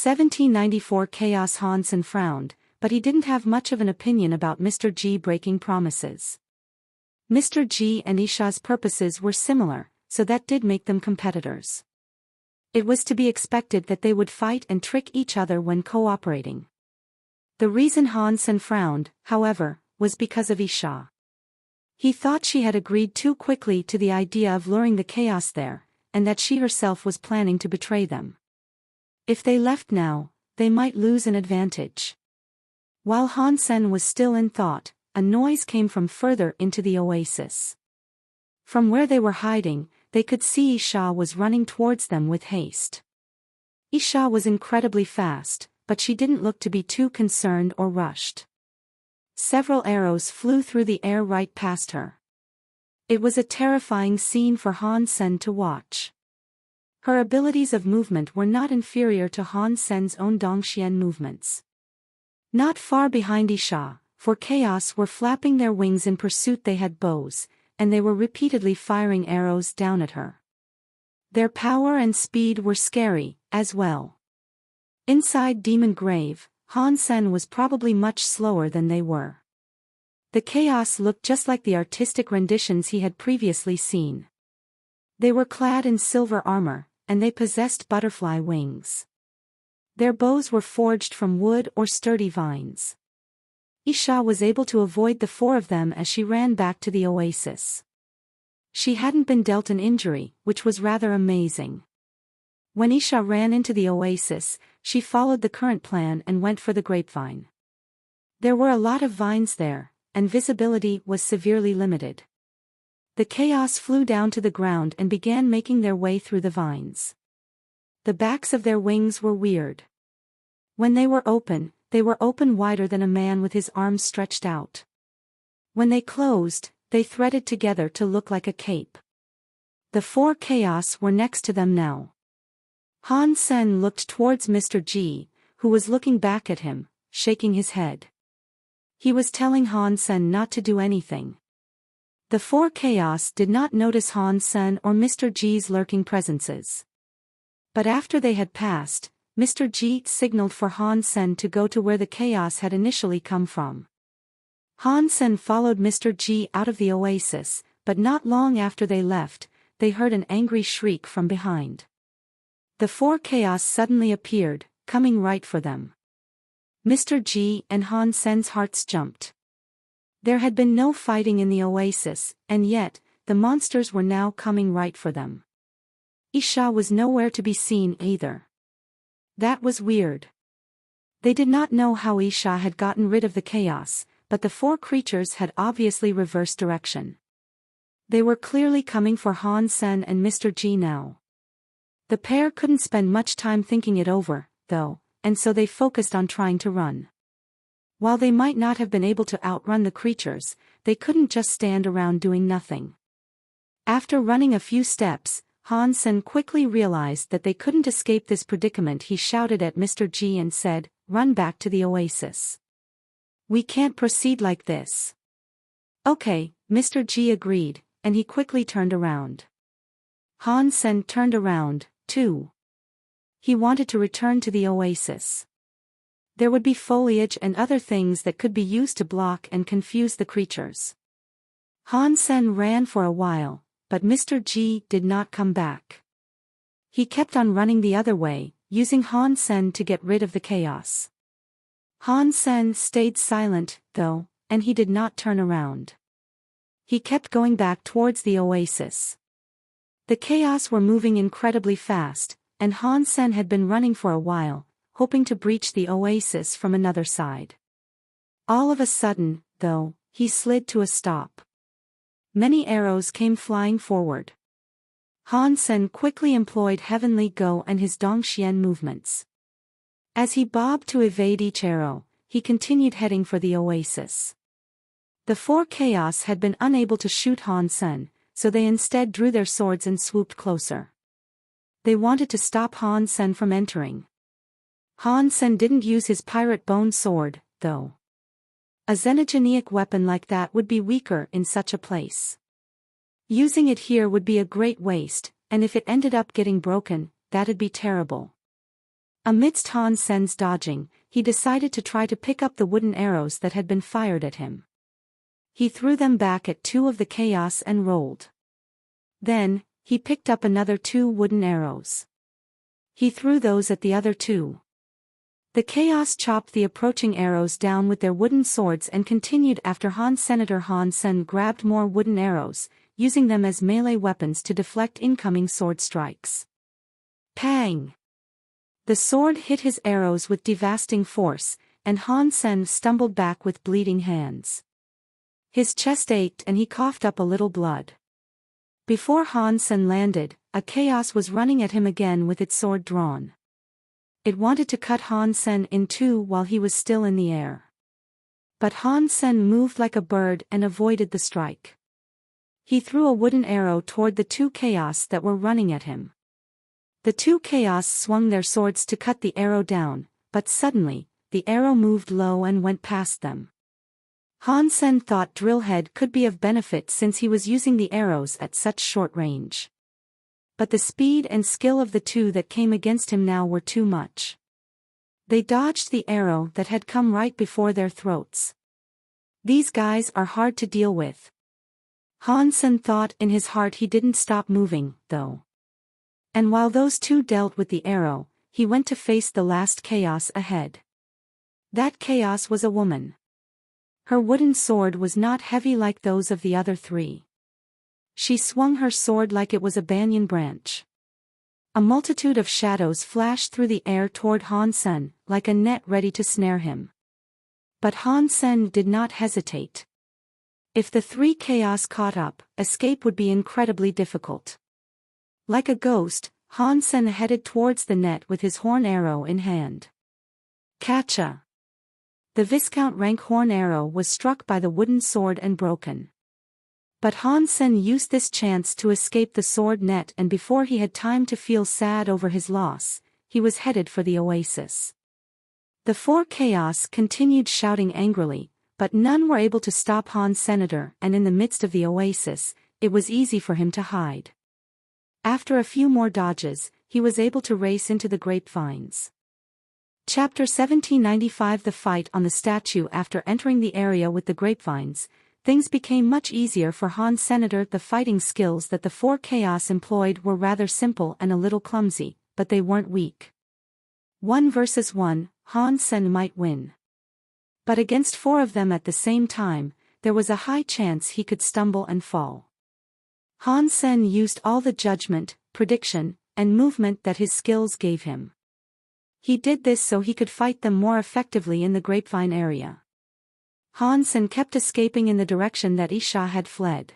1794 Chaos. Han Sen frowned, but he didn't have much of an opinion about Mr. G breaking promises. Mr. G and Isha's purposes were similar, so that did make them competitors. It was to be expected that they would fight and trick each other when cooperating. The reason Han Sen frowned, however, was because of Isha. He thought she had agreed too quickly to the idea of luring the chaos there, and that she herself was planning to betray them. If they left now, they might lose an advantage. While Han Sen was still in thought, a noise came from further into the oasis. From where they were hiding, they could see Isha was running towards them with haste. Isha was incredibly fast, but she didn't look to be too concerned or rushed. Several arrows flew through the air right past her. It was a terrifying scene for Han Sen to watch. Her abilities of movement were not inferior to Han Sen's own Dongxian movements. Not far behind Isha, for Chaos were flapping their wings in pursuit. They had bows, and they were repeatedly firing arrows down at her. Their power and speed were scary, as well. Inside Demon Grave, Han Sen was probably much slower than they were. The Chaos looked just like the artistic renditions he had previously seen. They were clad in silver armor, and they possessed butterfly wings. Their bows were forged from wood or sturdy vines. Isha was able to avoid the four of them as she ran back to the oasis. She hadn't been dealt an injury, which was rather amazing. When Isha ran into the oasis, she followed the current plan and went for the grapevine. There were a lot of vines there, and visibility was severely limited. The Chaos flew down to the ground and began making their way through the vines. The backs of their wings were weird. When they were open wider than a man with his arms stretched out. When they closed, they threaded together to look like a cape. The four Chaos were next to them now. Han Sen looked towards Mr. G, who was looking back at him, shaking his head. He was telling Han Sen not to do anything. The four Chaos did not notice Han Sen or Mr. G's lurking presences. But after they had passed, Mr. G signaled for Han Sen to go to where the Chaos had initially come from. Han Sen followed Mr. G out of the oasis, but not long after they left, they heard an angry shriek from behind. The four Chaos suddenly appeared, coming right for them. Mr. G and Han Sen's hearts jumped. There had been no fighting in the oasis, and yet, the monsters were now coming right for them. Isha was nowhere to be seen either. That was weird. They did not know how Isha had gotten rid of the Chaos, but the four creatures had obviously reversed direction. They were clearly coming for Han Sen and Mr. G now. The pair couldn't spend much time thinking it over, though, and so they focused on trying to run. While they might not have been able to outrun the creatures, they couldn't just stand around doing nothing. After running a few steps, Han Sen quickly realized that they couldn't escape this predicament. He shouted at Mr. G and said, "Run back to the oasis. We can't proceed like this." "Okay," Mr. G agreed, and he quickly turned around. Han Sen turned around, too. He wanted to return to the oasis. There would be foliage and other things that could be used to block and confuse the creatures. Han Sen ran for a while, but Mr. G did not come back. He kept on running the other way, using Han Sen to get rid of the Chaos. Han Sen stayed silent, though, and he did not turn around. He kept going back towards the oasis. The Chaos were moving incredibly fast, and Han Sen had been running for a while, hoping to breach the oasis from another side. All of a sudden, though, he slid to a stop. Many arrows came flying forward. Han Sen quickly employed Heavenly Go and his Dongxian movements. As he bobbed to evade each arrow, he continued heading for the oasis. The four Chaos had been unable to shoot Han Sen, so they instead drew their swords and swooped closer. They wanted to stop Han Sen from entering. Han Sen didn't use his pirate bone sword, though. A xenogenic weapon like that would be weaker in such a place. Using it here would be a great waste, and if it ended up getting broken, that'd be terrible. Amidst Han Sen's dodging, he decided to try to pick up the wooden arrows that had been fired at him. He threw them back at two of the chaos and rolled. Then, he picked up another two wooden arrows. He threw those at the other two. The chaos chopped the approaching arrows down with their wooden swords and continued after Senator Han Sen grabbed more wooden arrows, using them as melee weapons to deflect incoming sword strikes. Pang! The sword hit his arrows with devastating force, and Han Sen stumbled back with bleeding hands. His chest ached and he coughed up a little blood. Before Han Sen landed, a chaos was running at him again with its sword drawn. It wanted to cut Han Sen in two while he was still in the air. But Han Sen moved like a bird and avoided the strike. He threw a wooden arrow toward the two chaos that were running at him. The two chaos swung their swords to cut the arrow down, but suddenly, the arrow moved low and went past them. Han Sen thought Drillhead could be of benefit since he was using the arrows at such short range. But the speed and skill of the two that came against him now were too much. They dodged the arrow that had come right before their throats. These guys are hard to deal with. Han Sen thought in his heart. He didn't stop moving, though. And while those two dealt with the arrow, he went to face the last chaos ahead. That chaos was a woman. Her wooden sword was not heavy like those of the other three. She swung her sword like it was a banyan branch. A multitude of shadows flashed through the air toward Han Sen, like a net ready to snare him. But Han Sen did not hesitate. If the three chaos caught up, escape would be incredibly difficult. Like a ghost, Han Sen headed towards the net with his horn arrow in hand. Catcha! The Viscount rank horn arrow was struck by the wooden sword and broken. But Han Sen used this chance to escape the sword net, and before he had time to feel sad over his loss, he was headed for the oasis. The four chaos continued shouting angrily, but none were able to stop Han Senator, and in the midst of the oasis, it was easy for him to hide. After a few more dodges, he was able to race into the grapevines. Chapter 1795. The fight on the statue. After entering the area with the grapevines, things became much easier for Han Senator. The fighting skills that the four chaos employed were rather simple and a little clumsy, but they weren't weak. 1 versus 1, Han Sen might win. But against four of them at the same time, there was a high chance he could stumble and fall. Han Sen used all the judgment, prediction, and movement that his skills gave him. He did this so he could fight them more effectively in the grapevine area. Han Sen kept escaping in the direction that Isha had fled.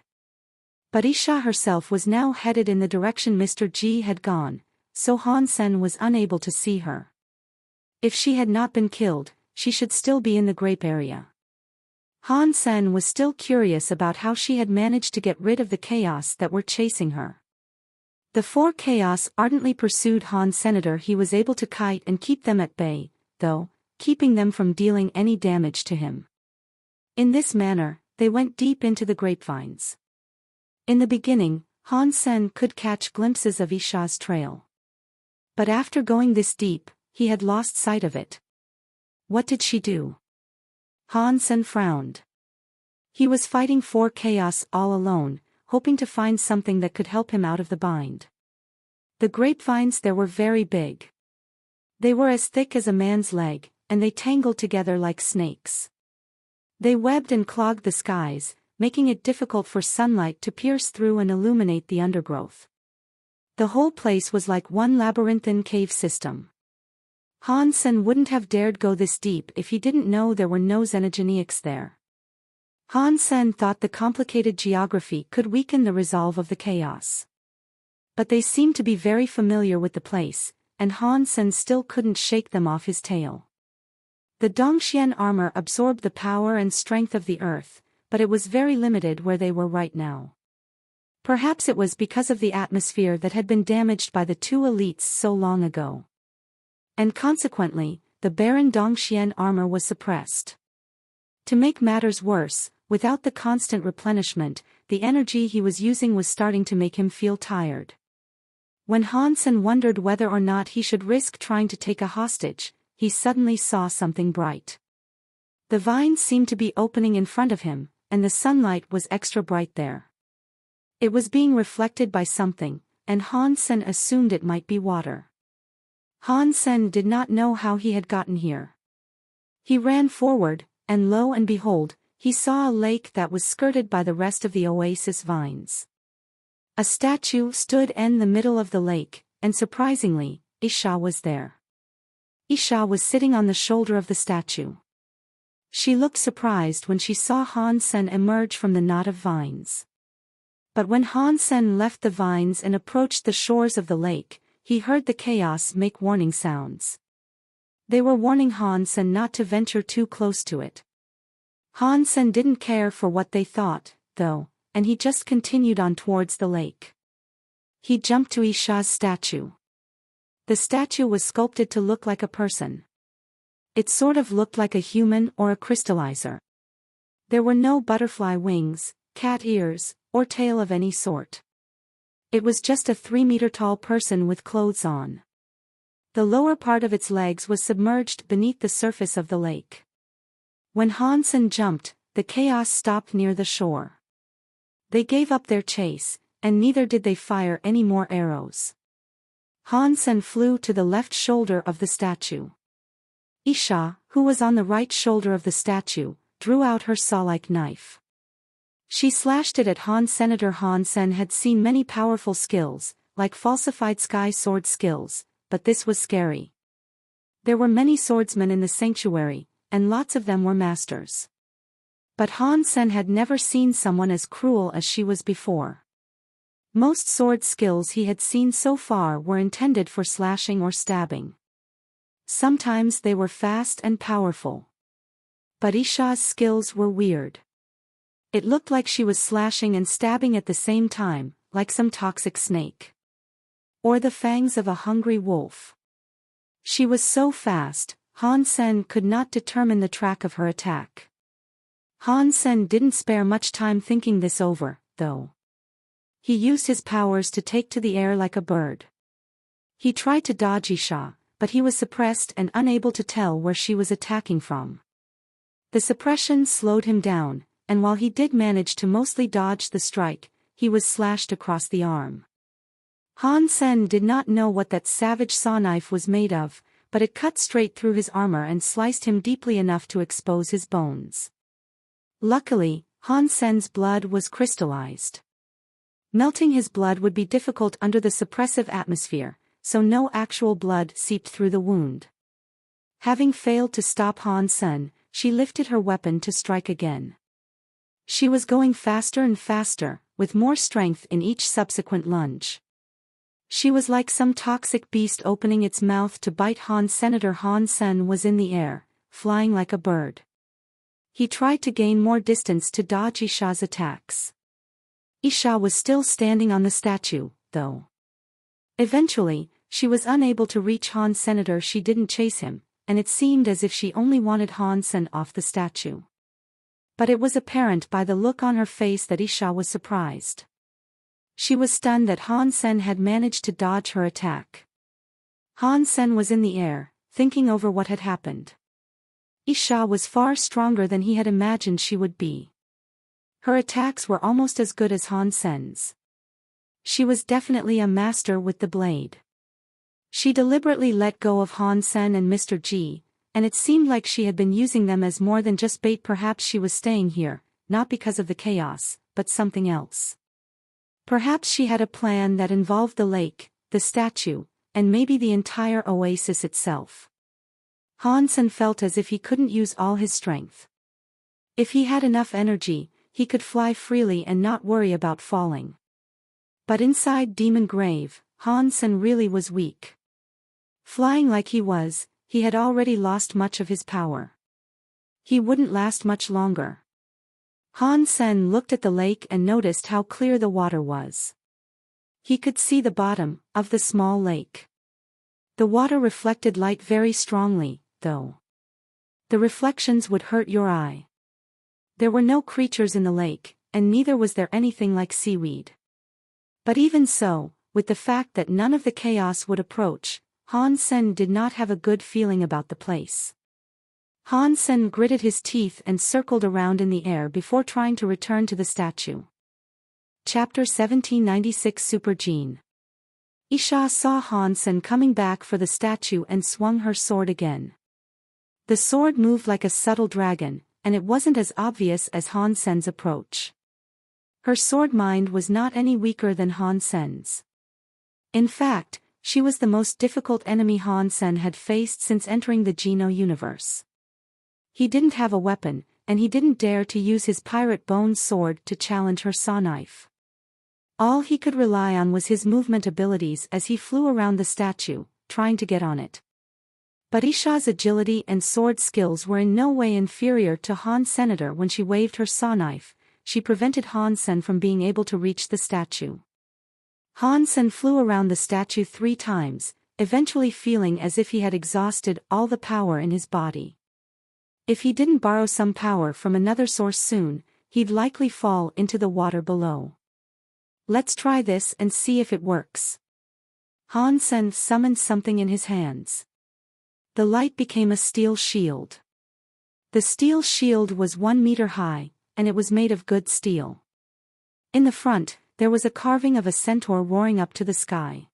But Isha herself was now headed in the direction Mr. G had gone, so Han Sen was unable to see her. If she had not been killed, she should still be in the grape area. Han Sen was still curious about how she had managed to get rid of the chaos that were chasing her. The four chaos ardently pursued Han Senator. He was able to kite and keep them at bay, though, keeping them from dealing any damage to him. In this manner, they went deep into the grapevines. In the beginning, Han Sen could catch glimpses of Isha's trail. But after going this deep, he had lost sight of it. What did she do? Han Sen frowned. He was fighting four chaos all alone, hoping to find something that could help him out of the bind. The grapevines there were very big. They were as thick as a man's leg, and they tangled together like snakes. They webbed and clogged the skies, making it difficult for sunlight to pierce through and illuminate the undergrowth. The whole place was like one labyrinthine cave system. Han Sen wouldn't have dared go this deep if he didn't know there were no xenogeneics there. Han Sen thought the complicated geography could weaken the resolve of the chaos. But they seemed to be very familiar with the place, and Han Sen still couldn't shake them off his tail. The Dongxian armor absorbed the power and strength of the earth, but it was very limited where they were right now. Perhaps it was because of the atmosphere that had been damaged by the two elites so long ago. And consequently, the Baron Dongxian armor was suppressed. To make matters worse, without the constant replenishment, the energy he was using was starting to make him feel tired. When Hansen wondered whether or not he should risk trying to take a hostage, he suddenly saw something bright. The vines seemed to be opening in front of him, and the sunlight was extra bright there. It was being reflected by something, and Hansen assumed it might be water. Hansen did not know how he had gotten here. He ran forward, and lo and behold, he saw a lake that was skirted by the rest of the oasis vines. A statue stood in the middle of the lake, and surprisingly, Isha was there. Isha was sitting on the shoulder of the statue. She looked surprised when she saw Hansen emerge from the knot of vines. But when Hansen left the vines and approached the shores of the lake, he heard the chaos make warning sounds. They were warning Hansen not to venture too close to it. Hansen didn't care for what they thought, though, and he just continued on towards the lake. He jumped to Isha's statue. The statue was sculpted to look like a person. It sort of looked like a human or a crystallizer. There were no butterfly wings, cat ears, or tail of any sort. It was just a 3-meter-tall person with clothes on. The lower part of its legs was submerged beneath the surface of the lake. When Hansen jumped, the chaos stopped near the shore. They gave up their chase, and neither did they fire any more arrows. Hansen flew to the left shoulder of the statue. Isha, who was on the right shoulder of the statue, drew out her saw-like knife. She slashed it at Hansen. Hansen had seen many powerful skills, like falsified sky sword skills, but this was scary. There were many swordsmen in the sanctuary, and lots of them were masters. But Hansen had never seen someone as cruel as she was before. Most sword skills he had seen so far were intended for slashing or stabbing. Sometimes they were fast and powerful. But Isha's skills were weird. It looked like she was slashing and stabbing at the same time, like some toxic snake. Or the fangs of a hungry wolf. She was so fast, Hansen could not determine the track of her attack. Hansen didn't spare much time thinking this over, though. He used his powers to take to the air like a bird. He tried to dodge Isha, but he was suppressed and unable to tell where she was attacking from. The suppression slowed him down, and while he did manage to mostly dodge the strike, he was slashed across the arm. Hansen did not know what that savage saw knife was made of, but it cut straight through his armor and sliced him deeply enough to expose his bones. Luckily, Hansen's blood was crystallized. Melting his blood would be difficult under the suppressive atmosphere, so no actual blood seeped through the wound. Having failed to stop Hansen, she lifted her weapon to strike again. She was going faster and faster, with more strength in each subsequent lunge. She was like some toxic beast opening its mouth to bite Hansen. Hansen was in the air, flying like a bird. He tried to gain more distance to dodge Isha's attacks. Isha was still standing on the statue, though. Eventually, she was unable to reach Hansen. She didn't chase him, and it seemed as if she only wanted Hansen off the statue. But it was apparent by the look on her face that Isha was surprised. She was stunned that Hansen had managed to dodge her attack. Hansen was in the air, thinking over what had happened. Isha was far stronger than he had imagined she would be. Her attacks were almost as good as Hansen's. She was definitely a master with the blade. She deliberately let go of Hansen and Mr. G, and it seemed like she had been using them as more than just bait. Perhaps she was staying here, not because of the chaos, but something else. Perhaps she had a plan that involved the lake, the statue, and maybe the entire oasis itself. Hansen felt as if he couldn't use all his strength. If he had enough energy, he could fly freely and not worry about falling. But inside Demon Grave, Hansen really was weak. Flying like he was, he had already lost much of his power. He wouldn't last much longer. Hansen looked at the lake and noticed how clear the water was. He could see the bottom of the small lake. The water reflected light very strongly, though. The reflections would hurt your eye. There were no creatures in the lake, and neither was there anything like seaweed. But even so, with the fact that none of the chaos would approach, Han Sen did not have a good feeling about the place. Han Sen gritted his teeth and circled around in the air before trying to return to the statue. Chapter 1796 Super Gene. Isha saw Han Sen coming back for the statue and swung her sword again. The sword moved like a subtle dragon, and it wasn't as obvious as Han Sen's approach. Her sword mind was not any weaker than Han Sen's. In fact, she was the most difficult enemy Han Sen had faced since entering the Geno universe. He didn't have a weapon, and he didn't dare to use his pirate bone sword to challenge her saw knife. All he could rely on was his movement abilities as he flew around the statue, trying to get on it. But Isha's agility and sword skills were in no way inferior to Han Senator. When she waved her saw knife, she prevented Han Sen from being able to reach the statue. Han Sen flew around the statue 3 times, eventually feeling as if he had exhausted all the power in his body. If he didn't borrow some power from another source soon, he'd likely fall into the water below. Let's try this and see if it works. Han Sen summoned something in his hands. The light became a steel shield. The steel shield was 1 meter high, and it was made of good steel. In the front, there was a carving of a centaur roaring up to the sky.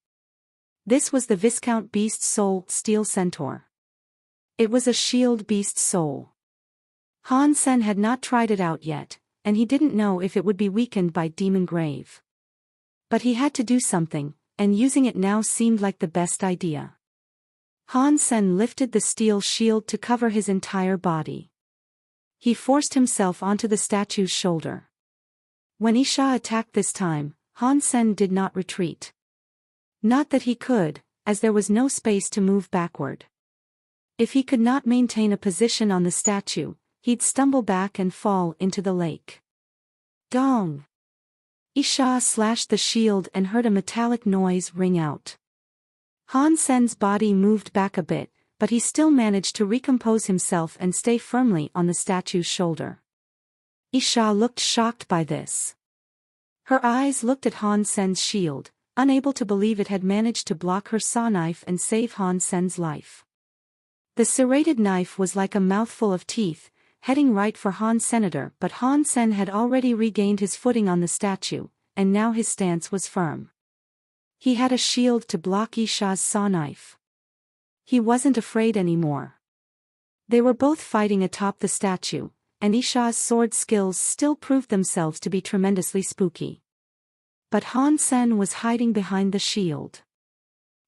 This was the Viscount Beast Soul Steel Centaur. It was a shield beast soul. Han Sen had not tried it out yet, and he didn't know if it would be weakened by Demon Grave. But he had to do something, and using it now seemed like the best idea. Han Sen lifted the steel shield to cover his entire body. He forced himself onto the statue's shoulder. When Isha attacked this time, Han Sen did not retreat. Not that he could, as there was no space to move backward. If he could not maintain a position on the statue, he'd stumble back and fall into the lake. Dong! Isha slashed the shield and heard a metallic noise ring out. Han Sen's body moved back a bit, but he still managed to recompose himself and stay firmly on the statue's shoulder. Isha looked shocked by this. Her eyes looked at Han Sen's shield, unable to believe it had managed to block her saw knife and save Han Sen's life. The serrated knife was like a mouthful of teeth, heading right for Han Senator, but Han Sen had already regained his footing on the statue, and now his stance was firm. He had a shield to block Isha's saw knife. He wasn't afraid anymore. They were both fighting atop the statue, and Isha's sword skills still proved themselves to be tremendously spooky. But Han Sen was hiding behind the shield.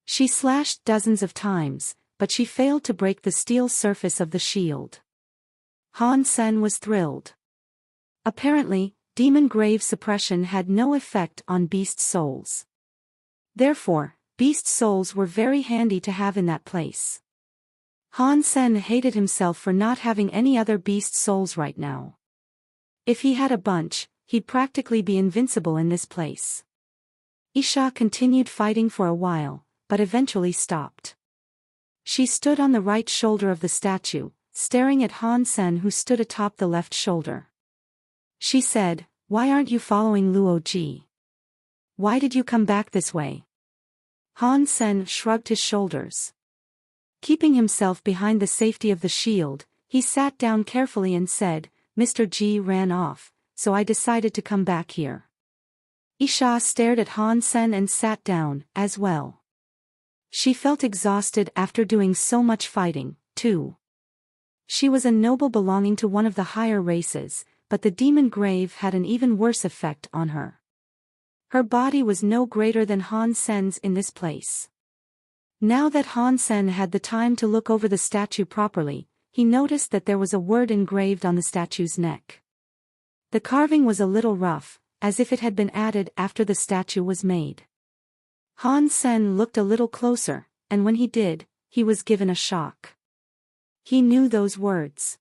She slashed dozens of times, but she failed to break the steel surface of the shield. Han Sen was thrilled. Apparently, Demon Grave suppression had no effect on beast souls. Therefore, beast souls were very handy to have in that place. Han Sen hated himself for not having any other beast souls right now. If he had a bunch, he'd practically be invincible in this place. Isha continued fighting for a while, but eventually stopped. She stood on the right shoulder of the statue, staring at Han Sen who stood atop the left shoulder. She said, "Why aren't you following Luo Ji? Why did you come back this way?" Han Sen shrugged his shoulders. Keeping himself behind the safety of the shield, he sat down carefully and said, "Mr. Ji ran off, so I decided to come back here." Isha stared at Han Sen and sat down, as well. She felt exhausted after doing so much fighting, too. She was a noble belonging to one of the higher races, but the Demon Grave had an even worse effect on her. Her body was no greater than Han Sen's in this place. Now that Han Sen had the time to look over the statue properly, he noticed that there was a word engraved on the statue's neck. The carving was a little rough, as if it had been added after the statue was made. Han Sen looked a little closer, and when he did, he was given a shock. He knew those words.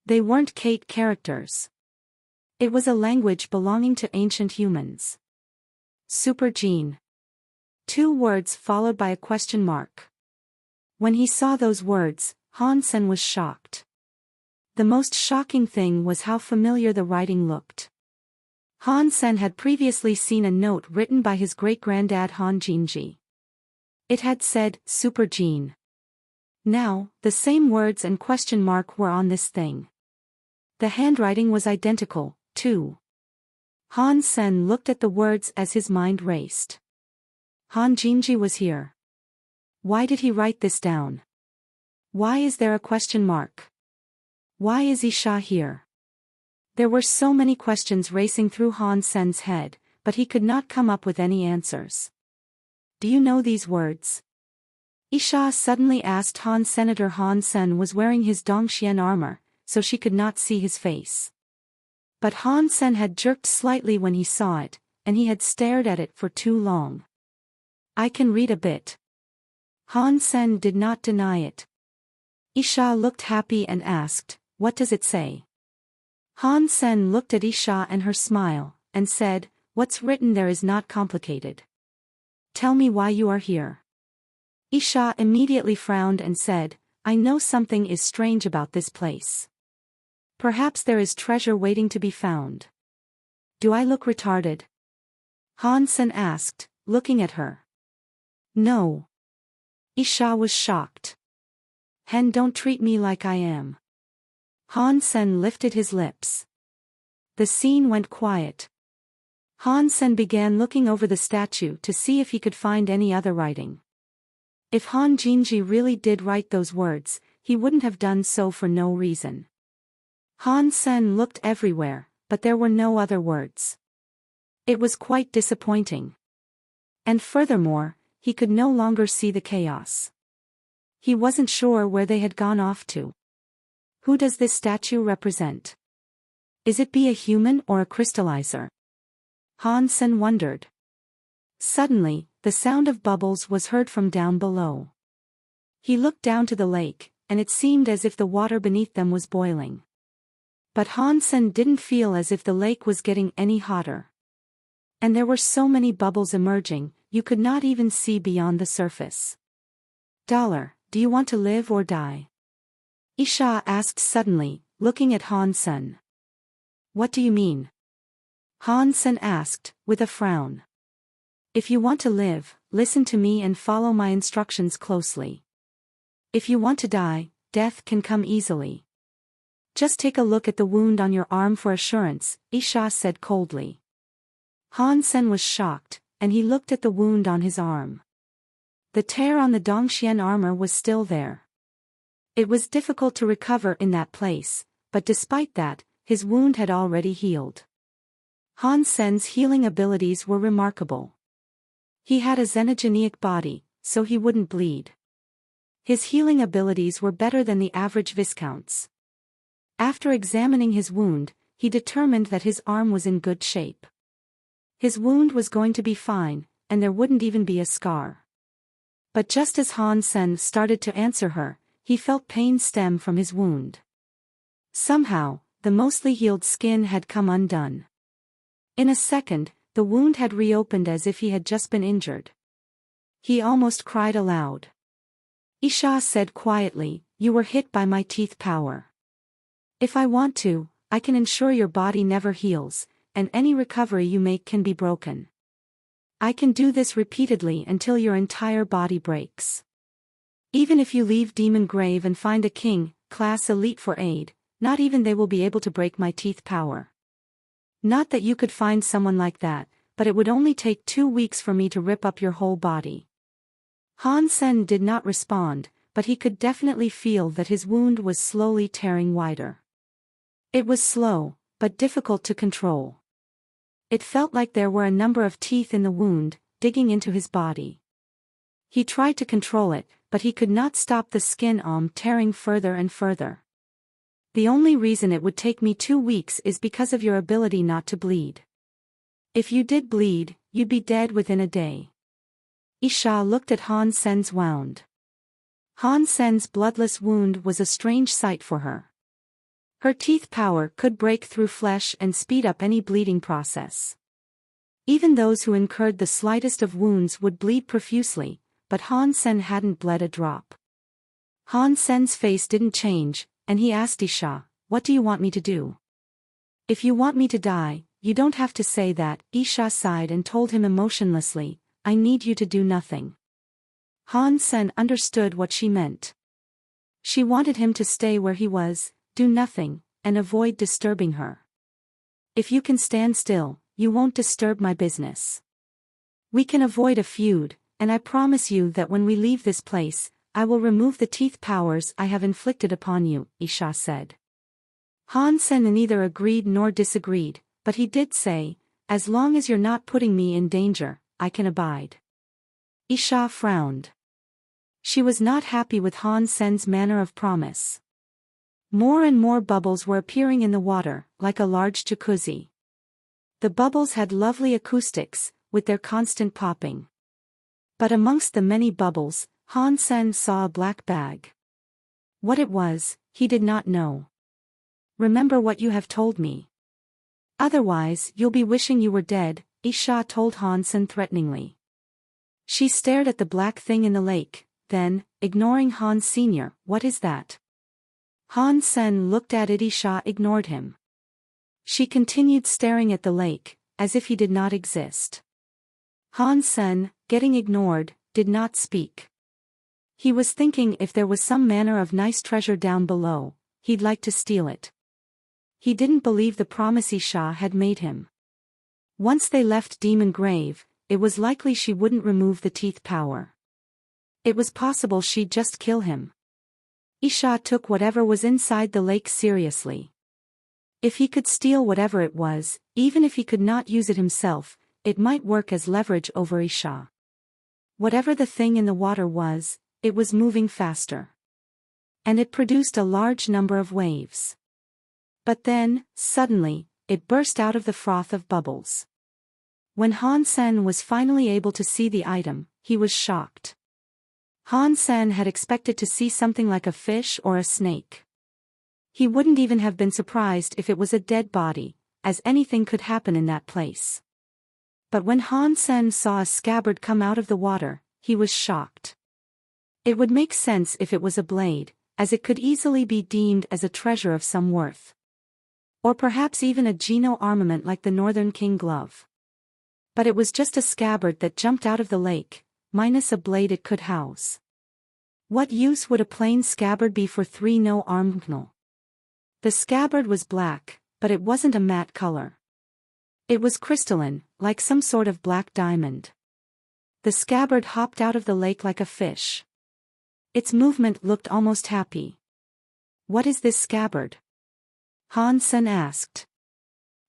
They weren't Kate characters. It was a language belonging to ancient humans. Super Gene. 2 words followed by a question mark. When he saw those words, Han Sen was shocked. The most shocking thing was how familiar the writing looked. Han Sen had previously seen a note written by his great-granddad Han Jinji. It had said, Super Gene. Now, the same words and question mark were on this thing. The handwriting was identical, too. Han Sen looked at the words as his mind raced. Han Jinji was here. Why did he write this down? Why is there a question mark? Why is Isha here? There were so many questions racing through Han Sen's head, but he could not come up with any answers. Do you know these words? Isha suddenly asked Han. Senator Han Sen was wearing his Dongxian armor, so she could not see his face. But Han Sen had jerked slightly when he saw it, and he had stared at it for too long. I can read a bit. Han Sen did not deny it. Isha looked happy and asked, What does it say? Han Sen looked at Isha and her smile, and said, What's written there is not complicated. Tell me why you are here. Isha immediately frowned and said, I know something is strange about this place. Perhaps there is treasure waiting to be found. Do I look retarded? Han Sen asked, looking at her. No. Isha was shocked. Hen, don't treat me like I am. Han Sen lifted his lips. The scene went quiet. Han Sen began looking over the statue to see if he could find any other writing. If Han Jinji really did write those words, he wouldn't have done so for no reason. Han Sen looked everywhere, but there were no other words. It was quite disappointing. And furthermore, he could no longer see the chaos. He wasn't sure where they had gone off to. Who does this statue represent? Is it be a human or a crystallizer? Han Sen wondered. Suddenly, the sound of bubbles was heard from down below. He looked down to the lake, and it seemed as if the water beneath them was boiling. But Han Sen didn't feel as if the lake was getting any hotter. And there were so many bubbles emerging, you could not even see beyond the surface. Dollar, do you want to live or die? Isha asked suddenly, looking at Han Sen. What do you mean? Han Sen asked, with a frown. If you want to live, listen to me and follow my instructions closely. If you want to die, death can come easily. Just take a look at the wound on your arm for assurance, Isha said coldly. Han Sen was shocked, and he looked at the wound on his arm. The tear on the Dongxian armor was still there. It was difficult to recover in that place, but despite that, his wound had already healed. Han Sen's healing abilities were remarkable. He had a xenogenic body, so he wouldn't bleed. His healing abilities were better than the average Viscount's. After examining his wound, he determined that his arm was in good shape. His wound was going to be fine, and there wouldn't even be a scar. But just as Han Sen started to answer her, he felt pain stem from his wound. Somehow, the mostly healed skin had come undone. In a second, the wound had reopened as if he had just been injured. He almost cried aloud. Isha said quietly, You were hit by my teeth power. If I want to, I can ensure your body never heals, and any recovery you make can be broken. I can do this repeatedly until your entire body breaks. Even if you leave Demon Grave and find a king, class elite for aid, not even they will be able to break my teeth power. Not that you could find someone like that, but it would only take 2 weeks for me to rip up your whole body. Han Sen did not respond, but he could definitely feel that his wound was slowly tearing wider. It was slow, but difficult to control. It felt like there were a number of teeth in the wound, digging into his body. He tried to control it, but he could not stop the skin tearing further and further. The only reason it would take me 2 weeks is because of your ability not to bleed. If you did bleed, you'd be dead within a day. Isha looked at Han Sen's wound. Han Sen's bloodless wound was a strange sight for her. Her teeth power could break through flesh and speed up any bleeding process. Even those who incurred the slightest of wounds would bleed profusely, but Han Sen hadn't bled a drop. Han Sen's face didn't change, and he asked Isha, What do you want me to do? If you want me to die, you don't have to say that, Isha sighed and told him emotionlessly, I need you to do nothing. Han Sen understood what she meant. She wanted him to stay where he was, do nothing, and avoid disturbing her. If you can stand still, you won't disturb my business. We can avoid a feud, and I promise you that when we leave this place, I will remove the teeth powers I have inflicted upon you, Isha said. Han Sen neither agreed nor disagreed, but he did say, as long as you're not putting me in danger, I can abide. Isha frowned. She was not happy with Han Sen's manner of promise. More and more bubbles were appearing in the water, like a large jacuzzi. The bubbles had lovely acoustics, with their constant popping. But amongst the many bubbles, Han Sen saw a black bag. What it was, he did not know. Remember what you have told me. Otherwise, you'll be wishing you were dead, Isha told Han Sen threateningly. She stared at the black thing in the lake, then, ignoring Han Sr., what is that? Han Sen looked at it. Isha ignored him. She continued staring at the lake, as if he did not exist. Han Sen, getting ignored, did not speak. He was thinking if there was some manner of nice treasure down below, he'd like to steal it. He didn't believe the promise Isha had made him. Once they left Demon Grave, it was likely she wouldn't remove the teeth power. It was possible she'd just kill him. Isha took whatever was inside the lake seriously. If he could steal whatever it was, even if he could not use it himself, it might work as leverage over Isha. Whatever the thing in the water was, it was moving faster. And it produced a large number of waves. But then, suddenly, it burst out of the froth of bubbles. When Han Sen was finally able to see the item, he was shocked. Han Sen had expected to see something like a fish or a snake. He wouldn't even have been surprised if it was a dead body, as anything could happen in that place. But when Han Sen saw a scabbard come out of the water, he was shocked. It would make sense if it was a blade, as it could easily be deemed as a treasure of some worth. Or perhaps even a Geno armament like the Northern King glove. But it was just a scabbard that jumped out of the lake, minus a blade it could house. What use would a plain scabbard be for three no-armed Gno? The scabbard was black, but it wasn't a matte color. It was crystalline, like some sort of black diamond. The scabbard hopped out of the lake like a fish. Its movement looked almost happy. What is this scabbard? Han Sen asked.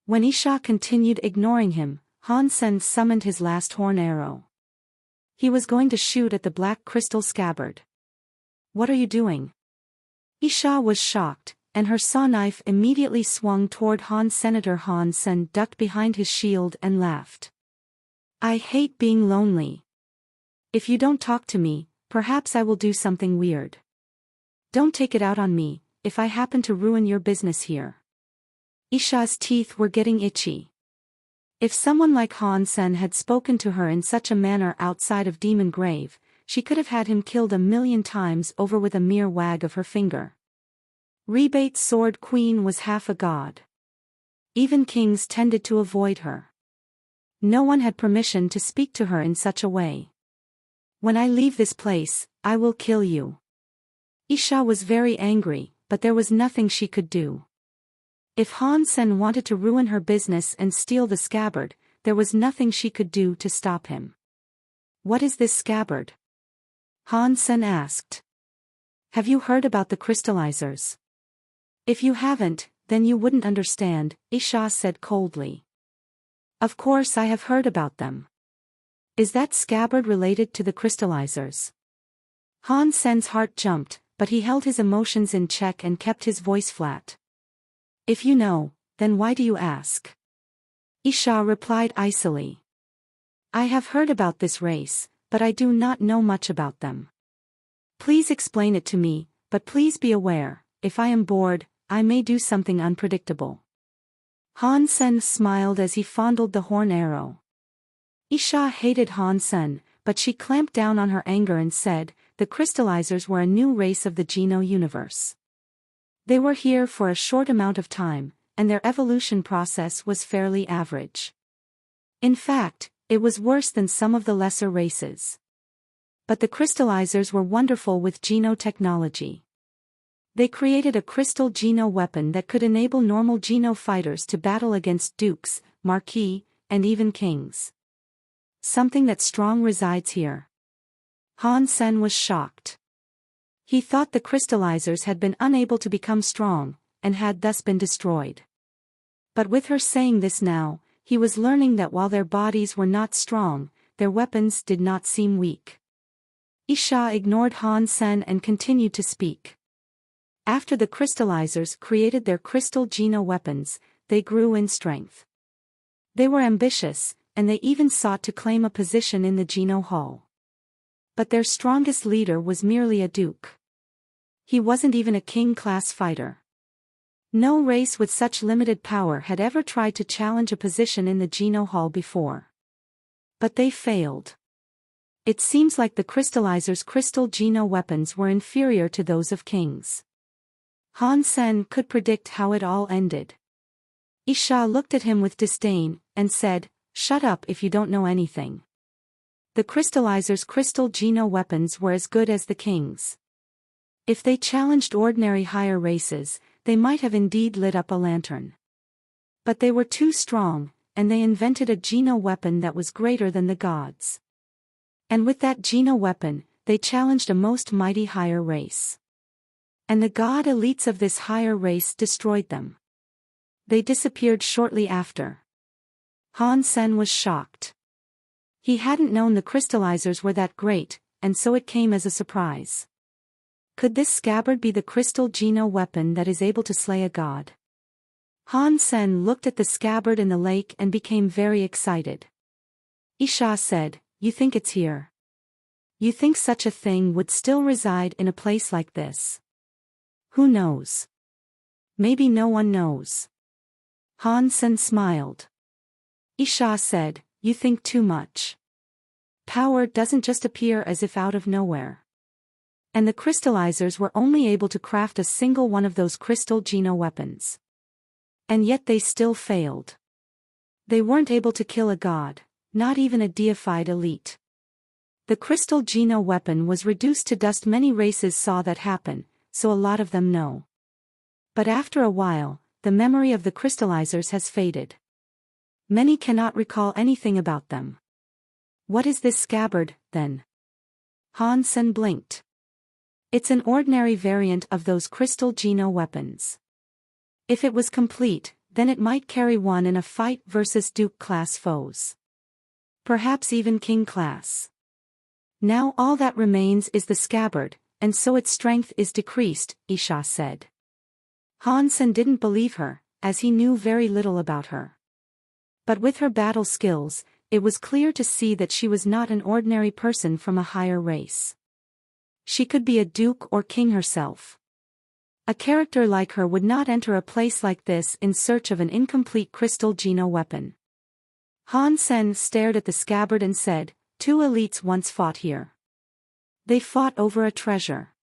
When Isha continued ignoring him, Han Sen summoned his last horn arrow. He was going to shoot at the black crystal scabbard. What are you doing? Isha was shocked, and her saw knife immediately swung toward Han. Senator Han Sen ducked behind his shield and laughed. I hate being lonely. If you don't talk to me, perhaps I will do something weird. Don't take it out on me, if I happen to ruin your business here. Isha's teeth were getting itchy. If someone like Han Sen had spoken to her in such a manner outside of Demon Grave, she could have had him killed 1,000,000 times over with a mere wag of her finger. Rebate's Sword Queen was half a god. Even kings tended to avoid her. No one had permission to speak to her in such a way. When I leave this place, I will kill you. Isha was very angry, but there was nothing she could do. If Han Sen wanted to ruin her business and steal the scabbard, there was nothing she could do to stop him. What is this scabbard? Han Sen asked. Have you heard about the crystallizers? If you haven't, then you wouldn't understand, Isha said coldly. Of course I have heard about them. Is that scabbard related to the crystallizers? Han Sen's heart jumped, but he held his emotions in check and kept his voice flat. If you know, then why do you ask? Isha replied icily. I have heard about this race, but I do not know much about them. Please explain it to me, but please be aware, if I am bored, I may do something unpredictable. Han Sen smiled as he fondled the horn arrow. Isha hated Han Sen, but she clamped down on her anger and said, the crystallizers were a new race of the Geno universe. They were here for a short amount of time, and their evolution process was fairly average. In fact, it was worse than some of the lesser races. But the crystallizers were wonderful with genotechnology. They created a crystal geno weapon that could enable normal geno fighters to battle against dukes, marquis, and even kings. Something that strong resides here. Han Sen was shocked. He thought the crystallizers had been unable to become strong, and had thus been destroyed. But with her saying this now, he was learning that while their bodies were not strong, their weapons did not seem weak. Isha ignored Han Sen and continued to speak. After the crystallizers created their crystal geno weapons, they grew in strength. They were ambitious, and they even sought to claim a position in the Geno Hall. But their strongest leader was merely a duke. He wasn't even a king-class fighter. No race with such limited power had ever tried to challenge a position in the Geno Hall before. But they failed. It seems like the crystallizers' crystal geno weapons were inferior to those of kings. Han Sen could predict how it all ended. Isha looked at him with disdain, and said, "Shut up if you don't know anything." The crystallizers' crystal geno weapons were as good as the king's. If they challenged ordinary higher races, they might have indeed lit up a lantern. But they were too strong, and they invented a geno weapon that was greater than the gods. And with that geno weapon, they challenged a most mighty higher race. And the god elites of this higher race destroyed them. They disappeared shortly after. Han Sen was shocked. He hadn't known the crystallizers were that great, and so it came as a surprise. Could this scabbard be the crystal geno weapon that is able to slay a god? Han Sen looked at the scabbard in the lake and became very excited. Isha said, "You think it's here? You think such a thing would still reside in a place like this? Who knows? Maybe no one knows." Han Sen smiled. Isha said, "You think too much. Power doesn't just appear as if out of nowhere." And the crystallizers were only able to craft a single one of those crystal geno weapons. And yet they still failed. They weren't able to kill a god, not even a deified elite. The crystal geno weapon was reduced to dust. Many races saw that happen, so a lot of them know. But after a while, the memory of the crystallizers has faded. Many cannot recall anything about them. What is this scabbard, then? Han Sen blinked. It's an ordinary variant of those crystal geno weapons. If it was complete, then it might carry one in a fight versus duke-class foes. Perhaps even king-class. Now all that remains is the scabbard, and so its strength is decreased, Isha said. Han Sen didn't believe her, as he knew very little about her. But with her battle skills, it was clear to see that she was not an ordinary person from a higher race. She could be a duke or king herself. A character like her would not enter a place like this in search of an incomplete crystal geno weapon. Han Sen stared at the scabbard and said, "Two elites once fought here. They fought over a treasure.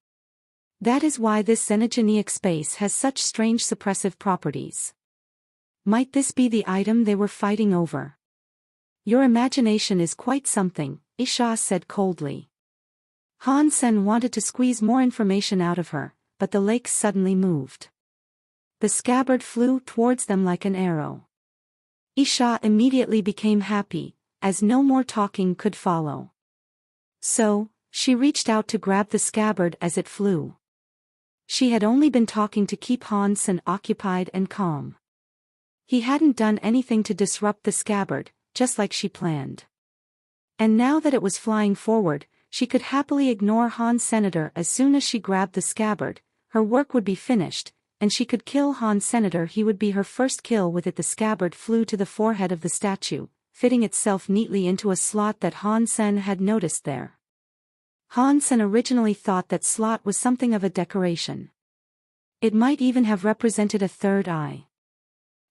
That is why this xenogeneic space has such strange suppressive properties. Might this be the item they were fighting over?" "Your imagination is quite something," Isha said coldly. Han Sen wanted to squeeze more information out of her, but the lake suddenly moved. The scabbard flew towards them like an arrow. Isha immediately became happy, as no more talking could follow. So, she reached out to grab the scabbard as it flew. She had only been talking to keep Han Sen occupied and calm. He hadn't done anything to disrupt the scabbard, just like she planned. And now that it was flying forward, she could happily ignore Han Senator. As soon as she grabbed the scabbard, her work would be finished, and she could kill Han Senator. He would be her first kill with it. The scabbard flew to the forehead of the statue, fitting itself neatly into a slot that Han Sen had noticed there. Han Sen originally thought that slot was something of a decoration. It might even have represented a third eye.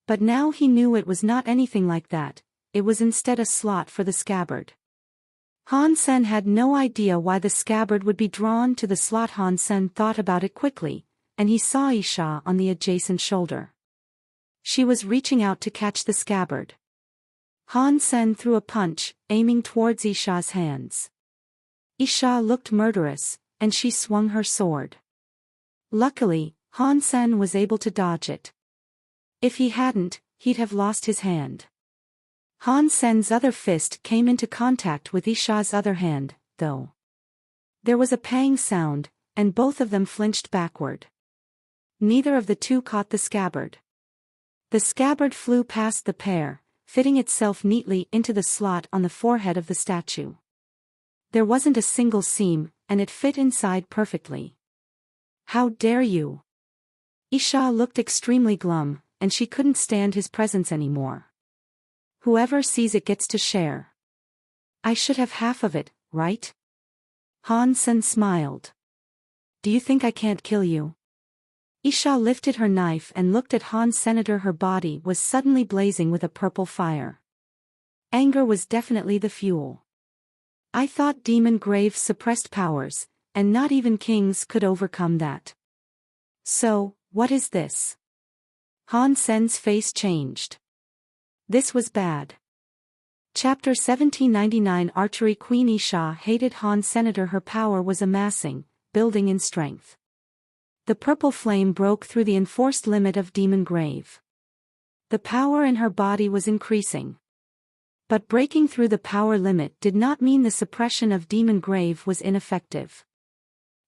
But now he knew it was not anything like that, it was instead a slot for the scabbard. Han Sen had no idea why the scabbard would be drawn to the slot. Han Sen thought about it quickly, and he saw Isha on the adjacent shoulder. She was reaching out to catch the scabbard. Han Sen threw a punch, aiming towards Isha's hands. Isha looked murderous, and she swung her sword. Luckily, Han Sen was able to dodge it. If he hadn't, he'd have lost his hand. Han Sen's other fist came into contact with Isha's other hand, though. There was a pang sound, and both of them flinched backward. Neither of the two caught the scabbard. The scabbard flew past the pair, fitting itself neatly into the slot on the forehead of the statue. There wasn't a single seam, and it fit inside perfectly. "How dare you?" Isha looked extremely glum, and she couldn't stand his presence anymore. "Whoever sees it gets to share. I should have half of it, right?" Han Sen smiled. "Do you think I can't kill you?" Isha lifted her knife and looked at Han Sen. Her body was suddenly blazing with a purple fire. Anger was definitely the fuel. "I thought Demon Graves suppressed powers, and not even kings could overcome that. So, what is this?" Han Sen's face changed. This was bad. Chapter 1799 Archery Queen Isha hated Han Sen. Her power was amassing, building in strength. The purple flame broke through the enforced limit of Demon Grave. The power in her body was increasing. But breaking through the power limit did not mean the suppression of Demon Grave was ineffective.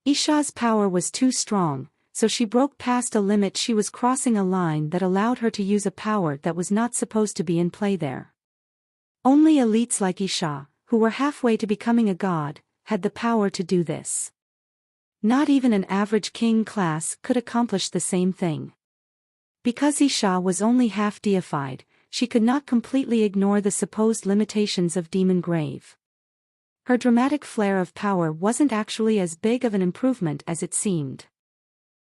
Isha's power was too strong, so she broke past a limit. She was crossing a line that allowed her to use a power that was not supposed to be in play there. Only elites like Isha, who were halfway to becoming a god, had the power to do this. Not even an average king class could accomplish the same thing. Because Isha was only half deified, she could not completely ignore the supposed limitations of Demon Grave. Her dramatic flare of power wasn't actually as big of an improvement as it seemed.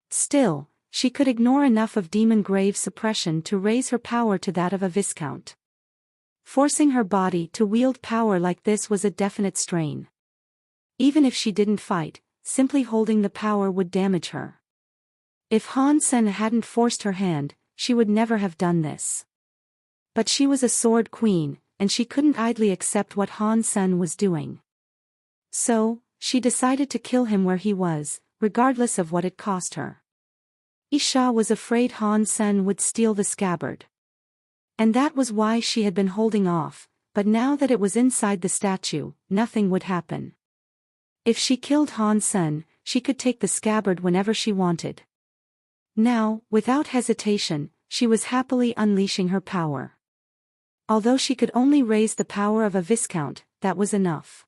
Still, she could ignore enough of Demon Grave suppression to raise her power to that of a viscount. Forcing her body to wield power like this was a definite strain. Even if she didn't fight, simply holding the power would damage her. If Han Sen hadn't forced her hand, she would never have done this. But she was a sword queen, and she couldn't idly accept what Han Sen was doing. So, she decided to kill him where he was, regardless of what it cost her. Isha was afraid Han Sen would steal the scabbard. And that was why she had been holding off, but now that it was inside the statue, nothing would happen. If she killed Han Sen, she could take the scabbard whenever she wanted. Now, without hesitation, she was happily unleashing her power. Although she could only raise the power of a viscount, that was enough.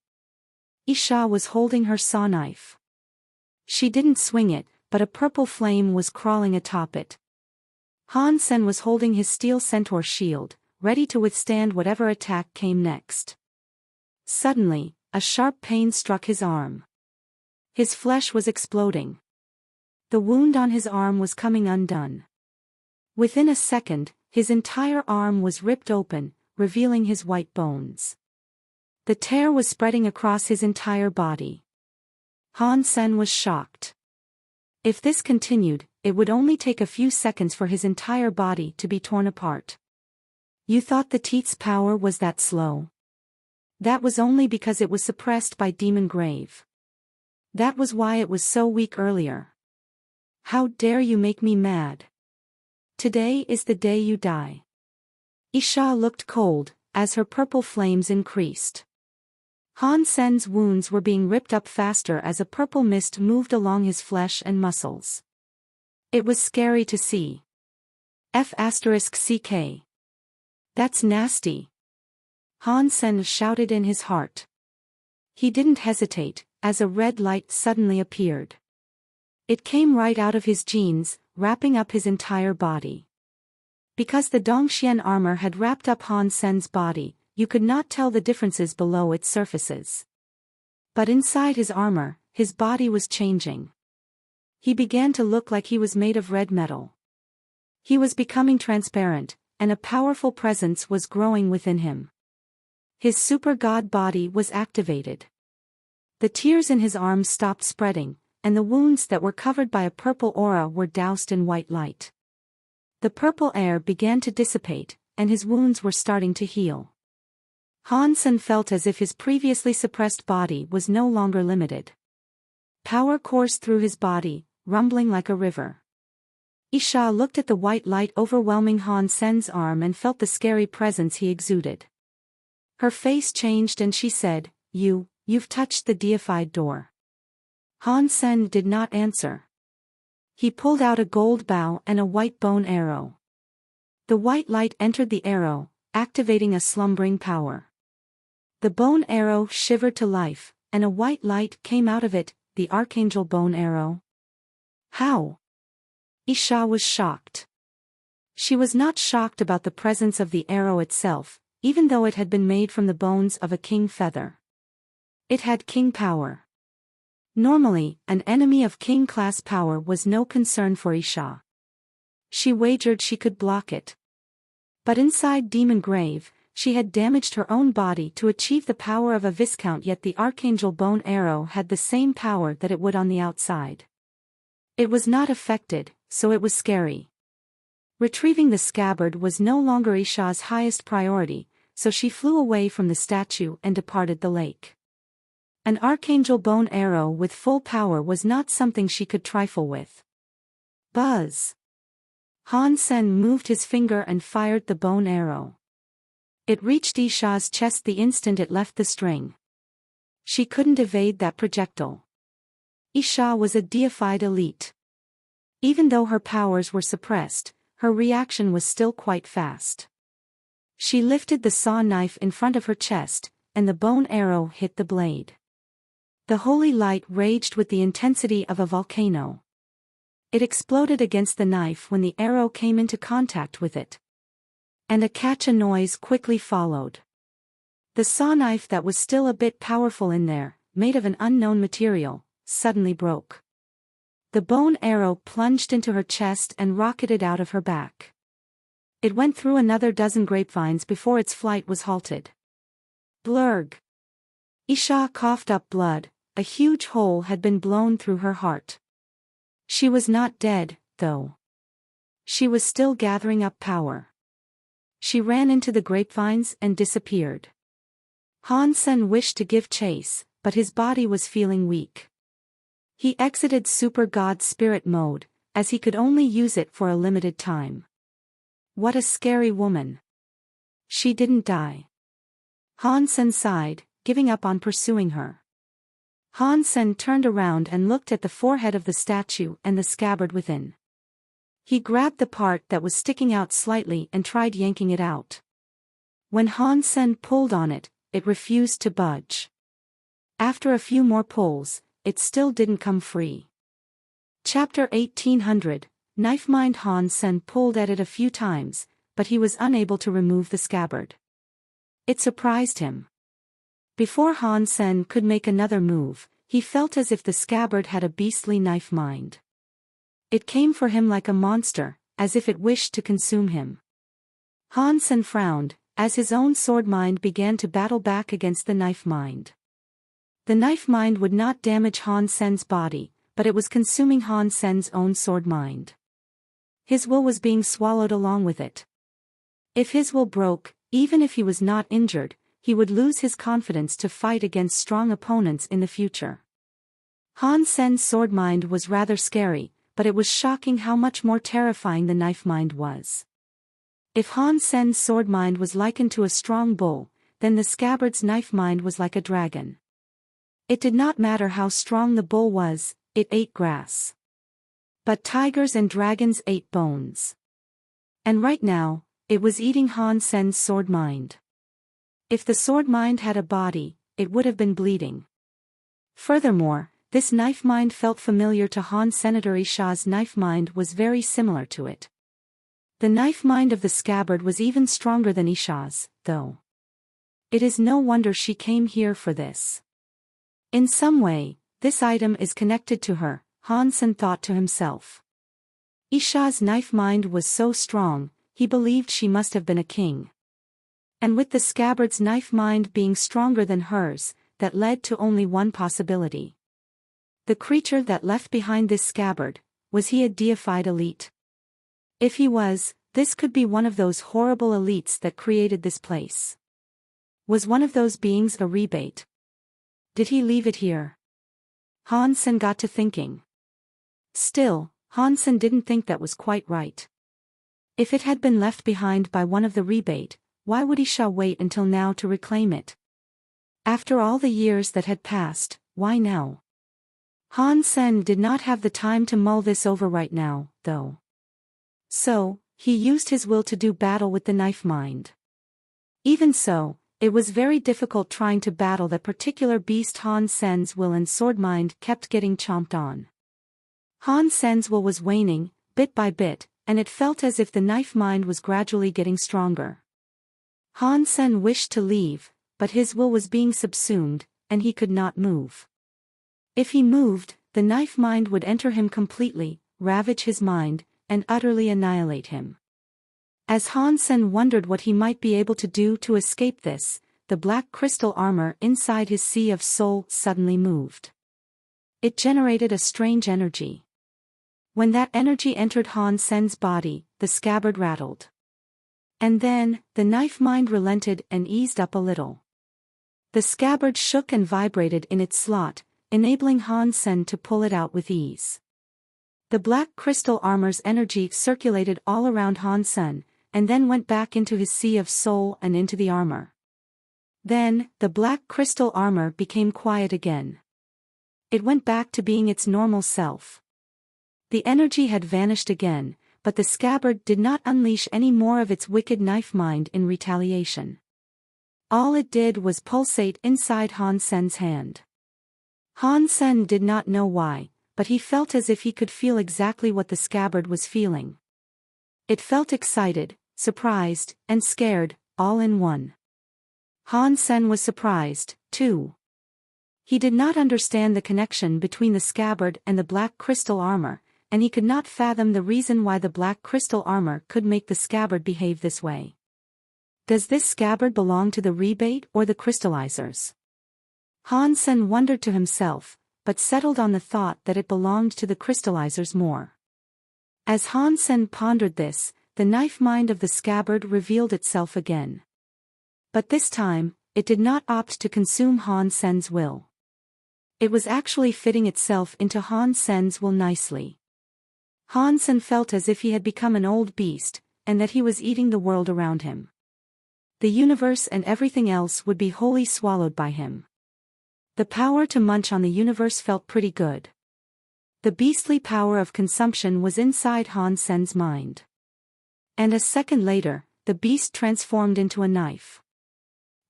Isha was holding her saw knife. She didn't swing it, but a purple flame was crawling atop it. Han Sen was holding his steel centaur shield, ready to withstand whatever attack came next. Suddenly, a sharp pain struck his arm. His flesh was exploding. The wound on his arm was coming undone. Within a second, his entire arm was ripped open, revealing his white bones. The tear was spreading across his entire body. Han Sen was shocked. If this continued, it would only take a few seconds for his entire body to be torn apart. "You thought the teeth's power was that slow?" "That was only because it was suppressed by Demon Grave. That was why it was so weak earlier. How dare you make me mad? Today is the day you die." Isha looked cold, as her purple flames increased. Han Sen's wounds were being ripped up faster as a purple mist moved along his flesh and muscles. It was scary to see. F***ck. That's nasty. Han Sen shouted in his heart. He didn't hesitate, as a red light suddenly appeared. It came right out of his jeans, wrapping up his entire body. Because the Dongxian armor had wrapped up Han Sen's body, you could not tell the differences below its surfaces. But inside his armor, his body was changing. He began to look like he was made of red metal. He was becoming transparent, and a powerful presence was growing within him. His super god body was activated. The tears in his arms stopped spreading, and the wounds that were covered by a purple aura were doused in white light. The purple air began to dissipate, and his wounds were starting to heal. Han Sen felt as if his previously suppressed body was no longer limited. Power coursed through his body, rumbling like a river. Isha looked at the white light overwhelming Han Sen's arm and felt the scary presence he exuded. Her face changed and she said, You've touched the deified door. Han Sen did not answer. He pulled out a gold bow and a white bone arrow. The white light entered the arrow, activating a slumbering power. The bone arrow shivered to life, and a white light came out of it, the archangel bone arrow. How? Isha was shocked. She was not shocked about the presence of the arrow itself, even though it had been made from the bones of a king feather. It had king power. Normally, an enemy of king-class power was no concern for Isha. She wagered she could block it. But inside Demon Grave, she had damaged her own body to achieve the power of a viscount, yet the archangel bone arrow had the same power that it would on the outside. It was not affected, so it was scary. Retrieving the scabbard was no longer Isha's highest priority, so she flew away from the statue and departed the lake. An archangel bone arrow with full power was not something she could trifle with. Buzz! Han Sen moved his finger and fired the bone arrow. It reached Isha's chest the instant it left the string. She couldn't evade that projectile. Isha was a deified elite. Even though her powers were suppressed, her reaction was still quite fast. She lifted the saw knife in front of her chest, and the bone arrow hit the blade. The holy light raged with the intensity of a volcano. It exploded against the knife when the arrow came into contact with it. And a catch noise quickly followed. The saw knife that was still a bit powerful in there, made of an unknown material, suddenly broke. The bone arrow plunged into her chest and rocketed out of her back. It went through another dozen grapevines before its flight was halted. Blurg! Isha coughed up blood. A huge hole had been blown through her heart. She was not dead, though. She was still gathering up power. She ran into the grapevines and disappeared. Han Sen wished to give chase, but his body was feeling weak. He exited Super God Spirit mode, as he could only use it for a limited time. What a scary woman. She didn't die. Han Sen sighed, giving up on pursuing her. Han Sen turned around and looked at the forehead of the statue and the scabbard within. He grabbed the part that was sticking out slightly and tried yanking it out. When Han Sen pulled on it, it refused to budge. After a few more pulls, it still didn't come free. Chapter 1800, Knife Mind. Han Sen pulled at it a few times, but he was unable to remove the scabbard. It surprised him. Before Han Sen could make another move, he felt as if the scabbard had a beastly knife mind. It came for him like a monster, as if it wished to consume him. Han Sen frowned, as his own sword mind began to battle back against the knife mind. The knife mind would not damage Han Sen's body, but it was consuming Han Sen's own sword mind. His will was being swallowed along with it. If his will broke, even if he was not injured, he would lose his confidence to fight against strong opponents in the future. Han Sen's sword mind was rather scary, but it was shocking how much more terrifying the knife mind was. If Han Sen's sword mind was likened to a strong bull, then the scabbard's knife mind was like a dragon. It did not matter how strong the bull was, it ate grass. But tigers and dragons ate bones. And right now, it was eating Han Sen's sword mind. If the sword mind had a body, it would have been bleeding. Furthermore, this knife mind felt familiar to Han. Senator Isha's knife mind was very similar to it. The knife mind of the scabbard was even stronger than Isha's, though. It is no wonder she came here for this. In some way, this item is connected to her, Han Sen thought to himself. Isha's knife mind was so strong, he believed she must have been a king. And with the scabbard's knife mind being stronger than hers, that led to only one possibility. The creature that left behind this scabbard, was he a deified elite? If he was, this could be one of those horrible elites that created this place. Was one of those beings a rebate? Did he leave it here? Han-sen got to thinking. Still, Han-sen didn't think that was quite right. If it had been left behind by one of the rebate, why would Isha wait until now to reclaim it? After all the years that had passed, why now? Han-sen did not have the time to mull this over right now, though. So, he used his will to do battle with the knife mind. Even so, it was very difficult trying to battle that particular beast. Han-sen's will and sword mind kept getting chomped on. Han-sen's will was waning, bit by bit, and it felt as if the knife mind was gradually getting stronger. Han-sen wished to leave, but his will was being subsumed, and he could not move. If he moved, the knife mind would enter him completely, ravage his mind, and utterly annihilate him. As Han-sen wondered what he might be able to do to escape this, the black crystal armor inside his sea of soul suddenly moved. It generated a strange energy. When that energy entered Han-sen's body, the scabbard rattled. And then, the knife mind relented and eased up a little. The scabbard shook and vibrated in its slot, enabling Han-sen to pull it out with ease. The black crystal armor's energy circulated all around Han-sen, and then went back into his sea of soul and into the armor. Then, the black crystal armor became quiet again. It went back to being its normal self. The energy had vanished again, but the scabbard did not unleash any more of its wicked knife mind in retaliation. All it did was pulsate inside Han-sen's hand. Han-sen did not know why, but he felt as if he could feel exactly what the scabbard was feeling. It felt excited, surprised, and scared, all in one. Han-sen was surprised, too. He did not understand the connection between the scabbard and the black crystal armor, and he could not fathom the reason why the black crystal armor could make the scabbard behave this way. Does this scabbard belong to the rebate or the crystallizers? Han-sen wondered to himself, but settled on the thought that it belonged to the crystallizers more. As Han-sen pondered this, the knife mind of the scabbard revealed itself again. But this time, it did not opt to consume Han-sen's will. It was actually fitting itself into Han-sen's will nicely. Han-sen felt as if he had become an old beast, and that he was eating the world around him. The universe and everything else would be wholly swallowed by him. The power to munch on the universe felt pretty good. The beastly power of consumption was inside Han-sen's mind. And a second later, the beast transformed into a knife.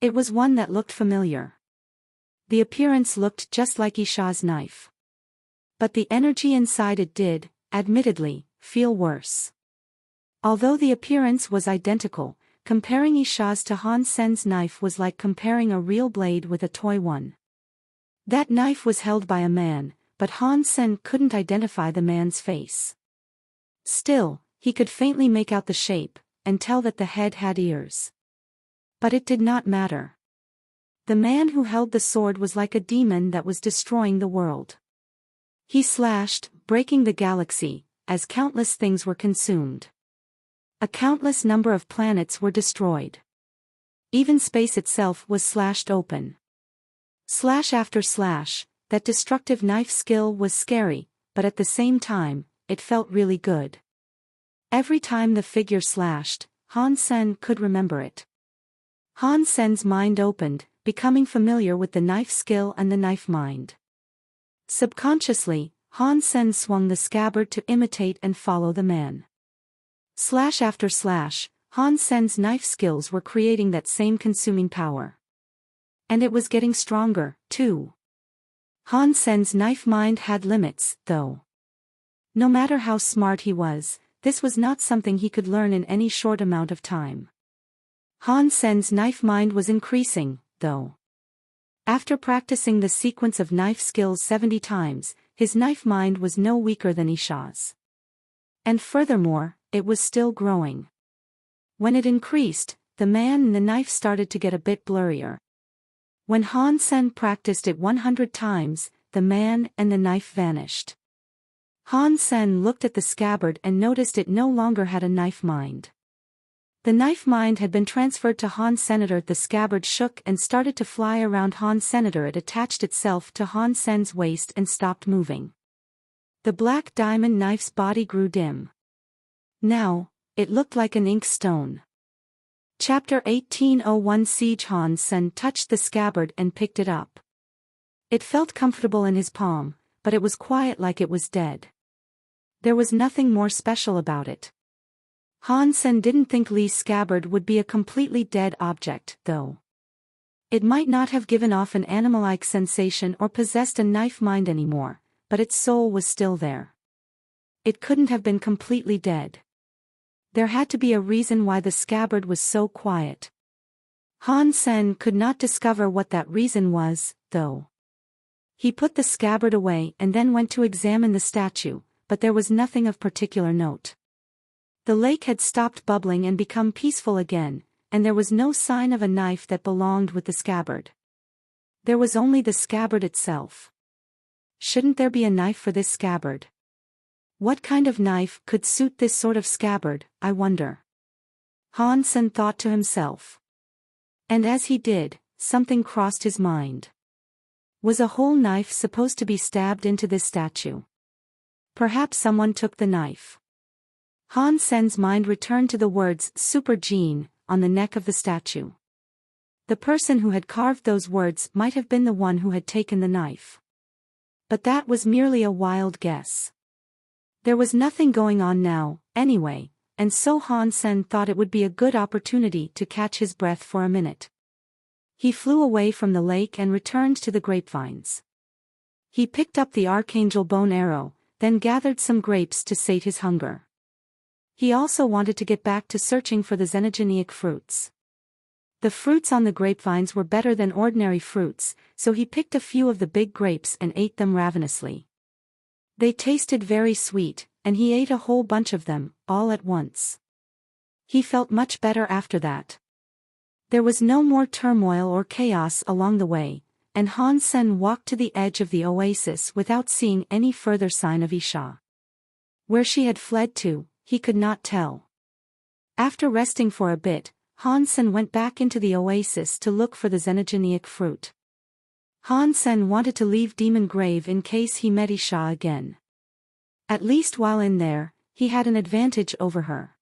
It was one that looked familiar. The appearance looked just like Isha's knife. But the energy inside it did, admittedly, feel worse. Although the appearance was identical, comparing Isha's to Han-sen's knife was like comparing a real blade with a toy one. That knife was held by a man, but Han-sen couldn't identify the man's face. Still, he could faintly make out the shape, and tell that the head had ears. But it did not matter. The man who held the sword was like a demon that was destroying the world. He slashed, breaking the galaxy, as countless things were consumed. A countless number of planets were destroyed. Even space itself was slashed open. Slash after slash, that destructive knife skill was scary, but at the same time, it felt really good. Every time the figure slashed, Han-sen could remember it. Han-sen's mind opened, becoming familiar with the knife skill and the knife mind. Subconsciously, Han-sen swung the scabbard to imitate and follow the man. Slash after slash, Han-sen's knife skills were creating that same consuming power. And it was getting stronger, too. Han-sen's knife mind had limits, though. No matter how smart he was, this was not something he could learn in any short amount of time. Han-sen's knife mind was increasing, though. After practicing the sequence of knife skills 70 times, his knife mind was no weaker than Isha's. And furthermore, it was still growing. When it increased, the man and the knife started to get a bit blurrier. When Han-sen practiced it 100 times, the man and the knife vanished. Han Sen looked at the scabbard and noticed it no longer had a knife mind. The knife mind had been transferred to Han Senator. The scabbard shook and started to fly around Han Senator. It attached itself to Han Sen's waist and stopped moving. The black diamond knife's body grew dim. Now, it looked like an ink stone. Chapter 1801 Siege. Han Sen touched the scabbard and picked it up. It felt comfortable in his palm, but it was quiet, like it was dead. There was nothing more special about it. Han Sen didn't think Li's scabbard would be a completely dead object, though. It might not have given off an animal-like sensation or possessed a knife mind anymore, but its soul was still there. It couldn't have been completely dead. There had to be a reason why the scabbard was so quiet. Han Sen could not discover what that reason was, though. He put the scabbard away and then went to examine the statue, but there was nothing of particular note. The lake had stopped bubbling and become peaceful again, and there was no sign of a knife that belonged with the scabbard. There was only the scabbard itself. Shouldn't there be a knife for this scabbard? What kind of knife could suit this sort of scabbard, I wonder? Han Sen thought to himself. And as he did, something crossed his mind. Was a whole knife supposed to be stabbed into this statue? Perhaps someone took the knife. Han Sen's mind returned to the words Super Gene on the neck of the statue. The person who had carved those words might have been the one who had taken the knife. But that was merely a wild guess. There was nothing going on now, anyway, and so Han Sen thought it would be a good opportunity to catch his breath for a minute. He flew away from the lake and returned to the grapevines. He picked up the archangel bone arrow, then gathered some grapes to sate his hunger. He also wanted to get back to searching for the xenogeneic fruits. The fruits on the grapevines were better than ordinary fruits, so he picked a few of the big grapes and ate them ravenously. They tasted very sweet, and he ate a whole bunch of them, all at once. He felt much better after that. There was no more turmoil or chaos along the way, and Han Sen walked to the edge of the oasis without seeing any further sign of Isha. Where she had fled to, he could not tell. After resting for a bit, Han Sen went back into the oasis to look for the xenogeneic fruit. Han Sen wanted to leave Demon Grave in case he met Isha again. At least while in there, he had an advantage over her.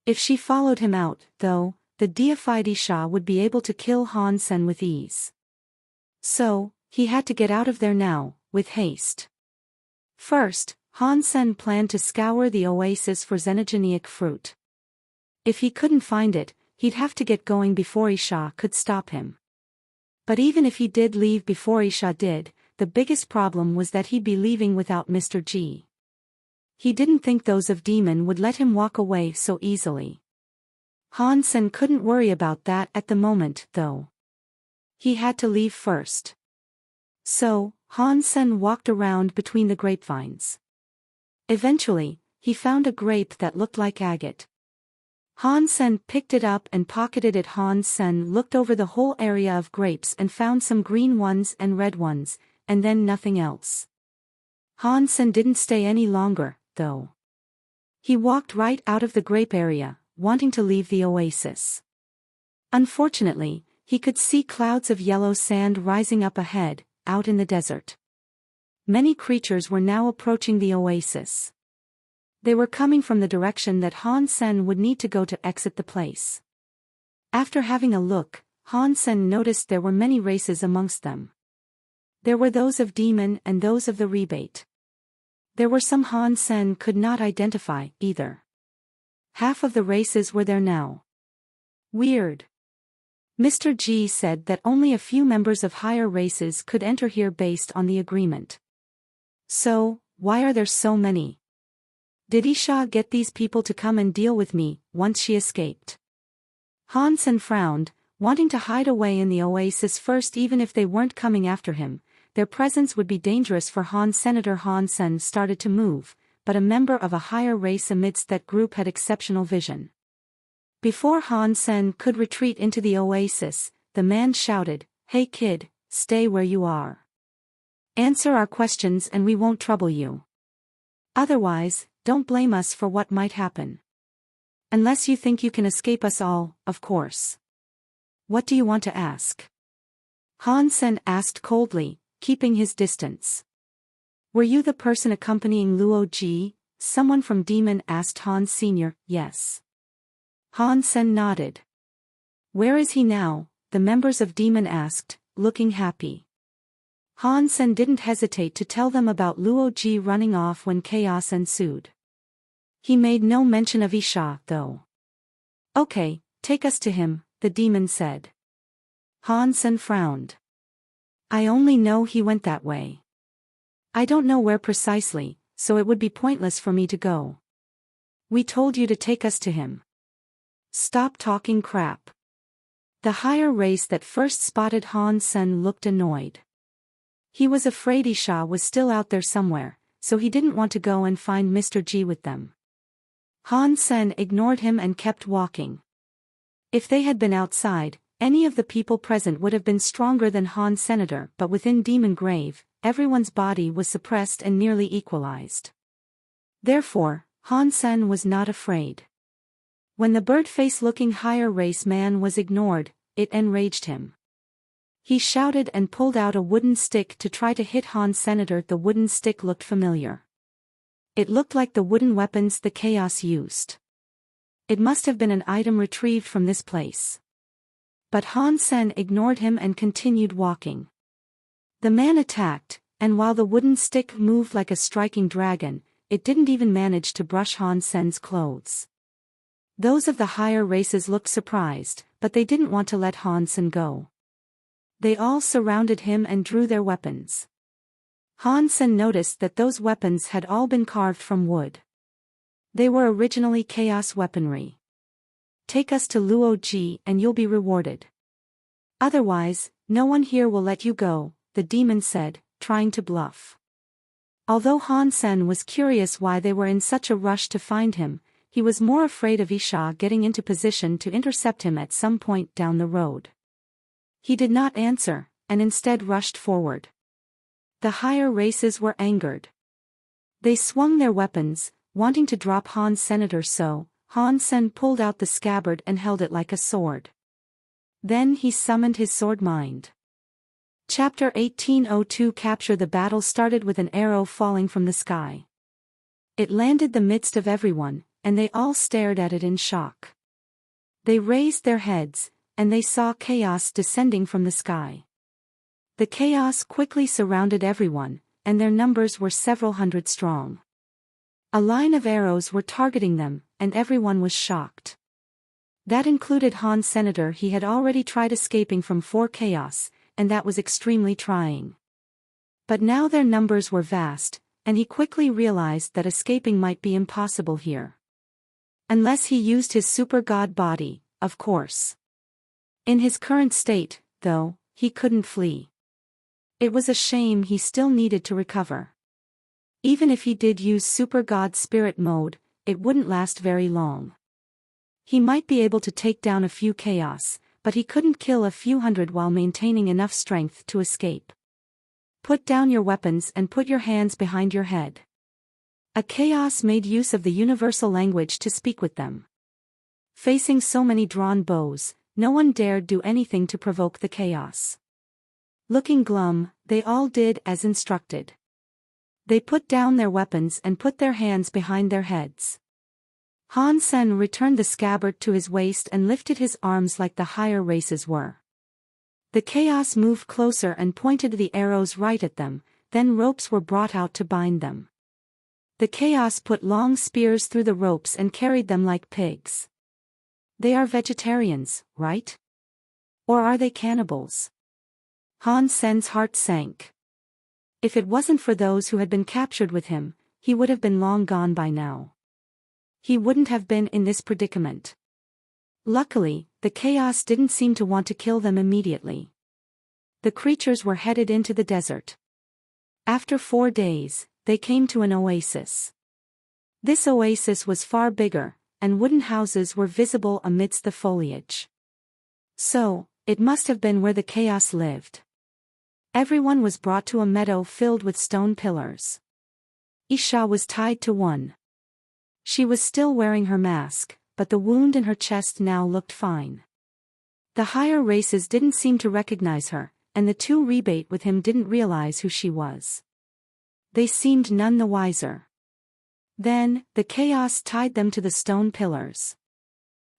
If she followed him out, though, the deified Isha would be able to kill Han Sen with ease. So, he had to get out of there now, with haste. First, Han Sen planned to scour the oasis for xenogeneic fruit. If he couldn't find it, he'd have to get going before Isha could stop him. But even if he did leave before Isha did, the biggest problem was that he'd be leaving without Mr. G. He didn't think those of Demon would let him walk away so easily. Han Sen couldn't worry about that at the moment, though. He had to leave first. So, Han Sen walked around between the grapevines. Eventually, he found a grape that looked like agate. Han Sen picked it up and pocketed it. Han Sen looked over the whole area of grapes and found some green ones and red ones, and then nothing else. Han Sen didn't stay any longer, though. He walked right out of the grape area, wanting to leave the oasis. Unfortunately, he could see clouds of yellow sand rising up ahead, out in the desert. Many creatures were now approaching the oasis. They were coming from the direction that Han Sen would need to go to exit the place. After having a look, Han Sen noticed there were many races amongst them. There were those of Demon and those of the Rebate. There were some Han Sen could not identify, either. Half of the races were there now. Weird. Mr. G said that only a few members of higher races could enter here based on the agreement. So, why are there so many? Did Isha get these people to come and deal with me, once she escaped? Han Sen frowned, wanting to hide away in the oasis first. Even if they weren't coming after him, their presence would be dangerous for Han Senator. Han Sen started to move, but a member of a higher race amidst that group had exceptional vision. Before Han Sen could retreat into the oasis, the man shouted, "Hey kid, stay where you are. Answer our questions and we won't trouble you." Otherwise, don't blame us for what might happen. Unless you think you can escape us all, of course. What do you want to ask? Han Sen asked coldly, keeping his distance. Were you the person accompanying Luo Ji? Someone from Demon asked Han Sr. Yes. Han Sen nodded. Where is he now? The members of Demon asked, looking happy. Han Sen didn't hesitate to tell them about Luo Ji running off when chaos ensued. He made no mention of Isha, though. Okay, take us to him, the demon said. Han Sen frowned. I only know he went that way. I don't know where precisely, so it would be pointless for me to go. We told you to take us to him. Stop talking crap. The higher race that first spotted Han Sen looked annoyed. He was afraid Isha was still out there somewhere, so he didn't want to go and find Mr. Ji with them. Han Sen ignored him and kept walking. If they had been outside, any of the people present would have been stronger than Han Senator, but within Demon Grave, everyone's body was suppressed and nearly equalized. Therefore, Han Sen was not afraid. When the bird-face-looking higher race man was ignored, it enraged him. He shouted and pulled out a wooden stick to try to hit Han Senator. The wooden stick looked familiar. It looked like the wooden weapons the Chaos used. It must have been an item retrieved from this place. But Han Sen ignored him and continued walking. The man attacked, and while the wooden stick moved like a striking dragon, it didn't even manage to brush Han Sen's clothes. Those of the higher races looked surprised, but they didn't want to let Han Sen go. They all surrounded him and drew their weapons. Han Sen noticed that those weapons had all been carved from wood. They were originally chaos weaponry. Take us to Luo Ji and you'll be rewarded. Otherwise, no one here will let you go, the demon said, trying to bluff. Although Han Sen was curious why they were in such a rush to find him, he was more afraid of Isha getting into position to intercept him at some point down the road. He did not answer, and instead rushed forward. The higher races were angered. They swung their weapons, wanting to drop Han Senator, so Han Sen pulled out the scabbard and held it like a sword. Then he summoned his sword mind. Chapter 1802 Capture. The battle started with an arrow falling from the sky. It landed the midst of everyone, and they all stared at it in shock. They raised their heads, and they saw chaos descending from the sky. The chaos quickly surrounded everyone, and their numbers were several hundred strong. A line of arrows were targeting them, and everyone was shocked. That included Han Senator. He had already tried escaping from 4 chaos, and that was extremely trying. But now their numbers were vast, and he quickly realized that escaping might be impossible here. Unless he used his super god body, of course. In his current state, though, he couldn't flee. It was a shame. He still needed to recover. Even if he did use super god spirit mode, it wouldn't last very long. He might be able to take down a few chaos, but he couldn't kill a few hundred while maintaining enough strength to escape. Put down your weapons and put your hands behind your head. A chaos made use of the universal language to speak with them. Facing so many drawn bows, no one dared do anything to provoke the chaos. Looking glum, they all did as instructed. They put down their weapons and put their hands behind their heads. Han Sen returned the scabbard to his waist and lifted his arms like the higher races were. The chaos moved closer and pointed the arrows right at them, then ropes were brought out to bind them. The chaos put long spears through the ropes and carried them like pigs. They are vegetarians, right? Or are they cannibals? Han Sen's heart sank. If it wasn't for those who had been captured with him, he would have been long gone by now. He wouldn't have been in this predicament. Luckily, the chaos didn't seem to want to kill them immediately. The creatures were headed into the desert. After 4 days, they came to an oasis. This oasis was far bigger, and wooden houses were visible amidst the foliage. So, it must have been where the chaos lived. Everyone was brought to a meadow filled with stone pillars. Isha was tied to one. She was still wearing her mask, but the wound in her chest now looked fine. The higher races didn't seem to recognize her, and the two rebate with him didn't realize who she was. They seemed none the wiser. Then, the chaos tied them to the stone pillars.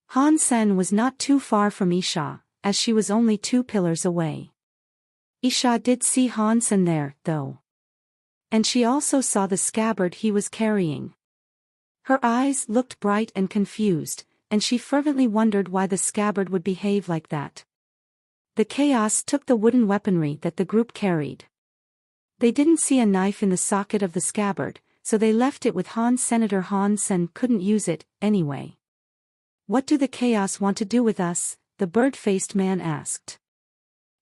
Han Sen was not too far from Isha, as she was only 2 pillars away. Isha did see Han Sen there, though. And she also saw the scabbard he was carrying. Her eyes looked bright and confused, and she fervently wondered why the scabbard would behave like that. The chaos took the wooden weaponry that the group carried. They didn't see a knife in the socket of the scabbard, so they left it with Han. Senator Han Sen couldn't use it, anyway. "What do the chaos want to do with us?" the bird-faced man asked.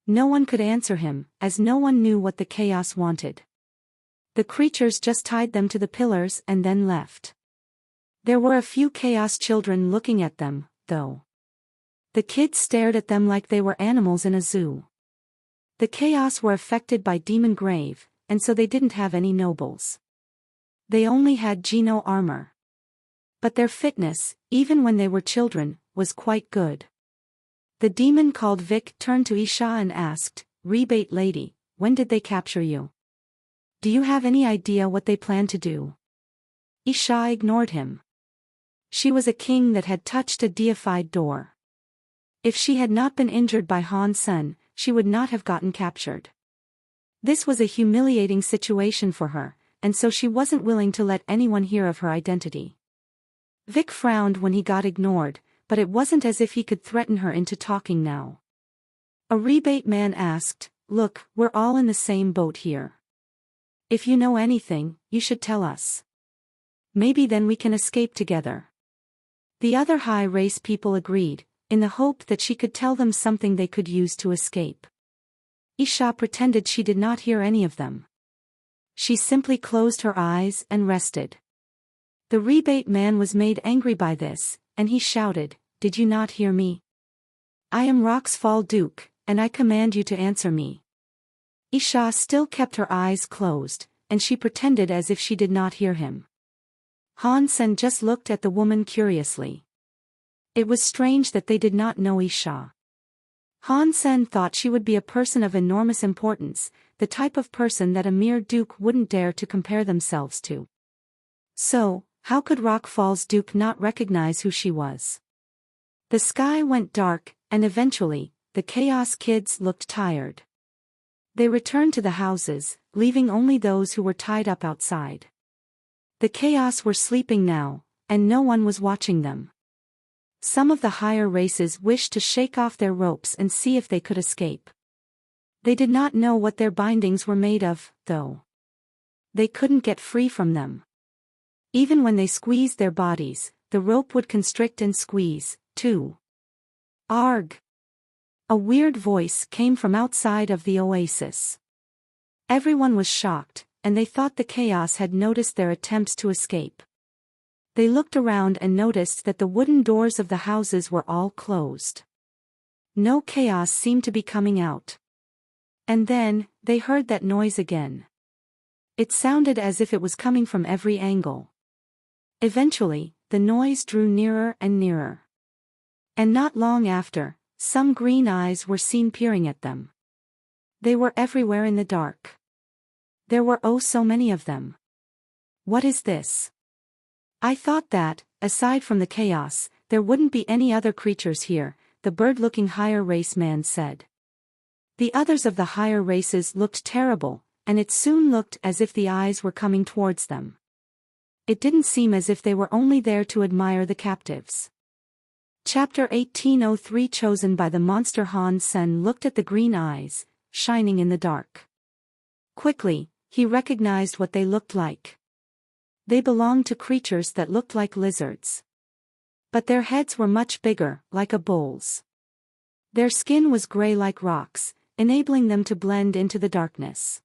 No one could answer him, as no one knew what the chaos wanted. The creatures just tied them to the pillars and then left. There were a few chaos children looking at them, though. The kids stared at them like they were animals in a zoo. The chaos were affected by Demon Grave, and so they didn't have any nobles. They only had Geno armor. But their fitness, even when they were children, was quite good. The demon called Vic turned to Isha and asked, "Rebate lady, when did they capture you? Do you have any idea what they plan to do?" Isha ignored him. She was a king that had touched a deified door. If she had not been injured by Han Sen, she would not have gotten captured. This was a humiliating situation for her, and so she wasn't willing to let anyone hear of her identity. Vic frowned when he got ignored, but it wasn't as if he could threaten her into talking now. A rebate man asked, "Look, we're all in the same boat here. If you know anything, you should tell us. Maybe then we can escape together." The other high race people agreed, in the hope that she could tell them something they could use to escape. Isha pretended she did not hear any of them. She simply closed her eyes and rested. The rebate man was made angry by this, and he shouted, "Did you not hear me? I am Rock's Fall Duke, and I command you to answer me." Isha still kept her eyes closed, and she pretended as if she did not hear him. Han Sen just looked at the woman curiously. It was strange that they did not know Isha. Han Sen thought she would be a person of enormous importance, the type of person that a mere duke wouldn't dare to compare themselves to. So, how could Rock Fall's Duke not recognize who she was? The sky went dark, and eventually, the Chaos Kids looked tired. They returned to the houses, leaving only those who were tied up outside. The Chaos were sleeping now, and no one was watching them. Some of the higher races wished to shake off their ropes and see if they could escape. They did not know what their bindings were made of, though. They couldn't get free from them. Even when they squeezed their bodies, the rope would constrict and squeeze, too. "Arg!" A weird voice came from outside of the oasis. Everyone was shocked, and they thought the chaos had noticed their attempts to escape. They looked around and noticed that the wooden doors of the houses were all closed. No chaos seemed to be coming out. And then, they heard that noise again. It sounded as if it was coming from every angle. Eventually, the noise drew nearer and nearer. And not long after, some green eyes were seen peering at them. They were everywhere in the dark. There were oh so many of them. "What is this? I thought that, aside from the chaos, there wouldn't be any other creatures here," the bird-looking higher race man said. The others of the higher races looked terrible, and it soon looked as if the eyes were coming towards them. It didn't seem as if they were only there to admire the captives. Chapter 1803. Chosen by the monster. Han Sen looked at the green eyes, shining in the dark. Quickly, he recognized what they looked like. They belonged to creatures that looked like lizards. But their heads were much bigger, like a bull's. Their skin was gray like rocks, enabling them to blend into the darkness.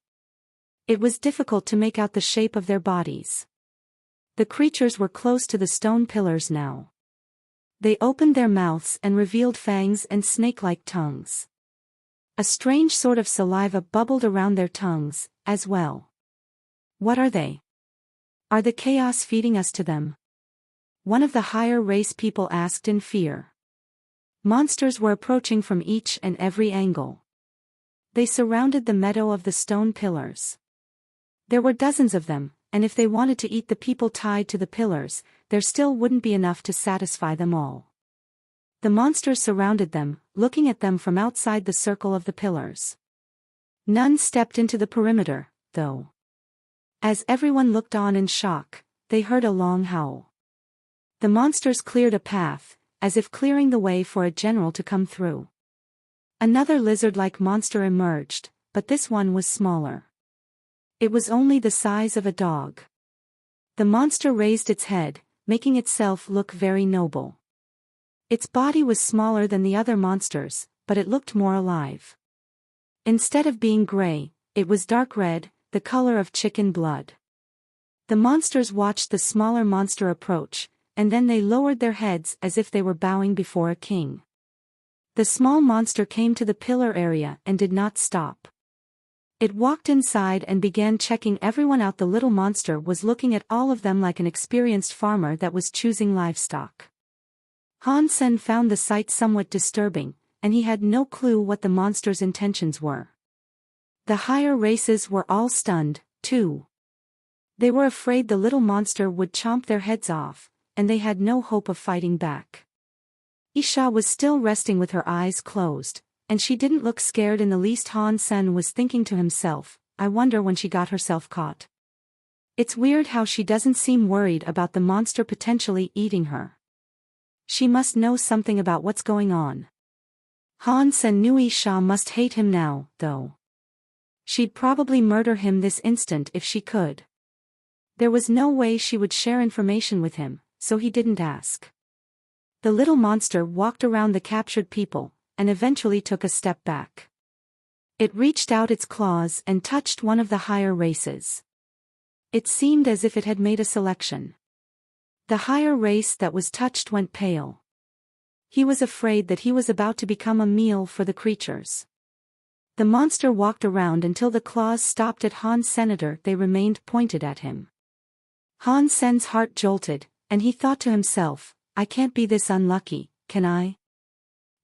It was difficult to make out the shape of their bodies. The creatures were close to the stone pillars now. They opened their mouths and revealed fangs and snake-like tongues. A strange sort of saliva bubbled around their tongues, as well. "What are they?" Are the chaos feeding us to them? One of the higher race people asked in fear. Monsters were approaching from each and every angle. They surrounded the meadow of the stone pillars. There were dozens of them, and if they wanted to eat the people tied to the pillars, there still wouldn't be enough to satisfy them all. The monsters surrounded them, looking at them from outside the circle of the pillars. None stepped into the perimeter, though. As everyone looked on in shock, they heard a long howl. The monsters cleared a path, as if clearing the way for a general to come through. Another lizard-like monster emerged, but this one was smaller. It was only the size of a dog. The monster raised its head, making itself look very noble. Its body was smaller than the other monsters, but it looked more alive. Instead of being gray, it was dark red, the color of chicken blood. The monsters watched the smaller monster approach, and then they lowered their heads as if they were bowing before a king. The small monster came to the pillar area and did not stop. It walked inside and began checking everyone out. The little monster was looking at all of them like an experienced farmer that was choosing livestock. Han Sen found the sight somewhat disturbing, and he had no clue what the monster's intentions were. The higher races were all stunned, too. They were afraid the little monster would chomp their heads off, and they had no hope of fighting back. Isha was still resting with her eyes closed, and she didn't look scared in the least. Han Sen was thinking to himself, I wonder when she got herself caught. It's weird how she doesn't seem worried about the monster potentially eating her. She must know something about what's going on. Han Sen knew Isha must hate him now, though. She'd probably murder him this instant if she could. There was no way she would share information with him, so he didn't ask. The little monster walked around the captured people, and eventually took a step back. It reached out its claws and touched one of the higher races. It seemed as if it had made a selection. The higher race that was touched went pale. He was afraid that he was about to become a meal for the creatures. The monster walked around until the claws stopped at Han Senator. They remained pointed at him. Han Sen's heart jolted, and he thought to himself, I can't be this unlucky, can I?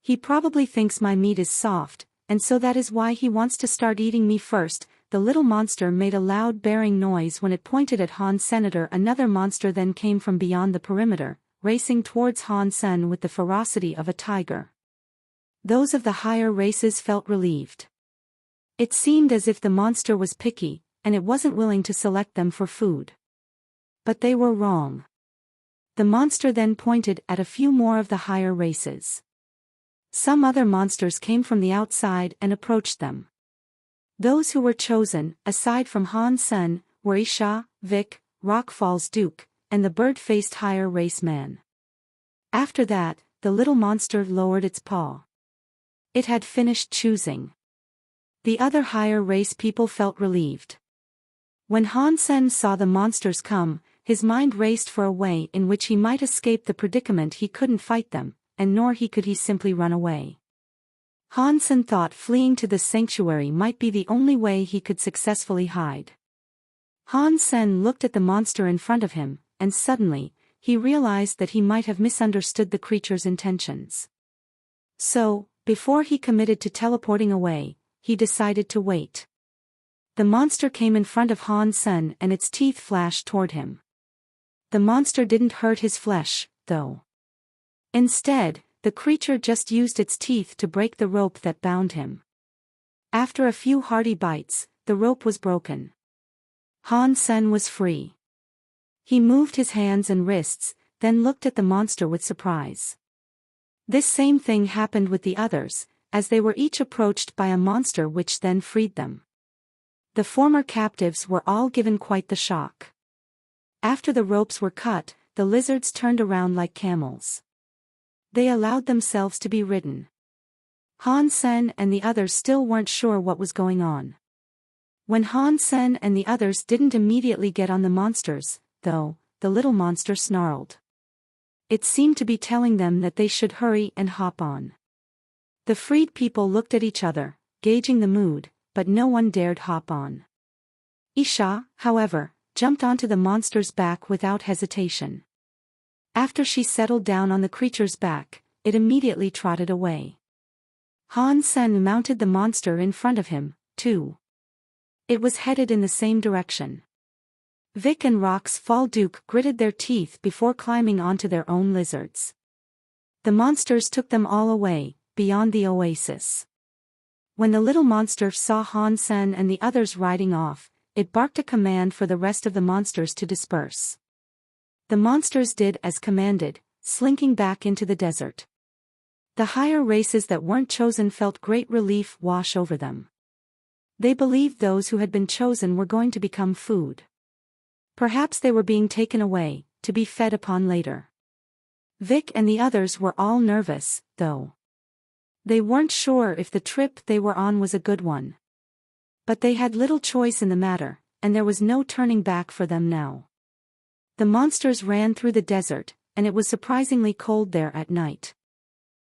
He probably thinks my meat is soft, and so that is why he wants to start eating me first. The little monster made a loud bearing noise when it pointed at Han Senator. Another monster then came from beyond the perimeter, racing towards Han Sen with the ferocity of a tiger. Those of the higher races felt relieved. It seemed as if the monster was picky, and it wasn't willing to select them for food. But they were wrong. The monster then pointed at a few more of the higher races. Some other monsters came from the outside and approached them. Those who were chosen, aside from Han Sen, were Isha, Vic, Rockfall's Duke, and the bird-faced higher race man. After that, the little monster lowered its paw. It had finished choosing. The other higher race people felt relieved. When Han Sen saw the monsters come, his mind raced for a way in which he might escape the predicament. He couldn't fight them, and nor could he simply run away. Han Sen thought fleeing to the sanctuary might be the only way he could successfully hide. Han Sen looked at the monster in front of him, and suddenly, he realized that he might have misunderstood the creature's intentions. So, before he committed to teleporting away, he decided to wait. The monster came in front of Han Sen and its teeth flashed toward him. The monster didn't hurt his flesh, though. Instead, the creature just used its teeth to break the rope that bound him. After a few hearty bites, the rope was broken. Han Sen was free. He moved his hands and wrists, then looked at the monster with surprise. This same thing happened with the others, as they were each approached by a monster which then freed them. The former captives were all given quite the shock. After the ropes were cut, the lizards turned around like camels. They allowed themselves to be ridden. Han Sen and the others still weren't sure what was going on. When Han Sen and the others didn't immediately get on the monsters, though, the little monster snarled. It seemed to be telling them that they should hurry and hop on. The freed people looked at each other, gauging the mood, but no one dared hop on. Isha, however, jumped onto the monster's back without hesitation. After she settled down on the creature's back, it immediately trotted away. Han Sen mounted the monster in front of him, too. It was headed in the same direction. Vic and Rox Falduke gritted their teeth before climbing onto their own lizards. The monsters took them all away, beyond the oasis. When the little monster saw Han Sen and the others riding off, it barked a command for the rest of the monsters to disperse. The monsters did as commanded, slinking back into the desert. The higher races that weren't chosen felt great relief wash over them. They believed those who had been chosen were going to become food. Perhaps they were being taken away, to be fed upon later. Vic and the others were all nervous, though. They weren't sure if the trip they were on was a good one. But they had little choice in the matter, and there was no turning back for them now. The monsters ran through the desert, and it was surprisingly cold there at night.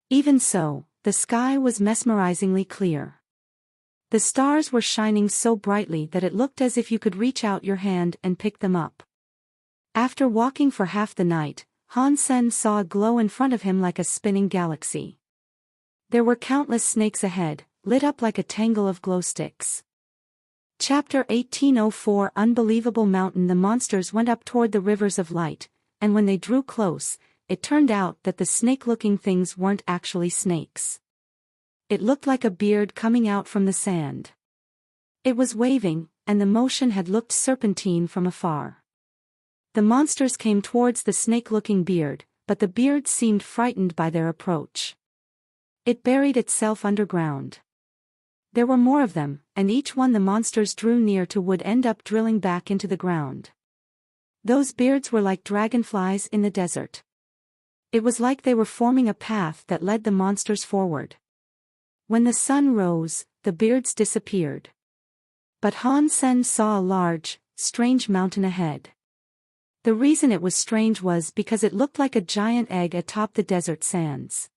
Even so, the sky was mesmerizingly clear. The stars were shining so brightly that it looked as if you could reach out your hand and pick them up. After walking for half the night, Han Sen saw a glow in front of him like a spinning galaxy. There were countless snakes ahead, lit up like a tangle of glow sticks. Chapter 1804 Unbelievable Mountain. The monsters went up toward the rivers of light, and when they drew close, it turned out that the snake-looking things weren't actually snakes. It looked like a beard coming out from the sand. It was waving, and the motion had looked serpentine from afar. The monsters came towards the snake-looking beard, but the beard seemed frightened by their approach. It buried itself underground. There were more of them, and each one the monsters drew near to would end up drilling back into the ground. Those beards were like dragonflies in the desert. It was like they were forming a path that led the monsters forward. When the sun rose, the beards disappeared. But Han Sen saw a large, strange mountain ahead. The reason it was strange was because it looked like a giant egg atop the desert sands.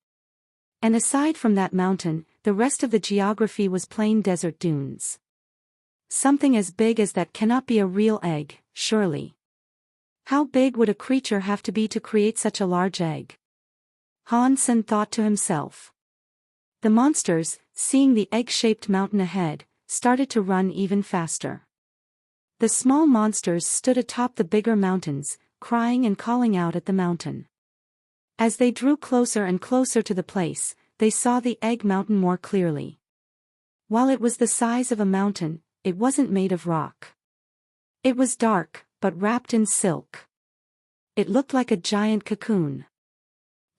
And aside from that mountain, the rest of the geography was plain desert dunes. Something as big as that cannot be a real egg, surely. How big would a creature have to be to create such a large egg? Han Sen thought to himself. The monsters, seeing the egg-shaped mountain ahead, started to run even faster. The small monsters stood atop the bigger mountains, crying and calling out at the mountain. As they drew closer and closer to the place, they saw the egg mountain more clearly. While it was the size of a mountain, it wasn't made of rock. It was dark, but wrapped in silk. It looked like a giant cocoon.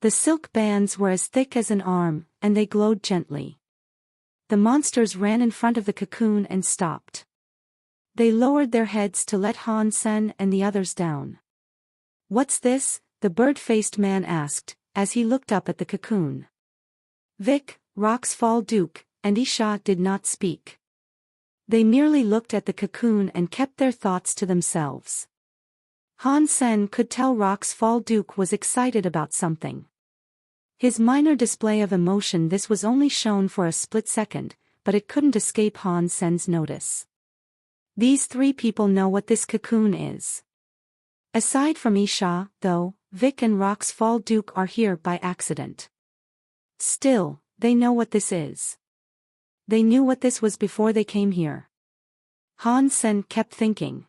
The silk bands were as thick as an arm, and they glowed gently. The monsters ran in front of the cocoon and stopped. They lowered their heads to let Han Sen and the others down. "What's this?" the bird-faced man asked, as he looked up at the cocoon. Vic, Rox Falduke, and Isha did not speak. They merely looked at the cocoon and kept their thoughts to themselves. Han Sen could tell Rox Falduke was excited about something. His minor display of emotion this was only shown for a split second, but it couldn't escape Han Sen's notice. These three people know what this cocoon is. Aside from Isha, though, Vic and Rox Falduke are here by accident. Still, they know what this is. They knew what this was before they came here. Han Sen kept thinking.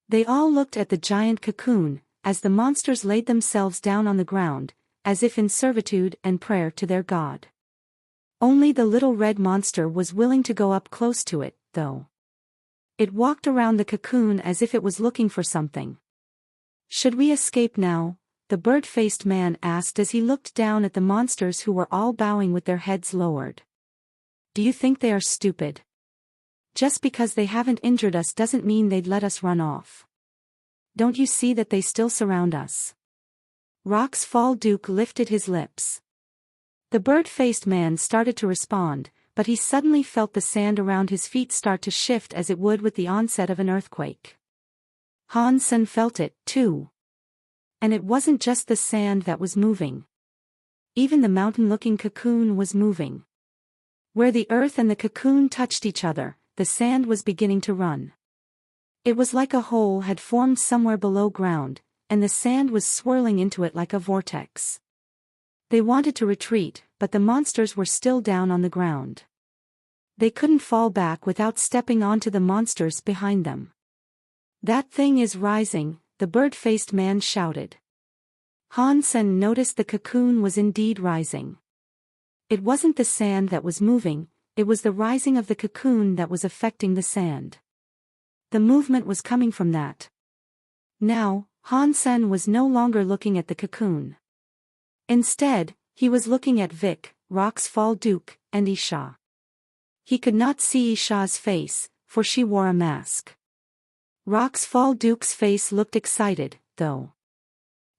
They all looked at the giant cocoon, as the monsters laid themselves down on the ground, as if in servitude and prayer to their god. Only the little red monster was willing to go up close to it, though. It walked around the cocoon as if it was looking for something. "Should we escape now?" the bird-faced man asked as he looked down at the monsters who were all bowing with their heads lowered. "Do you think they are stupid? Just because they haven't injured us doesn't mean they'd let us run off. Don't you see that they still surround us?" Rox Falduke lifted his lips. The bird-faced man started to respond, but he suddenly felt the sand around his feet start to shift as it would with the onset of an earthquake. Han Sen felt it, too. And it wasn't just the sand that was moving. Even the mountain-looking cocoon was moving. Where the earth and the cocoon touched each other, the sand was beginning to run. It was like a hole had formed somewhere below ground, and the sand was swirling into it like a vortex. They wanted to retreat, but the monsters were still down on the ground. They couldn't fall back without stepping onto the monsters behind them. "That thing is rising," the bird-faced man shouted. Han Sen noticed the cocoon was indeed rising. It wasn't the sand that was moving, it was the rising of the cocoon that was affecting the sand. The movement was coming from that. Now, Han Sen was no longer looking at the cocoon. Instead, he was looking at Vic, Rock's Fall Duke, and Isha. He could not see Isha's face, for she wore a mask. Rock's Fall Duke's face looked excited, though.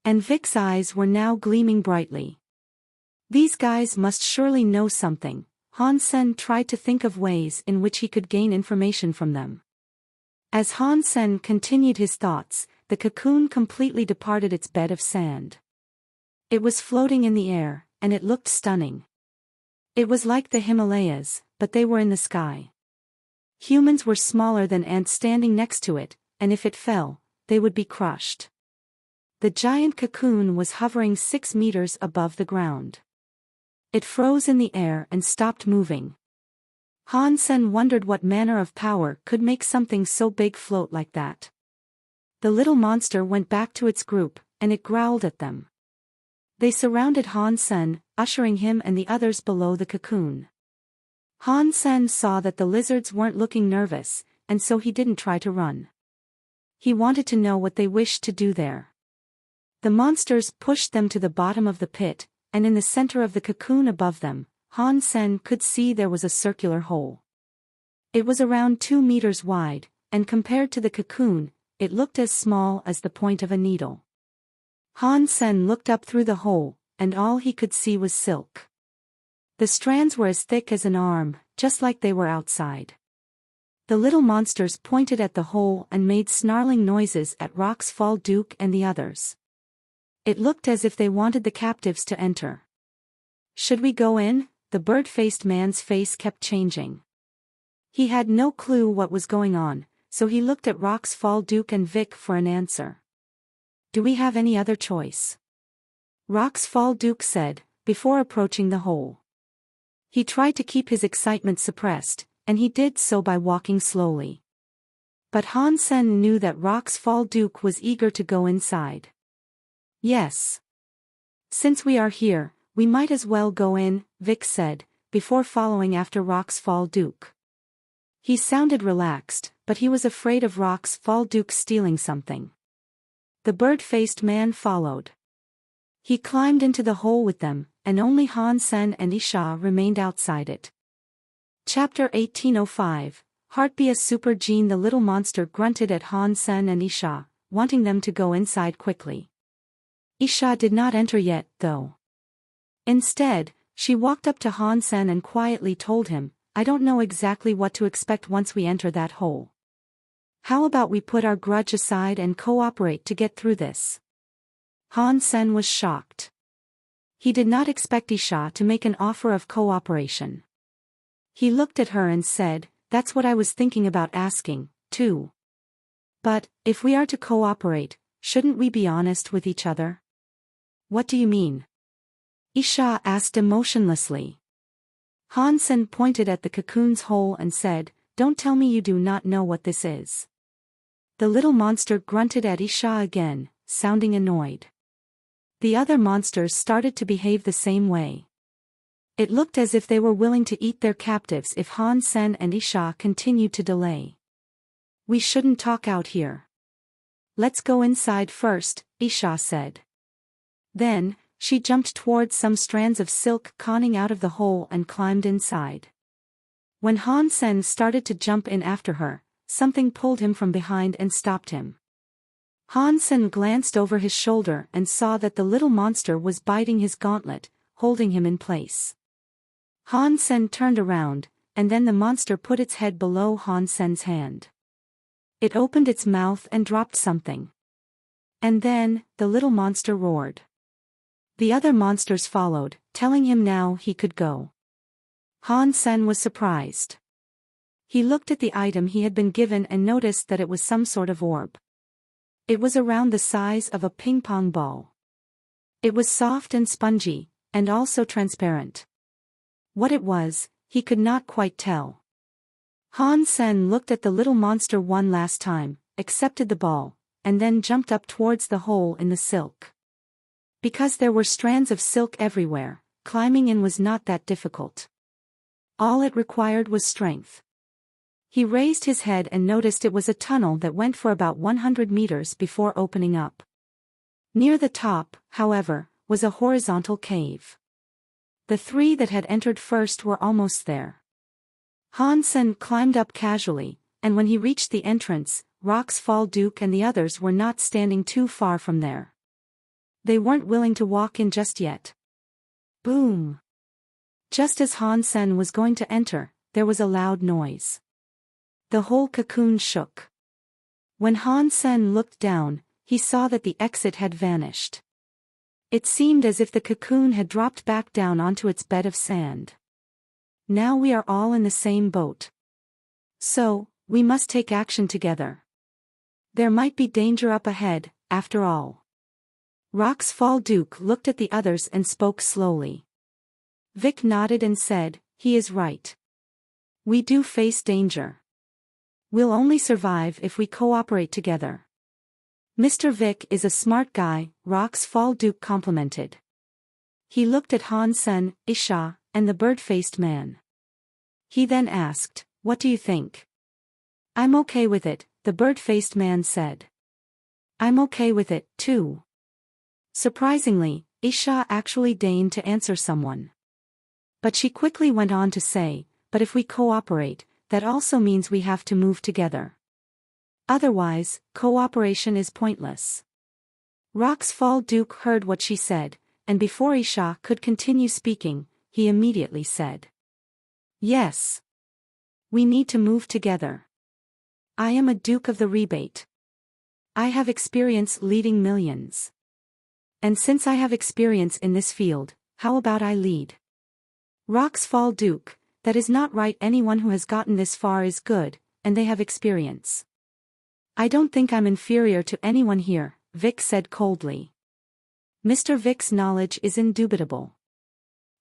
And Vic's eyes were now gleaming brightly. These guys must surely know something. Han Sen tried to think of ways in which he could gain information from them. As Han Sen continued his thoughts, the cocoon completely departed its bed of sand. It was floating in the air, and it looked stunning. It was like the Himalayas, but they were in the sky. Humans were smaller than ants standing next to it, and if it fell, they would be crushed. The giant cocoon was hovering 6 meters above the ground. It froze in the air and stopped moving. Han Sen wondered what manner of power could make something so big float like that. The little monster went back to its group, and it growled at them. They surrounded Han Sen, ushering him and the others below the cocoon. Han Sen saw that the lizards weren't looking nervous, and so he didn't try to run. He wanted to know what they wished to do there. The monsters pushed them to the bottom of the pit, and in the center of the cocoon above them, Han Sen could see there was a circular hole. It was around 2 meters wide, and compared to the cocoon, it looked as small as the point of a needle. Han Sen looked up through the hole, and all he could see was silk. The strands were as thick as an arm, just like they were outside. The little monsters pointed at the hole and made snarling noises at Rock's Fall Duke and the others. It looked as if they wanted the captives to enter. "Should we go in?" The bird-faced man's face kept changing. He had no clue what was going on, so he looked at Rock's Fall Duke and Vic for an answer. "Do we have any other choice?" Rock's Fall Duke said, before approaching the hole. He tried to keep his excitement suppressed, and he did so by walking slowly. But Han Sen knew that Rock's Fall Duke was eager to go inside. "Yes. Since we are here, we might as well go in," Vic said, before following after Rock's Fall Duke. He sounded relaxed, but he was afraid of Rock's Fall Duke stealing something. The bird-faced man followed. He climbed into the hole with them, and only Han Sen and Isha remained outside it. Chapter 1805, Heartbeat Super Gene. The little monster grunted at Han Sen and Isha, wanting them to go inside quickly. Isha did not enter yet, though. Instead, she walked up to Han Sen and quietly told him, "I don't know exactly what to expect once we enter that hole. How about we put our grudge aside and cooperate to get through this?" Han Sen was shocked. He did not expect Isha to make an offer of cooperation. He looked at her and said, "That's what I was thinking about asking, too. But, if we are to cooperate, shouldn't we be honest with each other?" "What do you mean?" Isha asked emotionlessly. Han Sen pointed at the cocoon's hole and said, "Don't tell me you do not know what this is." The little monster grunted at Isha again, sounding annoyed. The other monsters started to behave the same way. It looked as if they were willing to eat their captives if Han Sen and Isha continued to delay. "We shouldn't talk out here. Let's go inside first," Isha said. Then, she jumped towards some strands of silk conning out of the hole and climbed inside. When Han Sen started to jump in after her, something pulled him from behind and stopped him. Han Sen glanced over his shoulder and saw that the little monster was biting his gauntlet, holding him in place. Han Sen turned around, and then the monster put its head below Han Sen's hand. It opened its mouth and dropped something. And then, the little monster roared. The other monsters followed, telling him now he could go. Han Sen was surprised. He looked at the item he had been given and noticed that it was some sort of orb. It was around the size of a ping-pong ball. It was soft and spongy, and also transparent. What it was, he could not quite tell. Han Sen looked at the little monster one last time, accepted the ball, and then jumped up towards the hole in the silk. Because there were strands of silk everywhere, climbing in was not that difficult. All it required was strength. He raised his head and noticed it was a tunnel that went for about 100 meters before opening up. Near the top, however, was a horizontal cave. The three that had entered first were almost there. Han Sen climbed up casually, and when he reached the entrance, Rock's Fall Duke and the others were not standing too far from there. They weren't willing to walk in just yet. Boom! Just as Han Sen was going to enter, there was a loud noise. The whole cocoon shook. When Han Sen looked down, he saw that the exit had vanished. It seemed as if the cocoon had dropped back down onto its bed of sand. Now we are all in the same boat. So, we must take action together. There might be danger up ahead, after all. Rock's Fall Duke looked at the others and spoke slowly. Vic nodded and said, "He is right. We do face danger. We'll only survive if we cooperate together." "Mr. Vic is a smart guy," Rock's Fall Duke complimented. He looked at Han Sen, Isha, and the bird-faced man. He then asked, "What do you think?" "I'm okay with it," the bird-faced man said. "I'm okay with it, too." Surprisingly, Isha actually deigned to answer someone. But she quickly went on to say, "But if we cooperate, that also means we have to move together. Otherwise, cooperation is pointless." Rock's Fall Duke heard what she said, and before Isha could continue speaking, he immediately said, "Yes. We need to move together. I am a Duke of the Rebate. I have experience leading millions. And since I have experience in this field, how about I lead?" Rock's Fall Duke, "That is not right. Anyone who has gotten this far is good, and they have experience." "I don't think I'm inferior to anyone here," Vic said coldly. "Mr. Vic's knowledge is indubitable.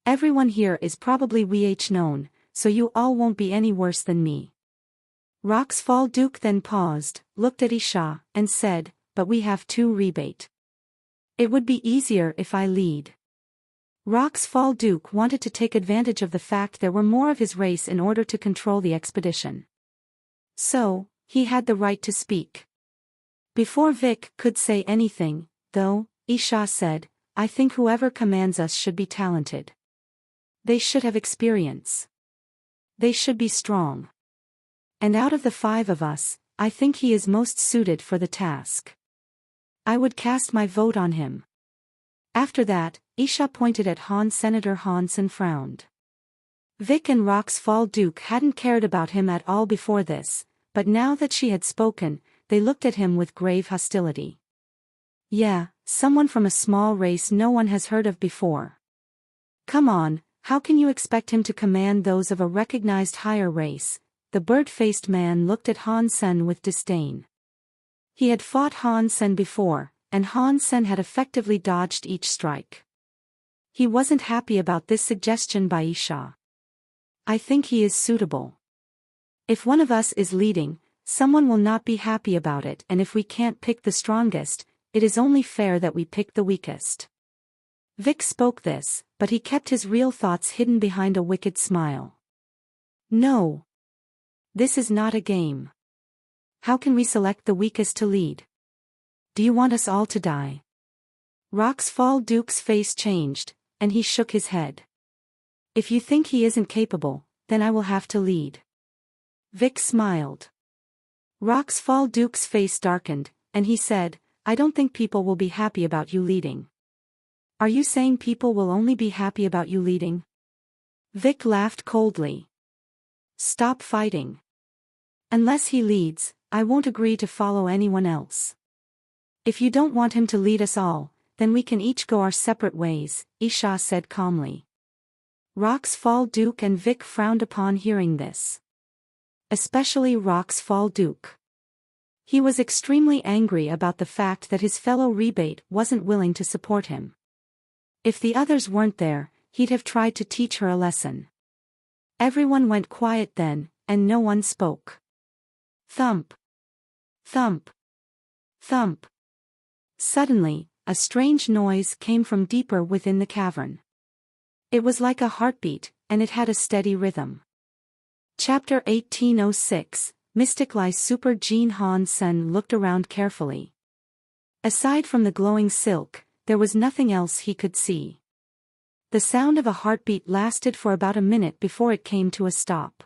Everyone here is probably known, so you all won't be any worse than me." Rock's Fall Duke then paused, looked at Isha, and said, "But we have 2 rebate. It would be easier if I lead." Rock's Fall Duke wanted to take advantage of the fact there were more of his race in order to control the expedition. So, he had the right to speak. Before Vic could say anything, though, Isha said, "I think whoever commands us should be talented. They should have experience. They should be strong. And out of the 5 of us, I think he is most suited for the task. I would cast my vote on him." After that, Isha pointed at Han. Senator Hansen frowned. Vic and Rock's Fall Duke hadn't cared about him at all before this, but now that she had spoken, they looked at him with grave hostility. "Yeah, someone from a small race no one has heard of before. Come on, how can you expect him to command those of a recognized higher race?" The bird-faced man looked at Han Sen with disdain. He had fought Han Sen before, and Han Sen had effectively dodged each strike. He wasn't happy about this suggestion by Isha. "I think he is suitable. If one of us is leading, someone will not be happy about it, and if we can't pick the strongest, it is only fair that we pick the weakest." Vic spoke this, but he kept his real thoughts hidden behind a wicked smile. "No. This is not a game. How can we select the weakest to lead? Do you want us all to die?" Rock's Fall Duke's face changed, and he shook his head. "If you think he isn't capable, then I will have to lead." Vic smiled. Rock's Fall Duke's face darkened, and he said, "I don't think people will be happy about you leading." "Are you saying people will only be happy about you leading?" Vic laughed coldly. "Stop fighting. Unless he leads, I won't agree to follow anyone else. If you don't want him to lead us all, then we can each go our separate ways," Isha said calmly. Rock's Fall Duke and Vic frowned upon hearing this. especially Rock's Fall Duke. He was extremely angry about the fact that his fellow rebate wasn't willing to support him. If the others weren't there, he'd have tried to teach her a lesson. Everyone went quiet then, and no one spoke. Thump. Thump. Thump. Suddenly, a strange noise came from deeper within the cavern. It was like a heartbeat, and it had a steady rhythm. Chapter 1806, Mystic Lie Super Gene. Han Sen looked around carefully. Aside from the glowing silk, there was nothing else he could see. The sound of a heartbeat lasted for about a minute before it came to a stop.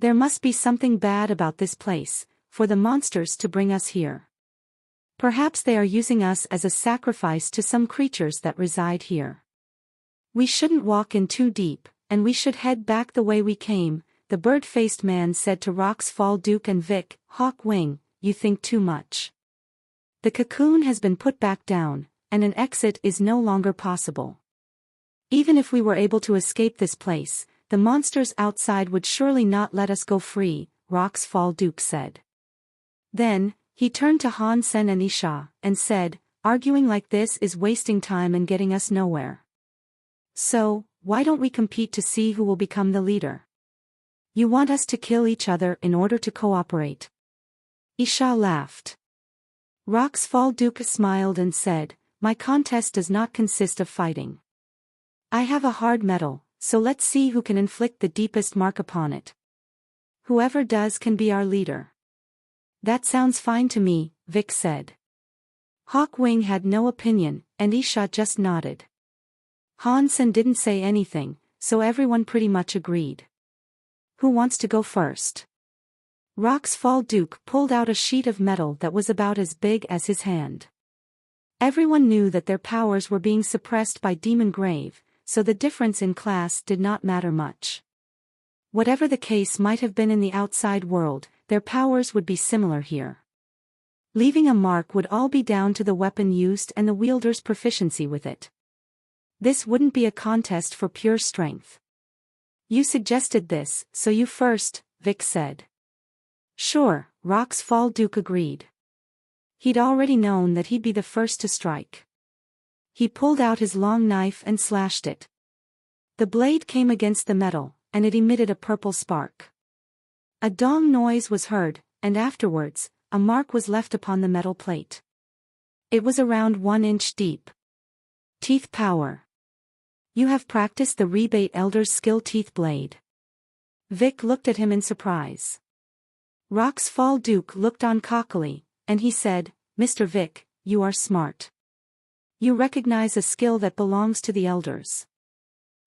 There must be something bad about this place, for the monsters to bring us here. Perhaps they are using us as a sacrifice to some creatures that reside here. We shouldn't walk in too deep, and we should head back the way we came, the bird-faced man said to Rock's Fall Duke and Vic. Hawk Wing, you think too much. The cocoon has been put back down, and an exit is no longer possible. Even if we were able to escape this place, the monsters outside would surely not let us go free, Rock's Fall Duke said. Then, he turned to Han Sen and Isha, and said, arguing like this is wasting time and getting us nowhere. So, why don't we compete to see who will become the leader? You want us to kill each other in order to cooperate? Isha laughed. Rock's Fall Duke smiled and said, my contest does not consist of fighting. I have a hard metal, so let's see who can inflict the deepest mark upon it. Whoever does can be our leader. That sounds fine to me, Vic said. Hawk Wing had no opinion, and Isha just nodded. Han Sen didn't say anything, so everyone pretty much agreed. Who wants to go first? Rock's Fall Duke pulled out a sheet of metal that was about as big as his hand. Everyone knew that their powers were being suppressed by Demon Grave, so the difference in class did not matter much. Whatever the case might have been in the outside world, their powers would be similar here. Leaving a mark would all be down to the weapon used and the wielder's proficiency with it. This wouldn't be a contest for pure strength. You suggested this, so you first, Vic said. Sure, Rock's Fall Duke agreed. He'd already known that he'd be the first to strike. He pulled out his long knife and slashed it. The blade came against the metal, and it emitted a purple spark. A dong noise was heard, and afterwards, a mark was left upon the metal plate. It was around 1 inch deep. Teeth power. You have practiced the Rebate Elder's skill teeth blade. Vic looked at him in surprise. Rock's Fall Duke looked on cockily, and he said, Mr. Vic, you are smart. You recognize a skill that belongs to the elders.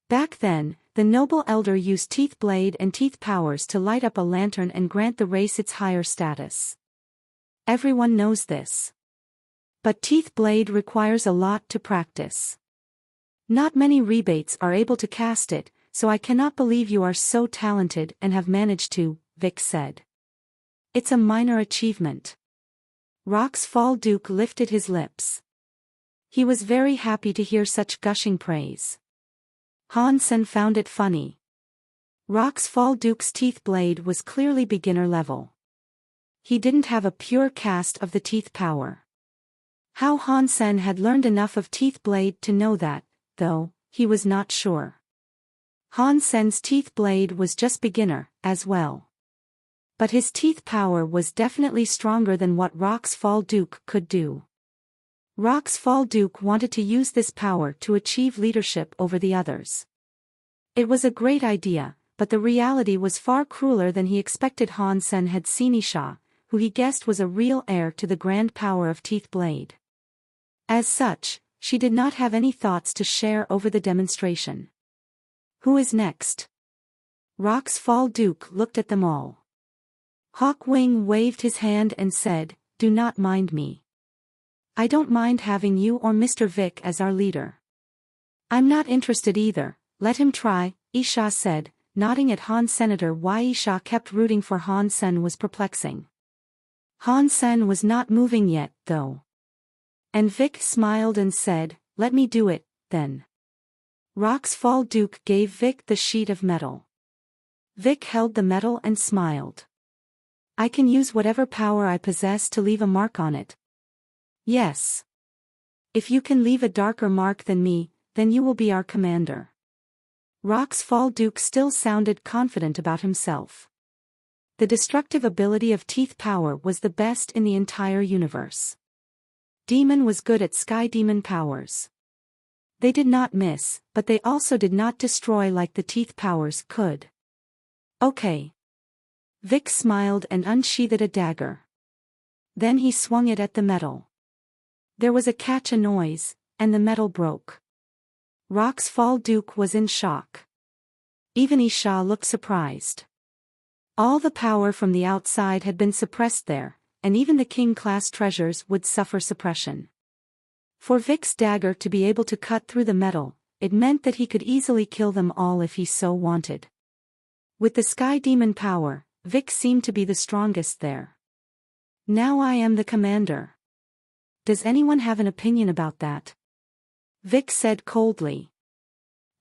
Back then, the noble elder used teeth blade and teeth powers to light up a lantern and grant the race its higher status. Everyone knows this. But teeth blade requires a lot to practice. Not many rebates are able to cast it, so I cannot believe you are so talented and have managed to, Vic said. It's a minor achievement. Rock's Fall Duke lifted his lips. He was very happy to hear such gushing praise. Han Sen found it funny. Rock's Fall Duke's teeth blade was clearly beginner level. He didn't have a pure cast of the teeth power. How Han Sen had learned enough of teeth blade to know that, though, he was not sure. Han Sen's teeth blade was just beginner, as well. But his teeth power was definitely stronger than what Rock's Fall Duke could do. Rock's Fall Duke wanted to use this power to achieve leadership over the others. It was a great idea, but the reality was far crueler than he expected. Han Sen had seen Isha, who he guessed was a real heir to the grand power of Teeth Blade. As such, she did not have any thoughts to share over the demonstration. Who is next? Rock's Fall Duke looked at them all. Hawk Wing waved his hand and said, "Do not mind me. I don't mind having you or Mr. Vic as our leader." "I'm not interested either, let him try," Isha said, nodding at Han Senator. Why Isha kept rooting for Han Sen was perplexing. Han Sen was not moving yet, though. And Vic smiled and said, "Let me do it, then." Rock's Fall Duke gave Vic the sheet of metal. Vic held the metal and smiled. I can use whatever power I possess to leave a mark on it. Yes. If you can leave a darker mark than me, then you will be our commander. Rock's Fall Duke still sounded confident about himself. The destructive ability of teeth power was the best in the entire universe. Demon was good at sky demon powers. They did not miss, but they also did not destroy like the teeth powers could. Okay. Vic smiled and unsheathed a dagger. Then he swung it at the metal. There was a catch, a noise, and the metal broke. Rock's Fall Duke was in shock. Even Isha looked surprised. All the power from the outside had been suppressed there, and even the king-class treasures would suffer suppression. For Vic's dagger to be able to cut through the metal, it meant that he could easily kill them all if he so wanted. With the sky demon power, Vic seemed to be the strongest there. Now I am the commander. Does anyone have an opinion about that? Vic said coldly.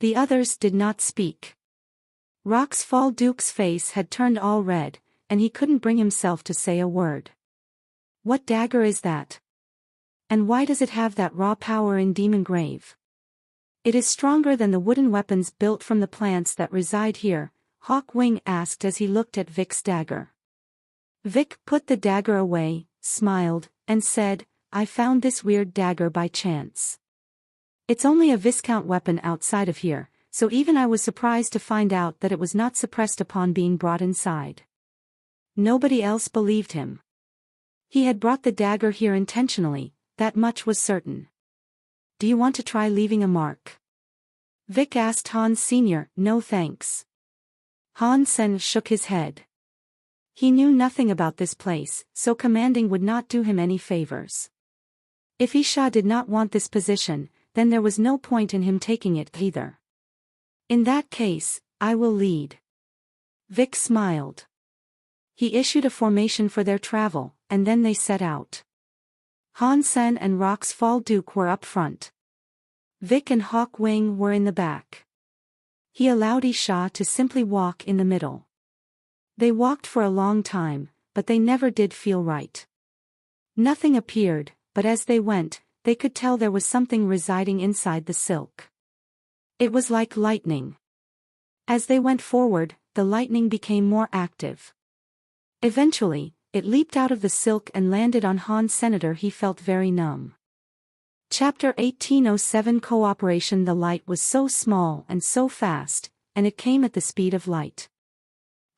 The others did not speak. Rock's Fall Duke's face had turned all red, and he couldn't bring himself to say a word. What dagger is that? And why does it have that raw power in Demon Grave? It is stronger than the wooden weapons built from the plants that reside here, Hawkwing asked as he looked at Vic's dagger. Vic put the dagger away, smiled, and said, I found this weird dagger by chance. It's only a Viscount weapon outside of here, so even I was surprised to find out that it was not suppressed upon being brought inside. Nobody else believed him. He had brought the dagger here intentionally, that much was certain. Do you want to try leaving a mark? Vic asked Hans Sr. No thanks. Han Sen shook his head. He knew nothing about this place, so commanding would not do him any favors. If Isha did not want this position, then there was no point in him taking it either. In that case, I will lead. Vic smiled. He issued a formation for their travel, and then they set out. Han Sen and Rock's Fall Duke were up front. Vic and Hawkwing were in the back. He allowed Isha to simply walk in the middle. They walked for a long time, but they never did feel right. Nothing appeared, but as they went, they could tell there was something residing inside the silk. It was like lightning. As they went forward, the lightning became more active. Eventually, it leaped out of the silk and landed on Han's senator. He felt very numb. Chapter 1807 Cooperation. The light was so small and so fast, and it came at the speed of light.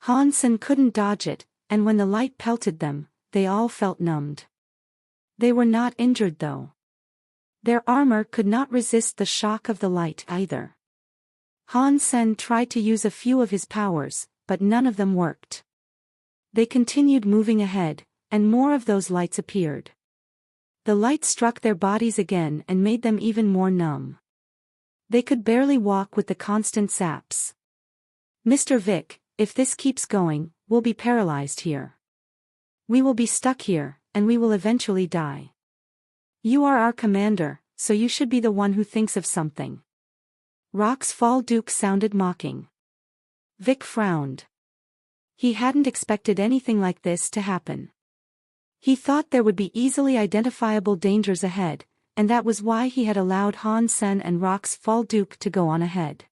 Hansen couldn't dodge it, and when the light pelted them, they all felt numbed. They were not injured though. Their armor could not resist the shock of the light either. Han Sen tried to use a few of his powers, but none of them worked. They continued moving ahead, and more of those lights appeared. The light struck their bodies again and made them even more numb. They could barely walk with the constant zaps. Mr. Vic, if this keeps going, we'll be paralyzed here. We will be stuck here, and we will eventually die. You are our commander, so you should be the one who thinks of something. Rock's Fall Duke sounded mocking. Vic frowned. He hadn't expected anything like this to happen. He thought there would be easily identifiable dangers ahead, and that was why he had allowed Han Sen and Rock's Fall Duke to go on ahead.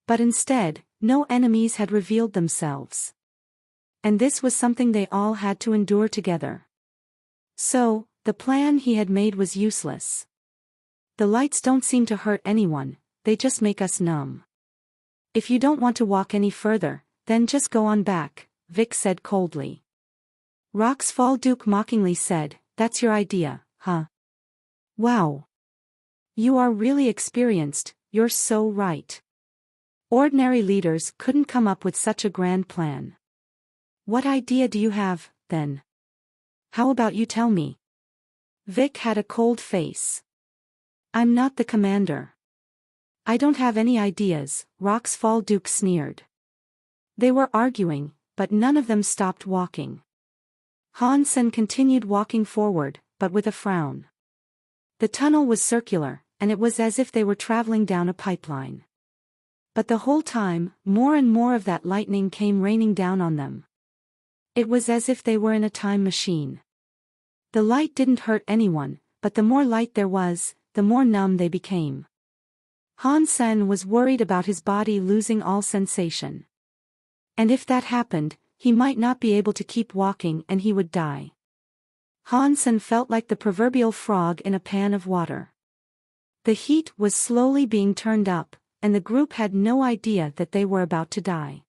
But instead, no enemies had revealed themselves. And this was something they all had to endure together. So, the plan he had made was useless. The lights don't seem to hurt anyone, they just make us numb. If you don't want to walk any further, then just go on back, Vic said coldly. Rock's Fall Duke mockingly said, "That's your idea, huh? Wow. You are really experienced, you're so right. Ordinary leaders couldn't come up with such a grand plan. What idea do you have, then? How about you tell me?" Vic had a cold face. "I'm not the commander. I don't have any ideas," Rock's Fall Duke sneered. They were arguing, but none of them stopped walking. Hansen continued walking forward, but with a frown. The tunnel was circular, and it was as if they were traveling down a pipeline. But the whole time, more and more of that lightning came raining down on them. It was as if they were in a time machine. The light didn't hurt anyone, but the more light there was, the more numb they became. Han Sen was worried about his body losing all sensation. And if that happened, he might not be able to keep walking and he would die. Han Sen felt like the proverbial frog in a pan of water. The heat was slowly being turned up, and the group had no idea that they were about to die.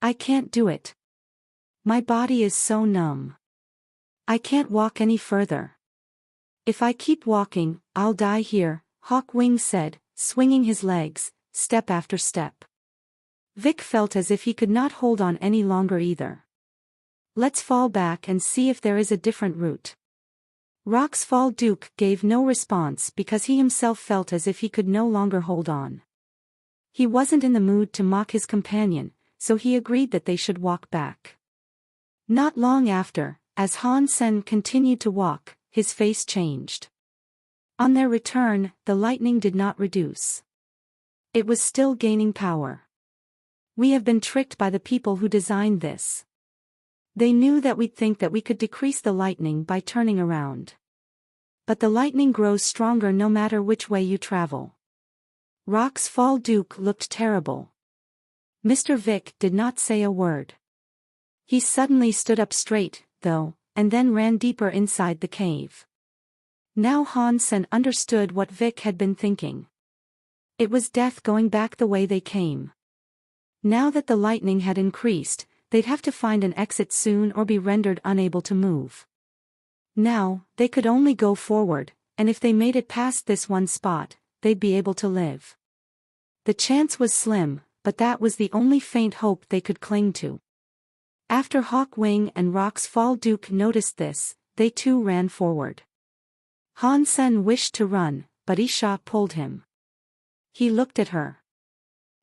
I can't do it. My body is so numb. I can't walk any further. If I keep walking, I'll die here, Hawk Wing said, swinging his legs, step after step. Vic felt as if he could not hold on any longer either. Let's fall back and see if there is a different route. Rock's Fall Duke gave no response because he himself felt as if he could no longer hold on. He wasn't in the mood to mock his companion, so he agreed that they should walk back. Not long after, as Han Sen continued to walk, his face changed. On their return, the lightning did not reduce. It was still gaining power. We have been tricked by the people who designed this. They knew that we'd think that we could decrease the lightning by turning around. But the lightning grows stronger no matter which way you travel. Rock's Fall Duke looked terrible. Mr. Vic did not say a word. He suddenly stood up straight, though, and then ran deeper inside the cave. Now Han Sen understood what Vic had been thinking. It was death going back the way they came. Now that the lightning had increased, they'd have to find an exit soon or be rendered unable to move. Now, they could only go forward, and if they made it past this one spot, they'd be able to live. The chance was slim, but that was the only faint hope they could cling to. After Hawk Wing and Rock's Fall Duke noticed this, they too ran forward. Han Sen wished to run, but Isha pulled him. He looked at her.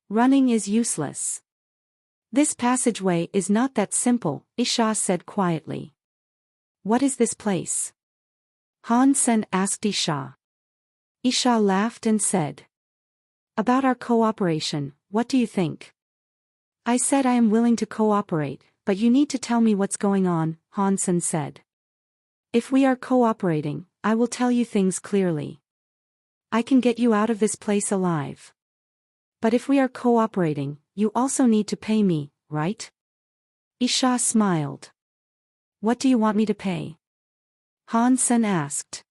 Running is useless. This passageway is not that simple, Isha said quietly. What is this place? Han Sen asked Isha. Isha laughed and said. About our cooperation, what do you think? I said I am willing to cooperate, but you need to tell me what's going on, Han Sen said. If we are cooperating, I will tell you things clearly. I can get you out of this place alive. But if we are cooperating, you also need to pay me, right? Isha smiled. What do you want me to pay? Han Sen asked.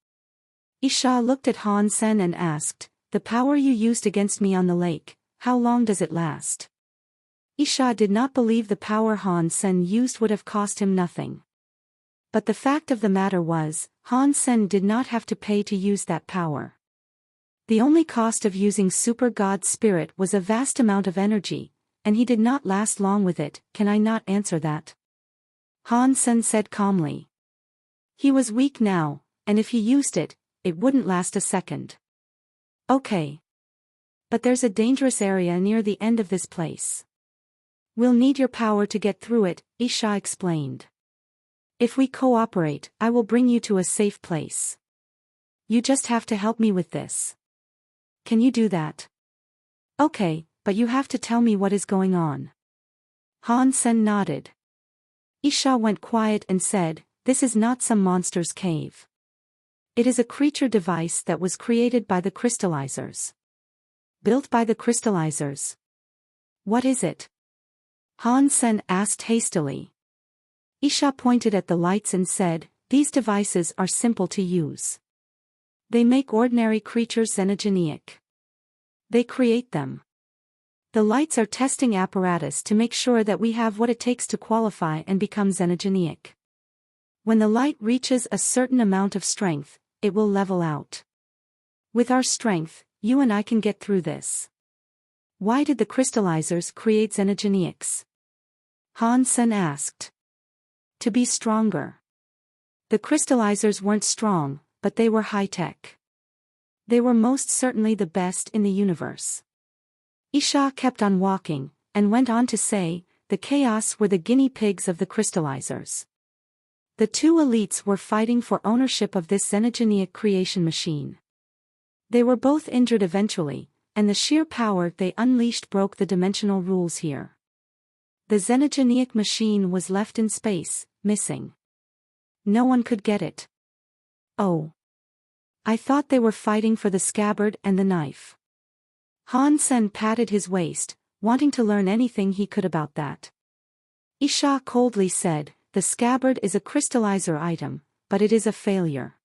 Isha looked at Han Sen and asked, the power you used against me on the lake, how long does it last? Isha did not believe the power Han Sen used would have cost him nothing. But the fact of the matter was, Han Sen did not have to pay to use that power. The only cost of using Super God Spirit was a vast amount of energy, and he did not last long with it. Can I not answer that? Han Sen said calmly. He was weak now, and if he used it, it wouldn't last a second. Okay. But there's a dangerous area near the end of this place. We'll need your power to get through it, Isha explained. If we cooperate, I will bring you to a safe place. You just have to help me with this. Can you do that? Okay, but you have to tell me what is going on. Han Sen nodded. Isha went quiet and said, this is not some monster's cave. It is a creature device that was created by the crystallizers. Built by the crystallizers. What is it? Han Sen asked hastily. Isha pointed at the lights and said, these devices are simple to use. They make ordinary creatures xenogenic. They create them. The lights are testing apparatus to make sure that we have what it takes to qualify and become xenogenic. When the light reaches a certain amount of strength, it will level out. With our strength, you and I can get through this. Why did the crystallizers create xenogenics? Han Sen asked. To be stronger. The crystallizers weren't strong, but they were high-tech. They were most certainly the best in the universe. Isha kept on walking, and went on to say, the chaos were the guinea pigs of the crystallizers. The two elites were fighting for ownership of this xenogenic creation machine. They were both injured eventually, and the sheer power they unleashed broke the dimensional rules here. The xenogenic machine was left in space, missing. No one could get it. Oh. I thought they were fighting for the scabbard and the knife. Han Sen patted his waist, wanting to learn anything he could about that. Isha coldly said, "The scabbard is a crystallizer item, but it is a failure.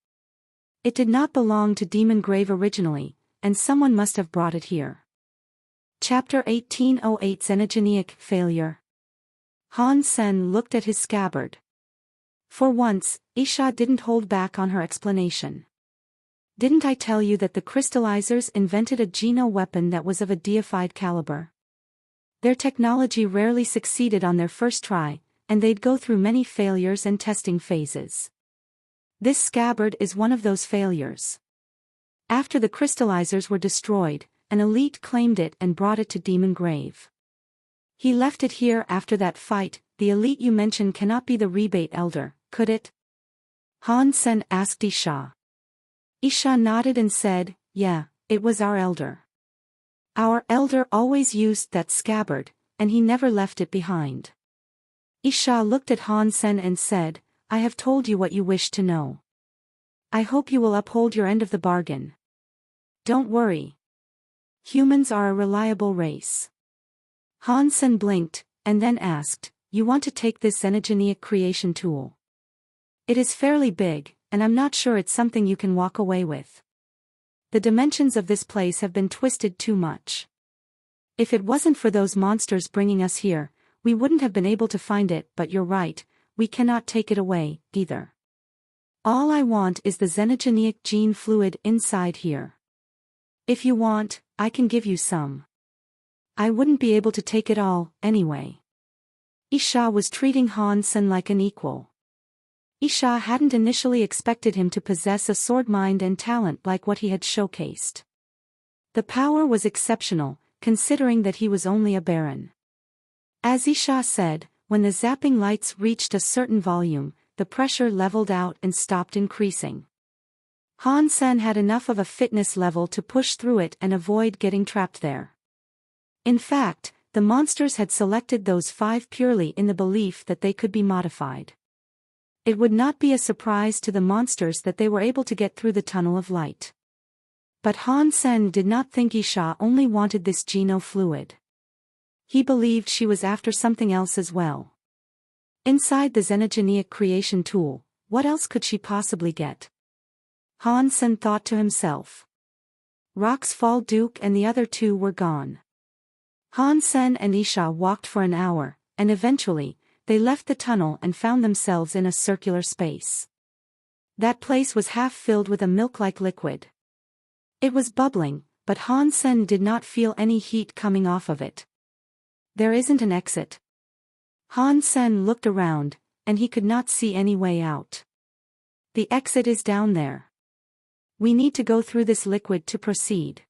It did not belong to Demon Grave originally, and someone must have brought it here." Chapter 1808 Xenogenic Failure. Han Sen looked at his scabbard. For once, Isha didn't hold back on her explanation. "Didn't I tell you that the crystallizers invented a Geno weapon that was of a deified caliber? Their technology rarely succeeded on their first try, and they'd go through many failures and testing phases. This scabbard is one of those failures. After the crystallizers were destroyed, an elite claimed it and brought it to Demon Grave. He left it here after that fight. The elite you mentioned cannot be the rebate elder, could it?" Han Sen asked Isha. Isha nodded and said, "Yeah, it was our elder. Our elder always used that scabbard, and he never left it behind." Isha looked at Han Sen and said, "I have told you what you wish to know. I hope you will uphold your end of the bargain. Don't worry. Humans are a reliable race." Han Sen blinked, and then asked, "You want to take this xenogenic creation tool? It is fairly big, and I'm not sure it's something you can walk away with. The dimensions of this place have been twisted too much. If it wasn't for those monsters bringing us here, we wouldn't have been able to find it, but you're right, we cannot take it away, either. All I want is the xenogenic gene fluid inside here. If you want, I can give you some. I wouldn't be able to take it all, anyway." Isha was treating Han Sen like an equal. Isha hadn't initially expected him to possess a sword mind and talent like what he had showcased. The power was exceptional, considering that he was only a baron. As Isha said, when the zapping lights reached a certain volume, the pressure leveled out and stopped increasing. Han Sen had enough of a fitness level to push through it and avoid getting trapped there. In fact, the monsters had selected those 5 purely in the belief that they could be modified. It would not be a surprise to the monsters that they were able to get through the tunnel of light. But Han Sen did not think Isha only wanted this Geno fluid. He believed she was after something else as well. Inside the xenogenic creation tool, what else could she possibly get? Han Sen thought to himself. Rock's Fall Duke and the other 2 were gone. Han Sen and Isha walked for an hour, and eventually, they left the tunnel and found themselves in a circular space. That place was half filled with a milk-like liquid. It was bubbling, but Han Sen did not feel any heat coming off of it. "There isn't an exit." Han Sen looked around, and he could not see any way out. "The exit is down there. We need to go through this liquid to proceed."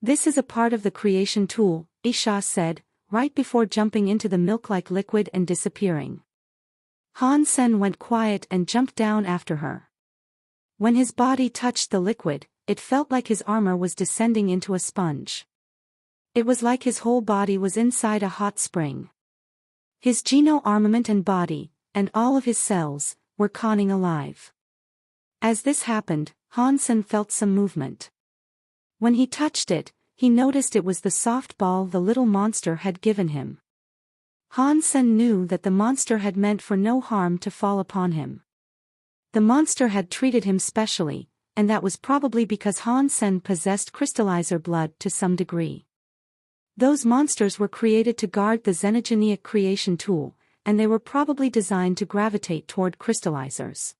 "This is a part of the creation tool," Isha said, right before jumping into the milk-like liquid and disappearing. Han Sen went quiet and jumped down after her. When his body touched the liquid, it felt like his armor was descending into a sponge. It was like his whole body was inside a hot spring. His Geno armament and body, and all of his cells, were conning alive. As this happened, Han Sen felt some movement. When he touched it, he noticed it was the soft ball the little monster had given him. Han Sen knew that the monster had meant for no harm to fall upon him. The monster had treated him specially, and that was probably because Han Sen possessed crystallizer blood to some degree. Those monsters were created to guard the xenogenic creation tool, and they were probably designed to gravitate toward crystallizers.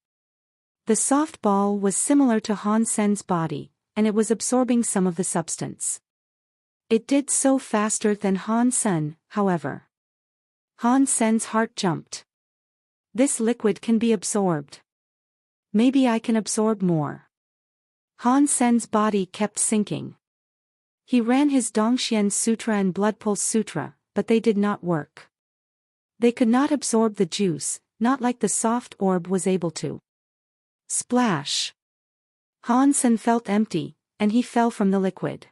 The soft ball was similar to Han Sen's body, and it was absorbing some of the substance. It did so faster than Han Sen, however. Han Sen's heart jumped. "This liquid can be absorbed. Maybe I can absorb more." Han Sen's body kept sinking. He ran his Dongxian Sutra and Blood Pulse Sutra, but they did not work. They could not absorb the juice, not like the soft orb was able to. Splash! Han Sen felt empty, and he fell from the liquid.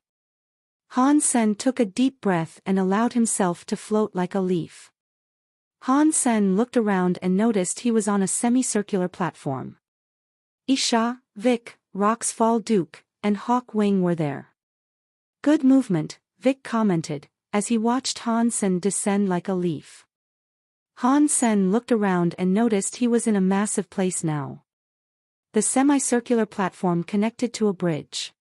Han Sen took a deep breath and allowed himself to float like a leaf. Han Sen looked around and noticed he was on a semicircular platform. Isha, Vic, Rock's Fall Duke, and Hawk Wing were there. Good movement, Vic commented, as he watched Han Sen descend like a leaf. Han Sen looked around and noticed he was in a massive place now. The semicircular platform connected to a bridge.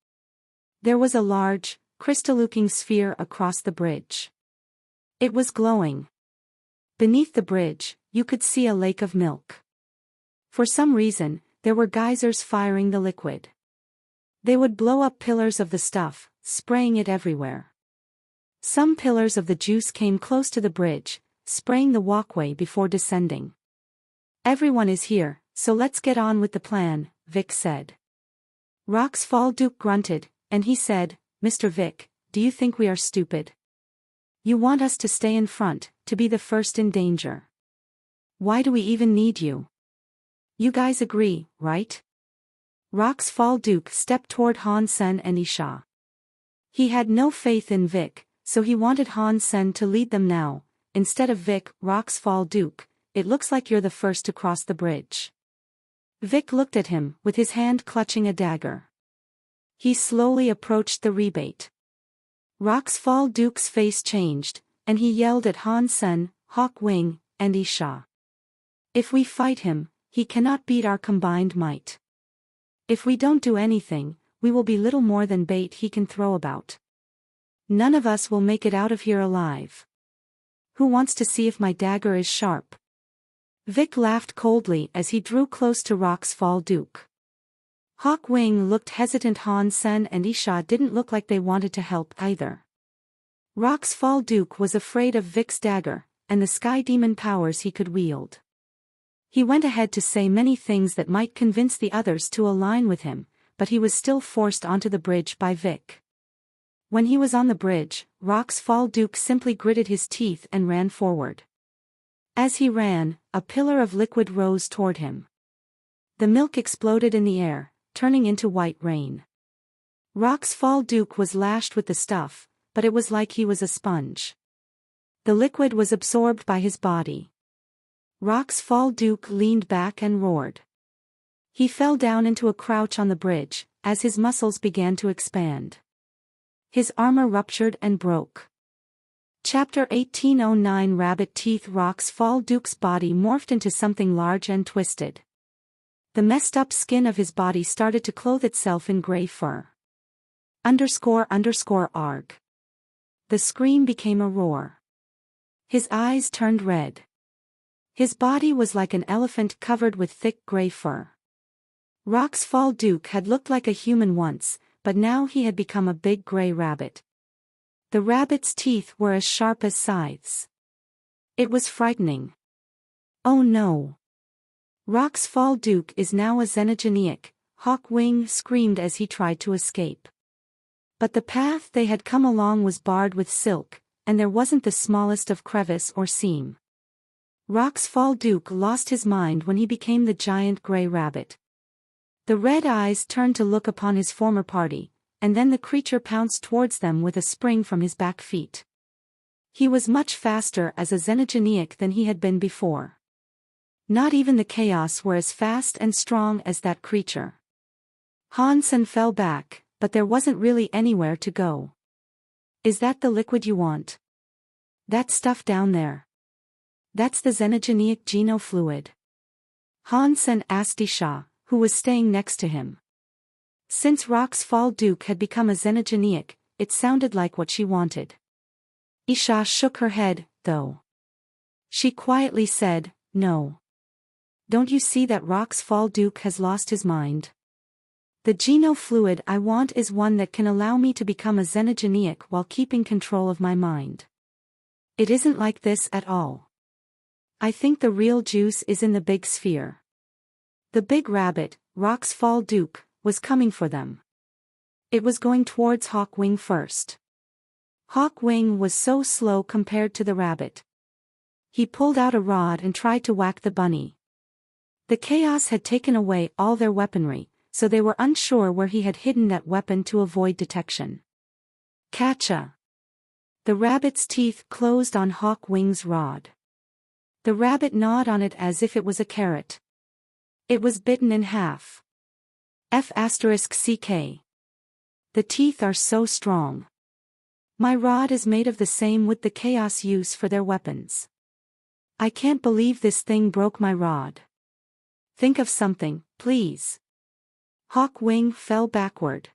There was a large, crystal-looking sphere across the bridge. It was glowing. Beneath the bridge, you could see a lake of milk. For some reason, there were geysers firing the liquid. They would blow up pillars of the stuff, spraying it everywhere. Some pillars of the juice came close to the bridge, spraying the walkway before descending. Everyone is here, so let's get on with the plan, Vic said. Rock's Fall Duke grunted, and he said, Mr. Vic, do you think we are stupid? You want us to stay in front, to be the first in danger. Why do we even need you? You guys agree, right? Rock's Fall Duke stepped toward Han Sen and Isha. He had no faith in Vic, so he wanted Han Sen to lead them now. Instead of Vic, Rock's Fall Duke, it looks like you're the first to cross the bridge. Vic looked at him, with his hand clutching a dagger. He slowly approached the rebate. Rock's Fall Duke's face changed, and he yelled at Han Sen, Hawk Wing, and Isha. If we fight him, he cannot beat our combined might. If we don't do anything, we will be little more than bait he can throw about. None of us will make it out of here alive. Who wants to see if my dagger is sharp? Vic laughed coldly as he drew close to Rock's Fall Duke. Hawk Wing looked hesitant. Han Sen and Isha didn't look like they wanted to help either. Rock's Fall Duke was afraid of Vic's dagger, and the sky demon powers he could wield. He went ahead to say many things that might convince the others to align with him, but he was still forced onto the bridge by Vic. When he was on the bridge, Rock's Fall Duke simply gritted his teeth and ran forward. As he ran, a pillar of liquid rose toward him. The milk exploded in the air, turning into white rain. Rock's Fall Duke was lashed with the stuff, but it was like he was a sponge. The liquid was absorbed by his body. Rock's Fall Duke leaned back and roared. He fell down into a crouch on the bridge, as his muscles began to expand. His armor ruptured and broke. Chapter 1809 Rabbit Teeth. Rock's Fall Duke's body morphed into something large and twisted. The messed up skin of his body started to clothe itself in gray fur. __arg. The scream became a roar. His eyes turned red. His body was like an elephant covered with thick gray fur. Rock's Fall Duke had looked like a human once, but now he had become a big gray rabbit. The rabbit's teeth were as sharp as scythes. It was frightening. Oh no! Rock's Fall Duke is now a xenogeniac, Hawk Wing screamed as he tried to escape. But the path they had come along was barred with silk, and there wasn't the smallest of crevice or seam. Rock's Fall Duke lost his mind when he became the giant gray rabbit. The red eyes turned to look upon his former party, and then the creature pounced towards them with a spring from his back feet. He was much faster as a xenogeniac than he had been before. Not even the chaos were as fast and strong as that creature. Han Sen fell back, but there wasn't really anywhere to go. Is that the liquid you want? That stuff down there? That's the xenogeniac genofluid. Han Sen asked Isha, who was staying next to him. Since Rock's Fall Duke had become a xenogeniac, it sounded like what she wanted. Isha shook her head, though. She quietly said, no. Don't you see that Rock's Fall Duke has lost his mind? The genofluid I want is one that can allow me to become a xenogeniac while keeping control of my mind. It isn't like this at all. I think the real juice is in the big sphere. The big rabbit, Rock's Fall Duke, was coming for them. It was going towards Hawk Wing first. Hawk Wing was so slow compared to the rabbit. He pulled out a rod and tried to whack the bunny. The chaos had taken away all their weaponry, so they were unsure where he had hidden that weapon to avoid detection. Catcha! The rabbit's teeth closed on Hawk Wing's rod. The rabbit gnawed on it as if it was a carrot. It was bitten in half. F***ck. The teeth are so strong. My rod is made of the same wood the chaos use for their weapons. I can't believe this thing broke my rod. Think of something, please. Hawk Wing fell backward.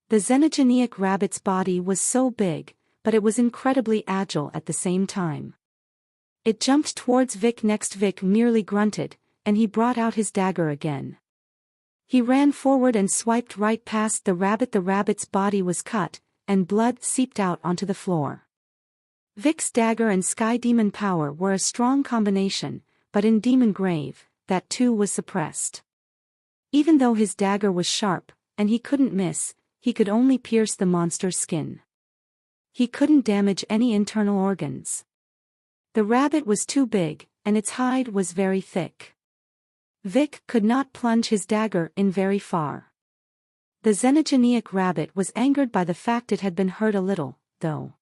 The xenogenic rabbit's body was so big, but it was incredibly agile at the same time. It jumped towards Vic. Next Vic merely grunted, and he brought out his dagger again. He ran forward and swiped right past the rabbit. The rabbit's body was cut, and blood seeped out onto the floor. Vic's dagger and Sky Demon power were a strong combination, but in Demon Grave, that too was suppressed. Even though his dagger was sharp, and he couldn't miss, he could only pierce the monster's skin. He couldn't damage any internal organs. The rabbit was too big, and its hide was very thick. Vic could not plunge his dagger in very far. The xenogenic rabbit was angered by the fact it had been hurt a little, though.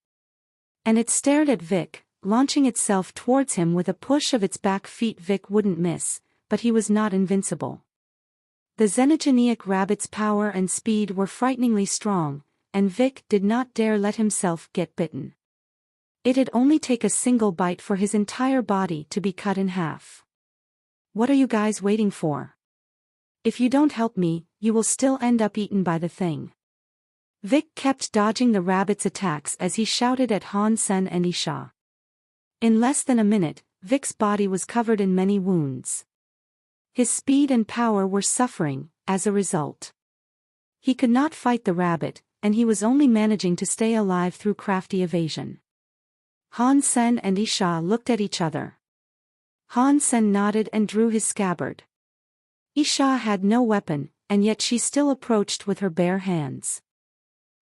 And it stared at Vic, launching itself towards him with a push of its back feet. Vic wouldn't miss, but he was not invincible. The xenogenic rabbit's power and speed were frighteningly strong, and Vic did not dare let himself get bitten. It'd only take a single bite for his entire body to be cut in half. What are you guys waiting for? If you don't help me, you will still end up eaten by the thing. Vic kept dodging the rabbit's attacks as he shouted at Han Sen and Isha. In less than a minute, Vic's body was covered in many wounds. His speed and power were suffering, as a result. He could not fight the rabbit, and he was only managing to stay alive through crafty evasion. Han Sen and Isha looked at each other. Han Sen nodded and drew his scabbard. Isha had no weapon, and yet she still approached with her bare hands.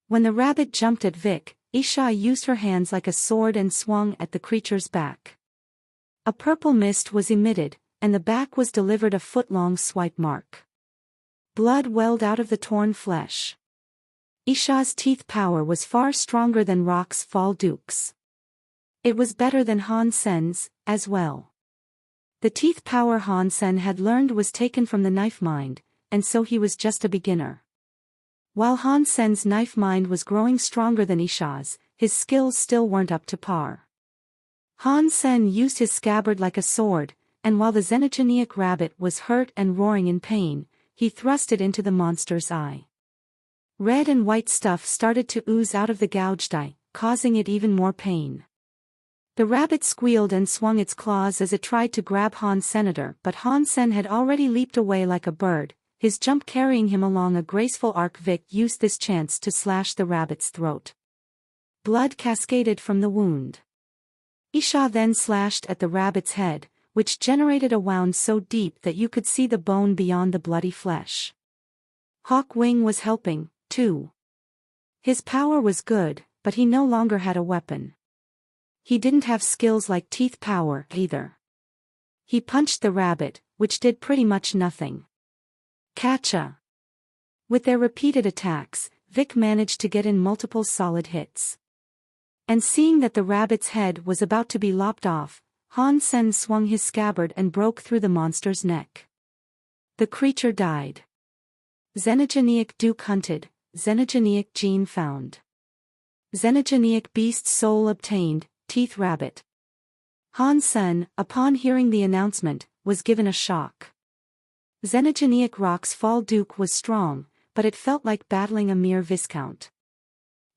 When the rabbit jumped at Vic, Isha used her hands like a sword and swung at the creature's back. A purple mist was emitted, and the back was delivered a foot-long swipe mark. Blood welled out of the torn flesh. Isha's teeth power was far stronger than Rock's Fall Duke's. It was better than Han Sen's, as well. The teeth power Han Sen had learned was taken from the knife mind, and so he was just a beginner. While Han Sen's knife mind was growing stronger than Isha's, his skills still weren't up to par. Han Sen used his scabbard like a sword, and while the xenogenic rabbit was hurt and roaring in pain, he thrust it into the monster's eye. Red and white stuff started to ooze out of the gouged eye, causing it even more pain. The rabbit squealed and swung its claws as it tried to grab Han Senator, but Han Sen had already leaped away like a bird, his jump carrying him along a graceful arc. Vic used this chance to slash the rabbit's throat. Blood cascaded from the wound. Isha then slashed at the rabbit's head, which generated a wound so deep that you could see the bone beyond the bloody flesh. Hawk Wing was helping, too. His power was good, but he no longer had a weapon. He didn't have skills like teeth power, either. He punched the rabbit, which did pretty much nothing. Catcha! With their repeated attacks, Vic managed to get in multiple solid hits. And seeing that the rabbit's head was about to be lopped off, Han Sen swung his scabbard and broke through the monster's neck. The creature died. Xenogenic Duke hunted, xenogenic gene found. Xenogenic beast soul obtained, teeth rabbit. Han Sen, upon hearing the announcement, was given a shock. Xenogenic Rock's Fall Duke was strong, but it felt like battling a mere viscount.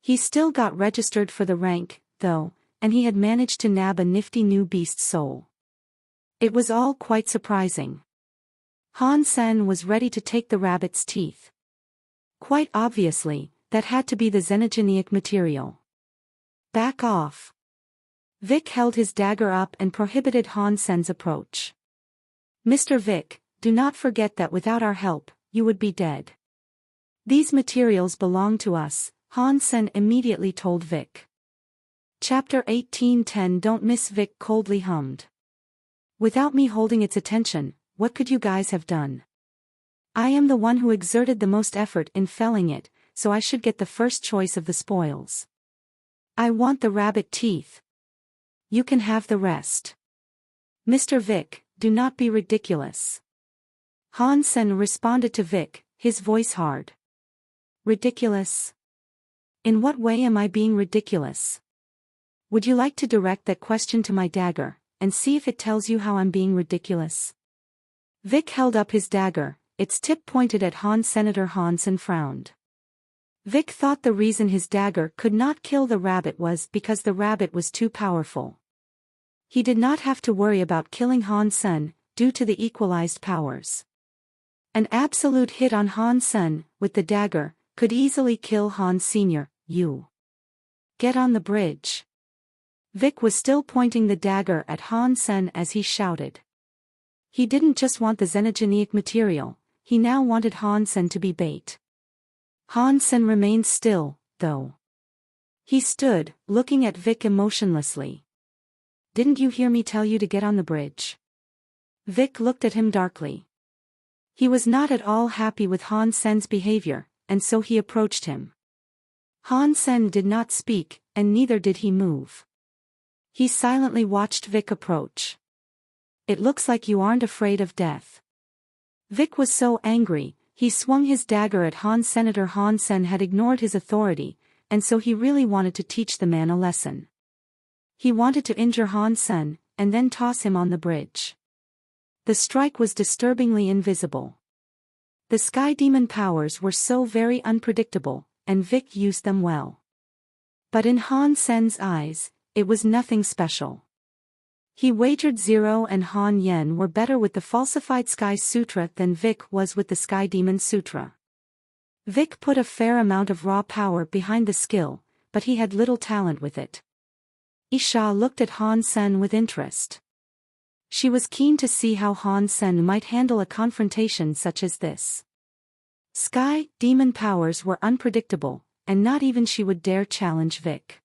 He still got registered for the rank, though, and he had managed to nab a nifty new beast soul. It was all quite surprising. Han Sen was ready to take the rabbit's teeth. Quite obviously, that had to be the xenogenic material. Back off. Vic held his dagger up and prohibited Han Sen's approach. Mr. Vic, do not forget that without our help, you would be dead. These materials belong to us, Han Sen immediately told Vic. Chapter 18:10 Don't miss. Vic coldly hummed. Without me holding its attention, what could you guys have done? I am the one who exerted the most effort in felling it, so I should get the first choice of the spoils. I want the rabbit teeth. You can have the rest. Mr. Vic, do not be ridiculous. Han Sen responded to Vic, his voice hard. Ridiculous? In what way am I being ridiculous? Would you like to direct that question to my dagger, and see if it tells you how I'm being ridiculous? Vic held up his dagger, its tip pointed at Han. Senator Han Sen frowned. Vic thought the reason his dagger could not kill the rabbit was because the rabbit was too powerful. He did not have to worry about killing Han Sen, due to the equalized powers. An absolute hit on Han Sen, with the dagger, could easily kill Han Sr. You. Get on the bridge. Vic was still pointing the dagger at Han Sen as he shouted. He didn't just want the xenogenic material, he now wanted Han Sen to be bait. Han Sen remained still, though. He stood, looking at Vic emotionlessly. Didn't you hear me tell you to get on the bridge? Vic looked at him darkly. He was not at all happy with Han Sen's behavior, and so he approached him. Han Sen did not speak, and neither did he move. He silently watched Vic approach. It looks like you aren't afraid of death. Vic was so angry, he swung his dagger at Han. Senator Han Sen had ignored his authority, and so he really wanted to teach the man a lesson. He wanted to injure Han Sen, and then toss him on the bridge. The strike was disturbingly invisible. The sky demon powers were so very unpredictable, and Vic used them well. But in Han Sen's eyes, it was nothing special. He wagered Zero and Han Yen were better with the falsified Sky Sutra than Vic was with the Sky Demon Sutra. Vic put a fair amount of raw power behind the skill, but he had little talent with it. Isha looked at Han Sen with interest. She was keen to see how Han Sen might handle a confrontation such as this. Sky demon powers were unpredictable, and not even she would dare challenge Vic.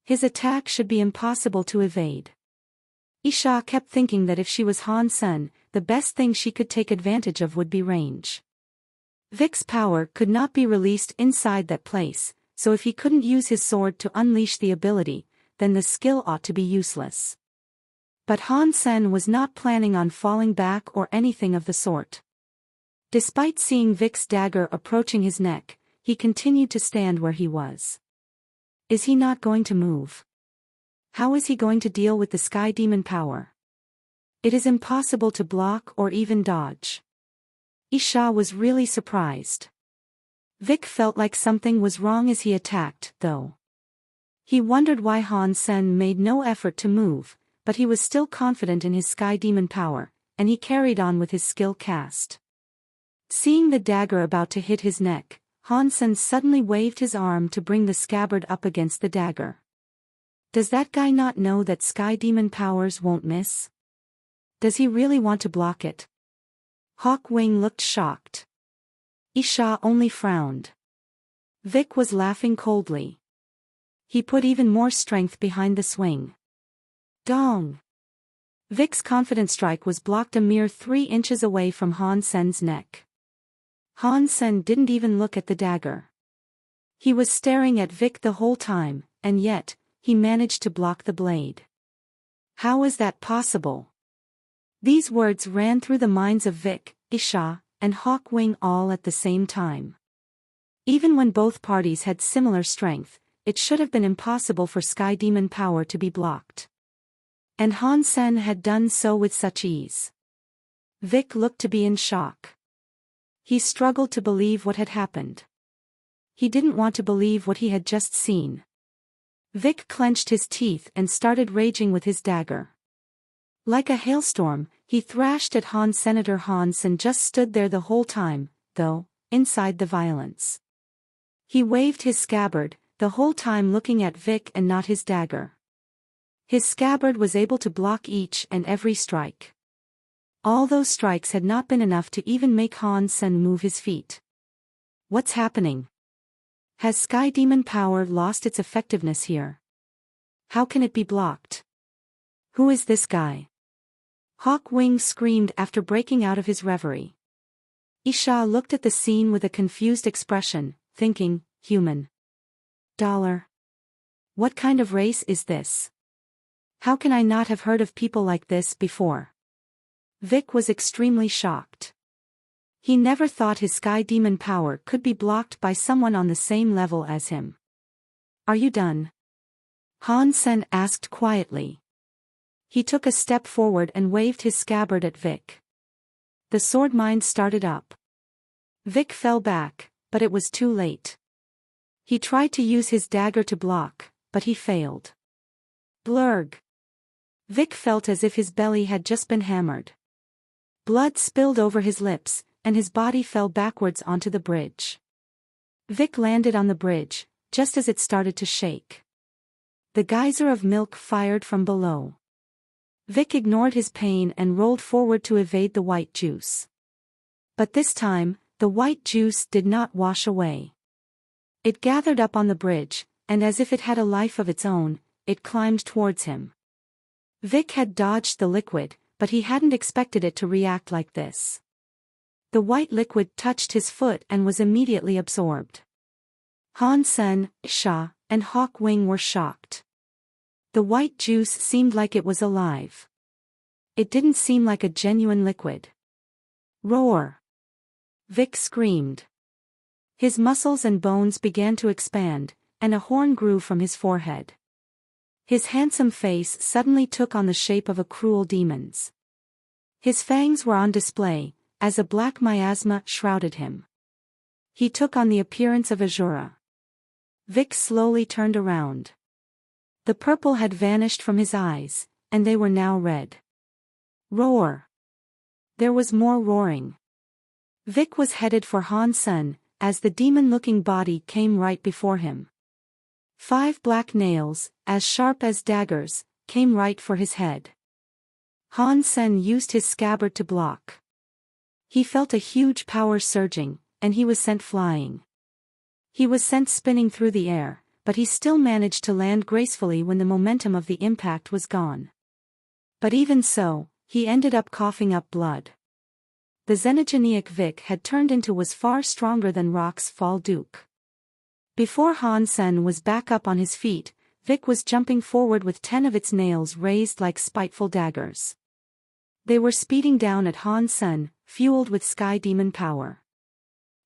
His attack should be impossible to evade. Isha kept thinking that if she was Han Sen, the best thing she could take advantage of would be range. Vic's power could not be released inside that place, so if he couldn't use his sword to unleash the ability, then the skill ought to be useless. But Han Sen was not planning on falling back or anything of the sort. Despite seeing Vic's dagger approaching his neck, he continued to stand where he was. Is he not going to move? How is he going to deal with the sky demon power? It is impossible to block or even dodge. Isha was really surprised. Vic felt like something was wrong as he attacked, though. He wondered why Han Sen made no effort to move, but he was still confident in his sky demon power, and he carried on with his skill cast. Seeing the dagger about to hit his neck, Han Sen suddenly waved his arm to bring the scabbard up against the dagger. Does that guy not know that sky demon powers won't miss? Does he really want to block it? Hawk Wing looked shocked. Isha only frowned. Vic was laughing coldly. He put even more strength behind the swing. Dong! Vic's confident strike was blocked a mere 3 inches away from Han Sen's neck. Han Sen didn't even look at the dagger. He was staring at Vic the whole time, and yet, he managed to block the blade. How is that possible? These words ran through the minds of Vic, Isha, and Hawk Wing all at the same time. Even when both parties had similar strength, it should have been impossible for sky demon power to be blocked. And Han Sen had done so with such ease. Vic looked to be in shock. He struggled to believe what had happened. He didn't want to believe what he had just seen. Vic clenched his teeth and started raging with his dagger. Like a hailstorm, he thrashed at Han. Senator Han Sen just stood there the whole time, though, inside the violence. He waved his scabbard, the whole time looking at Vic and not his dagger. His scabbard was able to block each and every strike. All those strikes had not been enough to even make Han Sen move his feet. What's happening? Has sky demon power lost its effectiveness here? How can it be blocked? Who is this guy? Hawk Wing screamed after breaking out of his reverie. Isha looked at the scene with a confused expression, thinking, human. Dollar. What kind of race is this? How can I not have heard of people like this before? Vic was extremely shocked. He never thought his sky demon power could be blocked by someone on the same level as him. Are you done? Han Sen asked quietly. He took a step forward and waved his scabbard at Vic. The sword mine started up. Vic fell back, but it was too late. He tried to use his dagger to block, but he failed. Blurg. Vic felt as if his belly had just been hammered. Blood spilled over his lips, and his body fell backwards onto the bridge. Vic landed on the bridge, just as it started to shake. The geyser of milk fired from below. Vic ignored his pain and rolled forward to evade the white juice. But this time, the white juice did not wash away. It gathered up on the bridge, and as if it had a life of its own, it climbed towards him. Vic had dodged the liquid, but he hadn't expected it to react like this. The white liquid touched his foot and was immediately absorbed. Han Sen, Sha, and Hawk Wing were shocked. The white juice seemed like it was alive. It didn't seem like a genuine liquid. Roar! Vic screamed. His muscles and bones began to expand, and a horn grew from his forehead. His handsome face suddenly took on the shape of a cruel demon's. His fangs were on display, as a black miasma shrouded him. He took on the appearance of Azura. Vic slowly turned around. The purple had vanished from his eyes, and they were now red. Roar! There was more roaring. Vic was headed for Han Sen, as the demon-looking body came right before him. 5 black nails, as sharp as daggers, came right for his head. Han Sen used his scabbard to block. He felt a huge power surging, and he was sent flying. He was sent spinning through the air, but he still managed to land gracefully when the momentum of the impact was gone. But even so, he ended up coughing up blood. The xenogeniac Vic had turned into was far stronger than Rock's Fall Duke. Before Han Sen was back up on his feet, Vic was jumping forward with 10 of its nails raised like spiteful daggers. They were speeding down at Han Sen, fueled with sky demon power.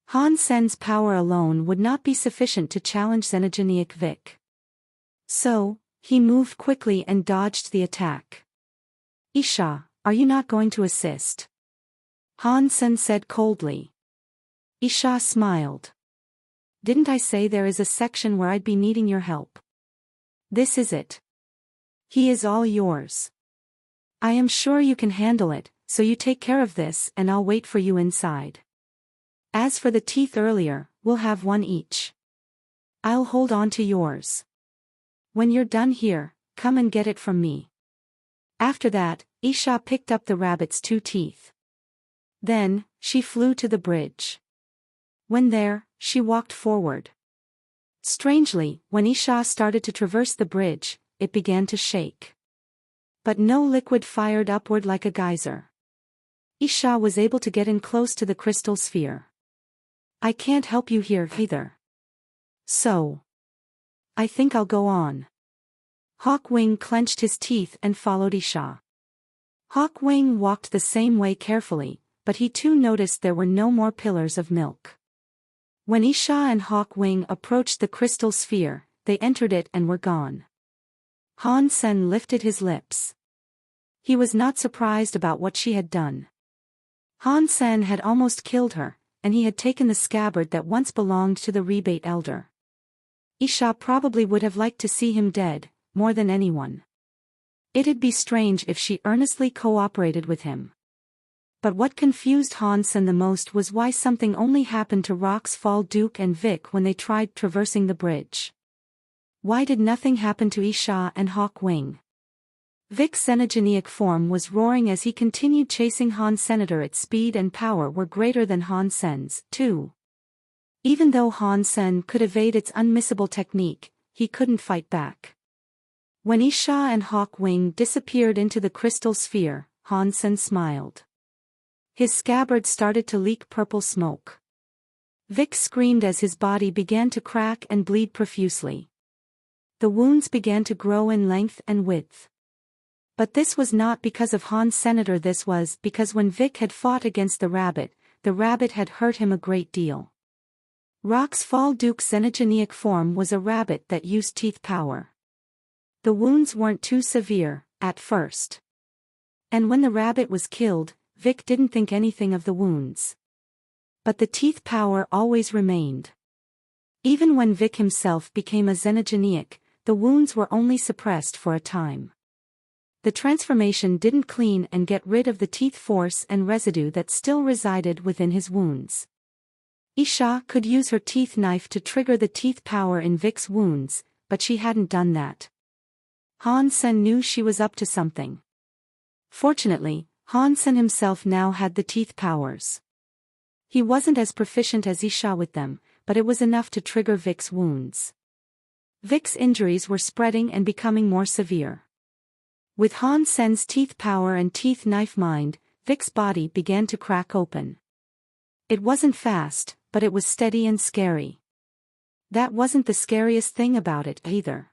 Han Sen's power alone would not be sufficient to challenge xenogeniac Vic. So, he moved quickly and dodged the attack. Isha, are you not going to assist? Han Sen said coldly. Isha smiled. Didn't I say there is a section where I'd be needing your help? This is it. He is all yours. I am sure you can handle it, so you take care of this and I'll wait for you inside. As for the teeth earlier, we'll have one each. I'll hold on to yours. When you're done here, come and get it from me. After that, Isha picked up the rabbit's 2 teeth. Then, she flew to the bridge. When there, she walked forward. Strangely, when Isha started to traverse the bridge, it began to shake. But no liquid fired upward like a geyser. Isha was able to get in close to the crystal sphere. I can't help you here either. So, I think I'll go on. Hawk Wing clenched his teeth and followed Isha. Hawk Wing walked the same way carefully, but he too noticed there were no more pillars of milk. When Isha and Hawk Wing approached the crystal sphere, they entered it and were gone. Han Sen lifted his lips. He was not surprised about what she had done. Han Sen had almost killed her, and he had taken the scabbard that once belonged to the rebate elder. Isha probably would have liked to see him dead, more than anyone. It'd be strange if she earnestly cooperated with him. But what confused Han Sen the most was why something only happened to Rock's Fall Duke and Vic when they tried traversing the bridge. Why did nothing happen to Isha and Hawk Wing? Vic's xenogeniac form was roaring as he continued chasing Han Senator. Its speed and power were greater than Han Sen's, too. Even though Han Sen could evade its unmissable technique, he couldn't fight back. When Isha and Hawk Wing disappeared into the crystal sphere, Han Sen smiled. His scabbard started to leak purple smoke. Vic screamed as his body began to crack and bleed profusely. The wounds began to grow in length and width. But this was not because of Han's senator, this was because when Vic had fought against the rabbit had hurt him a great deal. Rock's Fall Duke's xenogenic form was a rabbit that used teeth power. The wounds weren't too severe, at first. And when the rabbit was killed, Vic didn't think anything of the wounds. But the teeth power always remained. Even when Vic himself became a xenogenic, the wounds were only suppressed for a time. The transformation didn't clean and get rid of the teeth force and residue that still resided within his wounds. Isha could use her teeth knife to trigger the teeth power in Vic's wounds, but she hadn't done that. Han Sen knew she was up to something. Fortunately, Han Sen himself now had the teeth powers. He wasn't as proficient as Isha with them, but it was enough to trigger Vic's wounds. Vic's injuries were spreading and becoming more severe. With Han Sen's teeth power and teeth knife mind, Vic's body began to crack open. It wasn't fast, but it was steady and scary. That wasn't the scariest thing about it either.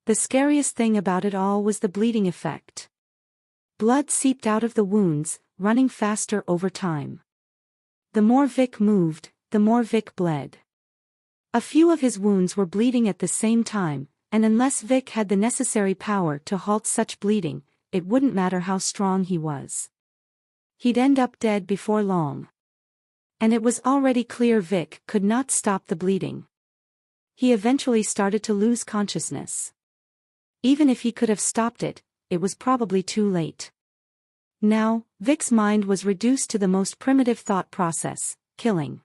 The scariest thing about it all was the bleeding effect. Blood seeped out of the wounds, running faster over time. The more Vic moved, the more Vic bled. A few of his wounds were bleeding at the same time, and unless Vic had the necessary power to halt such bleeding, it wouldn't matter how strong he was. He'd end up dead before long. And it was already clear Vic could not stop the bleeding. He eventually started to lose consciousness. Even if he could have stopped it, it was probably too late. Now, Vic's mind was reduced to the most primitive thought process, killing.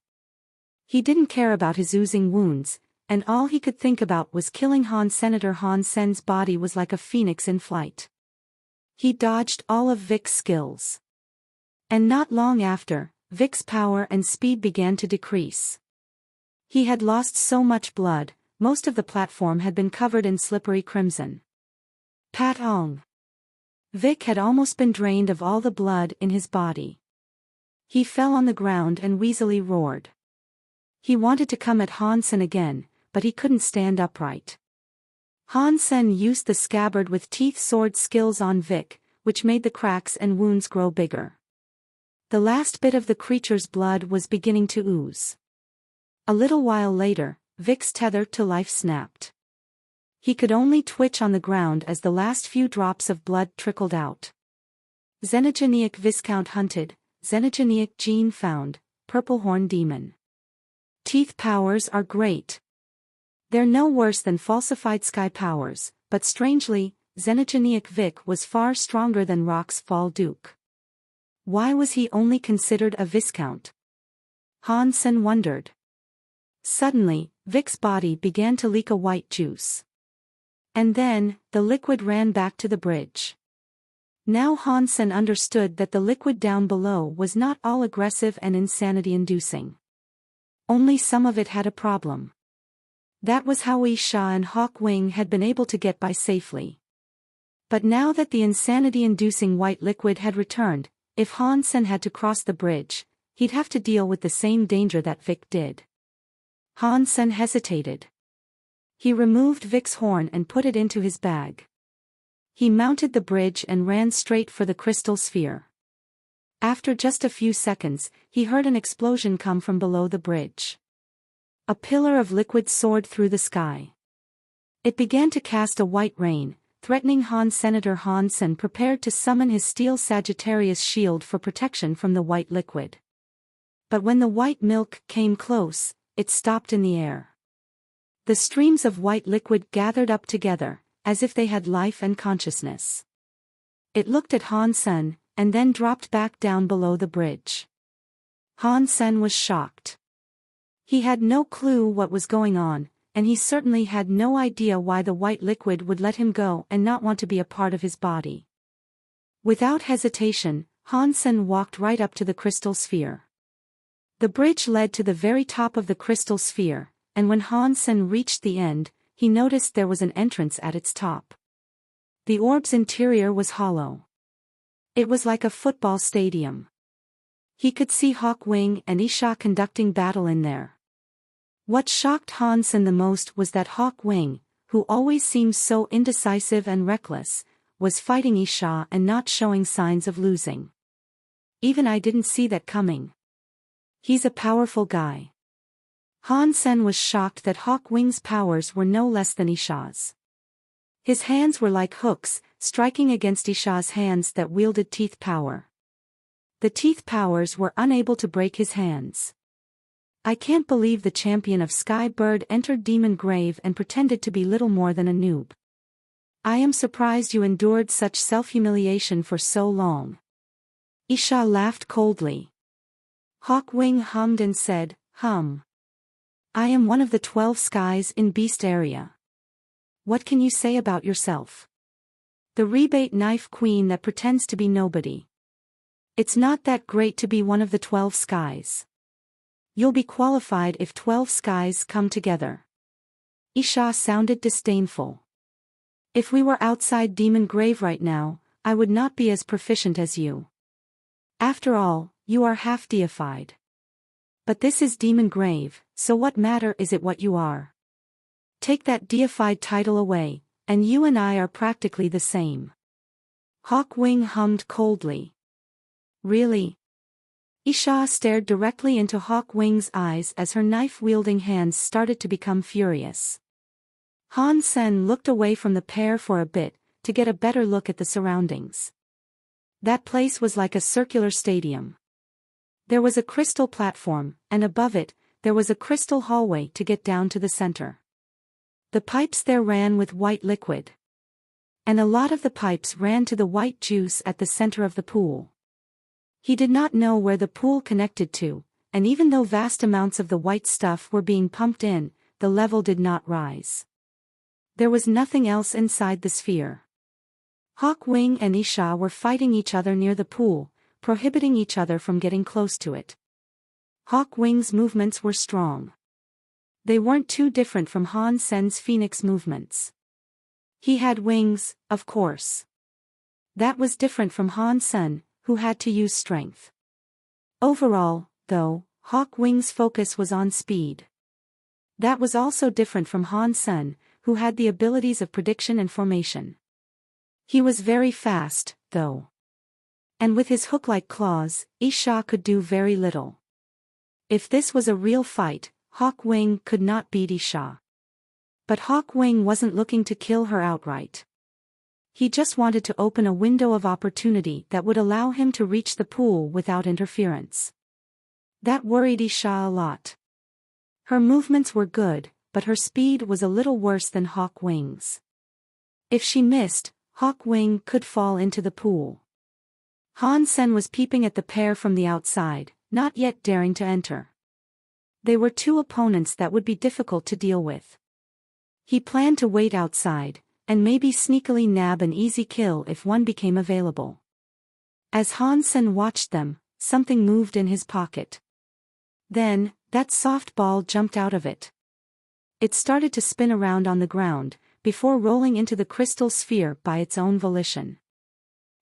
He didn't care about his oozing wounds, and all he could think about was killing Han. Senator Han Sen's body was like a phoenix in flight. He dodged all of Vic's skills. And not long after, Vic's power and speed began to decrease. He had lost so much blood, most of the platform had been covered in slippery crimson. Patong. Vic had almost been drained of all the blood in his body. He fell on the ground and wheezily roared. He wanted to come at Han Sen again, but he couldn't stand upright. Han Sen used the scabbard with teeth sword skills on Vic, which made the cracks and wounds grow bigger. The last bit of the creature's blood was beginning to ooze. A little while later, Vic's tether to life snapped. He could only twitch on the ground as the last few drops of blood trickled out. Xenogenic Viscount hunted, Xenogenic gene found, Purple Horn Demon. Teeth powers are great. They're no worse than falsified sky powers, but strangely, Xenogenic Vic was far stronger than Rock's Fall Duke. Why was he only considered a Viscount? Han Sen wondered. Suddenly, Vic's body began to leak a white juice. And then, the liquid ran back to the bridge. Now Han Sen understood that the liquid down below was not all aggressive and insanity-inducing. Only some of it had a problem. That was how Isha and Hawk Wing had been able to get by safely. But now that the insanity-inducing white liquid had returned, if Han Sen had to cross the bridge, he'd have to deal with the same danger that Vic did. Han Sen hesitated. He removed Vic's horn and put it into his bag. He mounted the bridge and ran straight for the crystal sphere. After just a few seconds, he heard an explosion come from below the bridge. A pillar of liquid soared through the sky. It began to cast a white rain, threatening Han. Senator Han Sen prepared to summon his steel Sagittarius shield for protection from the white liquid. But when the white milk came close, it stopped in the air. The streams of white liquid gathered up together, as if they had life and consciousness. It looked at Han Sen, and then dropped back down below the bridge. Han Sen was shocked. He had no clue what was going on, and he certainly had no idea why the white liquid would let him go and not want to be a part of his body. Without hesitation, Han Sen walked right up to the crystal sphere. The bridge led to the very top of the crystal sphere, and when Han Sen reached the end, he noticed there was an entrance at its top. The orb's interior was hollow. It was like a football stadium. He could see Hawk Wing and Isha conducting battle in there. What shocked Han Sen the most was that Hawk Wing, who always seemed so indecisive and reckless, was fighting Isha and not showing signs of losing. Even I didn't see that coming. He's a powerful guy. Han Sen was shocked that Hawk Wing's powers were no less than Isha's. His hands were like hooks, striking against Isha's hands that wielded teeth power. The teeth powers were unable to break his hands. I can't believe the champion of Sky Bird entered Demon Grave and pretended to be little more than a noob. I am surprised you endured such self-humiliation for so long. Isha laughed coldly. Hawk Wing hummed and said, I am one of the 12 skies in Beast Area. What can you say about yourself? The rebate knife queen that pretends to be nobody. It's not that great to be one of the 12 skies. You'll be qualified if 12 skies come together. Isha sounded disdainful. If we were outside Demon Grave right now, I would not be as proficient as you. After all, you are half deified. But this is Demon Grave, so what matter is it what you are? Take that deified title away, and you and I are practically the same. Hawk Wing hummed coldly. Really? Isha stared directly into Hawk Wing's eyes as her knife-wielding hands started to become furious. Han Sen looked away from the pair for a bit, to get a better look at the surroundings. That place was like a circular stadium. There was a crystal platform, and above it, there was a crystal hallway to get down to the center. The pipes there ran with white liquid. And a lot of the pipes ran to the white juice at the center of the pool. He did not know where the pool connected to, and even though vast amounts of the white stuff were being pumped in, the level did not rise. There was nothing else inside the sphere. Hawk Wing and Isha were fighting each other near the pool, prohibiting each other from getting close to it. Hawk Wing's movements were strong. They weren't too different from Han Sen's phoenix movements. He had wings, of course. That was different from Han Sen, who had to use strength. Overall, though, Hawk Wing's focus was on speed. That was also different from Han Sen, who had the abilities of prediction and formation. He was very fast, though. And with his hook-like claws, Isha could do very little. If this was a real fight, Hawk Wing could not beat Isha. But Hawk Wing wasn't looking to kill her outright. He just wanted to open a window of opportunity that would allow him to reach the pool without interference. That worried Isha a lot. Her movements were good, but her speed was a little worse than Hawk Wing's. If she missed, Hawk Wing could fall into the pool. Han Sen was peeping at the pair from the outside, not yet daring to enter. They were two opponents that would be difficult to deal with. He planned to wait outside, and maybe sneakily nab an easy kill if one became available. As Han Sen watched them, something moved in his pocket. Then, that soft ball jumped out of it. It started to spin around on the ground, before rolling into the crystal sphere by its own volition.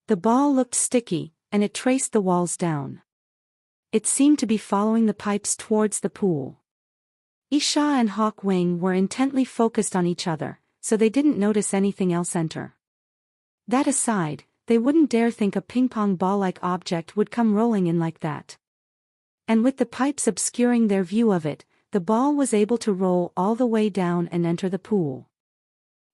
The ball looked sticky, and it traced the walls down. It seemed to be following the pipes towards the pool. Isha and Hawk Wing were intently focused on each other, so they didn't notice anything else enter. That aside, they wouldn't dare think a ping-pong ball-like object would come rolling in like that. And with the pipes obscuring their view of it, the ball was able to roll all the way down and enter the pool.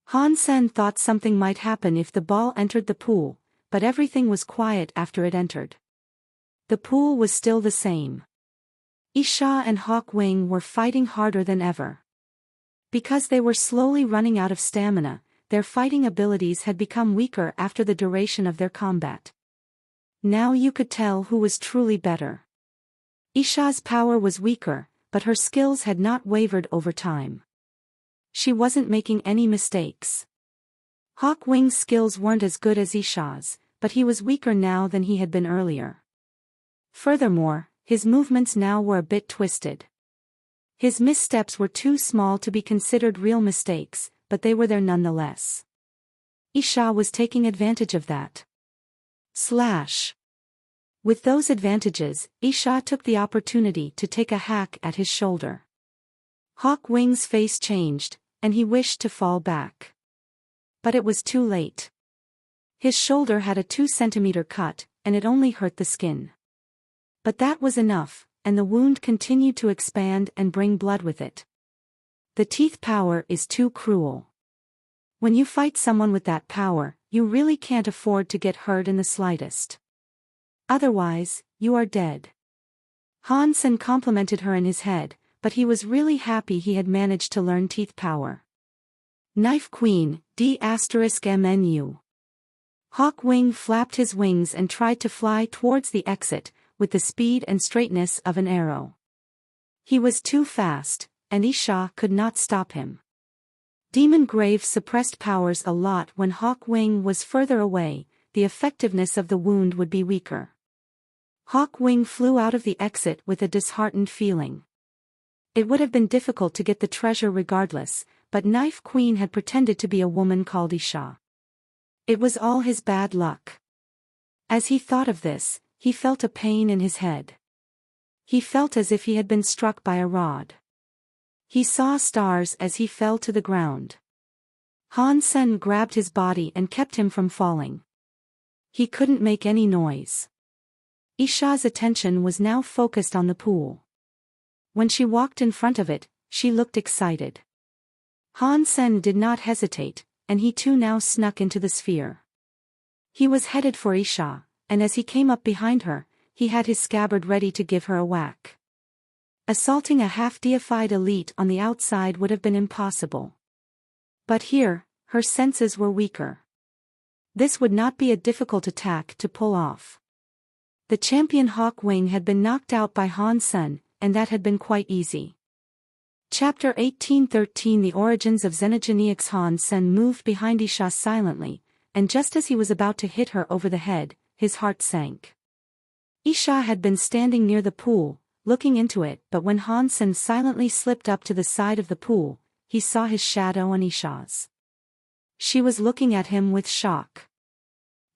Han Sen thought something might happen if the ball entered the pool, but everything was quiet after it entered. The pool was still the same. Isha and Hawk Wing were fighting harder than ever. Because they were slowly running out of stamina, their fighting abilities had become weaker after the duration of their combat. Now you could tell who was truly better. Isha's power was weaker, but her skills had not wavered over time. She wasn't making any mistakes. Hawk Wing's skills weren't as good as Isha's, but he was weaker now than he had been earlier. Furthermore, his movements now were a bit twisted. His missteps were too small to be considered real mistakes, but they were there nonetheless. Isha was taking advantage of that. Slash. With those advantages, Isha took the opportunity to take a hack at his shoulder. Hawk Wing's face changed, and he wished to fall back. But it was too late. His shoulder had a 2-centimeter cut, and it only hurt the skin. But that was enough, and the wound continued to expand and bring blood with it. The teeth power is too cruel. When you fight someone with that power, you really can't afford to get hurt in the slightest. Otherwise, you are dead. Han Sen complimented her in his head, but he was really happy he had managed to learn teeth power. Knife Queen, D*MNU. Hawk Wing flapped his wings and tried to fly towards the exit, with the speed and straightness of an arrow. He was too fast, and Isha could not stop him. Demon Grave suppressed powers a lot when Hawk Wing was further away, the effectiveness of the wound would be weaker. Hawk Wing flew out of the exit with a disheartened feeling. It would have been difficult to get the treasure regardless, but Knife Queen had pretended to be a woman called Isha. It was all his bad luck. As he thought of this, he felt a pain in his head. He felt as if he had been struck by a rod. He saw stars as he fell to the ground. Han Sen grabbed his body and kept him from falling. He couldn't make any noise. Isha's attention was now focused on the pool. When she walked in front of it, she looked excited. Han Sen did not hesitate, and he too now snuck into the sphere. He was headed for Isha, and as he came up behind her, he had his scabbard ready to give her a whack. Assaulting a half-deified elite on the outside would have been impossible. But here, her senses were weaker. This would not be a difficult attack to pull off. The champion Hawk Wing had been knocked out by Han Sen, and that had been quite easy. Chapter 1813 The Origins of Xenogeneics. Han Sen moved behind Isha silently, and just as he was about to hit her over the head, his heart sank. Isha had been standing near the pool, looking into it, but when Han Sen silently slipped up to the side of the pool, he saw his shadow on Isha's. She was looking at him with shock.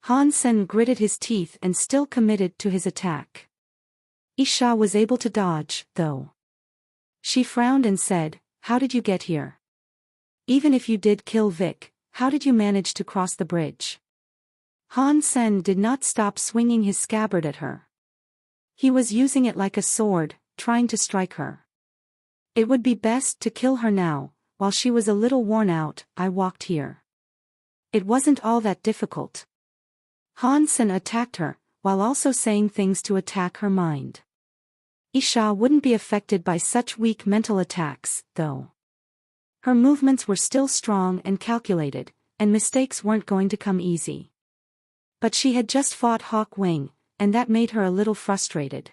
Han Sen gritted his teeth and still committed to his attack. Isha was able to dodge, though. She frowned and said, "How did you get here? Even if you did kill Vic, how did you manage to cross the bridge?" Han Sen did not stop swinging his scabbard at her. He was using it like a sword, trying to strike her. It would be best to kill her now, while she was a little worn out. I walked here. It wasn't all that difficult. Han Sen attacked her, while also saying things to attack her mind. Isha wouldn't be affected by such weak mental attacks, though. Her movements were still strong and calculated, and mistakes weren't going to come easy. But she had just fought Hawk Wing, and that made her a little frustrated.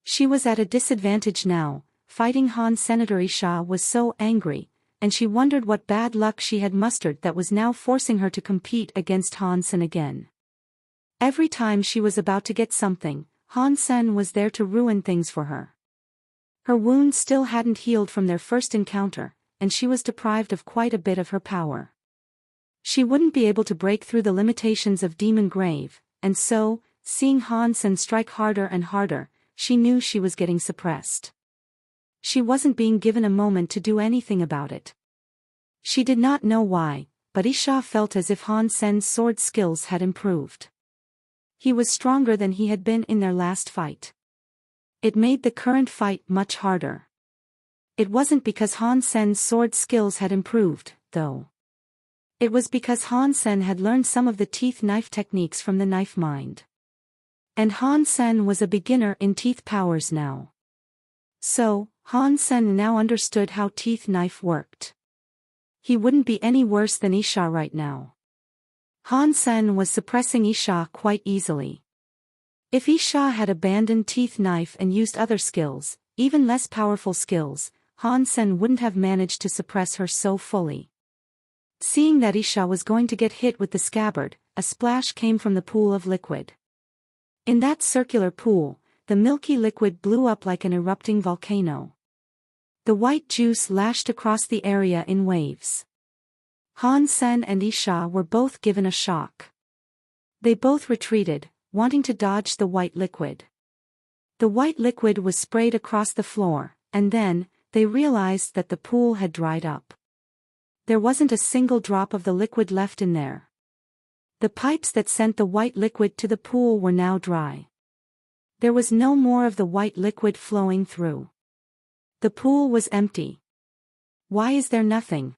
She was at a disadvantage now. Fighting Han Senator Isha was so angry, and she wondered what bad luck she had mustered that was now forcing her to compete against Han Sen again. Every time she was about to get something, Han Sen was there to ruin things for her. Her wounds still hadn't healed from their first encounter, and she was deprived of quite a bit of her power. She wouldn't be able to break through the limitations of Demon Grave, and so, seeing Han Sen strike harder and harder, she knew she was getting suppressed. She wasn't being given a moment to do anything about it. She did not know why, but Isha felt as if Han Sen's sword skills had improved. He was stronger than he had been in their last fight. It made the current fight much harder. It wasn't because Han Sen's sword skills had improved, though. It was because Han Sen had learned some of the teeth knife techniques from the knife mind. And Han Sen was a beginner in teeth powers now. So, Han Sen now understood how teeth knife worked. He wouldn't be any worse than Isha right now. Han Sen was suppressing Isha quite easily. If Isha had abandoned teeth knife and used other skills, even less powerful skills, Han Sen wouldn't have managed to suppress her so fully. Seeing that Isha was going to get hit with the scabbard, a splash came from the pool of liquid. In that circular pool, the milky liquid blew up like an erupting volcano. The white juice lashed across the area in waves. Han Sen and Isha were both given a shock. They both retreated, wanting to dodge the white liquid. The white liquid was sprayed across the floor, and then, they realized that the pool had dried up. There wasn't a single drop of the liquid left in there. The pipes that sent the white liquid to the pool were now dry. There was no more of the white liquid flowing through. The pool was empty. Why is there nothing?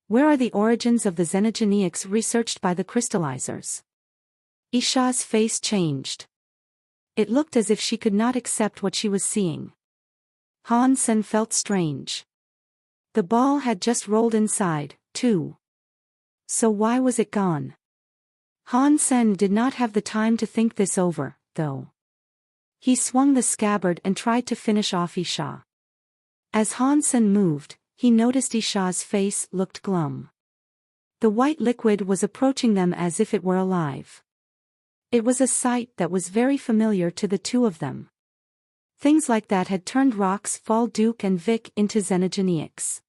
Where are the origins of the xenogeneics researched by the crystallizers? Isha's face changed. It looked as if she could not accept what she was seeing. Han-sen felt strange. The ball had just rolled inside, too. So why was it gone? Han-sen did not have the time to think this over, though. He swung the scabbard and tried to finish off Isha. As Han-sen moved, he noticed Isha's face looked glum. The white liquid was approaching them as if it were alive. It was a sight that was very familiar to the two of them. Things like that had turned Rox, Fall Duke and Vic into xenogeneics.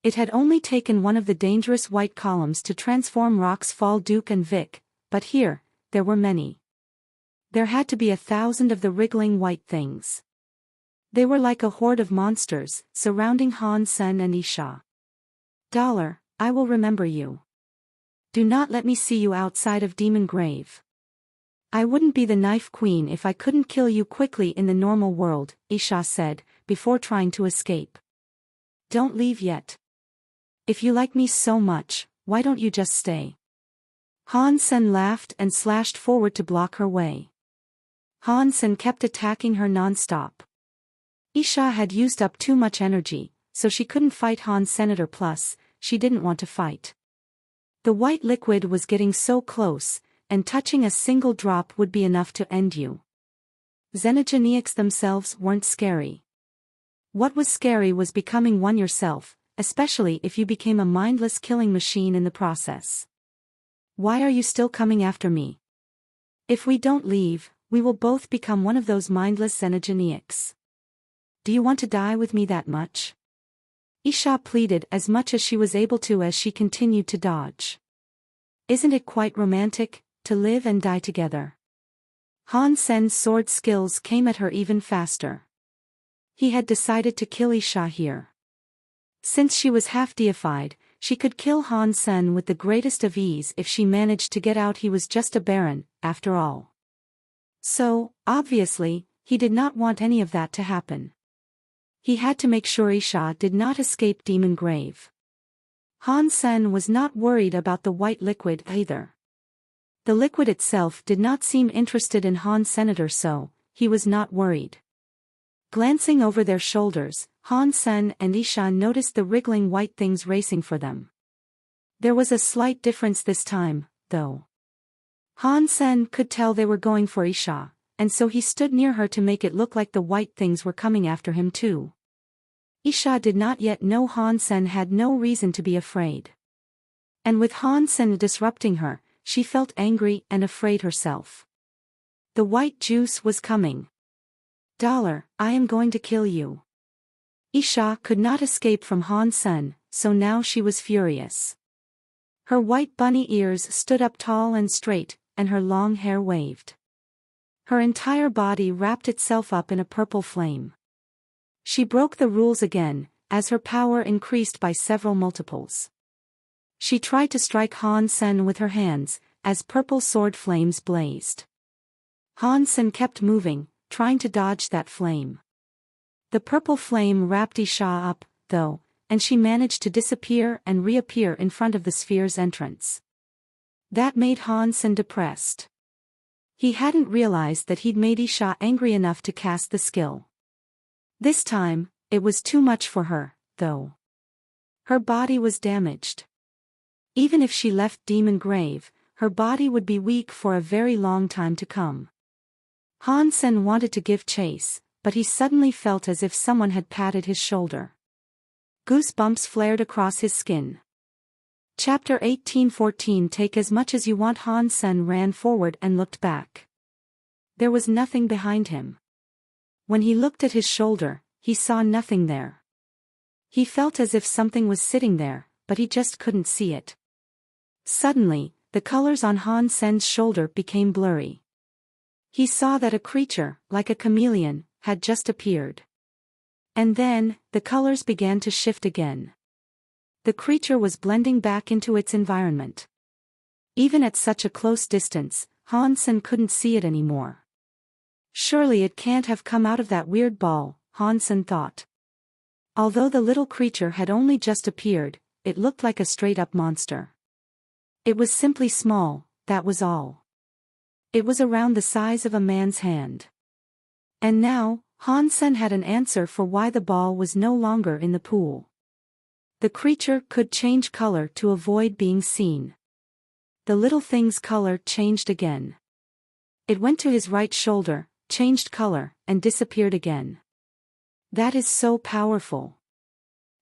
It had only taken one of the dangerous white columns to transform Rox, Fall Duke and Vic, but here, there were many. There had to be 1,000 of the wriggling white things. They were like a horde of monsters, surrounding Han-sen and Isha. I will remember you. Do not let me see you outside of Demon Grave. I wouldn't be the knife queen if I couldn't kill you quickly in the normal world, Isha said, before trying to escape. Don't leave yet. If you like me so much, why don't you just stay? Han-sen laughed and slashed forward to block her way. Han-sen kept attacking her non-stop. Isha had used up too much energy, so she couldn't fight Han-Senator, plus, she didn't want to fight. The white liquid was getting so close, and touching a single drop would be enough to end you. Xenogeneics themselves weren't scary. What was scary was becoming one yourself, especially if you became a mindless killing machine in the process. Why are you still coming after me? If we don't leave, we will both become one of those mindless xenogeneics. Do you want to die with me that much? Isha pleaded as much as she was able to as she continued to dodge. Isn't it quite romantic, to live and die together? Han-sen's sword skills came at her even faster. He had decided to kill Isha here. Since she was half deified, she could kill Han-sen with the greatest of ease if she managed to get out he was just a baron, after all. So, obviously, he did not want any of that to happen. He had to make sure Isha did not escape Demon Grave. Han-sen was not worried about the white liquid either. The liquid itself did not seem interested in Han-Senator, so he was not worried. Glancing over their shoulders, Han-sen and Isha noticed the wriggling white things racing for them. There was a slight difference this time, though. Han-sen could tell they were going for Isha, and so he stood near her to make it look like the white things were coming after him too. Isha did not yet know Han-sen had no reason to be afraid. And with Han-sen disrupting her, she felt angry and afraid herself. The white juice was coming. I am going to kill you. Isha could not escape from Han-sen, so now she was furious. Her white bunny ears stood up tall and straight, and her long hair waved. Her entire body wrapped itself up in a purple flame. She broke the rules again, as her power increased by several multiples. She tried to strike Han-sen with her hands, as purple sword flames blazed. Han-sen kept moving, trying to dodge that flame. The purple flame wrapped Isha up, though, and she managed to disappear and reappear in front of the sphere's entrance. That made Han-sen depressed. He hadn't realized that he'd made Isha angry enough to cast the skill. This time, it was too much for her, though. Her body was damaged. Even if she left Demon Grave, her body would be weak for a very long time to come. Han-sen wanted to give chase, but he suddenly felt as if someone had patted his shoulder. Goosebumps flared across his skin. Chapter 18:14. Take as much as you want. Han-sen ran forward and looked back. There was nothing behind him. When he looked at his shoulder, he saw nothing there. He felt as if something was sitting there, but he just couldn't see it. Suddenly, the colors on Han-sen's shoulder became blurry. He saw that a creature, like a chameleon, had just appeared. And then, the colors began to shift again. The creature was blending back into its environment. Even at such a close distance, Han-sen couldn't see it anymore. Surely it can't have come out of that weird ball, Han-sen thought. Although the little creature had only just appeared, it looked like a straight-up monster. It was simply small, that was all. It was around the size of a man's hand. And now, Han-sen had an answer for why the ball was no longer in the pool. The creature could change color to avoid being seen. The little thing's color changed again. It went to his right shoulder, changed color, and disappeared again. That is so powerful.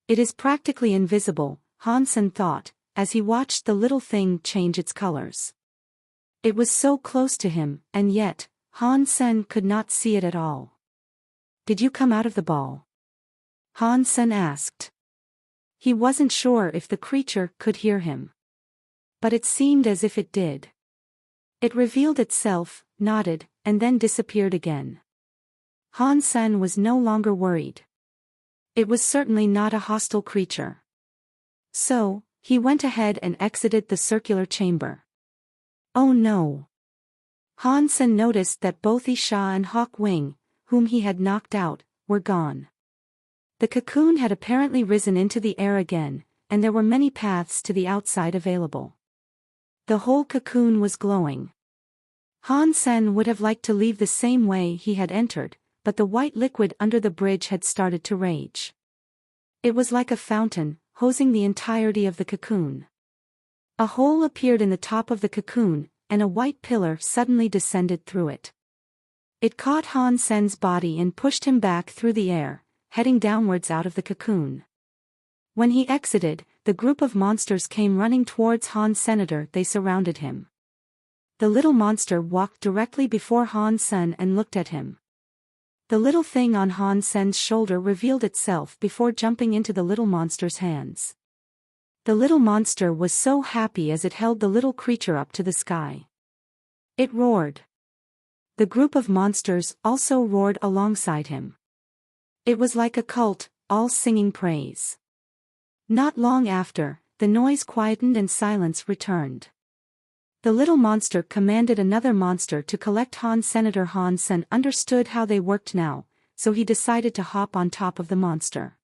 It is practically invisible, Han-sen thought, as he watched the little thing change its colors. It was so close to him, and yet, Han-sen could not see it at all. Did you come out of the ball? Han-sen asked. He wasn't sure if the creature could hear him. But it seemed as if it did. It revealed itself, nodded, and then disappeared again. Han-sen was no longer worried. It was certainly not a hostile creature. So, he went ahead and exited the circular chamber. Oh no! Han-sen noticed that both Isha and Hawk Wing, whom he had knocked out, were gone. The cocoon had apparently risen into the air again, and there were many paths to the outside available. The whole cocoon was glowing. Han-sen would have liked to leave the same way he had entered, but the white liquid under the bridge had started to rage. It was like a fountain, hosing the entirety of the cocoon. A hole appeared in the top of the cocoon, and a white pillar suddenly descended through it. It caught Han-sen's body and pushed him back through the air, heading downwards out of the cocoon. When he exited, the group of monsters came running towards Han-sen. They surrounded him. The little monster walked directly before Han-sen and looked at him. The little thing on Han-sen's shoulder revealed itself before jumping into the little monster's hands. The little monster was so happy as it held the little creature up to the sky. It roared. The group of monsters also roared alongside him. It was like a cult, all singing praise. Not long after, the noise quietened and silence returned. The little monster commanded another monster to collect Han-sen. Han-sen understood how they worked now, so he decided to hop on top of the monster.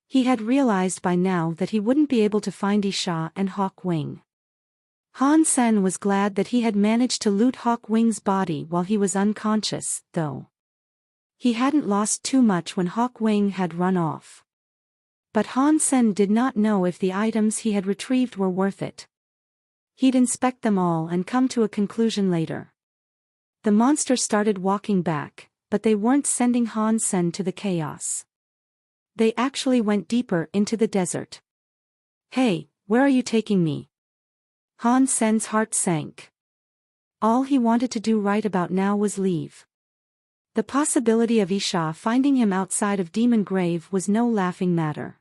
He had realized by now that he wouldn't be able to find Isha and Hawk Wing. Han-sen was glad that he had managed to loot Hawk Wing's body while he was unconscious, though. He hadn't lost too much when Hawk Wing had run off. But Han-sen did not know if the items he had retrieved were worth it. He'd inspect them all and come to a conclusion later. The monster started walking back, but they weren't sending Han-sen to the chaos. They actually went deeper into the desert. Hey, where are you taking me? Han-sen's heart sank. All he wanted to do right about now was leave. The possibility of Isha finding him outside of Demon Grave was no laughing matter.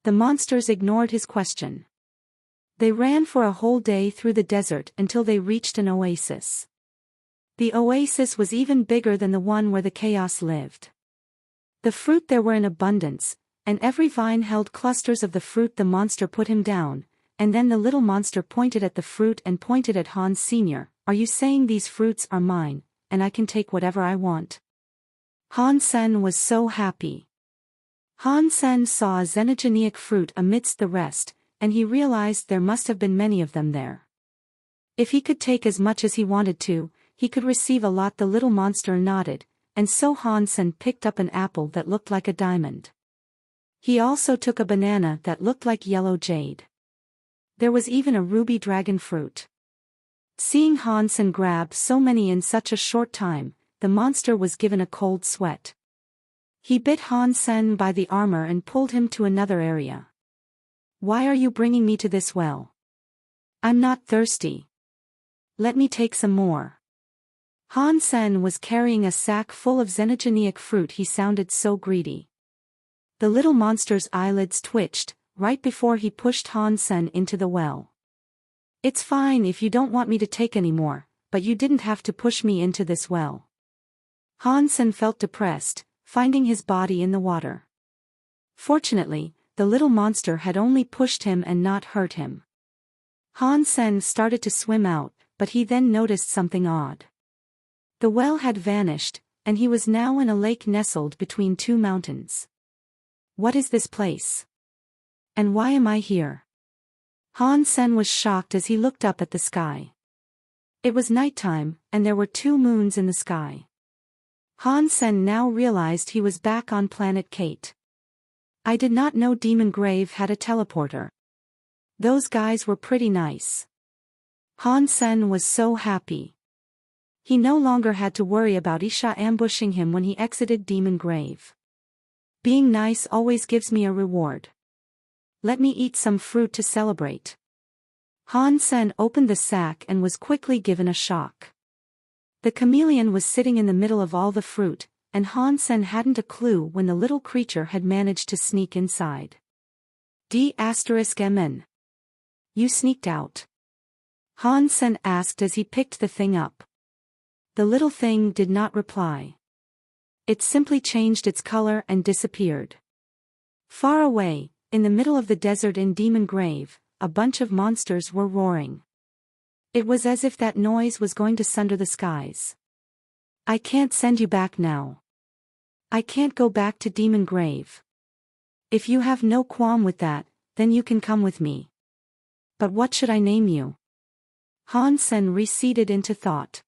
The monsters ignored his question. They ran for a whole day through the desert until they reached an oasis. The oasis was even bigger than the one where the chaos lived. The fruit there were in abundance, and every vine held clusters of the fruit. The monster put him down, and then the little monster pointed at the fruit and pointed at Hans Sr. Are you saying these fruits are mine, and I can take whatever I want? Han-sen was so happy. Han-sen saw a xenogenic fruit amidst the rest, and he realized there must have been many of them there. If he could take as much as he wanted to, he could receive a lot. The little monster nodded, and so Han-sen picked up an apple that looked like a diamond. He also took a banana that looked like yellow jade. There was even a ruby dragon fruit. Seeing Han-sen grab so many in such a short time, the monster was given a cold sweat. He bit Han-sen by the armor and pulled him to another area. Why are you bringing me to this well? I'm not thirsty. Let me take some more. Han-sen was carrying a sack full of xenogenic fruit. He sounded so greedy. The little monster's eyelids twitched, right before he pushed Han-sen into the well. It's fine if you don't want me to take any more, but you didn't have to push me into this well. Han Sen felt depressed, finding his body in the water. Fortunately, the little monster had only pushed him and not hurt him. Han Sen started to swim out, but he then noticed something odd. The well had vanished, and he was now in a lake nestled between two mountains. What is this place? And why am I here? Han Sen was shocked as he looked up at the sky. It was nighttime, and there were two moons in the sky. Han Sen now realized he was back on planet Kate. I did not know Demon Grave had a teleporter. Those guys were pretty nice. Han Sen was so happy. He no longer had to worry about Isha ambushing him when he exited Demon Grave. Being nice always gives me a reward. Let me eat some fruit to celebrate. Han Sen opened the sack and was quickly given a shock. The chameleon was sitting in the middle of all the fruit, and Han Sen hadn't a clue when the little creature had managed to sneak inside. D*MN. You sneaked out? Han Sen asked as he picked the thing up. The little thing did not reply. It simply changed its color and disappeared. Far away, in the middle of the desert in Demon Grave, a bunch of monsters were roaring. It was as if that noise was going to sunder the skies. I can't send you back now. I can't go back to Demon Grave. If you have no qualm with that, then you can come with me. But what should I name you? Han Sen receded into thought.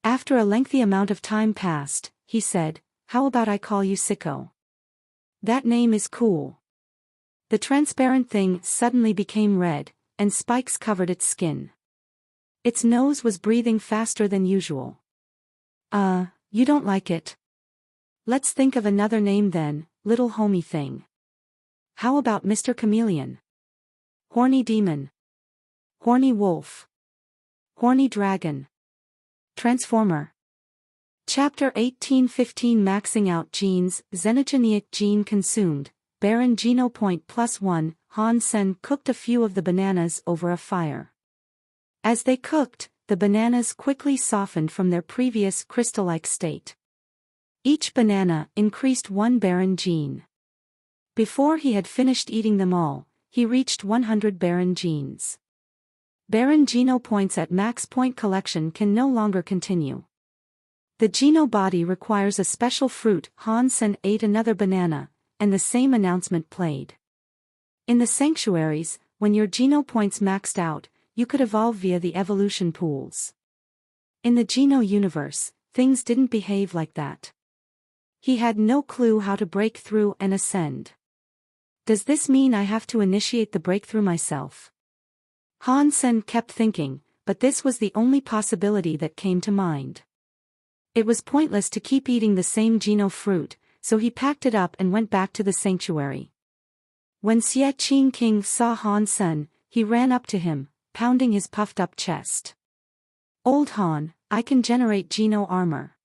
After a lengthy amount of time passed, he said, how about I call you Sicko? That name is cool. The transparent thing suddenly became red, and spikes covered its skin. Its nose was breathing faster than usual. You don't like it? Let's think of another name then, little homie thing. How about Mr. Chameleon? Horny Demon. Horny Wolf. Horny Dragon. Transformer. Chapter 1815 Maxing Out Genes, Xenogenic Gene Consumed, Baron Geno Point +1, Han Sen cooked a few of the bananas over a fire. As they cooked, the bananas quickly softened from their previous crystal-like state. Each banana increased 1 Baron gene. Before he had finished eating them all, he reached 100 Baron genes. Baron Geno points at max point collection can no longer continue. The Geno body requires a special fruit. Han Sen ate another banana, and the same announcement played. In the sanctuaries, when your Geno points maxed out, you could evolve via the evolution pools. In the Geno universe, things didn't behave like that. He had no clue how to break through and ascend. Does this mean I have to initiate the breakthrough myself? Han Sen kept thinking, but this was the only possibility that came to mind. It was pointless to keep eating the same Geno fruit, so he packed it up and went back to the sanctuary. When Xie Qing King saw Han Sen, he ran up to him, pounding his puffed-up chest. Old Han, I can generate Geno armor.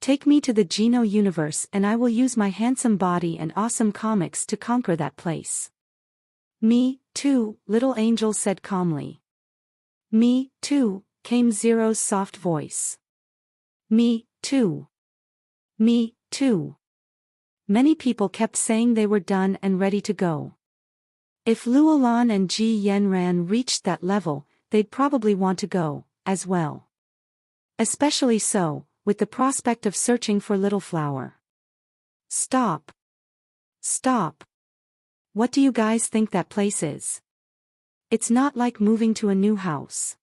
Take me to the Geno universe and I will use my handsome body and awesome comics to conquer that place. Me, too, little angel said calmly. Me, too, came Zero's soft voice. Me, too. Me, too. Many people kept saying they were done and ready to go. If Luolan and Ji Yanran reached that level, they'd probably want to go, as well. Especially so, with the prospect of searching for Little Flower. Stop. Stop. What do you guys think that place is? It's not like moving to a new house.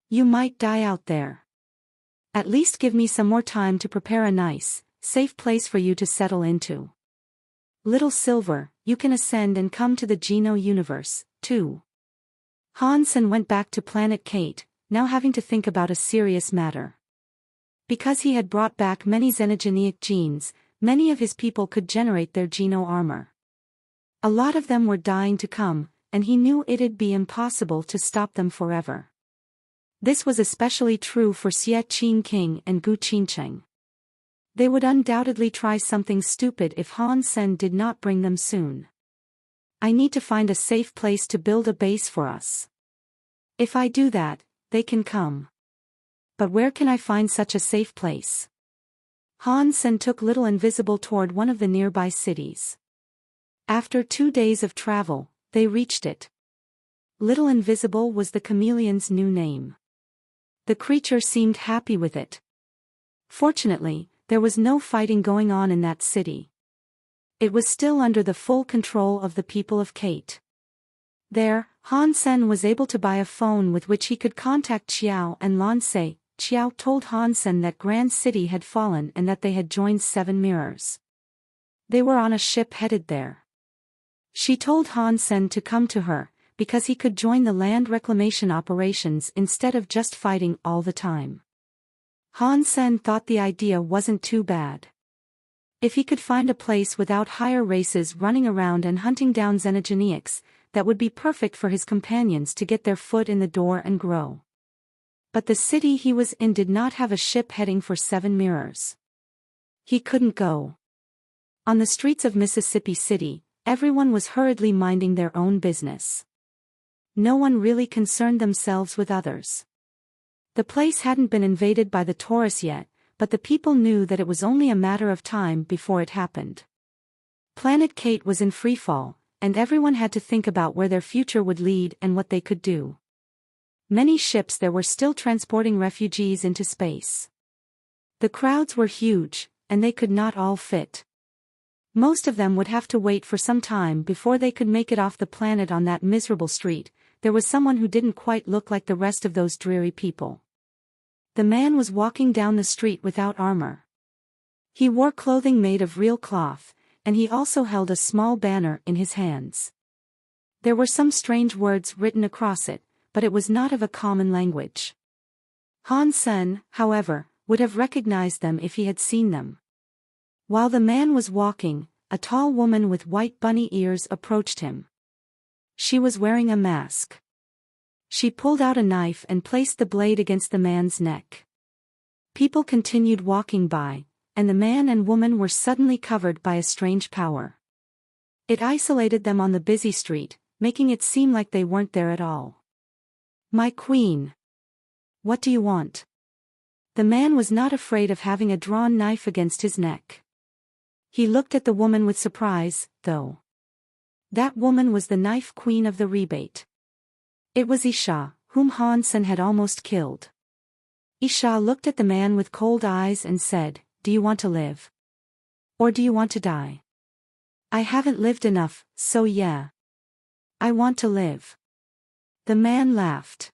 You might die out there. At least give me some more time to prepare a nice, safe place for you to settle into. Little Silver, you can ascend and come to the Geno universe, too. Han Sen went back to Planet Kate, now having to think about a serious matter. Because he had brought back many xenogenic genes, many of his people could generate their Geno armor. A lot of them were dying to come, and he knew it'd be impossible to stop them forever. This was especially true for Xie Qing King and Gu Qincheng. They would undoubtedly try something stupid if Han Sen did not bring them soon. I need to find a safe place to build a base for us. If I do that, they can come. But where can I find such a safe place? Han Sen took Little Invisible toward one of the nearby cities. After 2 days of travel, they reached it. Little Invisible was the chameleon's new name. The creature seemed happy with it. Fortunately, there was no fighting going on in that city. It was still under the full control of the people of Kate. There, Han Sen was able to buy a phone with which he could contact Xiao and Lan Se. Xiao told Han Sen that Grand City had fallen and that they had joined Seven Mirrors. They were on a ship headed there. She told Han Sen to come to her, because he could join the land reclamation operations instead of just fighting all the time. Han Sen thought the idea wasn't too bad. If he could find a place without higher races running around and hunting down xenogenics, that would be perfect for his companions to get their foot in the door and grow. But the city he was in did not have a ship heading for Seven Mirrors. He couldn't go. On the streets of Mississippi City, everyone was hurriedly minding their own business. No one really concerned themselves with others. The place hadn't been invaded by the Taurus yet, but the people knew that it was only a matter of time before it happened. Planet Kate was in freefall, and everyone had to think about where their future would lead and what they could do. Many ships there were still transporting refugees into space. The crowds were huge, and they could not all fit. Most of them would have to wait for some time before they could make it off the planet. On that miserable street, there was someone who didn't quite look like the rest of those dreary people. The man was walking down the street without armor. He wore clothing made of real cloth, and he also held a small banner in his hands. There were some strange words written across it, but it was not of a common language. Han Sen, however, would have recognized them if he had seen them. While the man was walking, a tall woman with white bunny ears approached him. She was wearing a mask. She pulled out a knife and placed the blade against the man's neck. People continued walking by, and the man and woman were suddenly covered by a strange power. It isolated them on the busy street, making it seem like they weren't there at all. "My queen. What do you want?" The man was not afraid of having a drawn knife against his neck. He looked at the woman with surprise, though. That woman was the knife queen of the rebate. It was Isha, whom Han Sen had almost killed. Isha looked at the man with cold eyes and said, "Do you want to live? Or do you want to die?" "I haven't lived enough, so yeah. I want to live." The man laughed.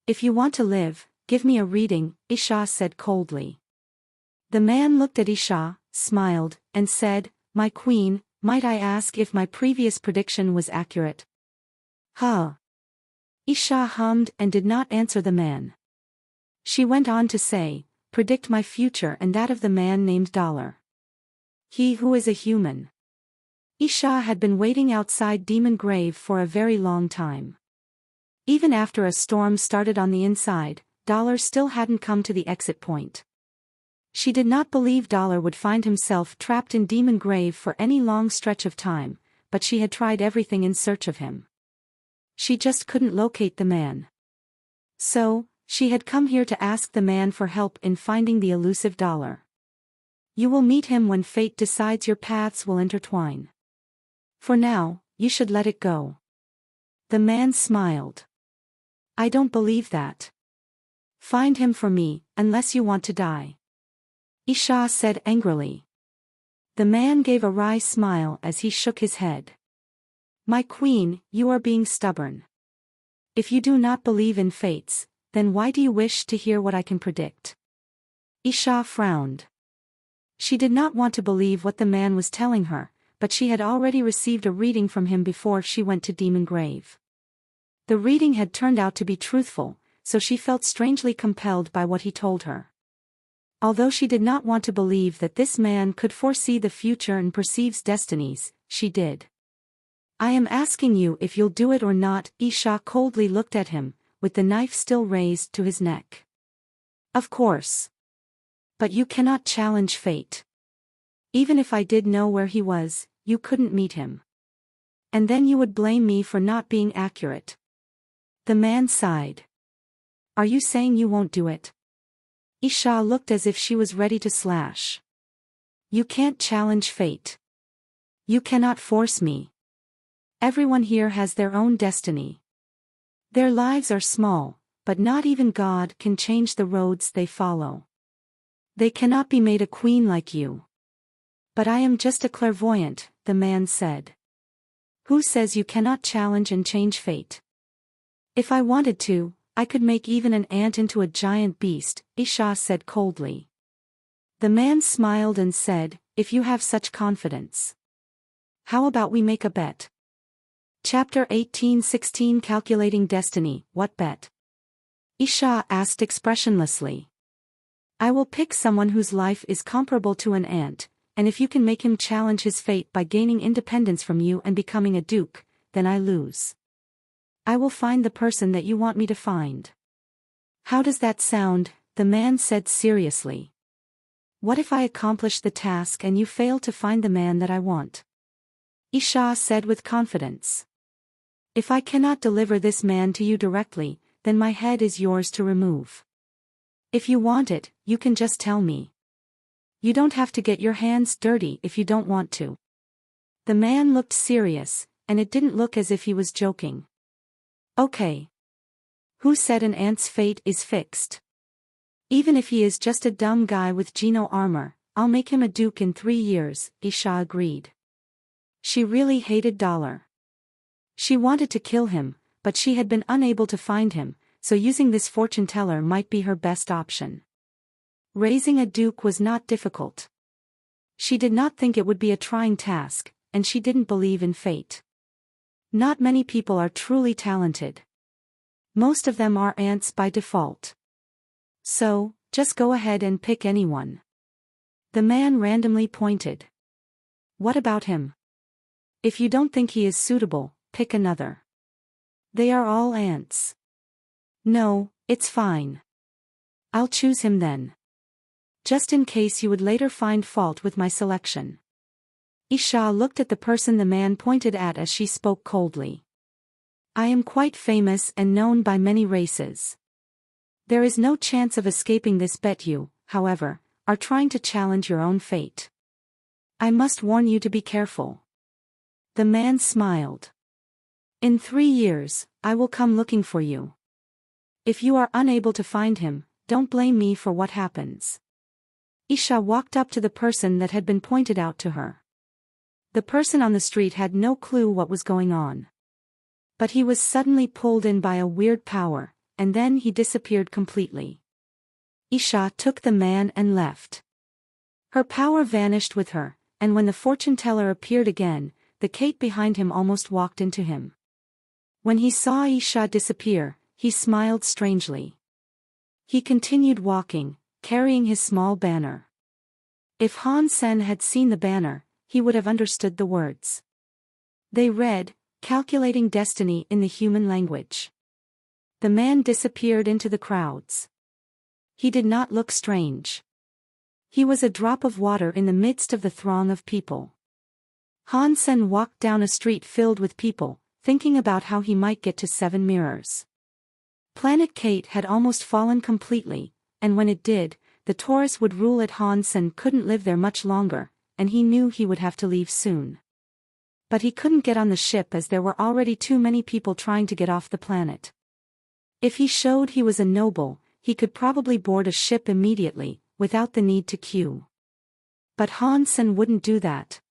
"If you want to live, give me a reading," Isha said coldly. The man looked at Isha, smiled, and said, "My queen, might I ask if my previous prediction was accurate?" "Huh." Isha hummed and did not answer the man. She went on to say, "Predict my future and that of the man named Dollar. He who is a human." Isha had been waiting outside Demon Grave for a very long time. Even after a storm started on the inside, Dollar still hadn't come to the exit point. She did not believe Dollar would find himself trapped in Demon Grave for any long stretch of time, but she had tried everything in search of him. She just couldn't locate the man. So, she had come here to ask the man for help in finding the elusive Dollar. "You will meet him when fate decides your paths will intertwine. For now, you should let it go." The man smiled. "I don't believe that. Find him for me, unless you want to die," Isha said angrily. The man gave a wry smile as he shook his head. "My queen, you are being stubborn. If you do not believe in fates, then why do you wish to hear what I can predict?" Isha frowned. She did not want to believe what the man was telling her, but she had already received a reading from him before she went to Demon Grave. The reading had turned out to be truthful, so she felt strangely compelled by what he told her. Although she did not want to believe that this man could foresee the future and perceives destinies, she did. "I am asking you if you'll do it or not," Isha coldly looked at him, with the knife still raised to his neck. "Of course. But you cannot challenge fate. Even if I did know where he was, you couldn't meet him. And then you would blame me for not being accurate." The man sighed. "Are you saying you won't do it?" Isha looked as if she was ready to slash. You can't challenge fate. You cannot force me. Everyone here has their own destiny. Their lives are small, but not even God can change the roads they follow. They cannot be made a queen like you. But I am just a clairvoyant, the man said. Who says you cannot challenge and change fate? If I wanted to, I could make even an ant into a giant beast, Isha said coldly. The man smiled and said, if you have such confidence. How about we make a bet? Chapter 18:16 Calculating Destiny, what bet? Isha asked expressionlessly. I will pick someone whose life is comparable to an ant, and if you can make him challenge his fate by gaining independence from you and becoming a duke, then I lose. I will find the person that you want me to find. How does that sound? The man said seriously. What if I accomplish the task and you fail to find the man that I want? Isha said with confidence. If I cannot deliver this man to you directly, then my head is yours to remove. If you want it, you can just tell me. You don't have to get your hands dirty if you don't want to. The man looked serious, and it didn't look as if he was joking. Okay. Who said an ant's fate is fixed? Even if he is just a dumb guy with Geno armor, I'll make him a duke in 3 years, Isha agreed. She really hated Dollar. She wanted to kill him, but she had been unable to find him, so using this fortune teller might be her best option. Raising a duke was not difficult. She did not think it would be a trying task, and she didn't believe in fate. Not many people are truly talented. Most of them are ants by default. So, just go ahead and pick anyone. The man randomly pointed. What about him? If you don't think he is suitable, pick another. They are all ants. No, it's fine. I'll choose him then. Just in case you would later find fault with my selection. Isha looked at the person the man pointed at as she spoke coldly. I am quite famous and known by many races. There is no chance of escaping this bet. You, however, are trying to challenge your own fate. I must warn you to be careful. The man smiled. In 3 years, I will come looking for you. If you are unable to find him, don't blame me for what happens. Isha walked up to the person that had been pointed out to her. The person on the street had no clue what was going on. But he was suddenly pulled in by a weird power, and then he disappeared completely. Isha took the man and left. Her power vanished with her, and when the fortune teller appeared again, the Kate behind him almost walked into him. When he saw Isha disappear, he smiled strangely. He continued walking, carrying his small banner. If Han Sen had seen the banner, he would have understood the words. They read, Calculating Destiny in the human language. The man disappeared into the crowds. He did not look strange. He was a drop of water in the midst of the throng of people. Han Sen walked down a street filled with people, thinking about how he might get to 7 mirrors. Planet Kate had almost fallen completely, and when it did, the Taurus would rule it. Han Sen couldn't live there much longer, and he knew he would have to leave soon. But he couldn't get on the ship as there were already too many people trying to get off the planet. If he showed he was a noble, he could probably board a ship immediately, without the need to queue. But Han Sen wouldn't do that.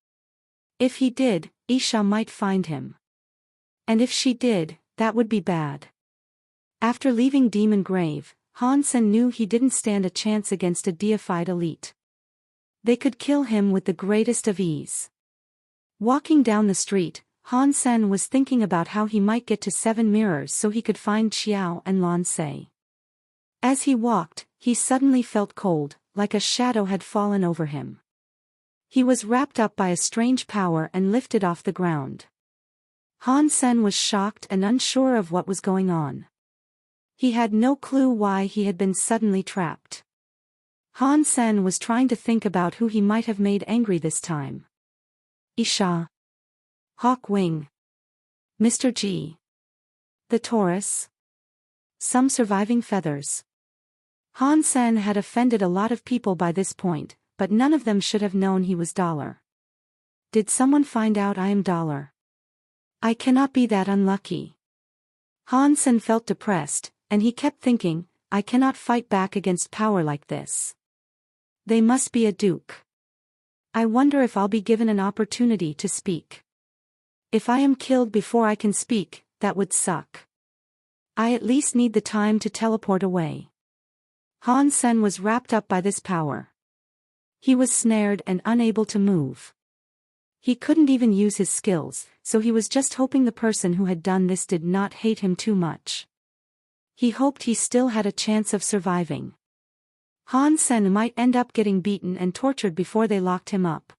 If he did, Isha might find him. And if she did, that would be bad. After leaving Demon Grave, Han Sen knew he didn't stand a chance against a deified elite. They could kill him with the greatest of ease. Walking down the street, Han Sen was thinking about how he might get to 7 mirrors so he could find Xiao and Lan Se. As he walked, he suddenly felt cold, like a shadow had fallen over him. He was wrapped up by a strange power and lifted off the ground. Han Sen was shocked and unsure of what was going on. He had no clue why he had been suddenly trapped. Han Sen was trying to think about who he might have made angry this time. Isha. Hawk Wing. Mr. G. The Taurus. Some surviving feathers. Han Sen had offended a lot of people by this point, but none of them should have known he was dollar. Did someone find out I am dollar? I cannot be that unlucky. Han Sen felt depressed, and he kept thinking, I cannot fight back against power like this. They must be a duke. I wonder if I'll be given an opportunity to speak. If I am killed before I can speak, that would suck. I at least need the time to teleport away. Han Sen was wrapped up by this power. He was snared and unable to move. He couldn't even use his skills, so he was just hoping the person who had done this did not hate him too much. He hoped he still had a chance of surviving. Han Sen might end up getting beaten and tortured before they locked him up.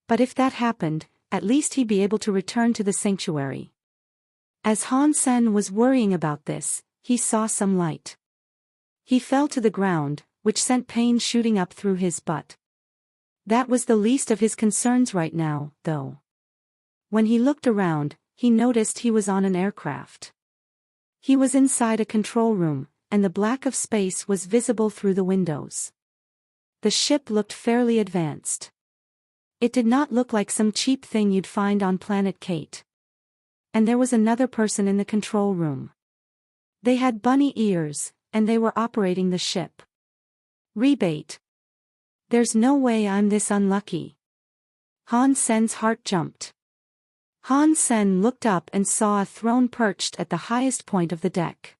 But if that happened, at least he'd be able to return to the sanctuary. As Han Sen was worrying about this, he saw some light. He fell to the ground, which sent pain shooting up through his butt. That was the least of his concerns right now, though. When he looked around, he noticed he was on an aircraft. He was inside a control room, and the black of space was visible through the windows. The ship looked fairly advanced. It did not look like some cheap thing you'd find on Planet Kate. And there was another person in the control room. They had bunny ears, and they were operating the ship. Rebate. There's no way I'm this unlucky. Han Sen's heart jumped. Han Sen looked up and saw a throne perched at the highest point of the deck.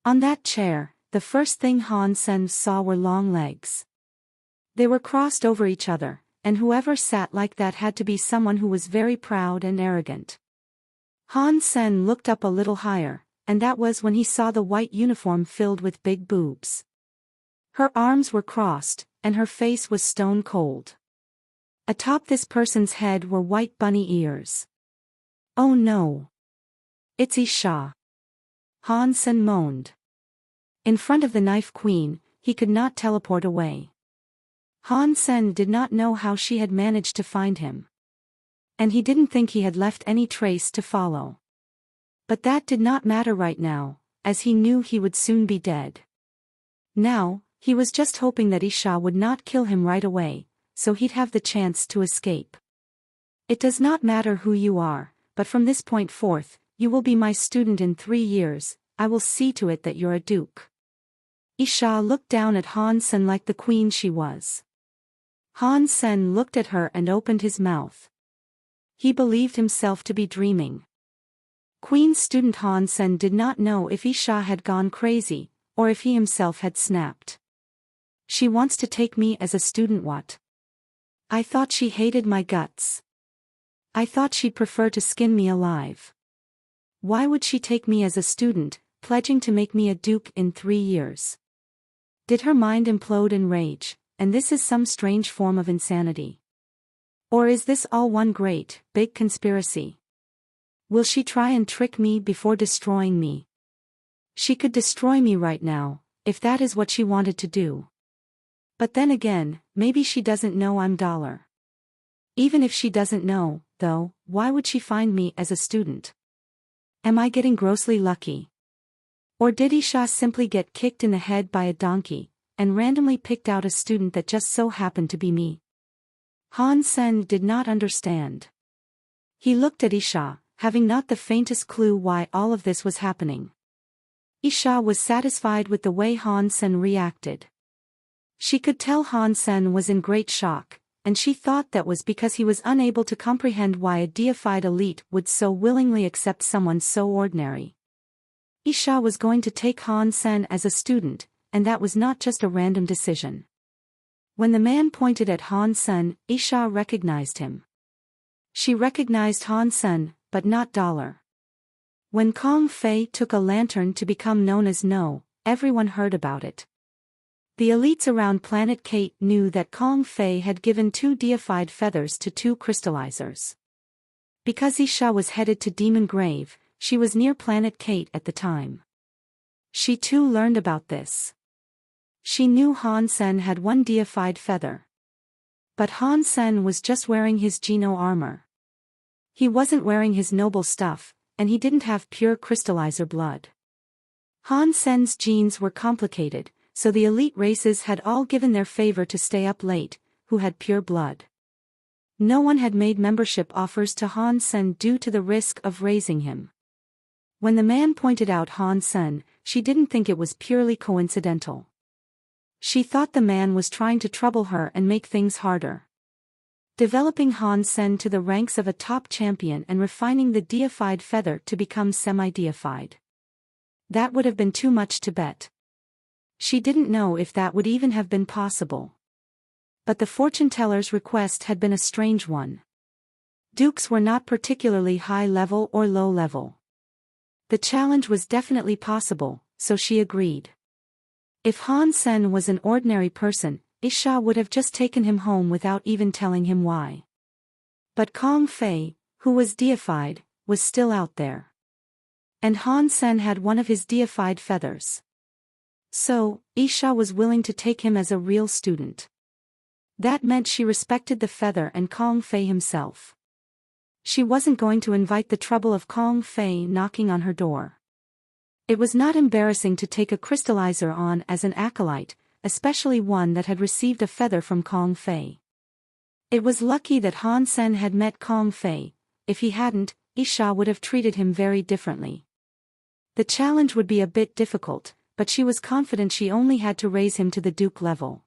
On that chair, the first thing Han Sen saw were long legs. They were crossed over each other, and whoever sat like that had to be someone who was very proud and arrogant. Han Sen looked up a little higher, and that was when he saw the white uniform filled with big boobs. Her arms were crossed, and her face was stone cold. Atop this person's head were white bunny ears. Oh no! It's Isha. Han Sen moaned. In front of the Knife Queen, he could not teleport away. Han Sen did not know how she had managed to find him. And he didn't think he had left any trace to follow. But that did not matter right now, as he knew he would soon be dead. Now, he was just hoping that Isha would not kill him right away, so he'd have the chance to escape. It does not matter who you are, but from this point forth, you will be my student in 3 years. I will see to it that you're a duke. Isha looked down at Han Sen like the queen she was. Han Sen looked at her and opened his mouth. He believed himself to be dreaming. Queen's student Han Sen did not know if Isha had gone crazy, or if he himself had snapped. She wants to take me as a student. What? I thought she hated my guts. I thought she'd prefer to skin me alive. Why would she take me as a student, pledging to make me a duke in 3 years? Did her mind implode in rage, and this is some strange form of insanity? Or is this all one great, big conspiracy? Will she try and trick me before destroying me? She could destroy me right now, if that is what she wanted to do. But then again, maybe she doesn't know I'm dollar. Even if she doesn't know, though, why would she find me as a student? Am I getting grossly lucky? Or did Isha simply get kicked in the head by a donkey, and randomly picked out a student that just so happened to be me? Han Sen did not understand. He looked at Isha, having not the faintest clue why all of this was happening. Isha was satisfied with the way Han Sen reacted. She could tell Han Sen was in great shock, and she thought that was because he was unable to comprehend why a deified elite would so willingly accept someone so ordinary. Isha was going to take Han Sen as a student, and that was not just a random decision. When the man pointed at Han Sen, Isha recognized him. She recognized Han Sen, but not dollar. When Kong Fei took a lantern to become known as No, everyone heard about it. The elites around Planet Kate knew that Kong Fei had given 2 deified feathers to 2 crystallizers. Because Isha was headed to Demon Grave, she was near Planet Kate at the time. She too learned about this. She knew Han Sen had 1 deified feather. But Han Sen was just wearing his Geno armor. He wasn't wearing his noble stuff, and he didn't have pure crystallizer blood. Han Sen's genes were complicated, so the elite races had all given their favor to stay up late, who had pure blood. No one had made membership offers to Han Sen due to the risk of raising him. When the man pointed out Han Sen, she didn't think it was purely coincidental. She thought the man was trying to trouble her and make things harder. Developing Han Sen to the ranks of a top champion and refining the deified feather to become semi-deified. That would have been too much to bet. She didn't know if that would even have been possible. But the fortune-teller's request had been a strange one. Dukes were not particularly high-level or low-level. The challenge was definitely possible, so she agreed. If Han Sen was an ordinary person, Isha would have just taken him home without even telling him why. But Kong Fei, who was deified, was still out there. And Han Sen had one of his deified feathers. So, Isha was willing to take him as a real student. That meant she respected the feather and Kong Fei himself. She wasn't going to invite the trouble of Kong Fei knocking on her door. It was not embarrassing to take a crystallizer on as an acolyte, especially one that had received a feather from Kong Fei. It was lucky that Han Sen had met Kong Fei. If he hadn't, Isha would have treated him very differently. The challenge would be a bit difficult, but she was confident she only had to raise him to the duke level.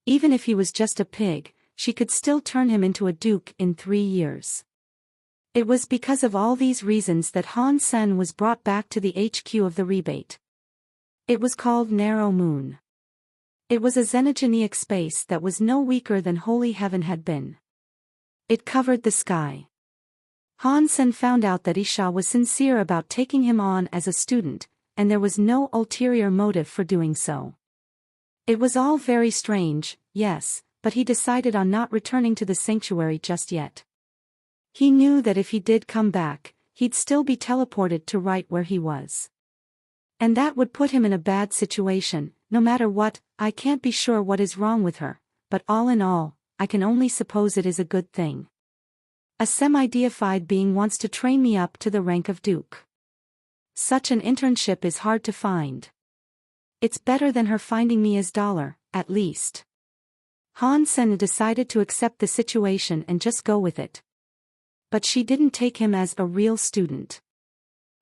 Even if he was just a pig, she could still turn him into a duke in 3 years. It was because of all these reasons that Han Sen was brought back to the HQ of the rebate. It was called Narrow Moon. It was a xenogenic space that was no weaker than Holy Heaven had been. It covered the sky. Han Sen found out that Isha was sincere about taking him on as a student, and there was no ulterior motive for doing so. It was all very strange, yes, but he decided on not returning to the sanctuary just yet. He knew that if he did come back, he'd still be teleported to right where he was. And that would put him in a bad situation. No matter what, I can't be sure what is wrong with her, but all in all, I can only suppose it is a good thing. A semi-deified being wants to train me up to the rank of duke. Such an internship is hard to find. It's better than her finding me as dollar, at least. Han Sen decided to accept the situation and just go with it. But she didn't take him as a real student.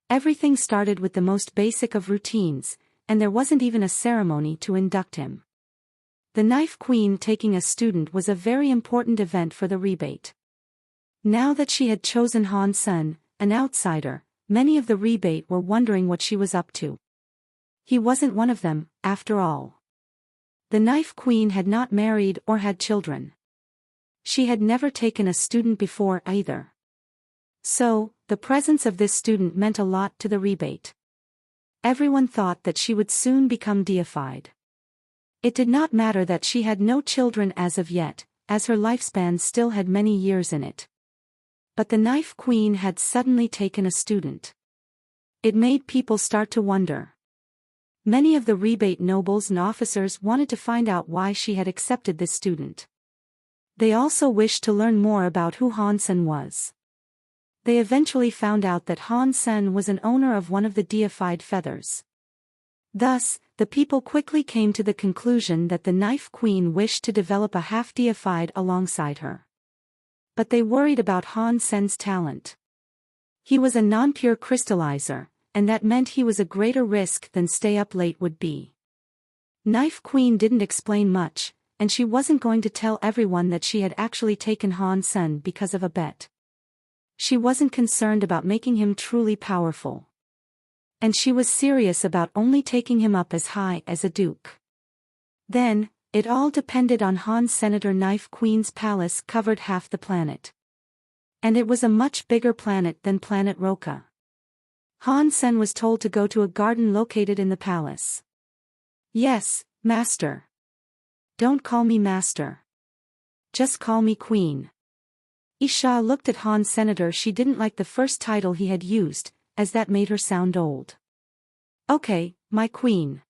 Everything started with the most basic of routines, and there wasn't even a ceremony to induct him. The Knife Queen taking a student was a very important event for the rebate. Now that she had chosen Han Sen, an outsider, many of the rebate were wondering what she was up to. He wasn't one of them, after all. The Knife Queen had not married or had children. She had never taken a student before either. So, the presence of this student meant a lot to the rebate. Everyone thought that she would soon become deified. It did not matter that she had no children as of yet, as her lifespan still had many years in it. But the Knife Queen had suddenly taken a student. It made people start to wonder. Many of the rebate nobles and officers wanted to find out why she had accepted this student. They also wished to learn more about who Han Sen was. They eventually found out that Han Sen was an owner of one of the deified feathers. Thus, the people quickly came to the conclusion that the Knife Queen wished to develop a half-deified alongside her. But they worried about Han Sen's talent. He was a non-pure crystallizer, and that meant he was a greater risk than stay up late would be. Knife Queen didn't explain much, and she wasn't going to tell everyone that she had actually taken Han Sen because of a bet. She wasn't concerned about making him truly powerful. And she was serious about only taking him up as high as a duke. Then, it all depended on Han Senator Knife Queen's palace covered half the planet. And it was a much bigger planet than planet Roka. Han Sen was told to go to a garden located in the palace. Yes, master. Don't call me master. Just call me queen. Isha looked at Han Senator. She didn't like the first title he had used, as that made her sound old. Okay, my queen.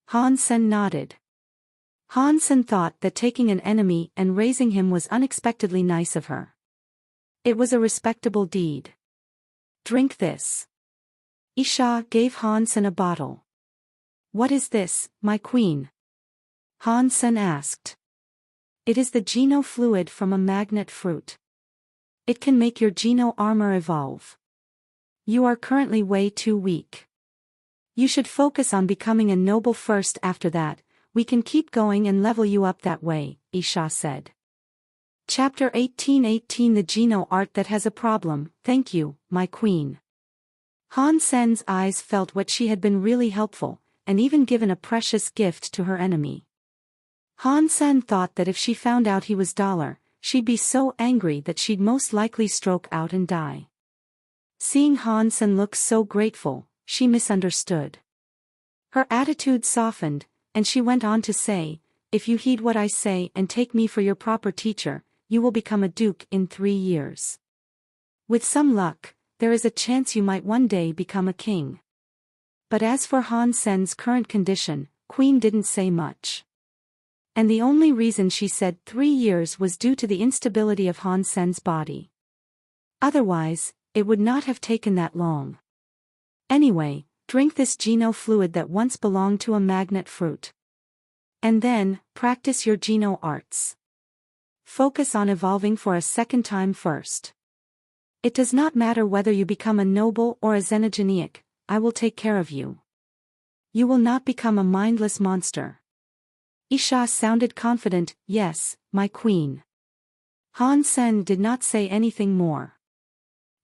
Han Sen nodded. Han Sen thought that taking an enemy and raising him was unexpectedly nice of her. It was a respectable deed. Drink this. Isha gave Han Sen a bottle. What is this, my queen? Han Sen asked. It is the Geno fluid from a magnet fruit. It can make your Geno armor evolve. You are currently way too weak. You should focus on becoming a noble first. After that, we can keep going and level you up that way, Isha said. Chapter 18:18 The Geno art that has a problem. Thank you, my queen. Han Sen's eyes felt what she had been really helpful, and even given a precious gift to her enemy. Han Sen thought that if she found out he was dollar, she'd be so angry that she'd most likely stroke out and die. Seeing Han Sen look so grateful, she misunderstood. Her attitude softened, and she went on to say, if you heed what I say and take me for your proper teacher, you will become a duke in 3 years. With some luck, there is a chance you might one day become a king. But as for Han Sen's current condition, Queen didn't say much. And the only reason she said 3 years was due to the instability of Han Sen's body. Otherwise, it would not have taken that long. Anyway, drink this Geno fluid that once belonged to a magnet fruit. And then, practice your Geno arts. Focus on evolving for a second time first. It does not matter whether you become a noble or a xenogeniac, I will take care of you. You will not become a mindless monster. Isha sounded confident. Yes, my queen. Han Sen did not say anything more.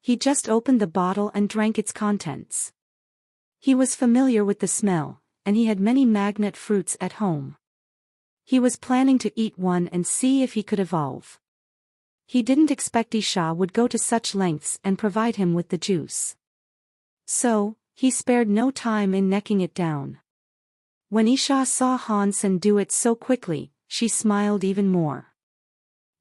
He just opened the bottle and drank its contents. He was familiar with the smell, and he had many magnet fruits at home. He was planning to eat one and see if he could evolve. He didn't expect Isha would go to such lengths and provide him with the juice. So, he spared no time in necking it down. When Isha saw Han Sen do it so quickly, she smiled even more.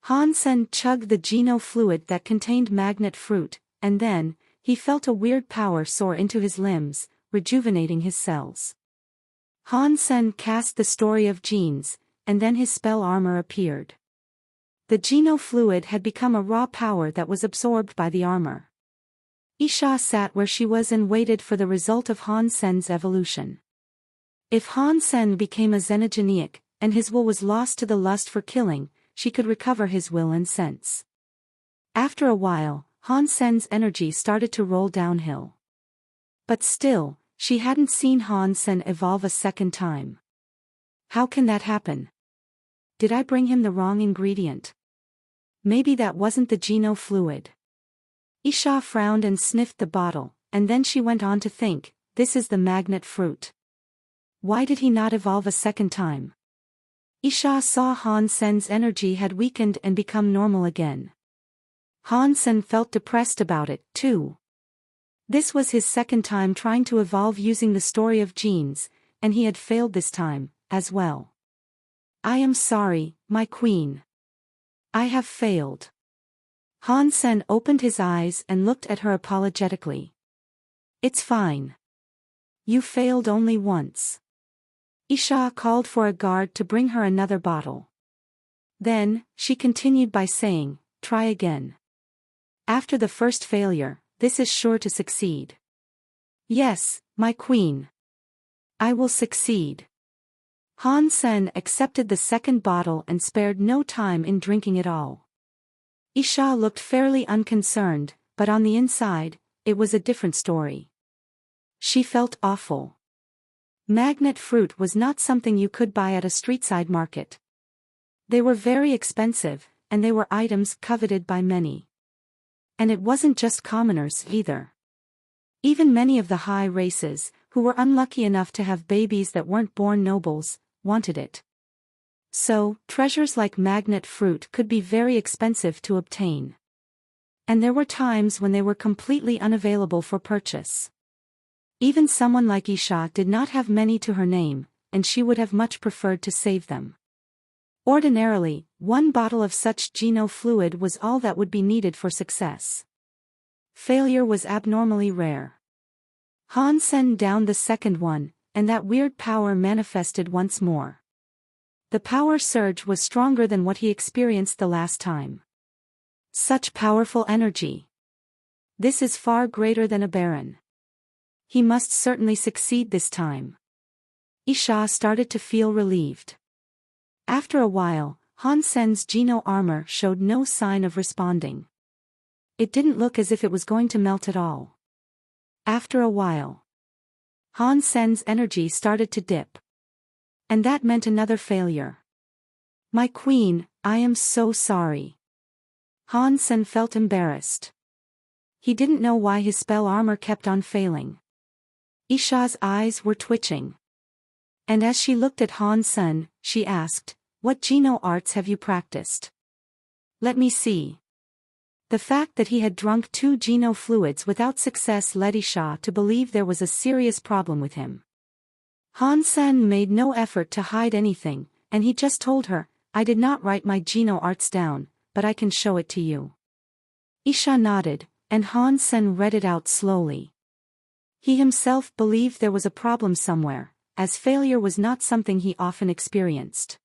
Han Sen chugged the Geno fluid that contained magnet fruit, and then, he felt a weird power soar into his limbs, rejuvenating his cells. Han Sen cast the story of genes, and then his spell armor appeared. The Geno fluid had become a raw power that was absorbed by the armor. Isha sat where she was and waited for the result of Han Sen's evolution. If Han Sen became a xenogeniac, and his will was lost to the lust for killing, she could recover his will and sense. After a while, Han Sen's energy started to roll downhill. But still, she hadn't seen Han Sen evolve a second time. How can that happen? Did I bring him the wrong ingredient? Maybe that wasn't the Geno fluid. Isha frowned and sniffed the bottle, and then she went on to think, this is the magnet fruit. Why did he not evolve a second time? Isha saw Han Sen's energy had weakened and become normal again. Han Sen felt depressed about it, too. This was his second time trying to evolve using the story of genes, and he had failed this time, as well. I am sorry, my queen. I have failed. Han Sen opened his eyes and looked at her apologetically. It's fine. You failed only once. Isha called for a guard to bring her another bottle. Then, she continued by saying, try again. After the first failure, this is sure to succeed. Yes, my queen. I will succeed. Han Sen accepted the second bottle and spared no time in drinking it all. Isha looked fairly unconcerned, but on the inside, it was a different story. She felt awful. Magnet fruit was not something you could buy at a streetside market. They were very expensive, and they were items coveted by many. And it wasn't just commoners either. Even many of the high races, who were unlucky enough to have babies that weren't born nobles, wanted it. So, treasures like magnet fruit could be very expensive to obtain. And there were times when they were completely unavailable for purchase. Even someone like Isha did not have many to her name, and she would have much preferred to save them. Ordinarily, one bottle of such Geno fluid was all that would be needed for success. Failure was abnormally rare. Han Sen downed the second one, and that weird power manifested once more. The power surge was stronger than what he experienced the last time. Such powerful energy. This is far greater than a baron. He must certainly succeed this time. Isha started to feel relieved. After a while, Han Sen's Geno armor showed no sign of responding. It didn't look as if it was going to melt at all. After a while, Han Sen's energy started to dip. And that meant another failure. My queen, I am so sorry. Han Sen felt embarrassed. He didn't know why his spell armor kept on failing. Isha's eyes were twitching. And as she looked at Han Sen, she asked, "What Geno arts have you practiced?" "Let me see." The fact that he had drunk 2 Geno fluids without success led Isha to believe there was a serious problem with him. Han Sen made no effort to hide anything, and he just told her, "I did not write my Geno arts down, but I can show it to you." Isha nodded, and Han Sen read it out slowly. He himself believed there was a problem somewhere, as failure was not something he often experienced.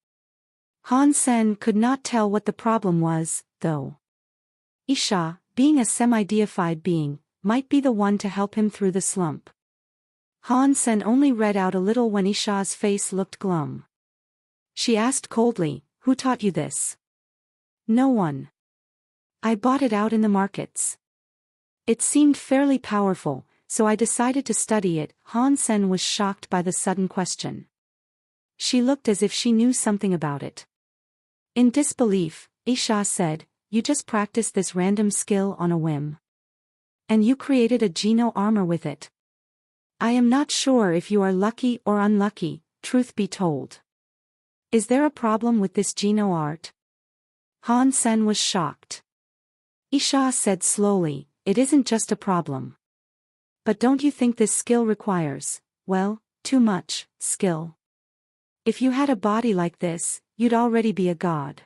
Han Sen could not tell what the problem was, though. Isha, being a semi-deified being, might be the one to help him through the slump. Han Sen only read out a little when Isha's face looked glum. She asked coldly, "Who taught you this?" "No one. I bought it out in the markets. It seemed fairly powerful, so I decided to study it." Han Sen was shocked by the sudden question. She looked as if she knew something about it. In disbelief, Isha said, "You just practiced this random skill on a whim. And you created a Geno armor with it. I am not sure if you are lucky or unlucky, truth be told. Is there a problem with this Geno art?" Han Sen was shocked. Isha said slowly, "It isn't just a problem. But don't you think this skill requires, well, too much skill? If you had a body like this, you'd already be a god.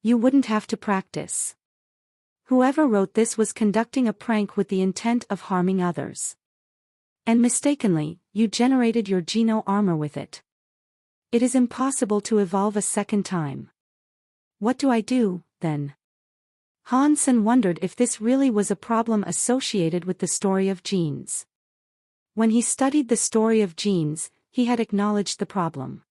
You wouldn't have to practice. Whoever wrote this was conducting a prank with the intent of harming others. And mistakenly, you generated your Geno armor with it. It is impossible to evolve a second time. What do I do, then?" Han Sen wondered if this really was a problem associated with the story of genes. When he studied the story of genes, he had acknowledged the problem.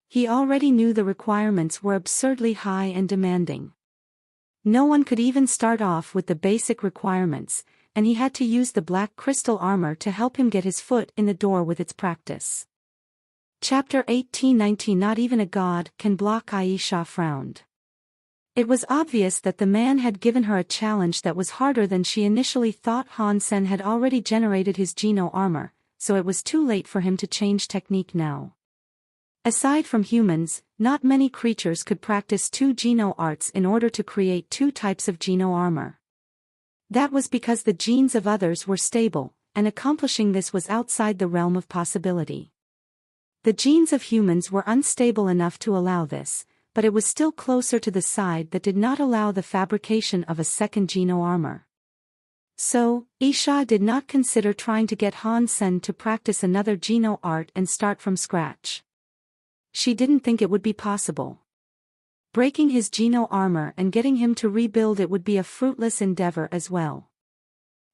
He already knew the requirements were absurdly high and demanding. No one could even start off with the basic requirements, and he had to use the black crystal armor to help him get his foot in the door with its practice. Chapter 18-19 Not even a god can block. Aisha frowned. It was obvious that the man had given her a challenge that was harder than she initially thought. Han Sen had already generated his Geno armor, so it was too late for him to change technique now. Aside from humans, not many creatures could practice 2 Geno arts in order to create 2 types of Geno armor. That was because the genes of others were stable, and accomplishing this was outside the realm of possibility. The genes of humans were unstable enough to allow this, but it was still closer to the side that did not allow the fabrication of a second Geno armor. So, Isha did not consider trying to get Han Sen to practice another Geno art and start from scratch. She didn't think it would be possible. Breaking his Geno armor and getting him to rebuild it would be a fruitless endeavor as well.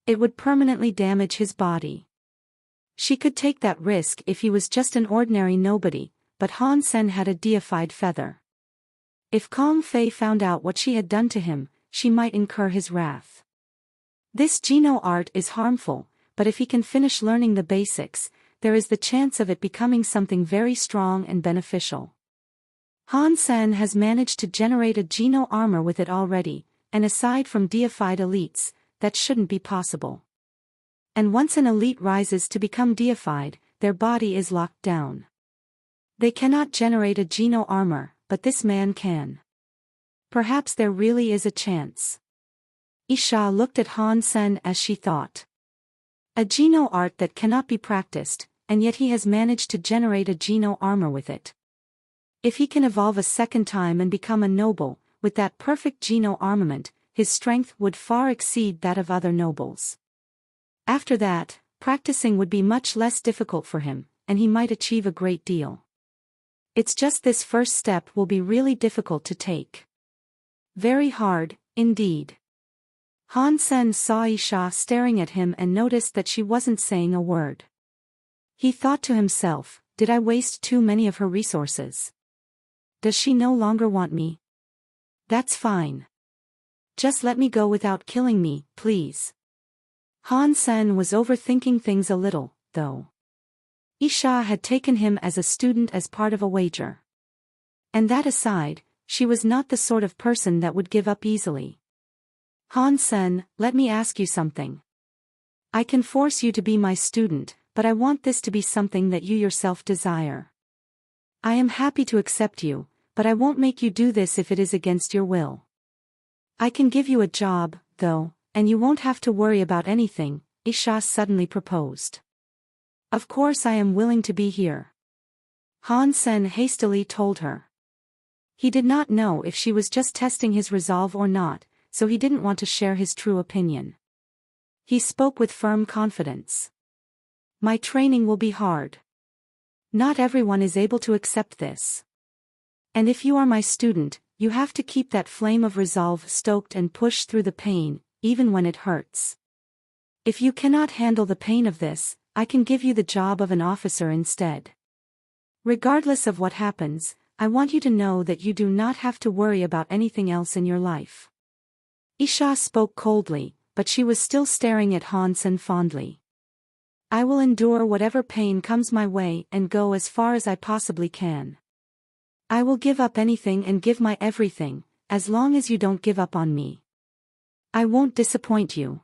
It would permanently damage his body. She could take that risk if he was just an ordinary nobody, but Han Sen had a deified feather. If Kong Fei found out what she had done to him, she might incur his wrath. This Geno art is harmful, but if he can finish learning the basics, there is the chance of it becoming something very strong and beneficial. Han Sen has managed to generate a Geno armor with it already, and aside from deified elites, that shouldn't be possible. And once an elite rises to become deified, their body is locked down. They cannot generate a Geno armor, but this man can. Perhaps there really is a chance. Isha looked at Han Sen as she thought. A Geno art that cannot be practiced, and yet he has managed to generate a Geno armor with it. If he can evolve a second time and become a noble, with that perfect Geno armament, his strength would far exceed that of other nobles. After that, practicing would be much less difficult for him, and he might achieve a great deal. It's just this first step will be really difficult to take. Very hard, indeed. Han Sen saw Isha staring at him and noticed that she wasn't saying a word. He thought to himself, Did I waste too many of her resources? Does she no longer want me? That's fine. Just let me go without killing me, please. Han Sen was overthinking things a little, though. Isha had taken him as a student as part of a wager. And that aside, she was not the sort of person that would give up easily. Han Sen, let me ask you something. I can force you to be my student, but I want this to be something that you yourself desire. I am happy to accept you, but I won't make you do this if it is against your will. I can give you a job, though, and you won't have to worry about anything, Isha suddenly proposed. Of course I am willing to be here. Han Sen hastily told her. He did not know if she was just testing his resolve or not, so he didn't want to share his true opinion. He spoke with firm confidence. My training will be hard. Not everyone is able to accept this. And if you are my student, you have to keep that flame of resolve stoked and push through the pain, even when it hurts. If you cannot handle the pain of this, I can give you the job of an officer instead. Regardless of what happens, I want you to know that you do not have to worry about anything else in your life. Isha spoke coldly, but she was still staring at Han Sen fondly. I will endure whatever pain comes my way and go as far as I possibly can. I will give up anything and give my everything, as long as you don't give up on me. I won't disappoint you.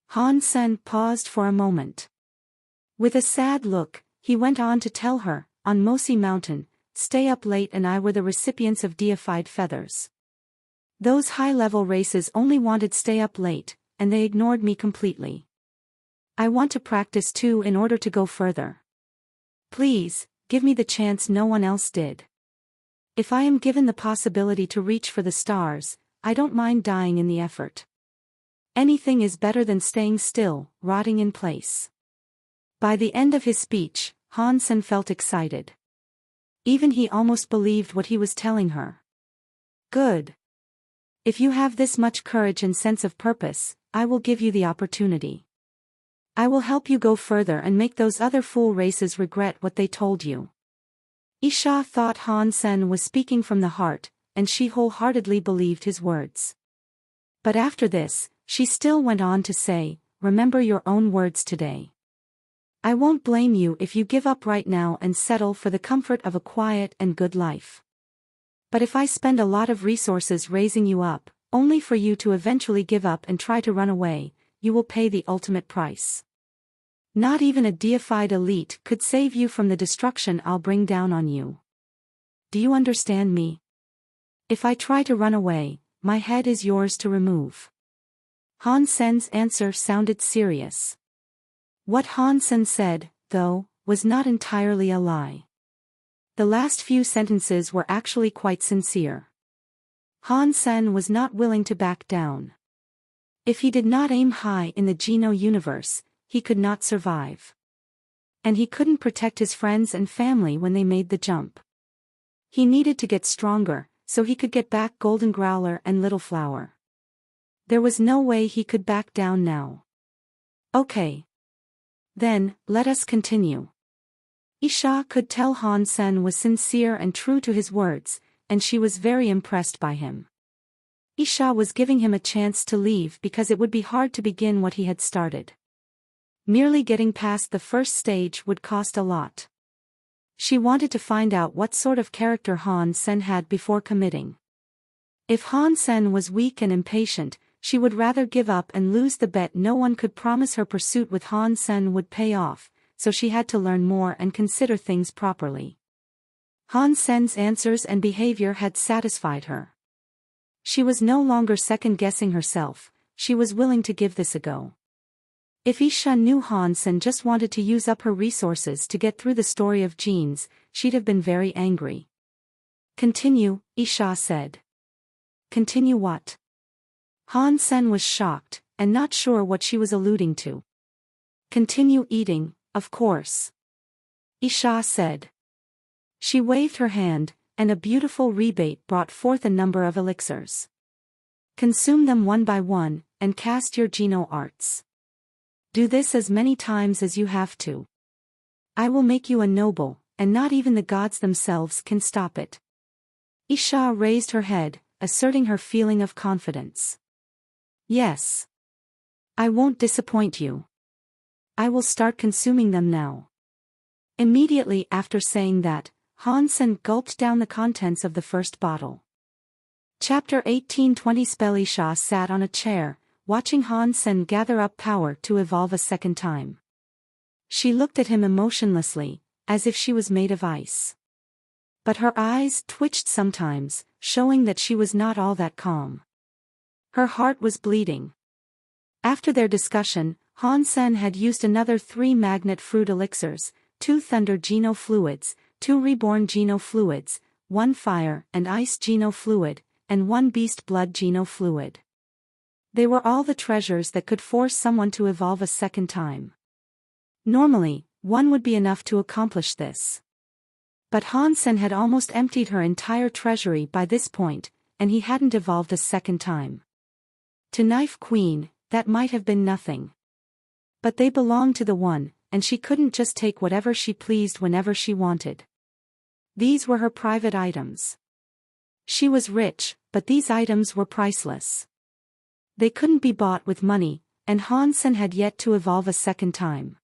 Han Sen paused for a moment. With a sad look, he went on to tell her, on Mosi Mountain, Stay Up Late and I were the recipients of deified feathers. Those high-level races only wanted Stay Up Late, and they ignored me completely. I want to practice too in order to go further. Please, give me the chance no one else did. If I am given the possibility to reach for the stars, I don't mind dying in the effort. Anything is better than staying still, rotting in place. By the end of his speech, Han Sen felt excited. Even he almost believed what he was telling her. Good. If you have this much courage and sense of purpose, I will give you the opportunity. I will help you go further and make those other fool races regret what they told you. Isha thought Han Sen was speaking from the heart, and she wholeheartedly believed his words. But after this, she still went on to say, remember your own words today. I won't blame you if you give up right now and settle for the comfort of a quiet and good life. But if I spend a lot of resources raising you up, only for you to eventually give up and try to run away, you will pay the ultimate price. Not even a deified elite could save you from the destruction I'll bring down on you. Do you understand me? If I try to run away, my head is yours to remove. Han Sen's answer sounded serious. What Han Sen said, though, was not entirely a lie. The last few sentences were actually quite sincere. Han Sen was not willing to back down. If he did not aim high in the Geno universe, he could not survive. And he couldn't protect his friends and family when they made the jump. He needed to get stronger, so he could get back Golden Growler and Little Flower. There was no way he could back down now. Okay. Then, let us continue. Isha could tell Han Sen was sincere and true to his words, and she was very impressed by him. Isha was giving him a chance to leave because it would be hard to begin what he had started. Merely getting past the first stage would cost a lot. She wanted to find out what sort of character Han Sen had before committing. If Han Sen was weak and impatient, she would rather give up and lose the bet. No one could promise her pursuit with Han Sen would pay off, so she had to learn more and consider things properly. Han Sen's answers and behavior had satisfied her. She was no longer second-guessing herself, she was willing to give this a go. If Isha knew Han Sen just wanted to use up her resources to get through the story of genes, she'd have been very angry. Continue, Isha said. Continue what? Han Sen was shocked, and not sure what she was alluding to. Continue eating, of course. Isha said. She waved her hand, and a beautiful rebate brought forth a number of elixirs. Consume them one by one, and cast your Geno arts. Do this as many times as you have to. I will make you a noble, and not even the gods themselves can stop it. Isha raised her head, asserting her feeling of confidence. Yes. I won't disappoint you. I will start consuming them now. Immediately after saying that, Han Sen gulped down the contents of the first bottle. Chapter 18:20 Spell. Isha sat on a chair, watching Han Sen gather up power to evolve a second time. She looked at him emotionlessly, as if she was made of ice. But her eyes twitched sometimes, showing that she was not all that calm. Her heart was bleeding. After their discussion, Han Sen had used another 3 magnet fruit elixirs, 2 thunder geno fluids, 2 reborn geno fluids, 1 fire and ice geno fluid, and 1 beast blood geno fluid. They were all the treasures that could force someone to evolve a second time. Normally, 1 would be enough to accomplish this. But Han Sen had almost emptied her entire treasury by this point, and he hadn't evolved a second time. To Knife Queen, that might have been nothing. But they belonged to the One, and she couldn't just take whatever she pleased whenever she wanted. These were her private items. She was rich, but these items were priceless. They couldn't be bought with money, and Han Sen had yet to evolve a second time.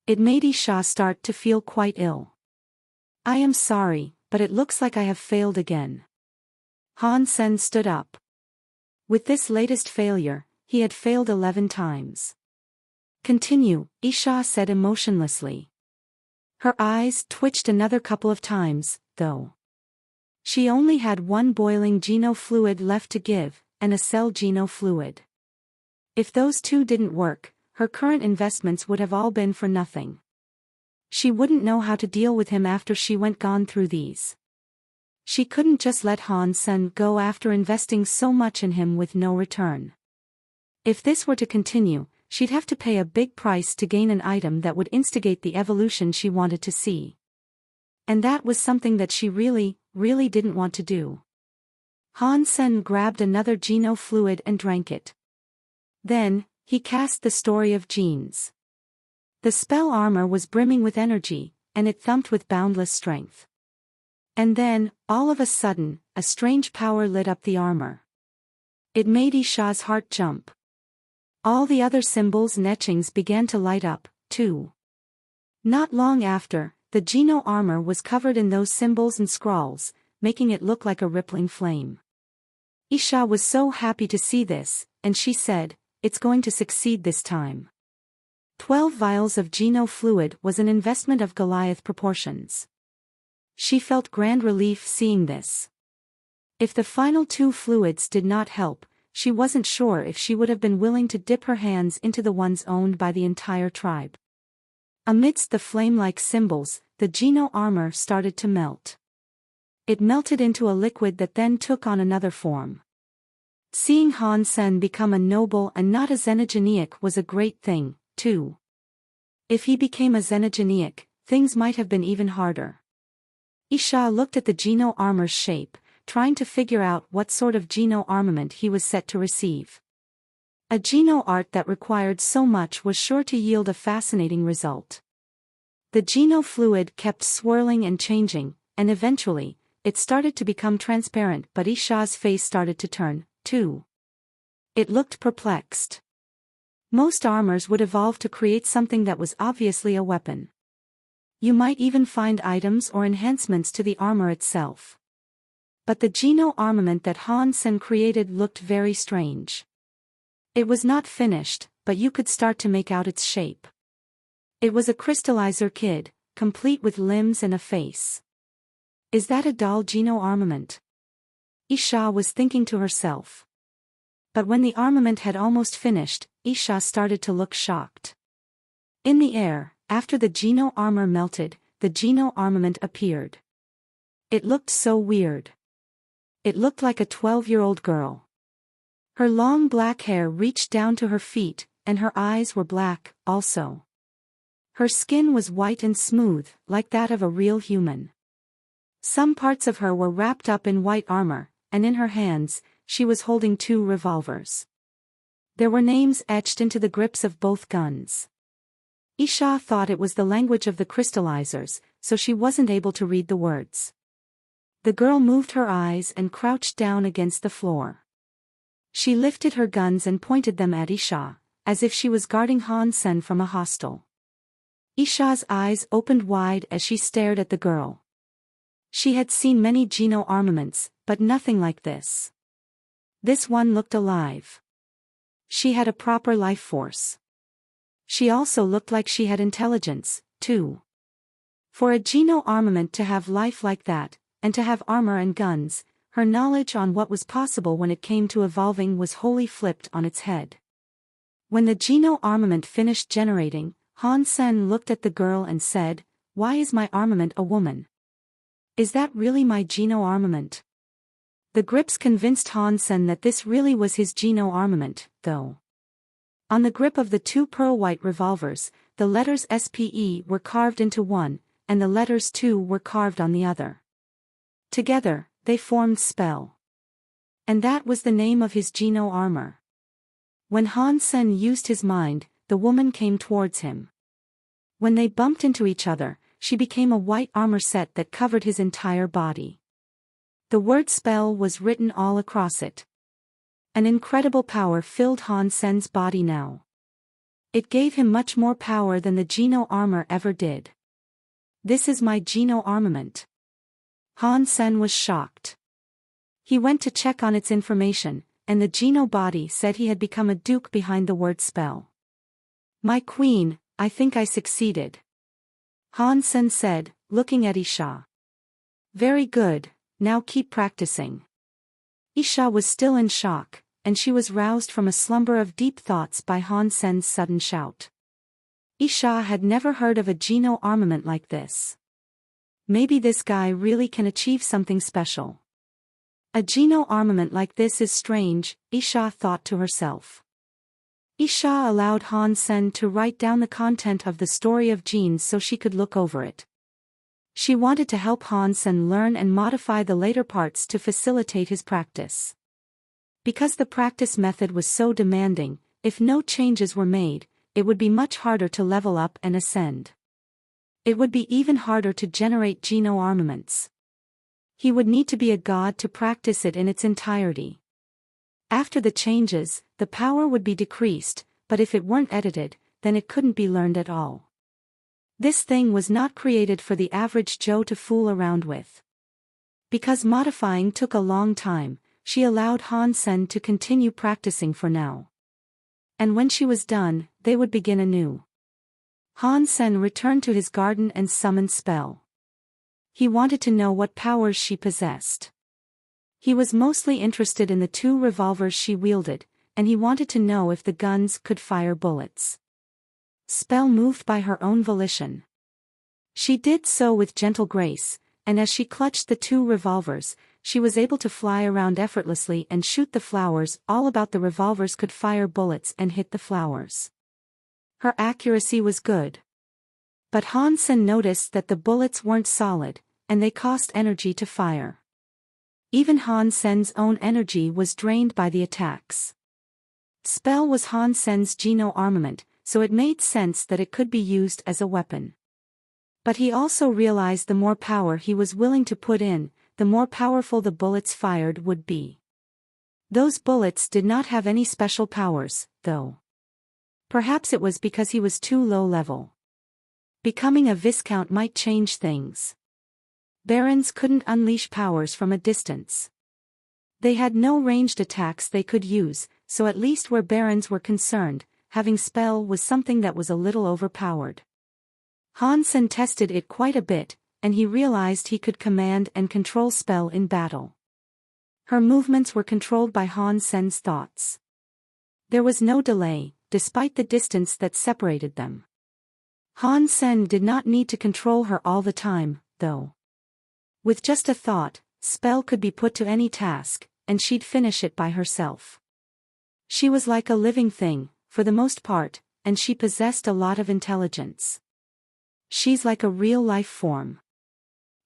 It made Isha start to feel quite ill. I am sorry, but it looks like I have failed again. Han Sen stood up. With this latest failure, he had failed 11 times. Continue, Isha said emotionlessly. Her eyes twitched another couple of times, though. She only had 1 boiling geno fluid left to give, and a cell geno fluid. If those 2 didn't work, her current investments would have all been for nothing. She wouldn't know how to deal with him after she went gone through these. She couldn't just let Han Sen go after investing so much in him with no return. If this were to continue, she'd have to pay a big price to gain an item that would instigate the evolution she wanted to see. And that was something that she really didn't want to do. Han Sen grabbed another geno fluid and drank it. Then, he cast the story of genes. The spell armor was brimming with energy, and it thumped with boundless strength. And then, all of a sudden, a strange power lit up the armor. It made Isha's heart jump. All the other symbols and etchings began to light up, too. Not long after, the geno armor was covered in those symbols and scrawls, making it look like a rippling flame. Isha was so happy to see this, and she said, "It's going to succeed this time." 12 vials of geno fluid was an investment of Goliath proportions. She felt grand relief seeing this. If the final 2 fluids did not help, she wasn't sure if she would have been willing to dip her hands into the ones owned by the entire tribe. Amidst the flame-like symbols, the geno armor started to melt. It melted into a liquid that then took on another form. Seeing Han Sen become a noble and not a xenogeniac was a great thing, too. If he became a xenogeniac, things might have been even harder. Isha looked at the geno armor's shape, trying to figure out what sort of geno armament he was set to receive. A geno art that required so much was sure to yield a fascinating result. The geno fluid kept swirling and changing, and eventually, it started to become transparent, but Isha's face started to turn, too. It looked perplexed. Most armors would evolve to create something that was obviously a weapon. You might even find items or enhancements to the armor itself. But the geno armament that Han Sen created looked very strange. It was not finished, but you could start to make out its shape. It was a crystallizer kid, complete with limbs and a face. Is that a doll geno armament? Isha was thinking to herself. But when the armament had almost finished, Isha started to look shocked. In the air, after the geno armor melted, the geno armament appeared. It looked so weird. It looked like a 12-year-old girl. Her long black hair reached down to her feet, and her eyes were black, also. Her skin was white and smooth, like that of a real human. Some parts of her were wrapped up in white armor, and in her hands, she was holding 2 revolvers. There were names etched into the grips of both guns. Isha thought it was the language of the crystallizers, so she wasn't able to read the words. The girl moved her eyes and crouched down against the floor. She lifted her guns and pointed them at Isha, as if she was guarding Han Sen from a hostile. Isha's eyes opened wide as she stared at the girl. She had seen many Geno armaments, but nothing like this. This one looked alive. She had a proper life force. She also looked like she had intelligence, too. For a Geno armament to have life like that, and to have armor and guns, her knowledge on what was possible when it came to evolving was wholly flipped on its head. When the Geno armament finished generating, Han Sen looked at the girl and said, "Why is my armament a woman? Is that really my Geno armament?" The grips convinced Han Sen that this really was his Geno armament, though. On the grip of the two pearl-white revolvers, the letters SPE were carved into one, and the letters 2 were carved on the other. Together, they formed Spell. And that was the name of his Geno armor. When Han Sen used his mind, the woman came towards him. When they bumped into each other, she became a white armor set that covered his entire body. The word Spell was written all across it. An incredible power filled Han Sen's body now. It gave him much more power than the Geno armor ever did. "This is my Geno armament." Han Sen was shocked. He went to check on its information, and the Geno body said he had become a duke behind the word Spell. "My queen, I think I succeeded," Han Sen said, looking at Isha. "Very good, now keep practicing." Isha was still in shock, and she was roused from a slumber of deep thoughts by Han Sen's sudden shout. Isha had never heard of a Geno armament like this. Maybe this guy really can achieve something special. A Geno armament like this is strange, Isha thought to herself. Isha allowed Han Sen to write down the content of the story of genes so she could look over it. She wanted to help Han Sen learn and modify the later parts to facilitate his practice. Because the practice method was so demanding, if no changes were made, it would be much harder to level up and ascend. It would be even harder to generate Geno armaments. He would need to be a god to practice it in its entirety. After the changes, the power would be decreased, but if it weren't edited, then it couldn't be learned at all. This thing was not created for the average Joe to fool around with. Because modifying took a long time, she allowed Han Sen to continue practicing for now. And when she was done, they would begin anew. Han Sen returned to his garden and summoned Spell. He wanted to know what powers she possessed. He was mostly interested in the 2 revolvers she wielded, and he wanted to know if the guns could fire bullets. Spell moved by her own volition. She did so with gentle grace, and as she clutched the 2 revolvers, she was able to fly around effortlessly and shoot the flowers. All about the revolvers could fire bullets and hit the flowers. Her accuracy was good. But Han Sen noticed that the bullets weren't solid, and they cost energy to fire. Even Han Sen's own energy was drained by the attacks. Spell was Han Sen's Geno armament, so it made sense that it could be used as a weapon. But he also realized the more power he was willing to put in, the more powerful the bullets fired would be. Those bullets did not have any special powers, though. Perhaps it was because he was too low level. Becoming a Viscount might change things. Barons couldn't unleash powers from a distance. They had no ranged attacks they could use, so at least where barons were concerned, having Spell was something that was a little overpowered. Han Sen tested it quite a bit, and he realized he could command and control Spell in battle. Her movements were controlled by Han Sen's thoughts. There was no delay, despite the distance that separated them. Han Sen did not need to control her all the time, though. With just a thought, Spell could be put to any task, and she'd finish it by herself. She was like a living thing, for the most part, and she possessed a lot of intelligence. She's like a real life form.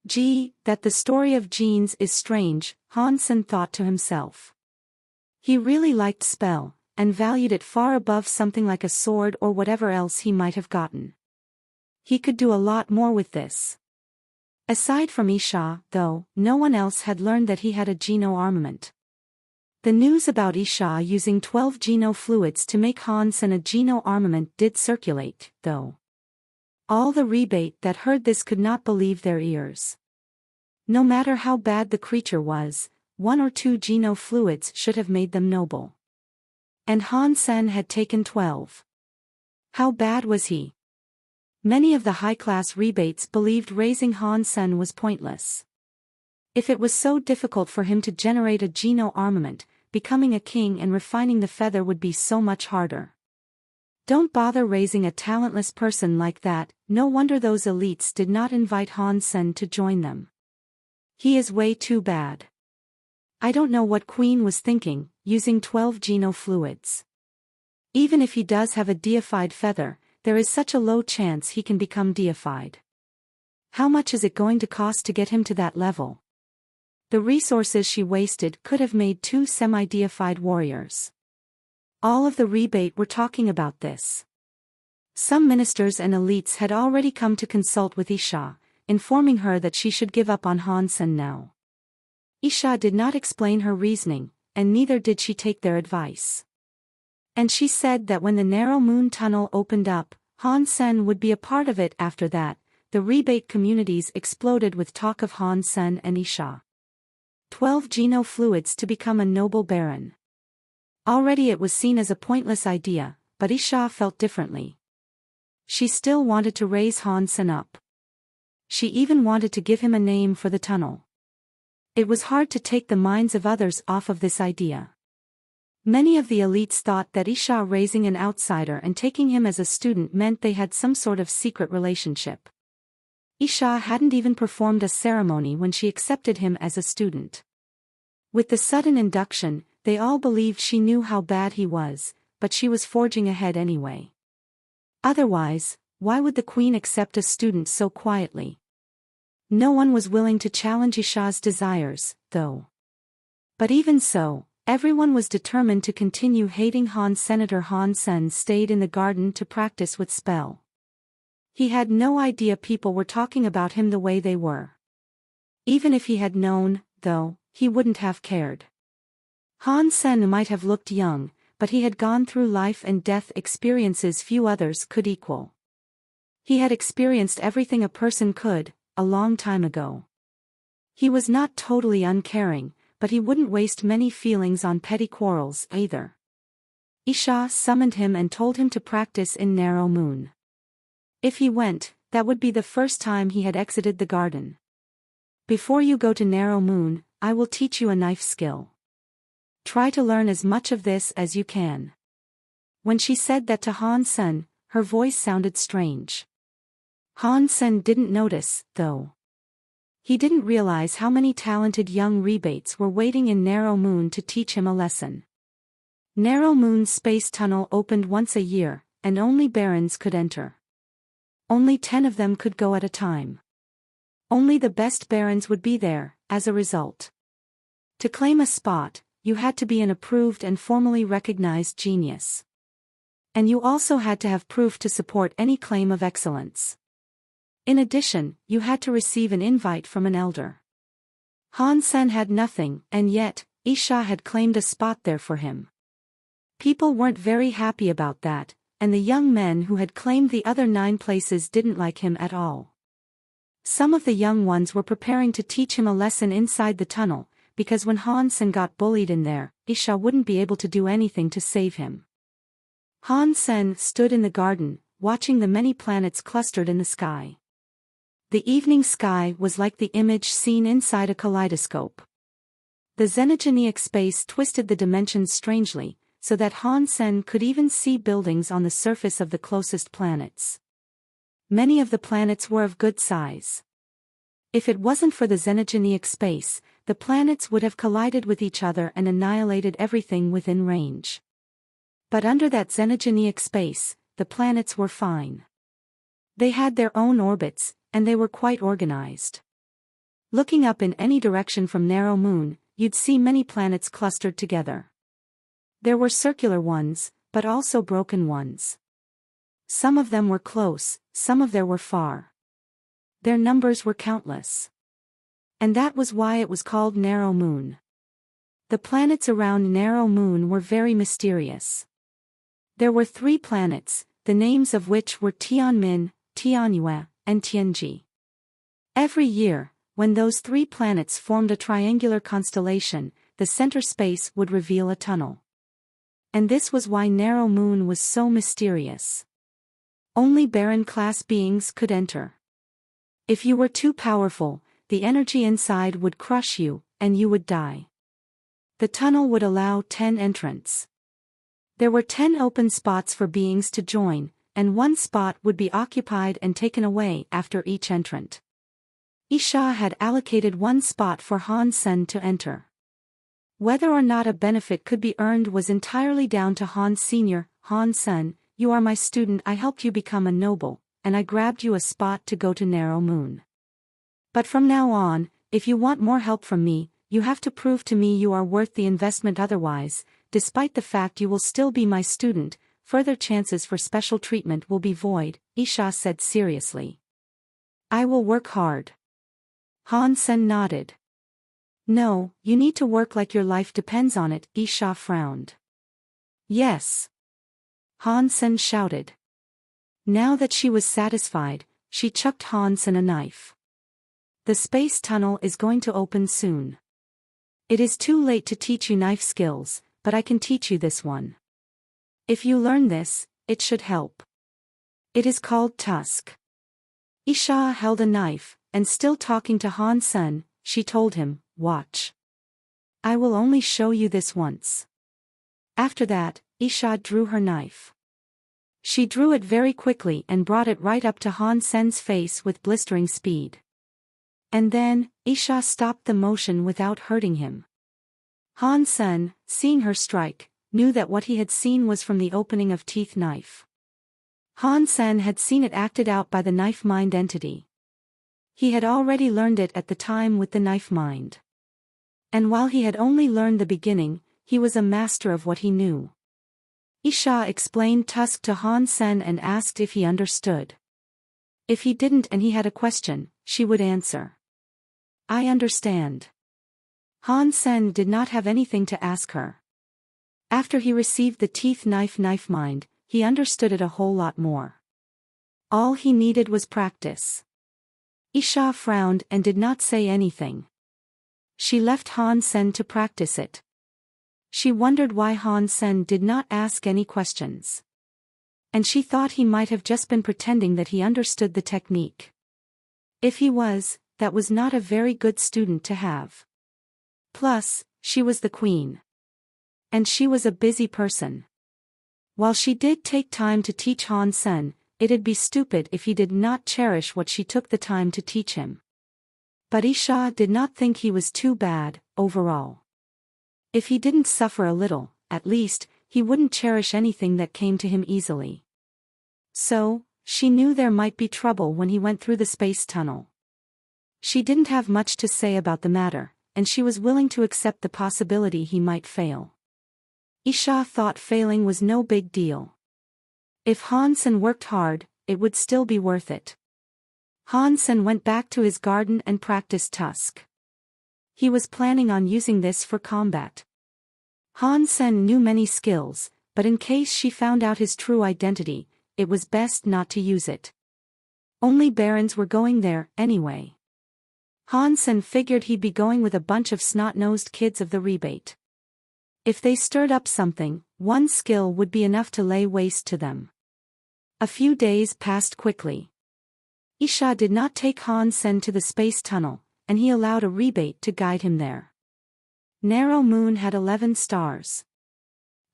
Gee, that the story of genes is strange, Han Sen thought to himself. He really liked Spell, and valued it far above something like a sword or whatever else he might have gotten. He could do a lot more with this. Aside from Isha, though, no one else had learned that he had a geno-armament. The news about Isha using 12 geno-fluids to make Hansen a geno-armament did circulate, though. All the rebate that heard this could not believe their ears. No matter how bad the creature was, 1 or 2 geno-fluids should have made them noble. And Hansen had taken 12. How bad was he? Many of the high-class rebates believed raising Hansen was pointless. If it was so difficult for him to generate a geno-armament, becoming a king and refining the feather would be so much harder. Don't bother raising a talentless person like that. No wonder those elites did not invite Hansen to join them. He is way too bad. I don't know what Queen was thinking, using 12 geno-fluids. Even if he does have a deified feather, there is such a low chance he can become deified. How much is it going to cost to get him to that level? The resources she wasted could have made 2 semi-deified warriors. All of the rebate were talking about this. Some ministers and elites had already come to consult with Isha, informing her that she should give up on Hansen now. Isha did not explain her reasoning, and neither did she take their advice. And she said that when the narrow moon tunnel opened up, Hansen would be a part of it. After that, the rebate communities exploded with talk of Hansen and Isha. 12 geno-fluids to become a noble baron. Already it was seen as a pointless idea, but Isha felt differently. She still wanted to raise Hansen up. She even wanted to give him a name for the tunnel. It was hard to take the minds of others off of this idea. Many of the elites thought that Isha raising an outsider and taking him as a student meant they had some sort of secret relationship. Isha hadn't even performed a ceremony when she accepted him as a student. With the sudden induction, they all believed she knew how bad he was, but she was forging ahead anyway. Otherwise, why would the queen accept a student so quietly? No one was willing to challenge Isha's desires, though. But even so, everyone was determined to continue hating Han. Senator Hansen stayed in the garden to practice with spell. He had no idea people were talking about him the way they were. Even if he had known, though, he wouldn't have cared. Hansen might have looked young, but he had gone through life and death experiences few others could equal. He had experienced everything a person could, a long time ago. He was not totally uncaring, but he wouldn't waste many feelings on petty quarrels either. Isha summoned him and told him to practice in Narrow Moon. If he went, that would be the first time he had exited the garden. Before you go to Narrow Moon, I will teach you a knife skill. Try to learn as much of this as you can. When she said that to Hansen, her voice sounded strange. Hansen didn't notice, though. He didn't realize how many talented young rebates were waiting in Narrow Moon to teach him a lesson. Narrow Moon's space tunnel opened once a year, and only barons could enter. Only 10 of them could go at a time. Only the best barons would be there, as a result. To claim a spot, you had to be an approved and formally recognized genius. And you also had to have proof to support any claim of excellence. In addition, you had to receive an invite from an elder. Hansen had nothing, and yet, Isha had claimed a spot there for him. People weren't very happy about that, and the young men who had claimed the other 9 places didn't like him at all. Some of the young ones were preparing to teach him a lesson inside the tunnel, because when Hansen got bullied in there, Isha wouldn't be able to do anything to save him. Hansen stood in the garden, watching the many planets clustered in the sky. The evening sky was like the image seen inside a kaleidoscope. The xenogenic space twisted the dimensions strangely, so that Hansen could even see buildings on the surface of the closest planets. Many of the planets were of good size. If it wasn't for the xenogenic space, the planets would have collided with each other and annihilated everything within range. But under that xenogenic space, the planets were fine. They had their own orbits, and they were quite organized. Looking up in any direction from Narrow Moon, you'd see many planets clustered together. There were circular ones, but also broken ones. Some of them were close, some of them were far. their numbers were countless. And that was why it was called Narrow Moon. The planets around Narrow Moon were very mysterious. There were 3 planets, the names of which were Tianmin, Tianyue, and Tianji. Every year, when those 3 planets formed a triangular constellation, the center space would reveal a tunnel. And this was why Narrow Moon was so mysterious. Only Baron-class beings could enter. If you were too powerful, the energy inside would crush you, and you would die. The tunnel would allow 10 entrants. There were 10 open spots for beings to join, and 1 spot would be occupied and taken away after each entrant. Isha had allocated 1 spot for Han Sen to enter. Whether or not a benefit could be earned was entirely down to Han Sr. Han Sen, you are my student, I helped you become a noble, and I grabbed you a spot to go to Narrow Moon. But from now on, if you want more help from me, you have to prove to me you are worth the investment, otherwise, despite the fact you will still be my student, further chances for special treatment will be void, Isha said seriously. I will work hard. Han Sen nodded. No, you need to work like your life depends on it, Isha frowned. Yes. Han Sen shouted. Now that she was satisfied, she chucked Han Sen a knife. The space tunnel is going to open soon. It is too late to teach you knife skills, but I can teach you this one. If you learn this, it should help. It is called Tusk. Isha held a knife, and still talking to Han Sen, she told him, watch. I will only show you this once. After that, Isha drew her knife. She drew it very quickly and brought it right up to Han Sen's face with blistering speed. And then, Isha stopped the motion without hurting him. Han Sen, seeing her strike, knew that what he had seen was from the opening of teeth knife. Han Sen had seen it acted out by the knife mind entity. He had already learned it at the time with the knife mind. And while he had only learned the beginning, he was a master of what he knew. Isha explained Tusk to Han Sen and asked if he understood. If he didn't and he had a question, she would answer. I understand. Han Sen did not have anything to ask her. After he received the teeth knife mind, he understood it a whole lot more. All he needed was practice. Isha frowned and did not say anything. She left Han Sen to practice it. She wondered why Han Sen did not ask any questions. And she thought he might have just been pretending that he understood the technique. If he was, that was not a very good student to have. Plus, she was the queen. And she was a busy person. While she did take time to teach Han Sen, it'd be stupid if he did not cherish what she took the time to teach him. But Isha did not think he was too bad, overall. If he didn't suffer a little, at least, he wouldn't cherish anything that came to him easily. So, she knew there might be trouble when he went through the space tunnel. She didn't have much to say about the matter, and she was willing to accept the possibility he might fail. Isha thought failing was no big deal. If Han Sen worked hard, it would still be worth it. Han Sen went back to his garden and practiced Tusk. He was planning on using this for combat. Han Sen knew many skills, but in case she found out his true identity, it was best not to use it. Only barons were going there, anyway. Han Sen figured he'd be going with a bunch of snot-nosed kids of the rebate. If they stirred up something, one skill would be enough to lay waste to them. A few days passed quickly. Isha did not take Han Sen to the space tunnel, and he allowed a rebate to guide him there. Narrow Moon had 11 stars.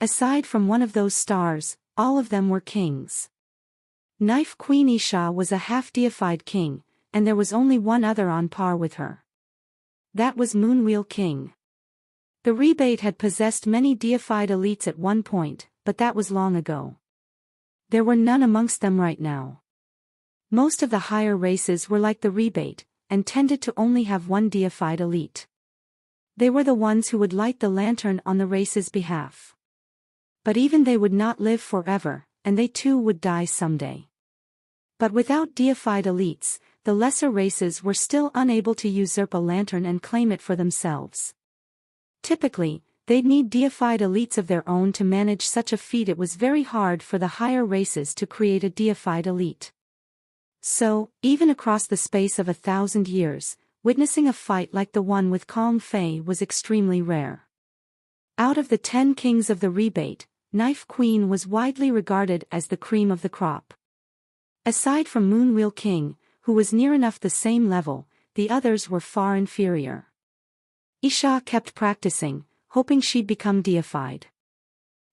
Aside from one of those stars, all of them were kings. Knife Queen Isha was a half-deified king, and there was only one other on par with her. That was Moonwheel King. The rebate had possessed many deified elites at one point, but that was long ago. There were none amongst them right now. Most of the higher races were like the rebate, and tended to only have one deified elite. They were the ones who would light the lantern on the race's behalf. But even they would not live forever, and they too would die someday. But without deified elites, the lesser races were still unable to usurp a lantern and claim it for themselves. Typically, they'd need deified elites of their own to manage such a feat. It was very hard for the higher races to create a deified elite. So, even across the space of 1,000 years, witnessing a fight like the one with Kong Fei was extremely rare. Out of the 10 kings of the rebate, Knife Queen was widely regarded as the cream of the crop. Aside from Moonwheel King, who was near enough the same level, the others were far inferior. Isha kept practicing, hoping she'd become deified.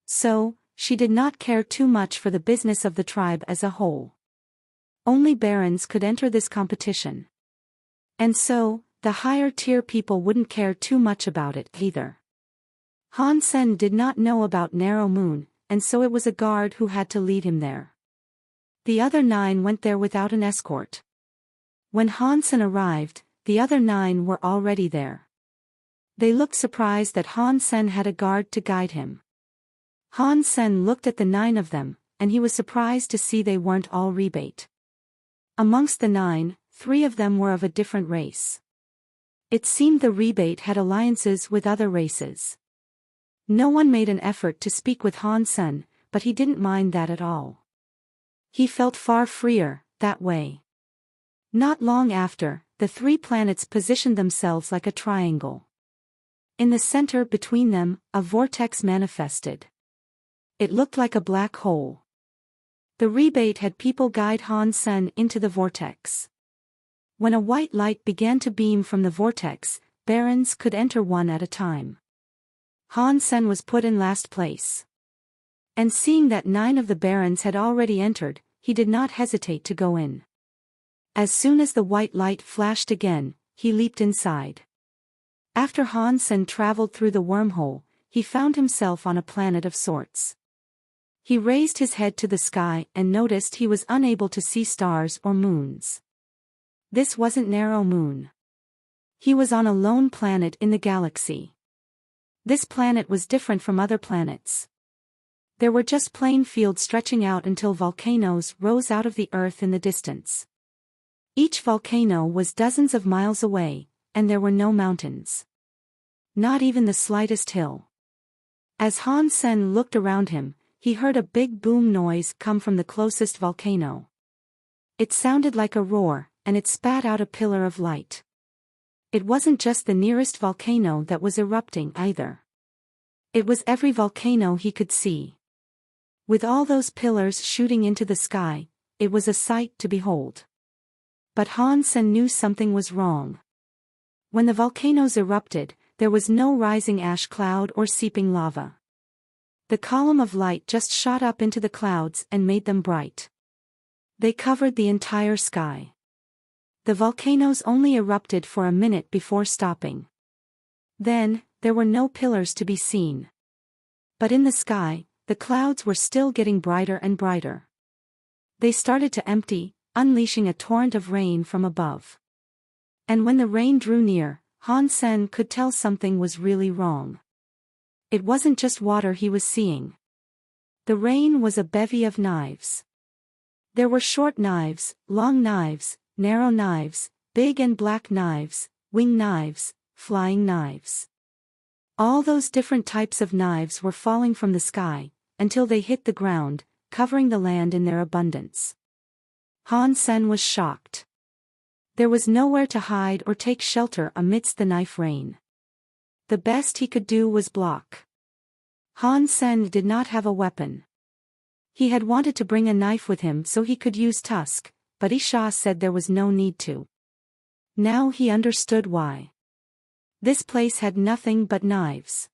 So, she did not care too much for the business of the tribe as a whole. Only barons could enter this competition. And so, the higher-tier people wouldn't care too much about it either. Han Sen did not know about Narrow Moon, and so it was a guard who had to lead him there. The other 9 went there without an escort. When Han Sen arrived, the other 9 were already there. They looked surprised that Han Sen had a guard to guide him. Han Sen looked at the 9 of them, and he was surprised to see they weren't all rebate. Amongst the 9, 3 of them were of a different race. It seemed the rebate had alliances with other races. No one made an effort to speak with Han Sen, but he didn't mind that at all. He felt far freer, that way. Not long after, the 3 planets positioned themselves like a triangle. In the center between them, a vortex manifested. It looked like a black hole. The rebate had people guide Han Sen into the vortex. When a white light began to beam from the vortex, barons could enter one at a time. Han Sen was put in last place. And seeing that 9 of the barons had already entered, he did not hesitate to go in. As soon as the white light flashed again, he leaped inside. After Han Sen traveled through the wormhole, he found himself on a planet of sorts. He raised his head to the sky and noticed he was unable to see stars or moons. This wasn't Narrow Moon. He was on a lone planet in the galaxy. This planet was different from other planets. There were just plain fields stretching out until volcanoes rose out of the earth in the distance. Each volcano was dozens of miles away, and there were no mountains. Not even the slightest hill. As Han Sen looked around him, he heard a big boom noise come from the closest volcano. It sounded like a roar, and it spat out a pillar of light. It wasn't just the nearest volcano that was erupting either. It was every volcano he could see. With all those pillars shooting into the sky, it was a sight to behold. But Han Sen knew something was wrong. When the volcanoes erupted, there was no rising ash cloud or seeping lava. The column of light just shot up into the clouds and made them bright. They covered the entire sky. The volcanoes only erupted for a minute before stopping. Then, there were no pillars to be seen. But in the sky, the clouds were still getting brighter and brighter. They started to empty, unleashing a torrent of rain from above. And when the rain drew near, Han Sen could tell something was really wrong. It wasn't just water he was seeing. The rain was a bevy of knives. There were short knives, long knives, narrow knives, big and black knives, wing knives, flying knives. All those different types of knives were falling from the sky, until they hit the ground, covering the land in their abundance. Han Sen was shocked. There was nowhere to hide or take shelter amidst the knife rain. The best he could do was block. Han Sen did not have a weapon. He had wanted to bring a knife with him so he could use tusk, but Isha said there was no need to. Now he understood why. This place had nothing but knives.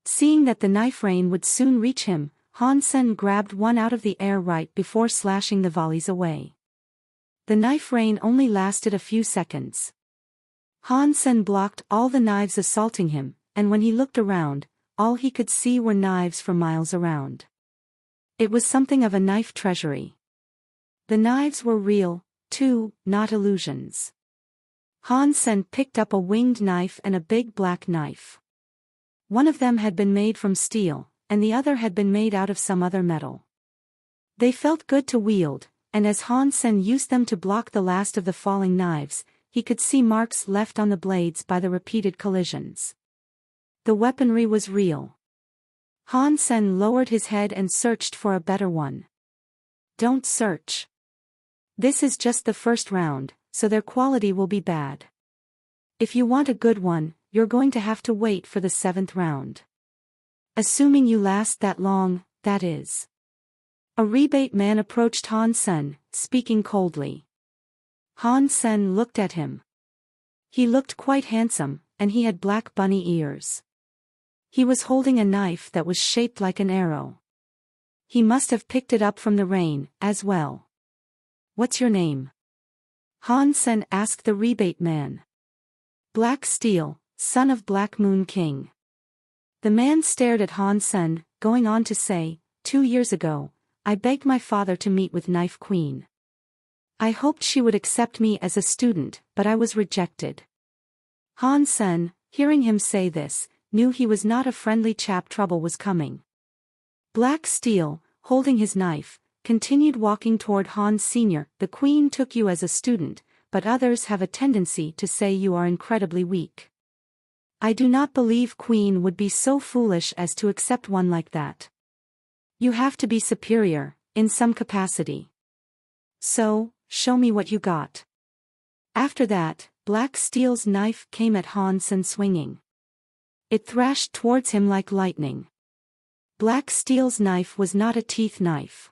Seeing that the knife rain would soon reach him, Han Sen grabbed one out of the air right before slashing the volleys away. The knife rain only lasted a few seconds. Han Sen blocked all the knives assaulting him, and when he looked around, all he could see were knives for miles around. It was something of a knife treasury. The knives were real, too, not illusions. Han Sen picked up a winged knife and a big black knife. One of them had been made from steel, and the other had been made out of some other metal. They felt good to wield, and as Han Sen used them to block the last of the falling knives, he could see marks left on the blades by the repeated collisions. The weaponry was real. Han Sen lowered his head and searched for a better one. Don't search. This is just the first round, so their quality will be bad. If you want a good one, you're going to have to wait for the 7th round. Assuming you last that long, that is. A rebate man approached Han Sen, speaking coldly. Han Sen looked at him. He looked quite handsome, and he had black bunny ears. He was holding a knife that was shaped like an arrow. He must have picked it up from the rain, as well. What's your name? Han Sen asked the rebate man. Black Steel, son of Black Moon King. The man stared at Han Sen, going on to say, 2 years ago, I begged my father to meet with Knife Queen. I hoped she would accept me as a student, but I was rejected. Han Sen, hearing him say this, knew he was not a friendly chap. Trouble was coming. Black Steel, holding his knife, continued walking toward Han Sr. The Queen took you as a student, but others have a tendency to say you are incredibly weak. I do not believe Queen would be so foolish as to accept one like that. You have to be superior, in some capacity. So, show me what you got. After that, Black Steel's knife came at Han Sen swinging. It thrashed towards him like lightning. Black Steel's knife was not a teeth knife.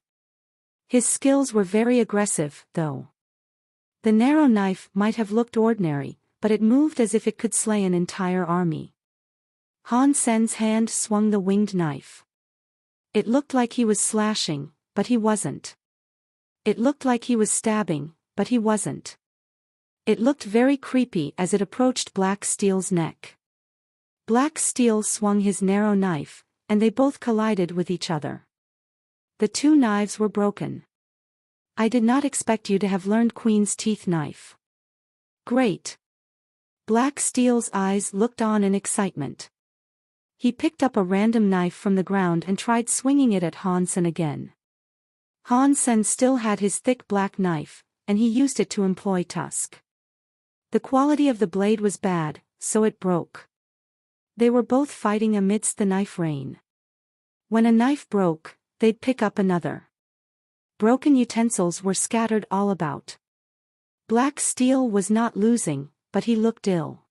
His skills were very aggressive, though. The narrow knife might have looked ordinary, but it moved as if it could slay an entire army. Han Sen's hand swung the winged knife. It looked like he was slashing, but he wasn't. It looked like he was stabbing, but he wasn't. It looked very creepy as it approached Black Steel's neck. Black Steel swung his narrow knife, and they both collided with each other. The 2 knives were broken. I did not expect you to have learned Queen's teeth knife. Great. Black Steel's eyes looked on in excitement. He picked up a random knife from the ground and tried swinging it at Han Sen again. Han Sen still had his thick black knife, and he used it to employ tusk. The quality of the blade was bad, so it broke. They were both fighting amidst the knife rain. When a knife broke, they'd pick up another. Broken utensils were scattered all about. Black Steel was not losing, but he looked ill.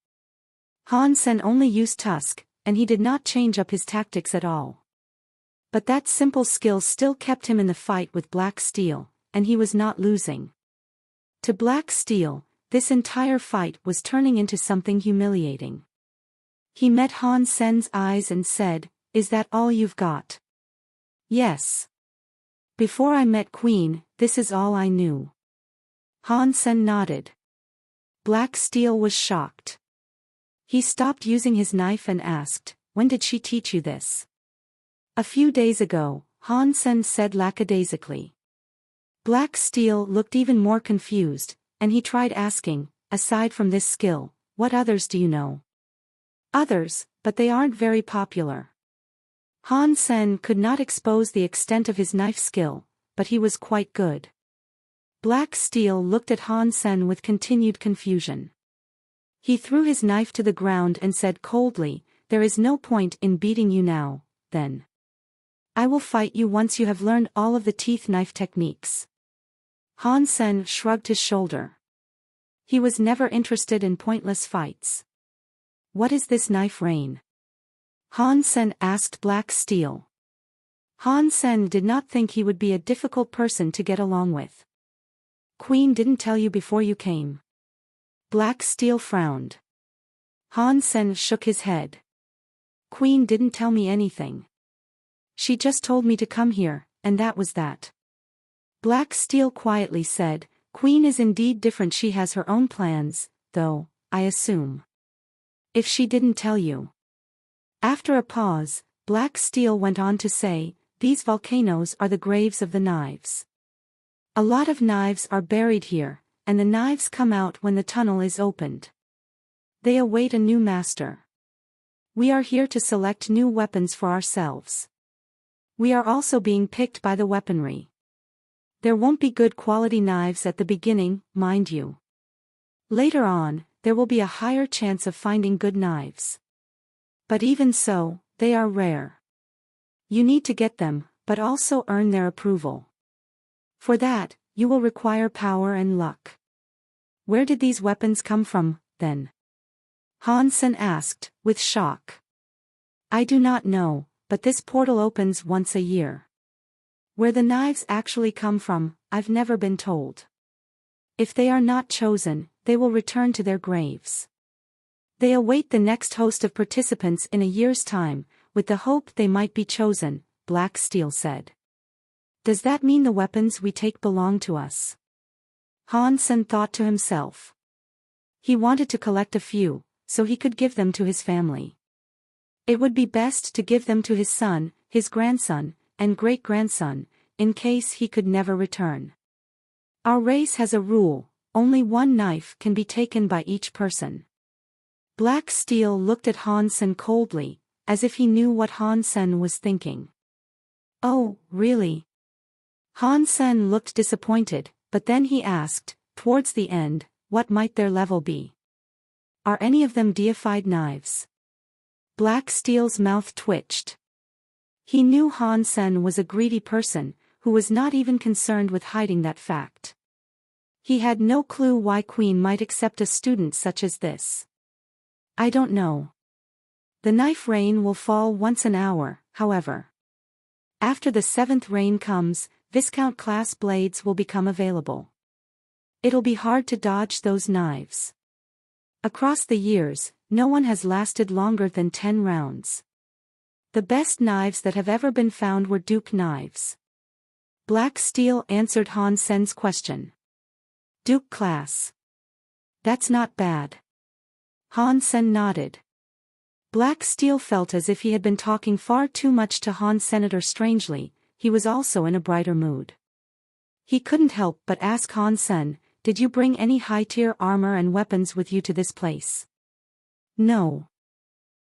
Han Sen only used tusk, and he did not change up his tactics at all. But that simple skill still kept him in the fight with Black Steel, and he was not losing. To Black Steel, this entire fight was turning into something humiliating. He met Han Sen's eyes and said, "Is that all you've got?" "Yes. Before I met Queen, this is all I knew." Han Sen nodded. Black Steel was shocked. He stopped using his knife and asked, "When did she teach you this?" "A few days ago," Han Sen said lackadaisically. Black Steel looked even more confused, and he tried asking, "Aside from this skill, what others do you know?" "Others, but they aren't very popular." Han Sen could not expose the extent of his knife skill, but he was quite good. Black Steel looked at Han Sen with continued confusion. He threw his knife to the ground and said coldly, "There is no point in beating you now, then. I will fight you once you have learned all of the teeth knife techniques." Han Sen shrugged his shoulder. He was never interested in pointless fights. "What is this knife rain?" Han Sen asked Black Steel. Han Sen did not think he would be a difficult person to get along with. "Queen didn't tell you before you came?" Black Steel frowned. Han Sen shook his head. "Queen didn't tell me anything. She just told me to come here, and that was that." Black Steel quietly said, "Queen is indeed different. She has her own plans, though, I assume. If she didn't tell you." After a pause, Black Steel went on to say, "These volcanoes are the graves of the knives. A lot of knives are buried here, and the knives come out when the tunnel is opened. They await a new master. We are here to select new weapons for ourselves. We are also being picked by the weaponry. There won't be good quality knives at the beginning, mind you. Later on, there will be a higher chance of finding good knives. But even so, they are rare. You need to get them, but also earn their approval. For that, you will require power and luck. Where did these weapons come from, then? Han Sen asked, with shock. I do not know, but this portal opens once a year. Where the knives actually come from, I've never been told. If they are not chosen, they will return to their graves. They await the next host of participants in a year's time, with the hope they might be chosen, Black Steel said. Does that mean the weapons we take belong to us? Han Sen thought to himself. He wanted to collect a few, so he could give them to his family. It would be best to give them to his son, his grandson, and great-grandson, in case he could never return. Our race has a rule, only one knife can be taken by each person. Black Steel looked at Han Sen coldly, as if he knew what Han Sen was thinking. Oh, really? Han Sen looked disappointed, but then he asked, towards the end, what might their level be? Are any of them deified knives? Black Steel's mouth twitched. He knew Han Sen was a greedy person, who was not even concerned with hiding that fact. He had no clue why Queen might accept a student such as this. I don't know. The knife rain will fall once an hour, however. After the 7th rain comes, Viscount-class blades will become available. It'll be hard to dodge those knives. Across the years, no one has lasted longer than 10 rounds. The best knives that have ever been found were Duke knives. Black Steel answered Han Sen's question. Duke class. That's not bad. Han Sen nodded. Black Steel felt as if he had been talking far too much to Han Senator. Strangely, he was also in a brighter mood. He couldn't help but ask Han Sen, did you bring any high-tier armor and weapons with you to this place? No.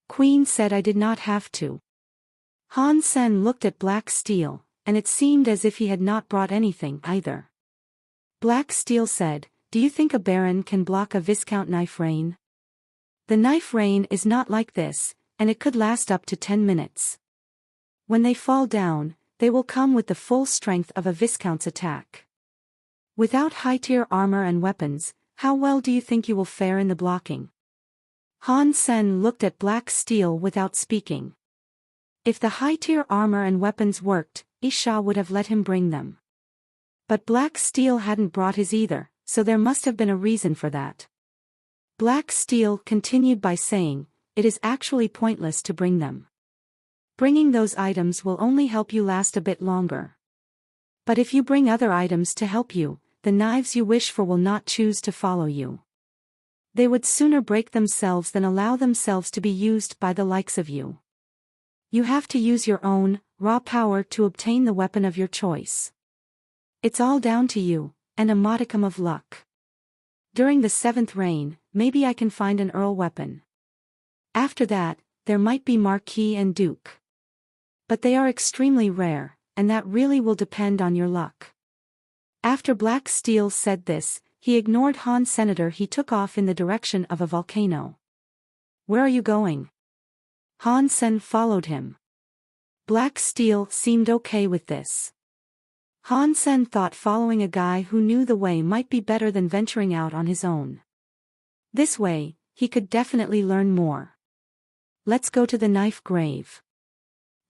Queen said I did not have to. Han Sen looked at Black Steel, and it seemed as if he had not brought anything either. Black Steel said, do you think a baron can block a Viscount knife rain? The knife rain is not like this, and it could last up to 10 minutes. When they fall down, they will come with the full strength of a Viscount's attack. Without high-tier armor and weapons, how well do you think you will fare in the blocking? Han Sen looked at Black Steel without speaking. If the high-tier armor and weapons worked, Isha would have let him bring them. But Black Steel hadn't brought his either, so there must have been a reason for that. Black Steel continued by saying, it is actually pointless to bring them. Bringing those items will only help you last a bit longer. But if you bring other items to help you, the knives you wish for will not choose to follow you. They would sooner break themselves than allow themselves to be used by the likes of you. You have to use your own, raw power to obtain the weapon of your choice. It's all down to you, and a modicum of luck. During the 7th reign, maybe I can find an Earl weapon. After that, there might be Marquis and Duke. But they are extremely rare, and that really will depend on your luck. After Black Steel said this, he ignored Han Senator. He took off in the direction of a volcano. Where are you going? Han Sen followed him. Black Steel seemed okay with this. Han Sen thought following a guy who knew the way might be better than venturing out on his own. This way, he could definitely learn more. Let's go to the knife grave.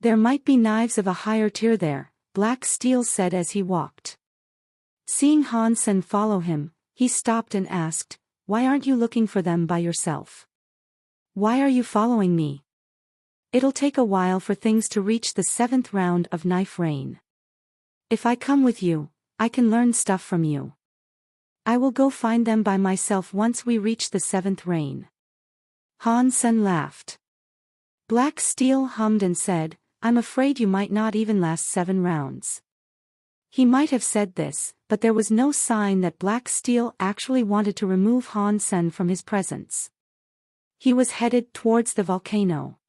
There might be knives of a higher tier there, Black Steel said as he walked. Seeing Han Sen follow him, he stopped and asked, why aren't you looking for them by yourself? Why are you following me? It'll take a while for things to reach the 7th round of knife rain. If I come with you, I can learn stuff from you. I will go find them by myself once we reach the 7th rain. Han Sen laughed. Black Steel hummed and said, I'm afraid you might not even last 7 rounds. He might have said this, but there was no sign that Black Steel actually wanted to remove Han Sen from his presence. He was headed towards the volcano.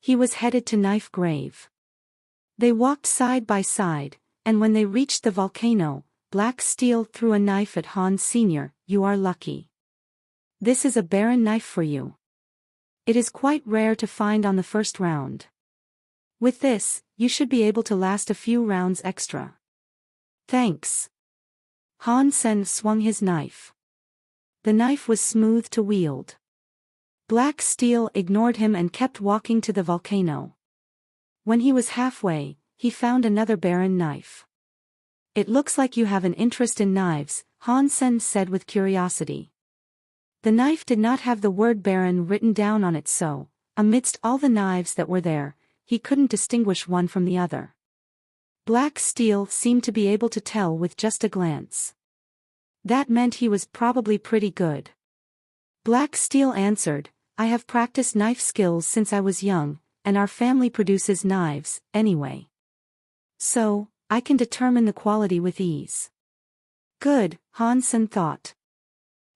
He was headed to Knife Grave. They walked side by side, And when they reached the volcano, Black Steel threw a knife at Hans Sr. "You are lucky. This is a barren knife for you. It is quite rare to find on the first round. With this, you should be able to last a few rounds extra." "Thanks." Han Sen swung his knife. The knife was smooth to wield. Black Steel ignored him and kept walking to the volcano. When he was halfway, he found another barren knife. "It looks like you have an interest in knives," Han Sen said with curiosity. The knife did not have the word barren written down on it, so, amidst all the knives that were there, he couldn't distinguish one from the other. Black Steel seemed to be able to tell with just a glance. That meant he was probably pretty good. Black Steel answered, "I have practiced knife skills since I was young, and our family produces knives, anyway. So, I can determine the quality with ease." "Good," Han Sen thought.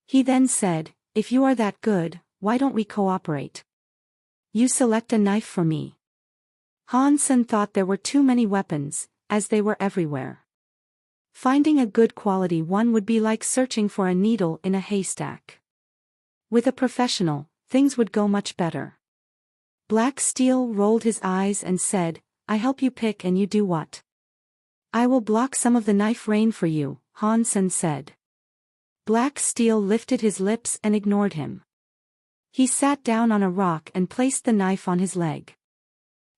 He then said, "If you are that good, why don't we cooperate? You select a knife for me." Han Sen thought there were too many weapons, as they were everywhere. Finding a good quality one would be like searching for a needle in a haystack. With a professional, things would go much better. Black Steel rolled his eyes and said, "I help you pick and you do what?" "I will block some of the knife rain for you," Han Sen said. Black Steel lifted his lips and ignored him. He sat down on a rock and placed the knife on his leg.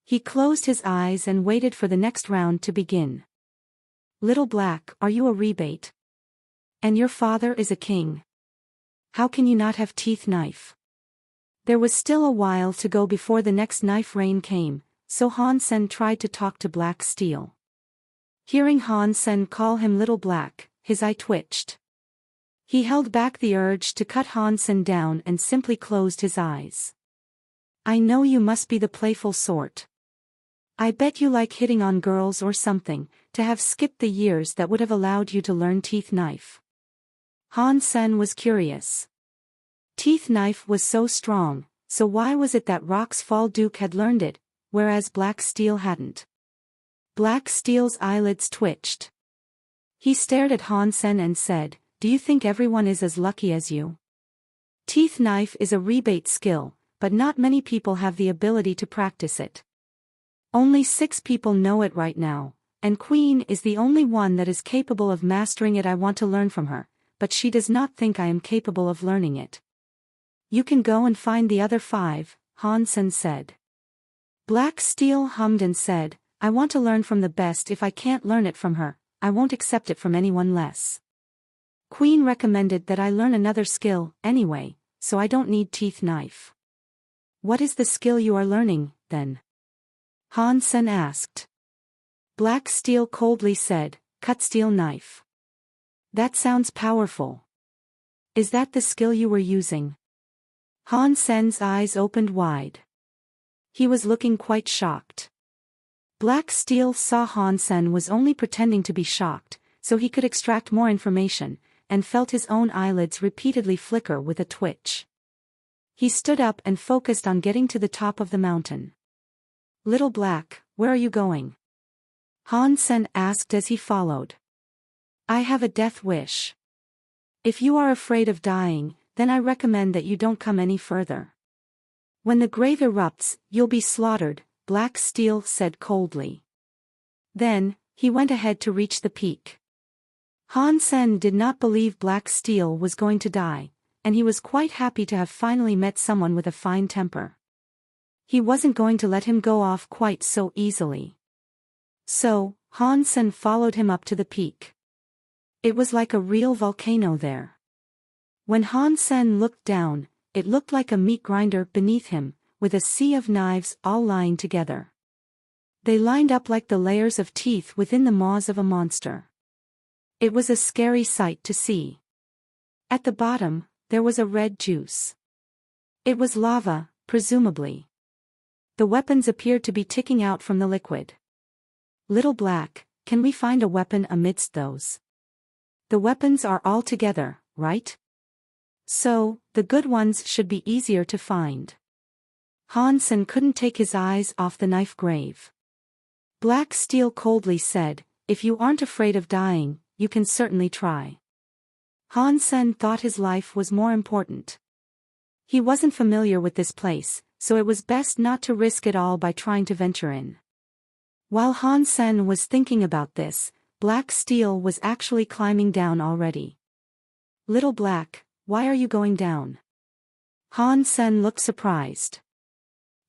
He closed his eyes and waited for the next round to begin. "Little Black, are you a rebate? And your father is a king. How can you not have teeth knife?" There was still a while to go before the next knife rain came, so Han Sen tried to talk to Black Steel. Hearing Han Sen call him Little Black, his eye twitched. He held back the urge to cut Han Sen down and simply closed his eyes. "I know you must be the playful sort. I bet you like hitting on girls or something, to have skipped the years that would have allowed you to learn teeth knife." Han Sen was curious. Teeth knife was so strong, so why was it that Rock's Fall Duke had learned it, whereas Black Steel hadn't? Black Steel's eyelids twitched. He stared at Han Sen and said, "Do you think everyone is as lucky as you? Teeth knife is a rebate skill, but not many people have the ability to practice it. Only 6 people know it right now, and Queen is the only one that is capable of mastering it. I want to learn from her, but she does not think I am capable of learning it." "You can go and find the other 5, Han Sen said. Black Steel hummed and said, "I want to learn from the best. If I can't learn it from her, I won't accept it from anyone less. Queen recommended that I learn another skill, anyway, so I don't need teeth knife." "What is the skill you are learning, then?" Han Sen asked. Black Steel coldly said, "Cut steel knife." "That sounds powerful. Is that the skill you were using?" Han Sen's eyes opened wide. He was looking quite shocked. Black Steel saw Han Sen was only pretending to be shocked, so he could extract more information, and felt his own eyelids repeatedly flicker with a twitch. He stood up and focused on getting to the top of the mountain. "Little Black, where are you going?" Han Sen asked as he followed. "I have a death wish. If you are afraid of dying, then I recommend that you don't come any further. When the grave erupts, you'll be slaughtered," Black Steel said coldly. Then, he went ahead to reach the peak. Han Sen did not believe Black Steel was going to die, and he was quite happy to have finally met someone with a fine temper. He wasn't going to let him go off quite so easily. So, Han Sen followed him up to the peak. It was like a real volcano there. When Han Sen looked down, it looked like a meat grinder beneath him, with a sea of knives all lying together. They lined up like the layers of teeth within the maws of a monster. It was a scary sight to see. At the bottom, there was a red juice. It was lava, presumably. The weapons appeared to be ticking out from the liquid. "Little Black, can we find a weapon amidst those? The weapons are all together, right? So, the good ones should be easier to find." Han Sen couldn't take his eyes off the knife grave. Black Steel coldly said, if you aren't afraid of dying, you can certainly try. Han Sen thought his life was more important. He wasn't familiar with this place, so it was best not to risk it all by trying to venture in. While Han Sen was thinking about this, Black Steel was actually climbing down already. "Little Black, why are you going down?" Han Sen looked surprised.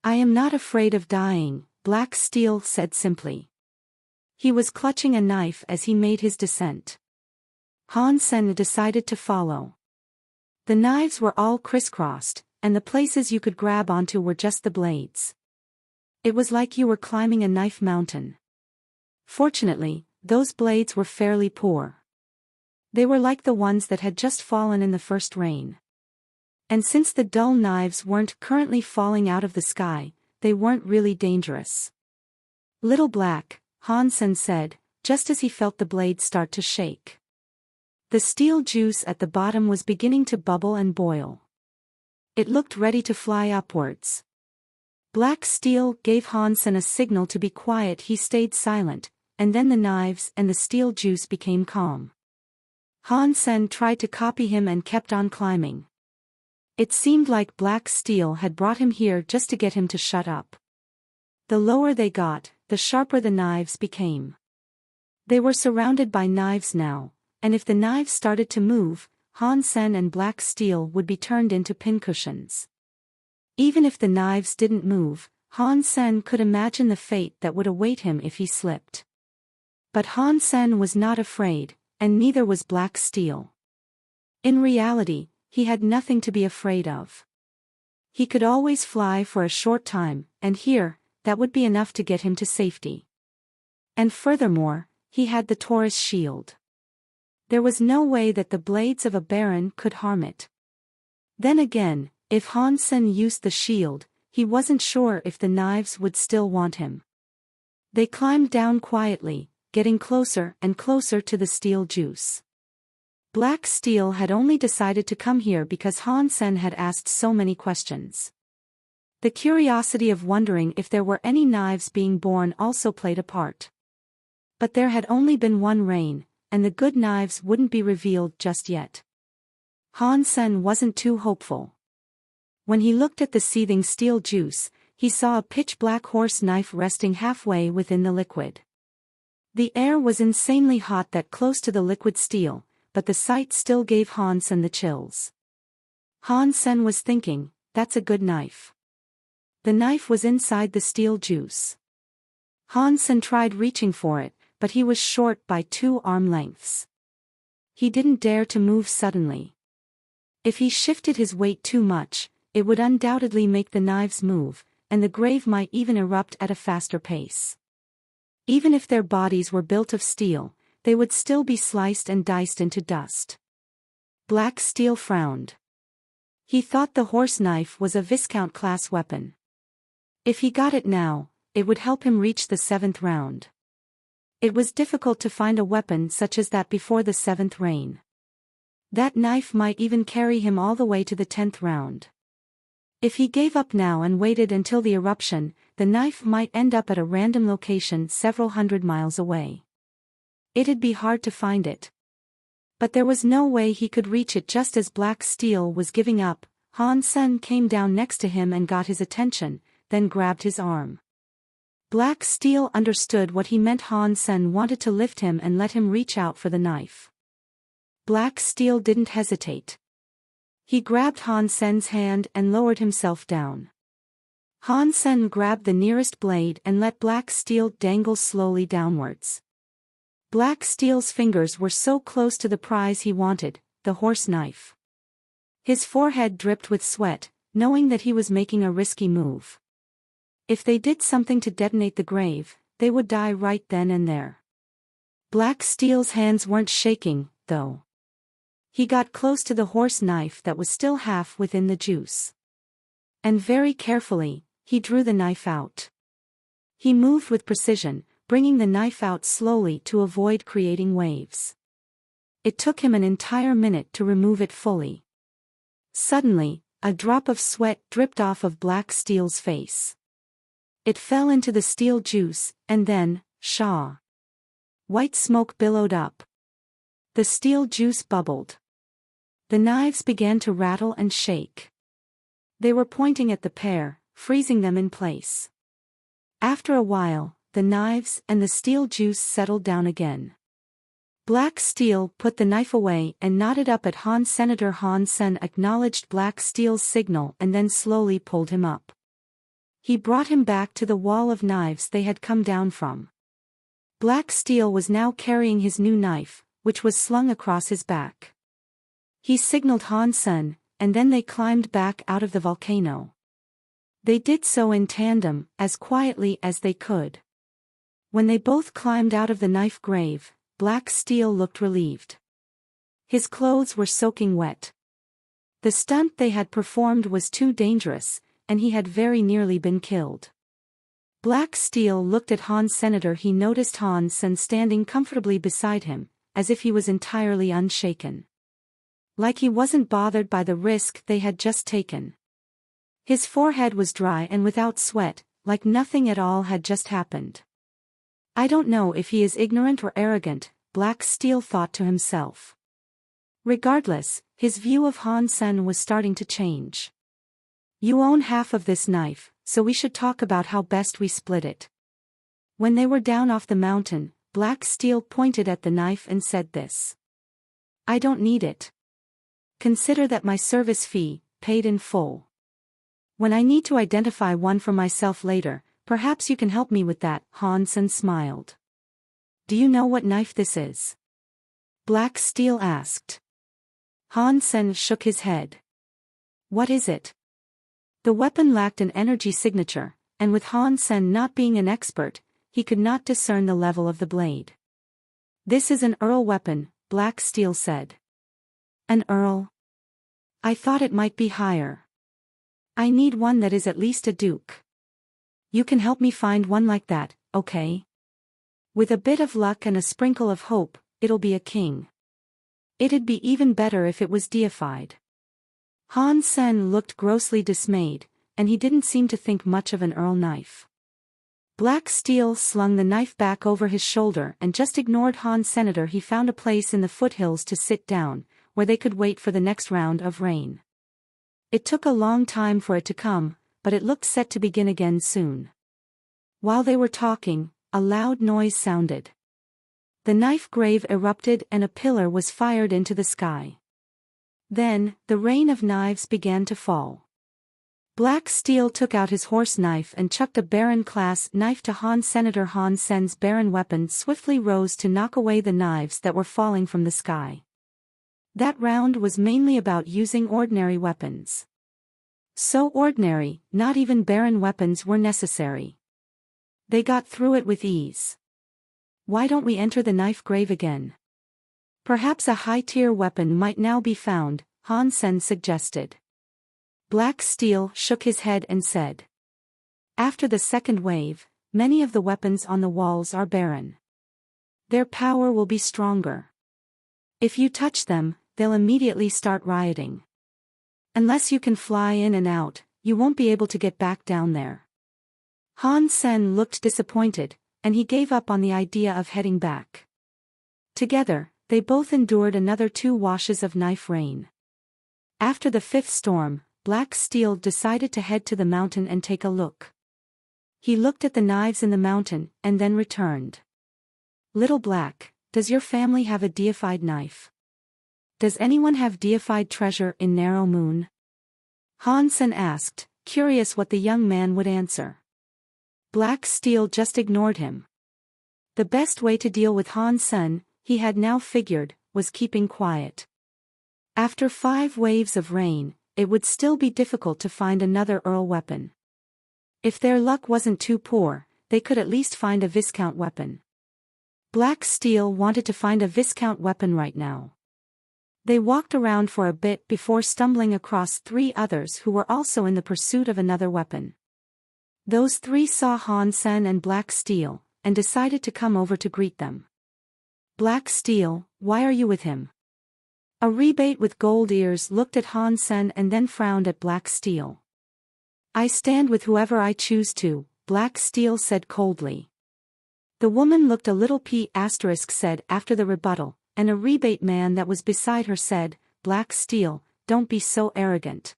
"I am not afraid of dying," Black Steel said simply. He was clutching a knife as he made his descent. Han Sen decided to follow. The knives were all crisscrossed, and the places you could grab onto were just the blades. It was like you were climbing a knife mountain. Fortunately, those blades were fairly poor. They were like the ones that had just fallen in the first rain. And since the dull knives weren't currently falling out of the sky, they weren't really dangerous. "Little Black," Han Sen said, just as he felt the blade start to shake. The steel juice at the bottom was beginning to bubble and boil. It looked ready to fly upwards. Black Steel gave Han Sen a signal to be quiet. He stayed silent, and then the knives and the steel juice became calm. Han Sen tried to copy him and kept on climbing. It seemed like Black Steel had brought him here just to get him to shut up. The lower they got, the sharper the knives became. They were surrounded by knives now, and if the knives started to move, Han Sen and Black Steel would be turned into pincushions. Even if the knives didn't move, Han Sen could imagine the fate that would await him if he slipped. But Han Sen was not afraid, and neither was Black Steel. In reality, he had nothing to be afraid of. He could always fly for a short time, and here, that would be enough to get him to safety. And furthermore, he had the Taurus shield. There was no way that the blades of a baron could harm it. Then again, if Han Sen used the shield, he wasn't sure if the knives would still want him. They climbed down quietly, getting closer and closer to the steel juice. Black Steel had only decided to come here because Han Sen had asked so many questions. The curiosity of wondering if there were any knives being born also played a part. But there had only been one rain, and the good knives wouldn't be revealed just yet. Han Sen wasn't too hopeful. When he looked at the seething steel juice, he saw a pitch-black horse knife resting halfway within the liquid. The air was insanely hot that close to the liquid steel, but the sight still gave Han Sen the chills. Han Sen was thinking, "That's a good knife." The knife was inside the steel juice. Han Sen tried reaching for it, but he was short by 2 arm lengths. He didn't dare to move suddenly. If he shifted his weight too much, it would undoubtedly make the knives move, and the grave might even erupt at a faster pace. Even if their bodies were built of steel, they would still be sliced and diced into dust. Black Steel frowned. He thought the horse knife was a Viscount-class weapon. If he got it now, it would help him reach the 7th round. It was difficult to find a weapon such as that before the 7th rain. That knife might even carry him all the way to the 10th round. If he gave up now and waited until the eruption, the knife might end up at a random location several hundred miles away. It'd be hard to find it. But there was no way he could reach it. Just as Black Steel was giving up, Han Sen came down next to him and got his attention, then grabbed his arm. Black Steel understood what he meant. Han Sen wanted to lift him and let him reach out for the knife. Black Steel didn't hesitate. He grabbed Han Sen's hand and lowered himself down. Han Sen grabbed the nearest blade and let Black Steel dangle slowly downwards. Black Steel's fingers were so close to the prize he wanted, the horse knife. His forehead dripped with sweat, knowing that he was making a risky move. If they did something to detonate the grave, they would die right then and there. Black Steel's hands weren't shaking, though. He got close to the horse knife that was still half within the juice. And very carefully, he drew the knife out. He moved with precision, bringing the knife out slowly to avoid creating waves. It took him an entire minute to remove it fully. Suddenly, a drop of sweat dripped off of Black Steel's face. It fell into the steel juice, and then, shaw. White smoke billowed up. The steel juice bubbled. The knives began to rattle and shake. They were pointing at the pair, freezing them in place. After a while, the knives and the steel juice settled down again. Black Steel put the knife away and nodded up at Han. Senator Han Sen acknowledged Black Steel's signal and then slowly pulled him up. He brought him back to the wall of knives they had come down from. Black Steel was now carrying his new knife, which was slung across his back. He signaled Han Sen, and then they climbed back out of the volcano. They did so in tandem, as quietly as they could. When they both climbed out of the knife grave, Black Steel looked relieved. His clothes were soaking wet. The stunt they had performed was too dangerous, and he had very nearly been killed. Black Steel looked at Han. Senator. He noticed Han Sen standing comfortably beside him, as if he was entirely unshaken. Like he wasn't bothered by the risk they had just taken. His forehead was dry and without sweat, like nothing at all had just happened. I don't know if he is ignorant or arrogant, Black Steel thought to himself. Regardless, his view of Han Sen was starting to change. You own half of this knife, so we should talk about how best we split it. When they were down off the mountain, Black Steel pointed at the knife and said this. I don't need it. Consider that my service fee, paid in full. When I need to identify one for myself later, perhaps you can help me with that. Han Sen smiled. Do you know what knife this is? Black Steel asked. Han Sen shook his head. What is it? The weapon lacked an energy signature, and with Han Sen not being an expert, he could not discern the level of the blade. This is an Earl weapon, Black Steel said. An Earl? I thought it might be higher. I need one that is at least a Duke. You can help me find one like that, okay? With a bit of luck and a sprinkle of hope, it'll be a king. It'd be even better if it was deified. Han Sen looked grossly dismayed, and he didn't seem to think much of an Earl knife. Black Steel slung the knife back over his shoulder and just ignored Han. Senator. He found a place in the foothills to sit down, where they could wait for the next round of rain. It took a long time for it to come, but it looked set to begin again soon. While they were talking, a loud noise sounded. The knife grave erupted and a pillar was fired into the sky. Then, the rain of knives began to fall. Black Steel took out his horse knife and chucked a Baron-class knife to Han. Senator Han Sen's Baron weapon swiftly rose to knock away the knives that were falling from the sky. That round was mainly about using ordinary weapons. So ordinary, not even Baron weapons were necessary. They got through it with ease. Why don't we enter the knife grave again? Perhaps a high-tier weapon might now be found, Han Sen suggested. Black Steel shook his head and said. After the second wave, many of the weapons on the walls are Baron. Their power will be stronger. If you touch them, they'll immediately start rioting. Unless you can fly in and out, you won't be able to get back down there. Han Sen looked disappointed, and he gave up on the idea of heading back. Together, they both endured another 2 washes of knife rain. After the 5th storm, Black Steel decided to head to the mountain and take a look. He looked at the knives in the mountain, and then returned. Little Black, does your family have a deified knife? Does anyone have deified treasure in Narrow Moon? Han Sen asked, curious what the young man would answer. Black Steel just ignored him. The best way to deal with Han Sen, he had now figured, was keeping quiet. After 5 waves of rain, it would still be difficult to find another Earl weapon. If their luck wasn't too poor, they could at least find a Viscount weapon. Black Steel wanted to find a Viscount weapon right now. They walked around for a bit before stumbling across 3 others who were also in the pursuit of another weapon. Those 3 saw Han Sen and Black Steel, and decided to come over to greet them. Black Steel, why are you with him? A rebate with gold ears looked at Han Sen and then frowned at Black Steel. I stand with whoever I choose to, Black Steel said coldly. The woman looked a little said after the rebuttal, and a rebate man that was beside her said, Black Steel, don't be so arrogant.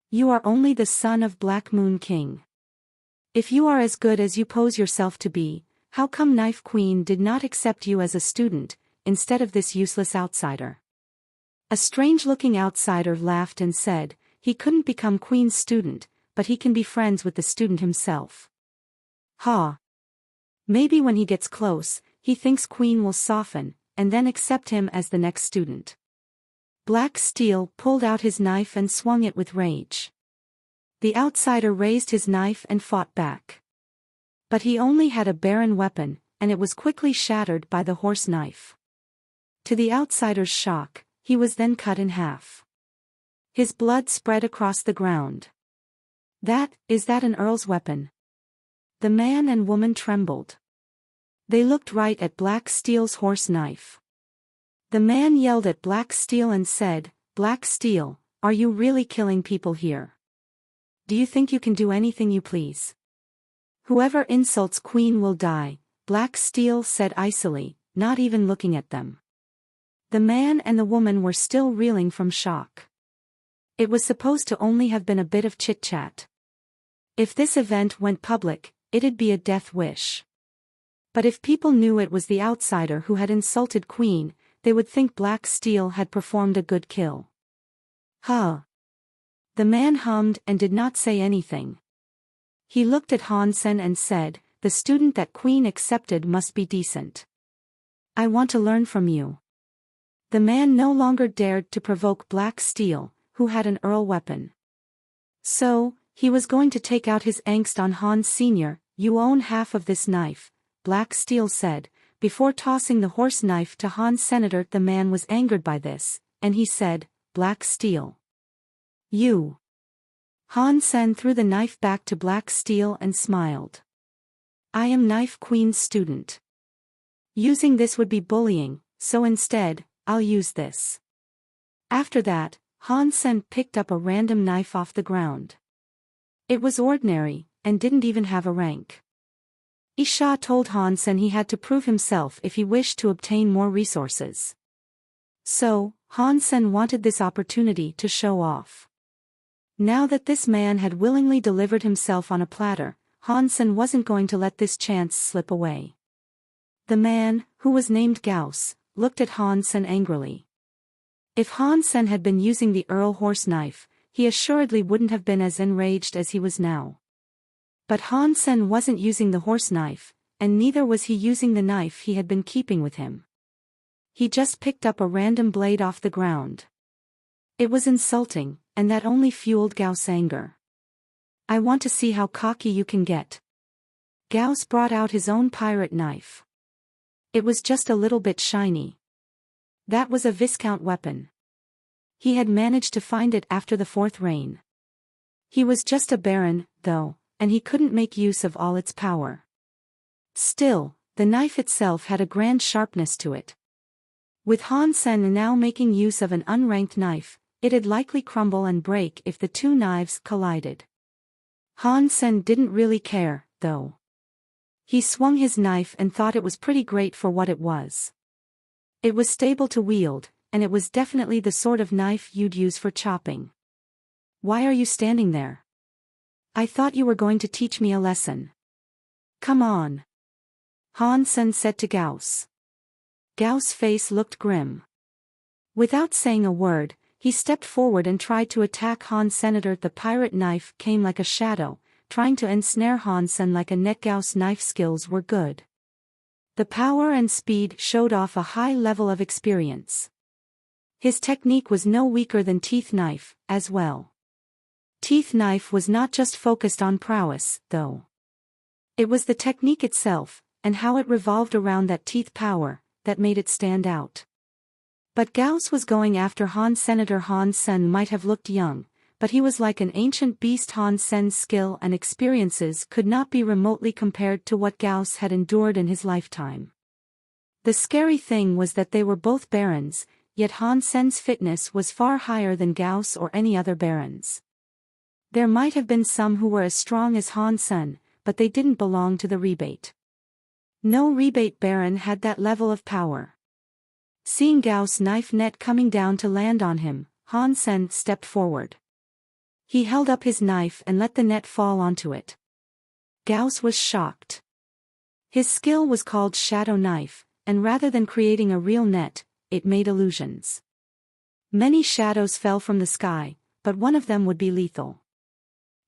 You are only the son of Black Moon King. If you are as good as you pose yourself to be, how come Knife Queen did not accept you as a student, instead of this useless outsider? A strange-looking outsider laughed and said, he couldn't become Queen's student, but he can be friends with the student himself. Ha! Maybe when he gets close, he thinks Queen will soften, and then accept him as the next student. Black Steel pulled out his knife and swung it with rage. The outsider raised his knife and fought back. But he only had a barren weapon, and it was quickly shattered by the horse knife. To the outsider's shock, he was then cut in half. His blood spread across the ground. Is that an earl's weapon? The man and woman trembled. They looked right at Black Steel's horse knife. The man yelled at Black Steel and said, Black Steel, are you really killing people here? Do you think you can do anything you please? Whoever insults Queen will die, Black Steel said icily, not even looking at them. The man and the woman were still reeling from shock. It was supposed to only have been a bit of chit-chat. If this event went public, it'd be a death wish. But if people knew it was the outsider who had insulted Queen, they would think Black Steel had performed a good kill. Huh. The man hummed and did not say anything. He looked at Hansen and said, the student that Queen accepted must be decent. I want to learn from you. The man no longer dared to provoke Black Steel, who had an earl weapon. So, he was going to take out his angst on Hans Sr. You own half of this knife, Black Steel said, before tossing the horse knife to Hans Senator. The man was angered by this, and he said, Black Steel. You. Hansen threw the knife back to Black Steel and smiled. I am Knife Queen's student. Using this would be bullying, so instead, I'll use this. After that, Hansen picked up a random knife off the ground. It was ordinary, and didn't even have a rank. Isha told Hansen he had to prove himself if he wished to obtain more resources. So, Hansen wanted this opportunity to show off. Now that this man had willingly delivered himself on a platter, Hansen wasn't going to let this chance slip away. The man, who was named Gauss, looked at Hansen angrily. If Hansen had been using the Earl horse knife, he assuredly wouldn't have been as enraged as he was now. But Hansen wasn't using the horse knife, and neither was he using the knife he had been keeping with him. He just picked up a random blade off the ground. It was insulting, and that only fueled Gauss' anger. I want to see how cocky you can get. Gauss brought out his own pirate knife. It was just a little bit shiny. That was a Viscount weapon. He had managed to find it after the Fourth Reign. He was just a baron, though, and he couldn't make use of all its power. Still, the knife itself had a grand sharpness to it. With Hansen now making use of an unranked knife, it'd likely crumble and break if the two knives collided. Hansen didn't really care, though. He swung his knife and thought it was pretty great for what it was. It was stable to wield, and it was definitely the sort of knife you'd use for chopping. Why are you standing there? I thought you were going to teach me a lesson. Come on. Hansen said to Gauss. Gauss' face looked grim. Without saying a word, he stepped forward and tried to attack Hans Senator. The pirate knife came like a shadow, trying to ensnare Hansen like a net. Gauss' knife skills were good. The power and speed showed off a high level of experience. His technique was no weaker than Teeth Knife, as well. Teeth Knife was not just focused on prowess, though. It was the technique itself, and how it revolved around that teeth power, that made it stand out. But Gauss was going after Hans Senator. Hansen might have looked young, but he was like an ancient beast. Hansen's skill and experiences could not be remotely compared to what Gauss had endured in his lifetime. The scary thing was that they were both barons, yet Hansen's fitness was far higher than Gauss or any other barons. There might have been some who were as strong as Hansen, but they didn't belong to the rebate. No rebate baron had that level of power. Seeing Gao's knife net coming down to land on him, Han Sen stepped forward. He held up his knife and let the net fall onto it. Gauss was shocked. His skill was called shadow knife, and rather than creating a real net, it made illusions. Many shadows fell from the sky, but one of them would be lethal.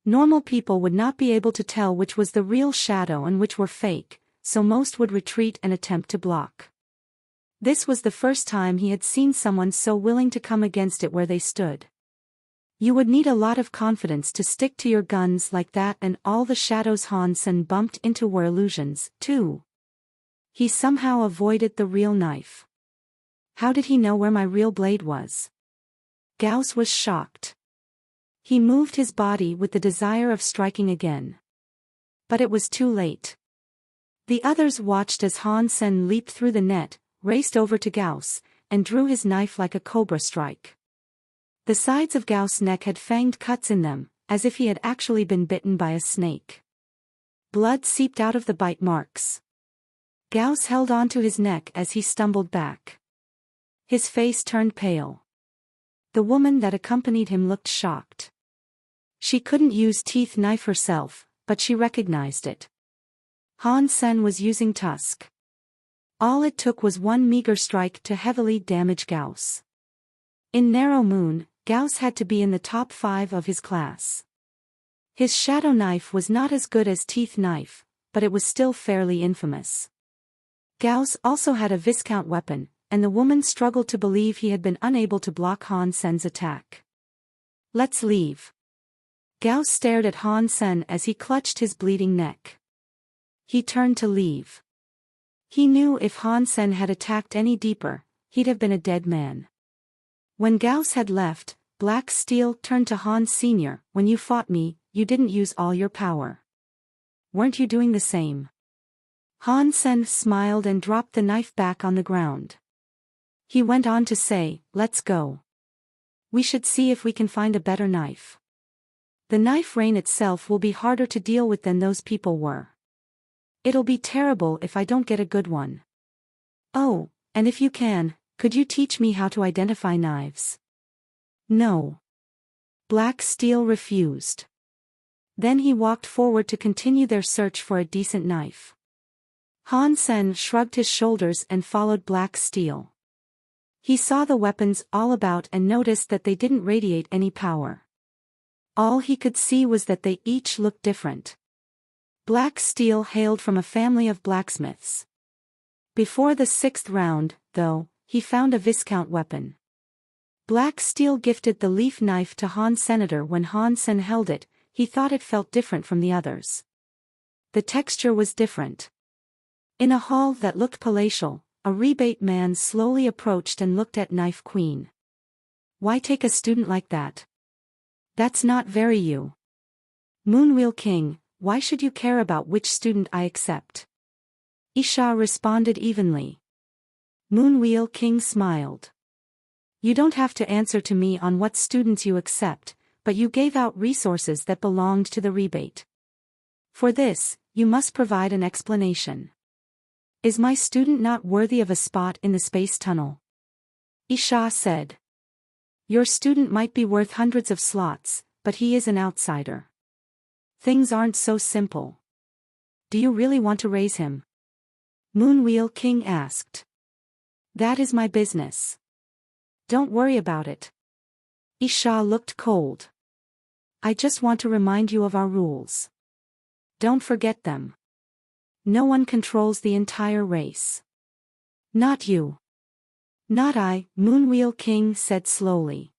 Normal people would not be able to tell which was the real shadow and which were fake, so most would retreat and attempt to block. This was the first time he had seen someone so willing to come against it where they stood. You would need a lot of confidence to stick to your guns like that, and all the shadows Han Sen bumped into were illusions, too. He somehow avoided the real knife. How did he know where my real blade was? Gauss was shocked. He moved his body with the desire of striking again. But it was too late. The others watched as Han Sen leaped through the net, raced over to Gauss, and drew his knife like a cobra strike. The sides of Gauss' neck had fanged cuts in them, as if he had actually been bitten by a snake. Blood seeped out of the bite marks. Gauss held onto his neck as he stumbled back. His face turned pale. The woman that accompanied him looked shocked. She couldn't use teeth knife herself, but she recognized it. Han Sen was using tusk. All it took was one meager strike to heavily damage Gauss. In Narrow Moon, Gauss had to be in the top 5 of his class. His shadow knife was not as good as teeth knife, but it was still fairly infamous. Gauss also had a Viscount weapon, and the woman struggled to believe he had been unable to block Han Sen's attack. Let's leave. Gauss stared at Han Sen as he clutched his bleeding neck. He turned to leave. He knew if Han Sen had attacked any deeper, he'd have been a dead man. When Gauss had left, Black Steel turned to Han Sr. When you fought me, you didn't use all your power. Weren't you doing the same? Han Sen smiled and dropped the knife back on the ground. He went on to say, let's go. We should see if we can find a better knife. The knife rain itself will be harder to deal with than those people were. It'll be terrible if I don't get a good one. Oh, and if you can, could you teach me how to identify knives? No. Black Steel refused. Then he walked forward to continue their search for a decent knife. Han Sen shrugged his shoulders and followed Black Steel. He saw the weapons all about and noticed that they didn't radiate any power. All he could see was that they each looked different. Black Steel hailed from a family of blacksmiths. Before the 6th round, though, he found a Viscount weapon. Black Steel gifted the leaf knife to Han Senator. When Han Sen held it, he thought it felt different from the others. The texture was different. In a hall that looked palatial, a rebate man slowly approached and looked at Knife Queen. Why take a student like that? That's not very you. Moonwheel King, why should you care about which student I accept? Isha responded evenly. Moonwheel King smiled. You don't have to answer to me on what students you accept, but you gave out resources that belonged to the rebate. For this, you must provide an explanation. Is my student not worthy of a spot in the space tunnel? Isha said. Your student might be worth hundreds of slots, but he is an outsider. Things aren't so simple. Do you really want to raise him? Moonwheel King asked. That is my business. Don't worry about it. Isha looked cold. I just want to remind you of our rules. Don't forget them. No one controls the entire race. Not you. Not I, Moonwheel King said slowly.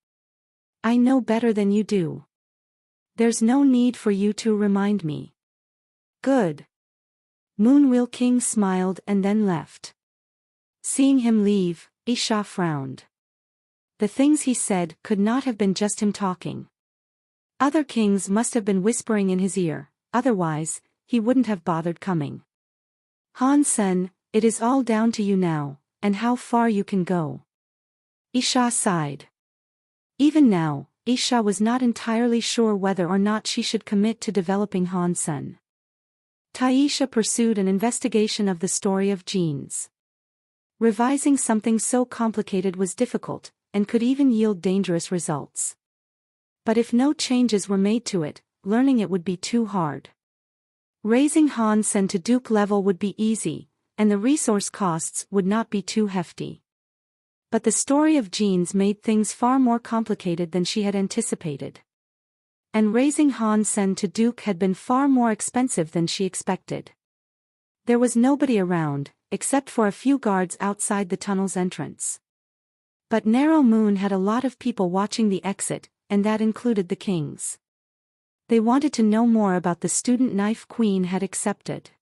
I know better than you do. There's no need for you to remind me. Good. Moonwheel King smiled and then left. Seeing him leave, Isha frowned. The things he said could not have been just him talking. Other kings must have been whispering in his ear, otherwise, he wouldn't have bothered coming. Han Sen, it is all down to you now, and how far you can go. Isha sighed. Even now, Isha was not entirely sure whether or not she should commit to developing Han Sen. Taisha pursued an investigation of the story of genes. Revising something so complicated was difficult, and could even yield dangerous results. But if no changes were made to it, learning it would be too hard. Raising Han Sen to Duke level would be easy, and the resource costs would not be too hefty. But the story of genes made things far more complicated than she had anticipated. And raising Han Sen to Duke had been far more expensive than she expected. There was nobody around, except for a few guards outside the tunnel's entrance. But Narrow Moon had a lot of people watching the exit, and that included the kings. They wanted to know more about the student knife Queen had accepted.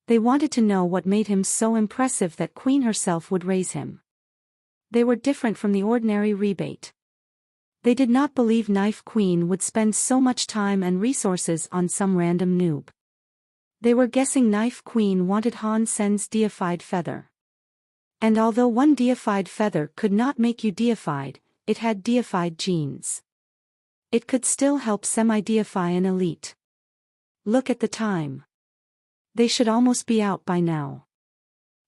They wanted to know what made him so impressive that Queen herself would raise him. They were different from the ordinary rebate. They did not believe Knife Queen would spend so much time and resources on some random noob. They were guessing Knife Queen wanted Han Sen's deified feather. And although one deified feather could not make you deified, it had deified genes. It could still help semi-deify an elite. Look at the time. They should almost be out by now.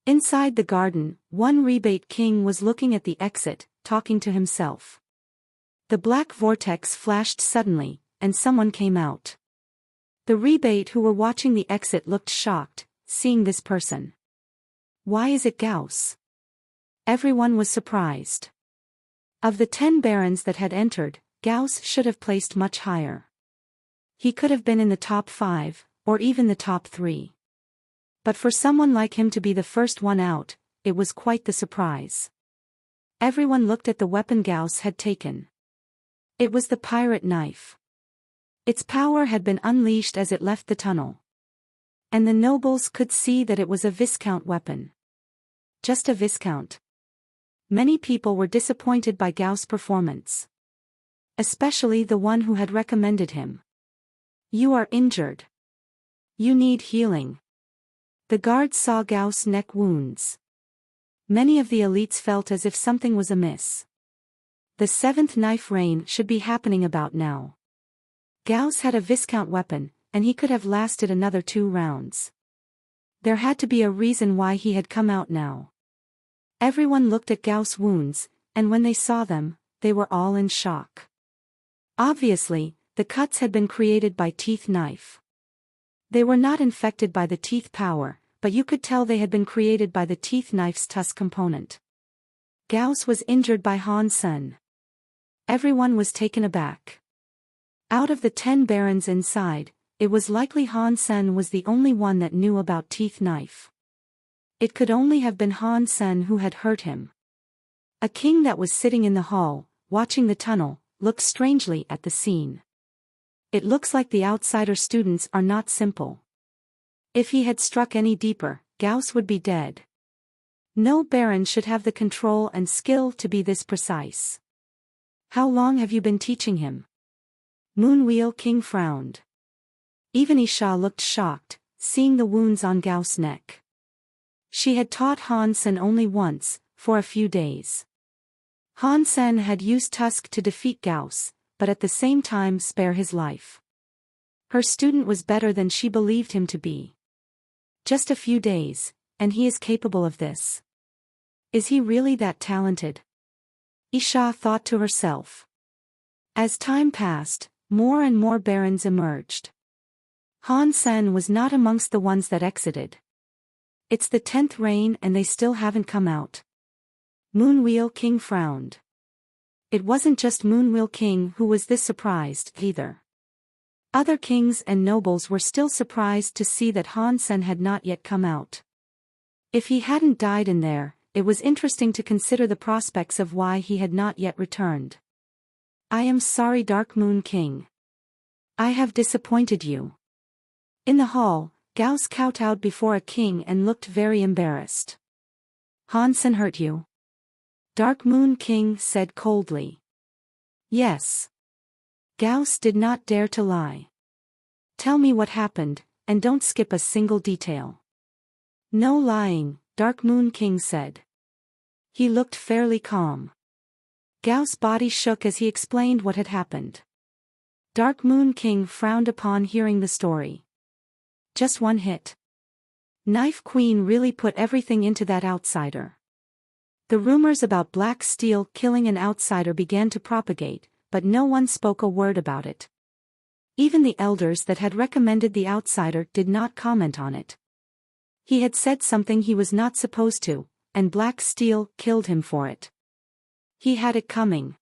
Inside the garden, one rebate king was looking at the exit, talking to himself. The black vortex flashed suddenly, and someone came out. The rebate who were watching the exit looked shocked, seeing this person. Why is it Gauss? Everyone was surprised. Of the 10 barons that had entered, Gauss should have placed much higher. He could have been in the top 5, or even the top 3. But for someone like him to be the first one out, it was quite the surprise. Everyone looked at the weapon Gauss had taken. It was the pirate knife. Its power had been unleashed as it left the tunnel. And the nobles could see that it was a Viscount weapon. Just a Viscount. Many people were disappointed by Gauss' performance. Especially the one who had recommended him. You are injured. You need healing. The guards saw Gauss' neck wounds. Many of the elites felt as if something was amiss. The 7th knife reign should be happening about now. Gauss had a Viscount weapon, and he could have lasted another 2 rounds. There had to be a reason why he had come out now. Everyone looked at Gauss' wounds, and when they saw them, they were all in shock. Obviously, the cuts had been created by teeth knife. They were not infected by the teeth power, but you could tell they had been created by the teeth knife's tusk component. Gauss was injured by Han Sen. Everyone was taken aback. Out of the 10 barons inside, it was likely Han Sen was the only one that knew about teeth knife. It could only have been Han Sen who had hurt him. A king that was sitting in the hall, watching the tunnel, looked strangely at the scene. It looks like the outsider students are not simple. If he had struck any deeper, Gauss would be dead. No baron should have the control and skill to be this precise. How long have you been teaching him? Moonwheel King frowned. Even Isha looked shocked, seeing the wounds on Gauss' neck. She had taught Han Sen only once, for a few days. Han Sen had used Tusk to defeat Gauss, but at the same time spare his life. Her student was better than she believed him to be. Just a few days, and he is capable of this. Is he really that talented? Isha thought to herself. As time passed, more and more barons emerged. Han Sen was not amongst the ones that exited. It's the 10th reign and they still haven't come out. Moonwheel King frowned. It wasn't just Moonwheel King who was this surprised, either. Other kings and nobles were still surprised to see that Han Sen had not yet come out. If he hadn't died in there, it was interesting to consider the prospects of why he had not yet returned. I am sorry, Dark Moon King. I have disappointed you. In the hall, Gauss kowtowed before a king and looked very embarrassed. Han Sen hurt you? Dark Moon King said coldly. Yes. Gauss did not dare to lie. Tell me what happened, and don't skip a single detail. No lying, Dark Moon King said. He looked fairly calm. Gauss' body shook as he explained what had happened. Dark Moon King frowned upon hearing the story. just one hit. Knife Queen really put everything into that outsider. The rumors about Black Steel killing an outsider began to propagate, but no one spoke a word about it. Even the elders that had recommended the outsider did not comment on it. He had said something he was not supposed to, and Black Steel killed him for it. He had it coming.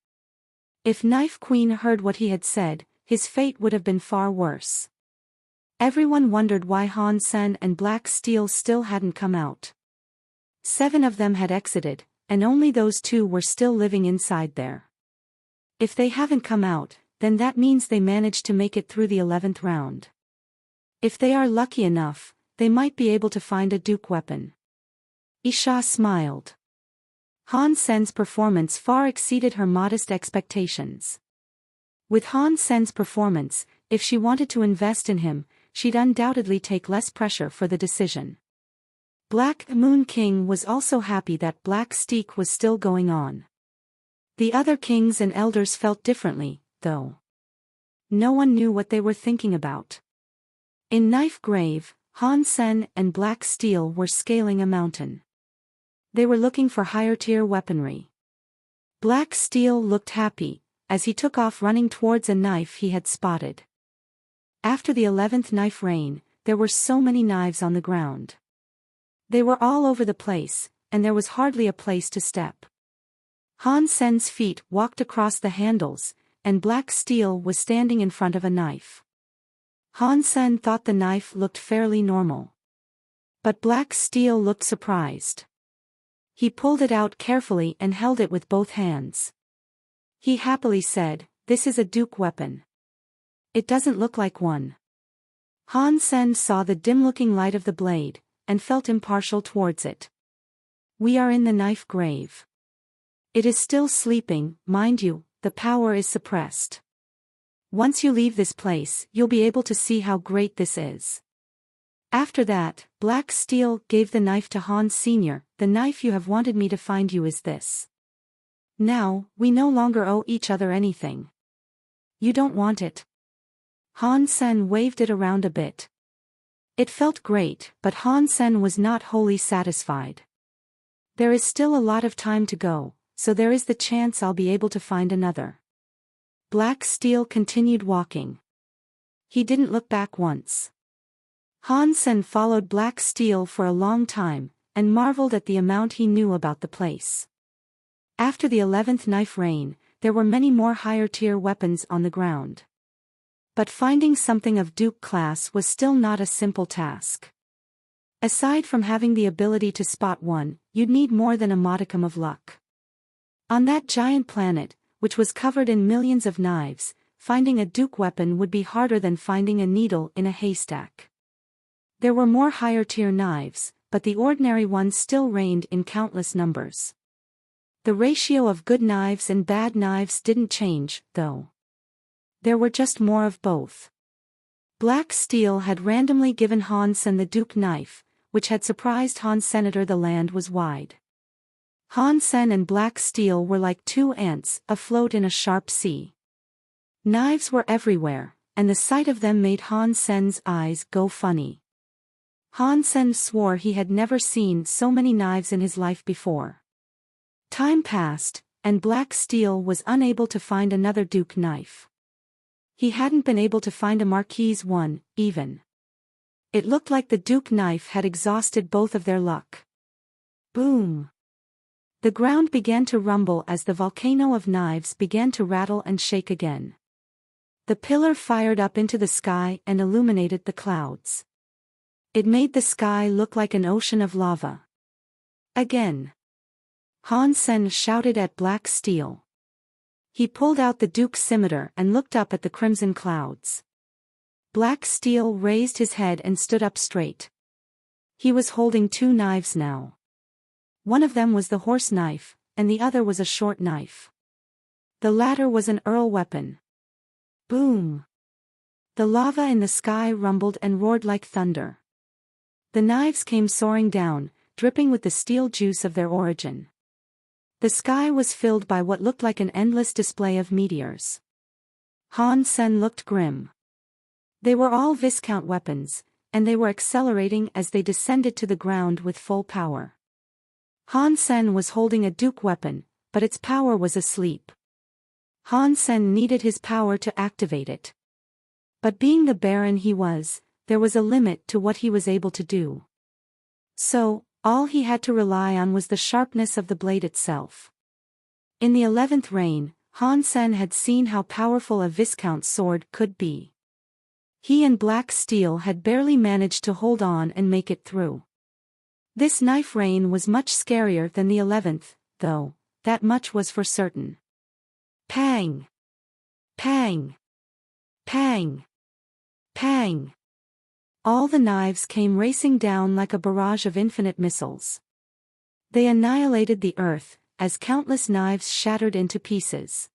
If Knife Queen heard what he had said, his fate would have been far worse. Everyone wondered why Han Sen and Black Steel still hadn't come out. 7 of them had exited, and only those 2 were still living inside there. If they haven't come out, then that means they managed to make it through the 11th round. If they are lucky enough, they might be able to find a Duke weapon. Isha smiled. Han Sen's performance far exceeded her modest expectations. With Han Sen's performance, if she wanted to invest in him, she'd undoubtedly take less pressure for the decision. Black Moon King was also happy that Black Steak was still going on. The other kings and elders felt differently, though. No one knew what they were thinking about. In Knife Grave, Han Sen and Black Steel were scaling a mountain. They were looking for higher-tier weaponry. Black Steel looked happy, as he took off running towards a knife he had spotted. After the 11th knife rain, there were so many knives on the ground. They were all over the place, and there was hardly a place to step. Han Sen's feet walked across the handles, and Black Steel was standing in front of a knife. Han Sen thought the knife looked fairly normal. But Black Steel looked surprised. He pulled it out carefully and held it with both hands. He happily said, "This is a Duke weapon. It doesn't look like one." Han Sen saw the dim-looking light of the blade, and felt impartial towards it. "We are in the knife grave. It is still sleeping, mind you, the power is suppressed. Once you leave this place, you'll be able to see how great this is." After that, Black Steel gave the knife to Han Sr. "The knife you have wanted me to find you is this. Now, we no longer owe each other anything. You don't want it?" Han Sen waved it around a bit. It felt great, but Han Sen was not wholly satisfied. "There is still a lot of time to go, so there is the chance I'll be able to find another." Black Steel continued walking. He didn't look back once. Han Sen followed Black Steel for a long time, and marveled at the amount he knew about the place. After the 11th knife rain, there were many more higher-tier weapons on the ground. But finding something of Duke class was still not a simple task. Aside from having the ability to spot one, you'd need more than a modicum of luck. On that giant planet, which was covered in millions of knives, finding a Duke weapon would be harder than finding a needle in a haystack. There were more higher-tier knives, but the ordinary ones still reigned in countless numbers. The ratio of good knives and bad knives didn't change, though. There were just more of both. Black Steel had randomly given Han Sen the Duke knife, which had surprised Han Senator. The land was wide. Han Sen and Black Steel were like 2 ants afloat in a sharp sea. Knives were everywhere, and the sight of them made Han Sen's eyes go funny. Han Sen swore he had never seen so many knives in his life before. Time passed, and Black Steel was unable to find another Duke knife. He hadn't been able to find a Marquise one, even. It looked like the Duke knife had exhausted both of their luck. Boom! The ground began to rumble as the volcano of knives began to rattle and shake again. The pillar fired up into the sky and illuminated the clouds. It made the sky look like an ocean of lava. Again. Han Sen shouted at Black Steel. He pulled out the Duke's scimitar and looked up at the crimson clouds. Black Steel raised his head and stood up straight. He was holding 2 knives now. One of them was the horse knife, and the other was a short knife. The latter was an earl weapon. Boom! The lava in the sky rumbled and roared like thunder. The knives came soaring down, dripping with the steel juice of their origin. The sky was filled by what looked like an endless display of meteors. Han Sen looked grim. They were all Viscount weapons, and they were accelerating as they descended to the ground with full power. Han Sen was holding a duke weapon, but its power was asleep. Han Sen needed his power to activate it. But being the Baron he was, there was a limit to what he was able to do. So, all he had to rely on was the sharpness of the blade itself. In the 11th reign, Han Sen had seen how powerful a Viscount's sword could be. He and Black Steel had barely managed to hold on and make it through. This knife reign was much scarier than the 11th, though, that much was for certain. Pang! Pang! Pang! Pang! All the knives came racing down like a barrage of infinite missiles. They annihilated the earth, as countless knives shattered into pieces.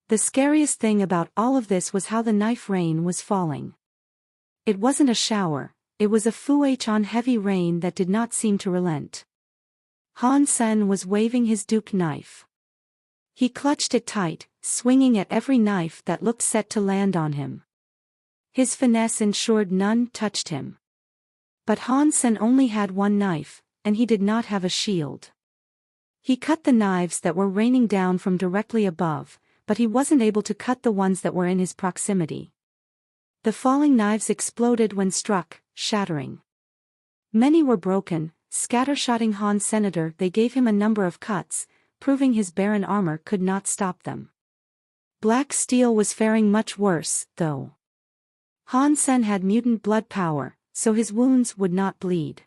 The scariest thing about all of this was how the knife rain was falling. It wasn't a shower, it was a full-on heavy rain that did not seem to relent. Han Sen was waving his duke knife. He clutched it tight, swinging at every knife that looked set to land on him. His finesse ensured none touched him. But Han Sen only had one knife, and he did not have a shield. He cut the knives that were raining down from directly above, but he wasn't able to cut the ones that were in his proximity. The falling knives exploded when struck, shattering. Many were broken, scattershotting Han's senator. They gave him a number of cuts, proving his Baron armor could not stop them. Black Steel was faring much worse, though. Han Sen had mutant blood power, so his wounds would not bleed.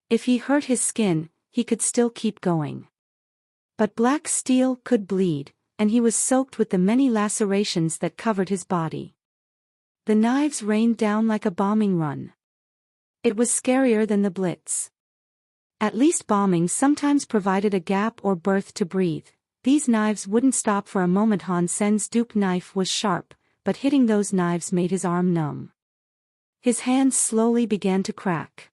If he hurt his skin, he could still keep going. But Black Steel could bleed, and he was soaked with the many lacerations that covered his body. The knives rained down like a bombing run. It was scarier than the Blitz. At least bombing sometimes provided a gap or berth to breathe. These knives wouldn't stop for a moment. Han Sen's duke knife was sharp, but hitting those knives made his arm numb. His hands slowly began to crack.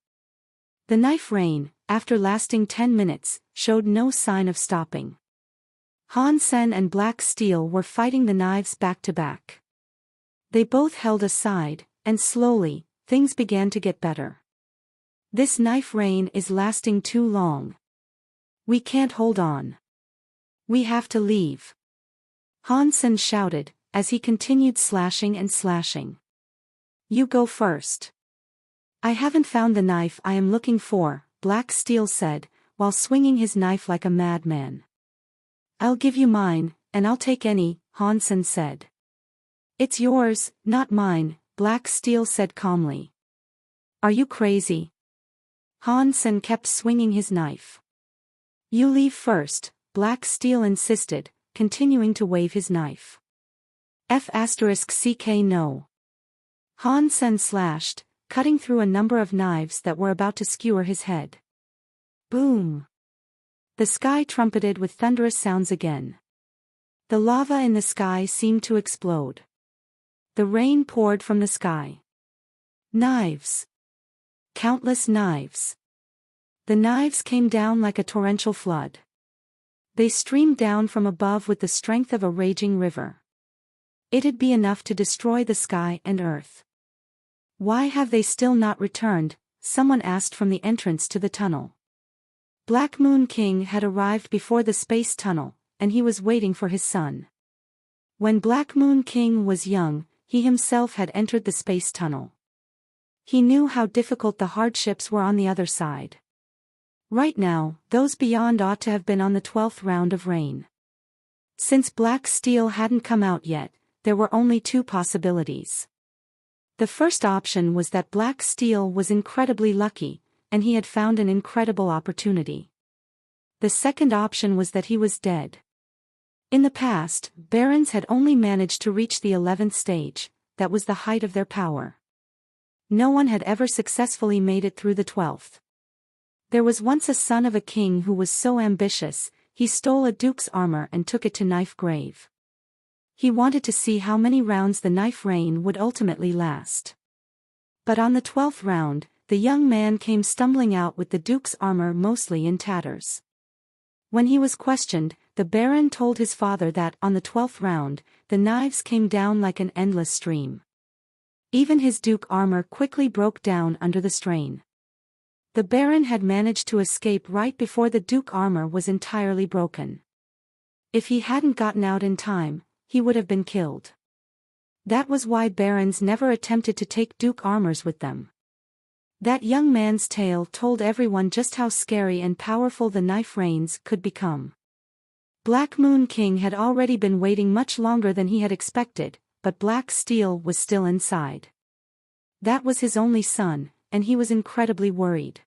The knife rain, after lasting 10 minutes, showed no sign of stopping. Han Sen and Black Steel were fighting the knives back to back. They both held aside, and slowly, things began to get better. This knife rain is lasting too long. We can't hold on. We have to leave. Han Sen shouted, as he continued slashing and slashing. You go first. I haven't found the knife I am looking for, Black Steel said, while swinging his knife like a madman. I'll give you mine, and I'll take any, Han Sen said. It's yours, not mine, Black Steel said calmly. Are you crazy? Han Sen kept swinging his knife. You leave first, Black Steel insisted, continuing to wave his knife. F***ck no. Han Sen slashed, cutting through a number of knives that were about to skewer his head. Boom! The sky trumpeted with thunderous sounds again. The lava in the sky seemed to explode. The rain poured from the sky. Knives. Countless knives. The knives came down like a torrential flood. They streamed down from above with the strength of a raging river. It'd be enough to destroy the sky and earth. Why have they still not returned? Someone asked from the entrance to the tunnel. Black Moon King had arrived before the space tunnel, and he was waiting for his son. When Black Moon King was young, he himself had entered the space tunnel. He knew how difficult the hardships were on the other side. Right now, those beyond ought to have been on the 12th round of rain. Since Black Steel hadn't come out yet, there were only two possibilities. The first option was that Black Steel was incredibly lucky, and he had found an incredible opportunity. The second option was that he was dead. In the past, barons had only managed to reach the 11th stage, that was the height of their power. No one had ever successfully made it through the 12th. There was once a son of a king who was so ambitious, he stole a duke's armor and took it to Knife Grave. He wanted to see how many rounds the knife rain would ultimately last. But on the 12th round, the young man came stumbling out with the duke's armor mostly in tatters. When he was questioned, the baron told his father that on the 12th round, the knives came down like an endless stream. Even his duke armor quickly broke down under the strain. The Baron had managed to escape right before the duke armor was entirely broken. If he hadn't gotten out in time, he would have been killed. That was why barons never attempted to take duke armors with them. That young man's tale told everyone just how scary and powerful the knife reigns could become. Black Moon King had already been waiting much longer than he had expected, but Black Steel was still inside. That was his only son, and he was incredibly worried.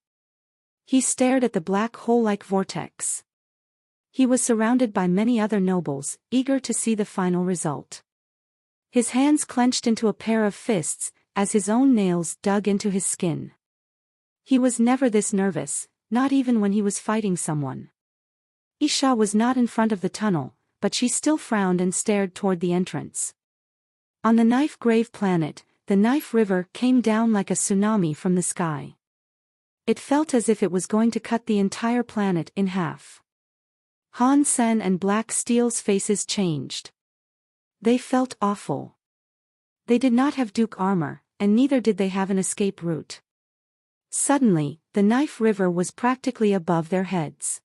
He stared at the black hole-like vortex. He was surrounded by many other nobles, eager to see the final result. His hands clenched into a pair of fists, as his own nails dug into his skin. He was never this nervous, not even when he was fighting someone. Isha was not in front of the tunnel, but she still frowned and stared toward the entrance. On the Knife Grave planet, the Knife River came down like a tsunami from the sky. It felt as if it was going to cut the entire planet in half. Han Sen and Black Steel's faces changed. They felt awful. They did not have duke armor, and neither did they have an escape route. Suddenly, the Knife River was practically above their heads.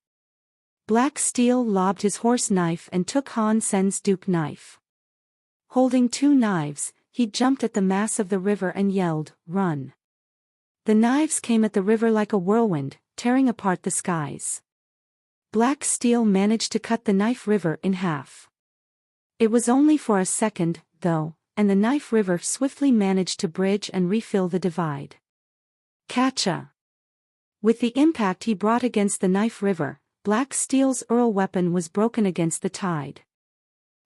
Black Steel lobbed his horse knife and took Han Sen's duke knife. Holding two knives, he jumped at the mass of the river and yelled, "Run!" The knives came at the river like a whirlwind, tearing apart the skies. Black Steel managed to cut the Knife River in half. It was only for a second, though, and the Knife River swiftly managed to bridge and refill the divide. Catcha! With the impact he brought against the Knife River, Black Steel's Earl weapon was broken against the tide.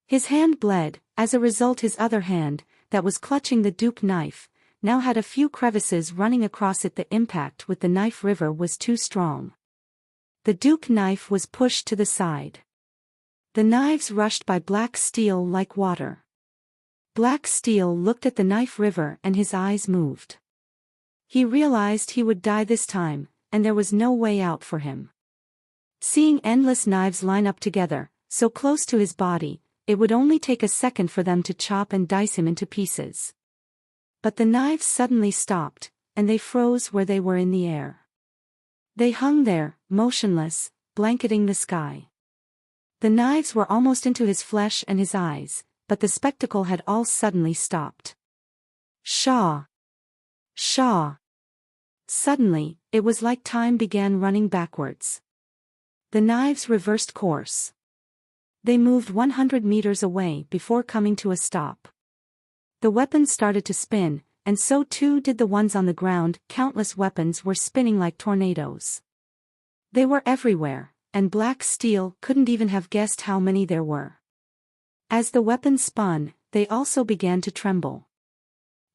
His hand bled, as a result his other hand, that was clutching the duke knife, now had a few crevices running across it. The impact with the Knife River was too strong. The duke knife was pushed to the side. The knives rushed by Black Steel like water. Black Steel looked at the Knife River and his eyes moved. He realized he would die this time, and there was no way out for him. Seeing endless knives line up together, so close to his body, it would only take a second for them to chop and dice him into pieces. But the knives suddenly stopped, and they froze where they were in the air. They hung there, motionless, blanketing the sky. The knives were almost into his flesh and his eyes, but the spectacle had all suddenly stopped. Shaw! Shaw! Suddenly, it was like time began running backwards. The knives reversed course. They moved 100 meters away before coming to a stop. The weapons started to spin, and so too did the ones on the ground. Countless weapons were spinning like tornadoes. They were everywhere, and Black Steel couldn't even have guessed how many there were. As the weapons spun, they also began to tremble.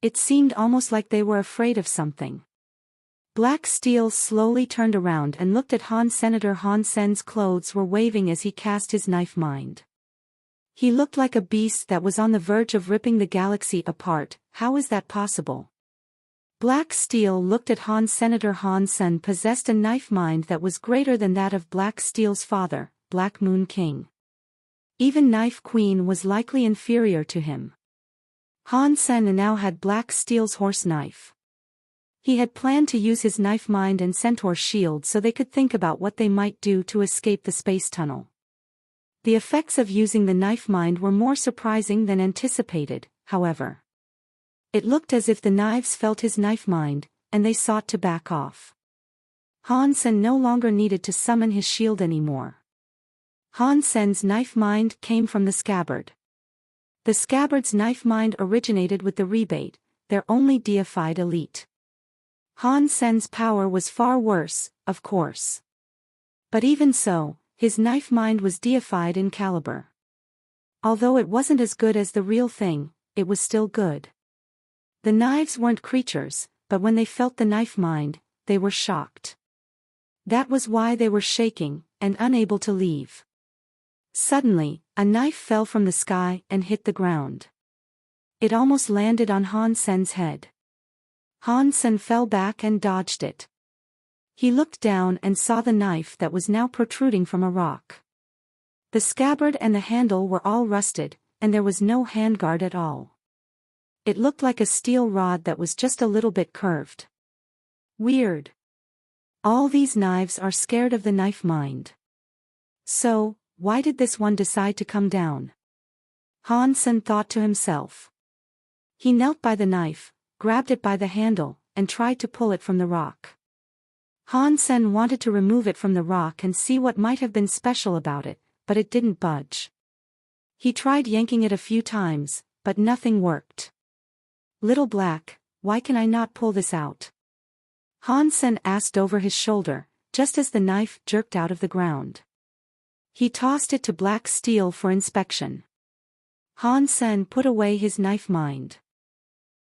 It seemed almost like they were afraid of something. Black Steel slowly turned around and looked at Han. Senator Han Sen's clothes were waving as he cast his knife mind. He looked like a beast that was on the verge of ripping the galaxy apart. How is that possible? Black Steel looked at Han. Senator Han Sen possessed a knife mind that was greater than that of Black Steel's father, Black Moon King. Even Knife Queen was likely inferior to him. Han Sen now had Black Steel's horse knife. He had planned to use his knife mind and centaur shield so they could think about what they might do to escape the space tunnel. The effects of using the knife mind were more surprising than anticipated, however. It looked as if the knives felt his knife mind, and they sought to back off. Han Sen no longer needed to summon his shield anymore. Han Sen's knife mind came from the scabbard. The scabbard's knife mind originated with the rebate, their only deified elite. Han Sen's power was far worse, of course. But even so, his knife mind was deified in caliber. Although it wasn't as good as the real thing, it was still good. The knives weren't creatures, but when they felt the knife mind, they were shocked. That was why they were shaking, and unable to leave. Suddenly, a knife fell from the sky and hit the ground. It almost landed on Han Sen's head. Han Sen fell back and dodged it. He looked down and saw the knife that was now protruding from a rock. The scabbard and the handle were all rusted, and there was no handguard at all. It looked like a steel rod that was just a little bit curved. Weird. All these knives are scared of the knife mind. So, why did this one decide to come down? Han Sen thought to himself. He knelt by the knife, grabbed it by the handle, and tried to pull it from the rock. Han Sen wanted to remove it from the rock and see what might have been special about it, but it didn't budge. He tried yanking it a few times, but nothing worked. Little Black, why can I not pull this out? Han Sen asked over his shoulder, just as the knife jerked out of the ground. He tossed it to Black Steel for inspection. Han Sen put away his knife mind.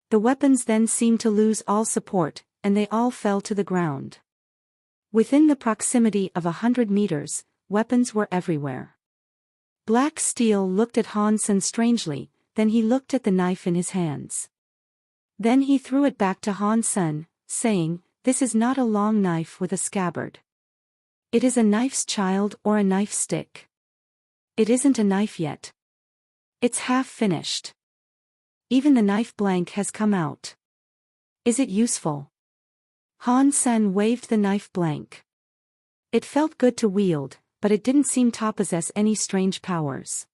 The weapons then seemed to lose all support, and they all fell to the ground. Within the proximity of 100 meters, weapons were everywhere. Black Steel looked at Han Sen strangely, then he looked at the knife in his hands. Then he threw it back to Han Sen, saying, "This is not a long knife with a scabbard. It is a knife's child or a knife stick. It isn't a knife yet. It's half finished. Even the knife blank has come out. Is it useful?" Han Sen waved the knife blank. It felt good to wield, but it didn't seem to possess any strange powers.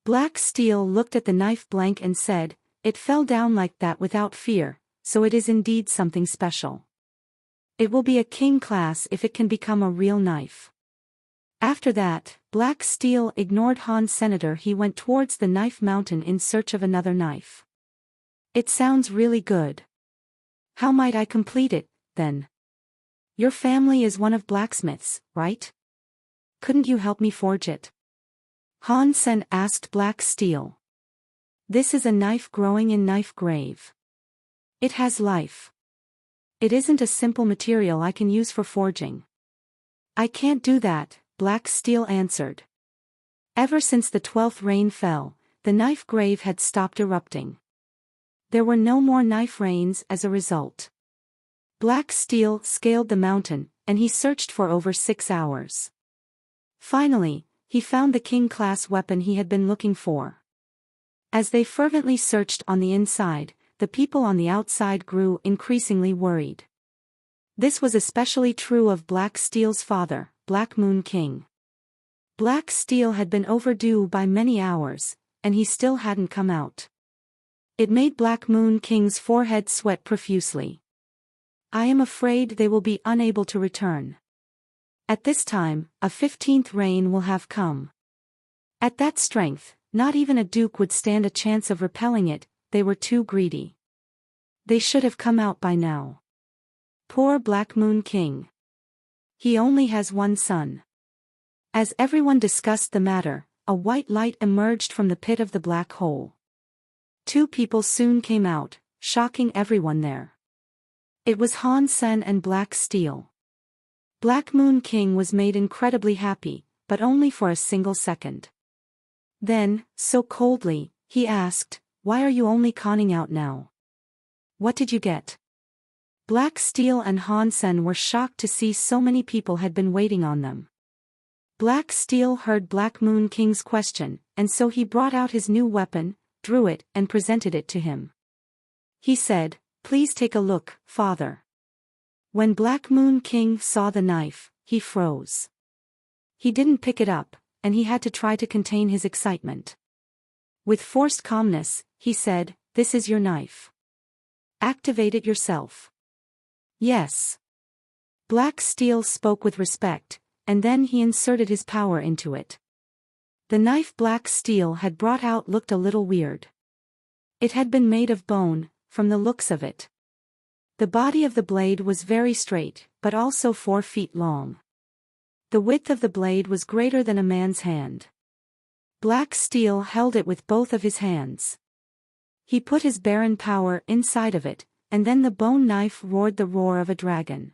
Black Steel looked at the knife blank and said, "It fell down like that without fear, so it is indeed something special. It will be a king class if it can become a real knife." After that, Black Steel ignored Han's senator. He went towards the knife mountain in search of another knife. "It sounds really good. How might I complete it, then? Your family is one of blacksmiths, right? Couldn't you help me forge it?" Han Sen asked Black Steel. "This is a knife growing in knife grave. It has life. It isn't a simple material I can use for forging." "I can't do that," Black Steel answered. Ever since the 12th rain fell, the knife grave had stopped erupting. There were no more knife rains as a result. Black Steel scaled the mountain, and he searched for over 6 hours. Finally, he found the king-class weapon he had been looking for. As they fervently searched on the inside, the people on the outside grew increasingly worried. This was especially true of Black Steel's father, Black Moon King. Black Steel had been overdue by many hours, and he still hadn't come out. It made Black Moon King's forehead sweat profusely. "I am afraid they will be unable to return. At this time, a 15th rain will have come. At that strength, not even a duke would stand a chance of repelling it. They were too greedy. They should have come out by now. Poor Black Moon King. He only has one son." As everyone discussed the matter, a white light emerged from the pit of the black hole. 2 people soon came out, shocking everyone there. It was Han Sen and Black Steel. Black Moon King was made incredibly happy, but only for a single second. Then, so coldly, he asked, "Why are you only conning out now? What did you get?" Black Steel and Han Sen were shocked to see so many people had been waiting on them. Black Steel heard Black Moon King's question, and so he brought out his new weapon, drew it, and presented it to him. He said, "Please take a look, father." When Black Moon King saw the knife, he froze. He didn't pick it up, and he had to try to contain his excitement. With forced calmness, he said, "This is your knife. Activate it yourself." "Yes." Black Steel spoke with respect, and then he inserted his power into it. The knife Black Steel had brought out looked a little weird. It had been made of bone, from the looks of it. The body of the blade was very straight, but also 4 feet long. The width of the blade was greater than a man's hand. Black Steel held it with both of his hands. He put his barren power inside of it, and then the bone knife roared the roar of a dragon.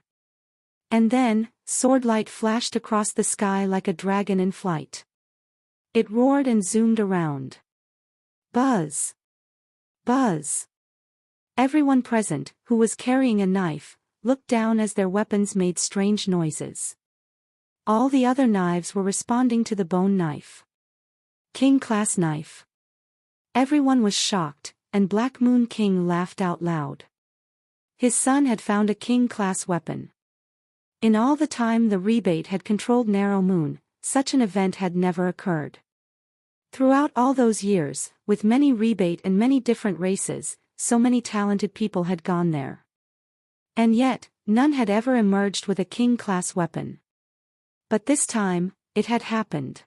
And then, sword light flashed across the sky like a dragon in flight. It roared and zoomed around. Buzz! Buzz! Everyone present, who was carrying a knife, looked down as their weapons made strange noises. All the other knives were responding to the bone knife. King-class knife. Everyone was shocked, and Black Moon King laughed out loud. His son had found a king-class weapon. In all the time the rebate had controlled Narrow Moon, such an event had never occurred. Throughout all those years, with many rebate and many different races, so many talented people had gone there. And yet, none had ever emerged with a king-class weapon. But this time, it had happened.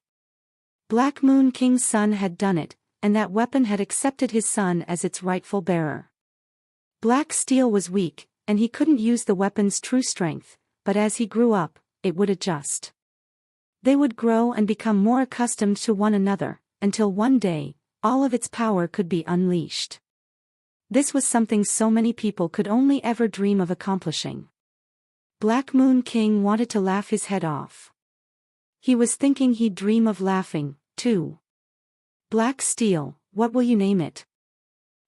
Black Moon King's son had done it, and that weapon had accepted his son as its rightful bearer. Black Steel was weak, and he couldn't use the weapon's true strength, but as he grew up, it would adjust. They would grow and become more accustomed to one another, until one day, all of its power could be unleashed. This was something so many people could only ever dream of accomplishing. Black Moon King wanted to laugh his head off. He was thinking he'd dream of laughing, too. Black Steel, what will you name it?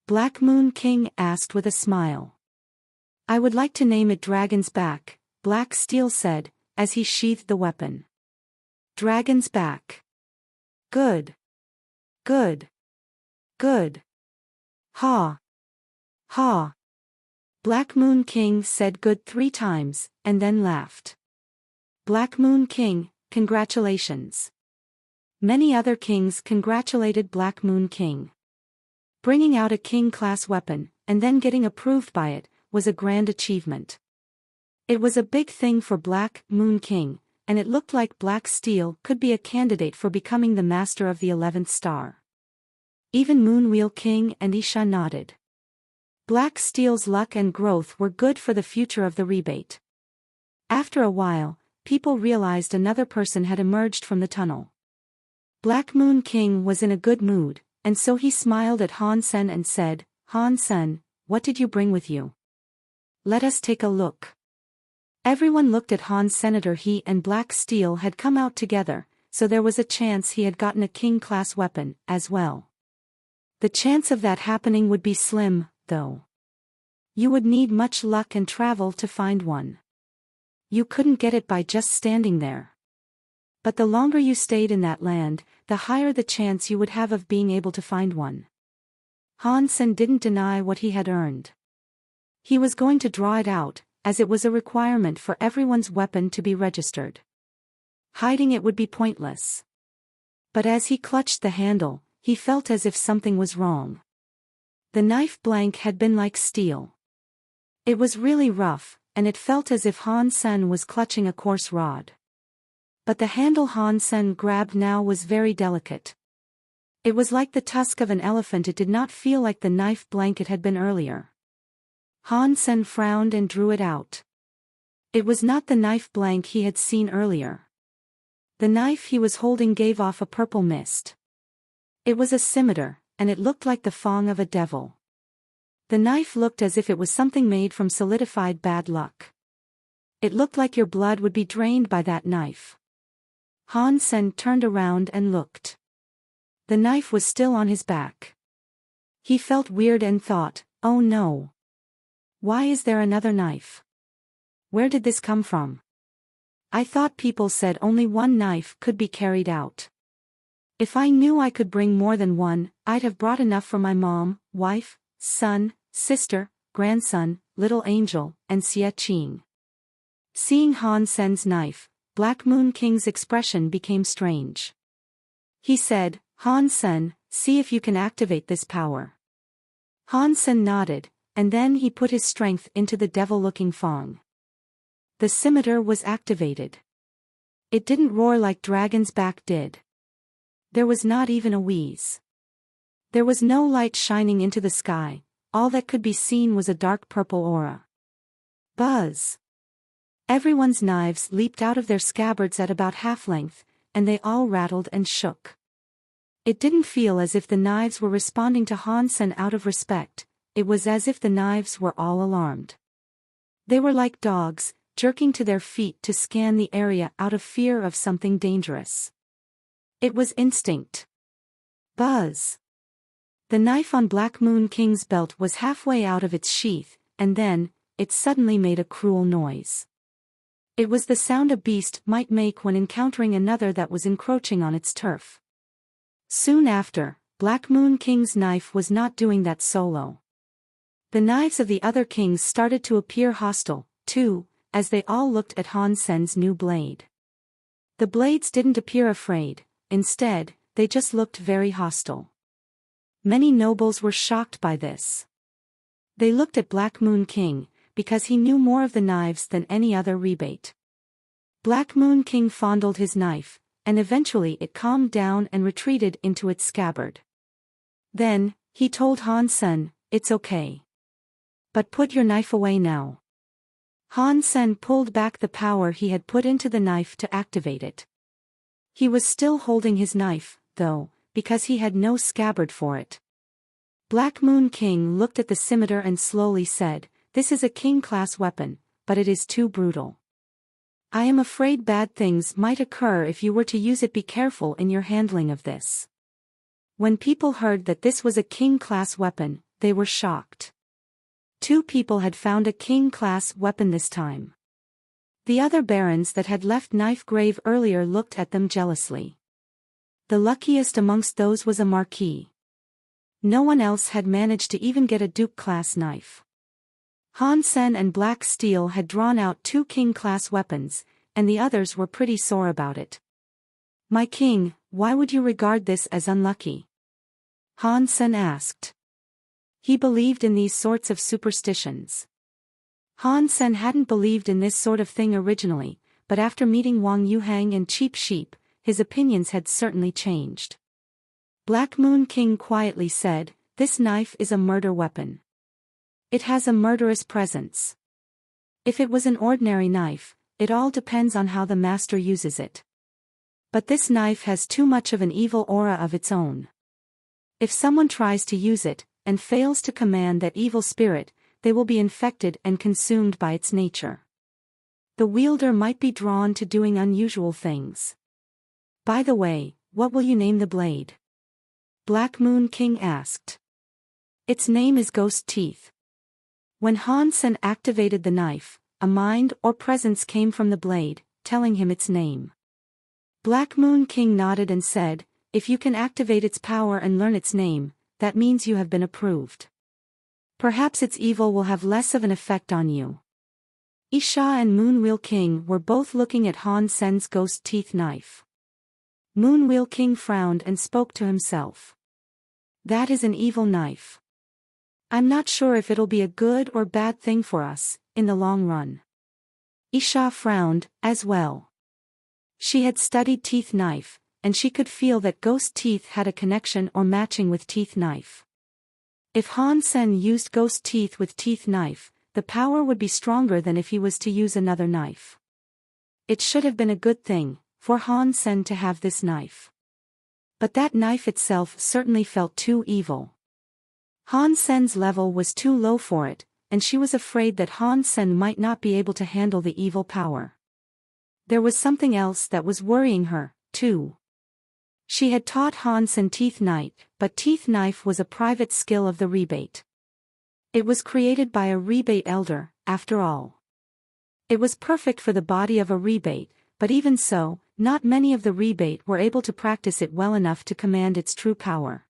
Black Moon King asked with a smile. I would like to name it Dragon's Back, Black Steel said, as he sheathed the weapon. Dragon's Back. Good. Good. Good. Ha. Ha. Black Moon King said good 3 times, and then laughed. Black Moon King, congratulations. Many other kings congratulated Black Moon King. Bringing out a king-class weapon, and then getting approved by it, was a grand achievement. It was a big thing for Black Moon King, and it looked like Black Steel could be a candidate for becoming the master of the 11th star. Even Moonwheel King and Isha nodded. Black Steel's luck and growth were good for the future of the rebate. After a while, people realized another person had emerged from the tunnel. Black Moon King was in a good mood, and so he smiled at Han Sen and said, Han Sen, what did you bring with you? Let us take a look. Everyone looked at Han. Senator he and Black Steel had come out together, so there was a chance he had gotten a king-class weapon, as well. The chance of that happening would be slim, though. You would need much luck and travel to find one. You couldn't get it by just standing there. But the longer you stayed in that land, the higher the chance you would have of being able to find one. Han Sen didn't deny what he had earned. He was going to draw it out, as it was a requirement for everyone's weapon to be registered. Hiding it would be pointless. But as he clutched the handle, he felt as if something was wrong. The knife blank had been like steel. It was really rough, and it felt as if Han Sen was clutching a coarse rod. But the handle Han Sen grabbed now was very delicate. It was like the tusk of an elephant. It did not feel like the knife blank it had been earlier. Han Sen frowned and drew it out. It was not the knife blank he had seen earlier. The knife he was holding gave off a purple mist. It was a scimitar, and it looked like the fang of a devil. The knife looked as if it was something made from solidified bad luck. It looked like your blood would be drained by that knife. Han Sen turned around and looked. The knife was still on his back. He felt weird and thought, oh no. Why is there another knife? Where did this come from? I thought people said only one knife could be carried out. If I knew I could bring more than one, I'd have brought enough for my mom, wife, son, sister, grandson, little angel, and Xie Qing. Seeing Han Sen's knife, Black Moon King's expression became strange. He said, Han Sen, see if you can activate this power. Han Sen nodded, and then he put his strength into the devil-looking fang. The scimitar was activated. It didn't roar like Dragon's Back did. There was not even a wheeze. There was no light shining into the sky, all that could be seen was a dark purple aura. Buzz! Everyone's knives leaped out of their scabbards at about half-length, and they all rattled and shook. It didn't feel as if the knives were responding to Han Sen out of respect, it was as if the knives were all alarmed. They were like dogs, jerking to their feet to scan the area out of fear of something dangerous. It was instinct. Buzz! The knife on Black Moon King's belt was halfway out of its sheath, and then, it suddenly made a cruel noise. It was the sound a beast might make when encountering another that was encroaching on its turf. Soon after, Black Moon King's knife was not doing that solo. The knives of the other kings started to appear hostile, too, as they all looked at Han Sen's new blade. The blades didn't appear afraid, instead, they just looked very hostile. Many nobles were shocked by this. They looked at Black Moon King, because he knew more of the knives than any other rebate. Black Moon King fondled his knife, and eventually it calmed down and retreated into its scabbard. Then, he told Han Sen, "It's okay. But put your knife away now." Han Sen pulled back the power he had put into the knife to activate it. He was still holding his knife, though, because he had no scabbard for it. Black Moon King looked at the scimitar and slowly said, "This is a king-class weapon, but it is too brutal. I am afraid bad things might occur if you were to use it. Be careful in your handling of this." When people heard that this was a king-class weapon, they were shocked. 2 people had found a king-class weapon this time. The other barons that had left Knife Grave earlier looked at them jealously. The luckiest amongst those was a marquis. No one else had managed to even get a duke-class knife. Han Sen and Black Steel had drawn out 2 king-class weapons, and the others were pretty sore about it. "My king, why would you regard this as unlucky?" Han Sen asked. He believed in these sorts of superstitions. Han Sen hadn't believed in this sort of thing originally, but after meeting Wang Yuhang and Cheap Sheep, his opinions had certainly changed. Black Moon King quietly said, "This knife is a murder weapon. It has a murderous presence. If it was an ordinary knife, it all depends on how the master uses it. But this knife has too much of an evil aura of its own. If someone tries to use it, and fails to command that evil spirit, they will be infected and consumed by its nature. The wielder might be drawn to doing unusual things. By the way, what will you name the blade?" Black Moon King asked. "Its name is Ghost Teeth." When Han Sen activated the knife, a mind or presence came from the blade, telling him its name. Black Moon King nodded and said, "If you can activate its power and learn its name, that means you have been approved. Perhaps its evil will have less of an effect on you." Isha and Moonwheel King were both looking at Han Sen's Ghost Teeth knife. Moonwheel King frowned and spoke to himself. "That is an evil knife. I'm not sure if it'll be a good or bad thing for us, in the long run." Isha frowned, as well. She had studied Teeth Knife, and she could feel that Ghost Teeth had a connection or matching with Teeth Knife. If Han Sen used Ghost Teeth with Teeth Knife, the power would be stronger than if he was to use another knife. It should have been a good thing for Han Sen to have this knife. But that knife itself certainly felt too evil. Han Sen's level was too low for it, and she was afraid that Han Sen might not be able to handle the evil power. There was something else that was worrying her, too. She had taught Han Sen Teeth Knife, but Teeth Knife was a private skill of the rebate. It was created by a rebate elder, after all. It was perfect for the body of a rebate, but even so, not many of the rebate were able to practice it well enough to command its true power.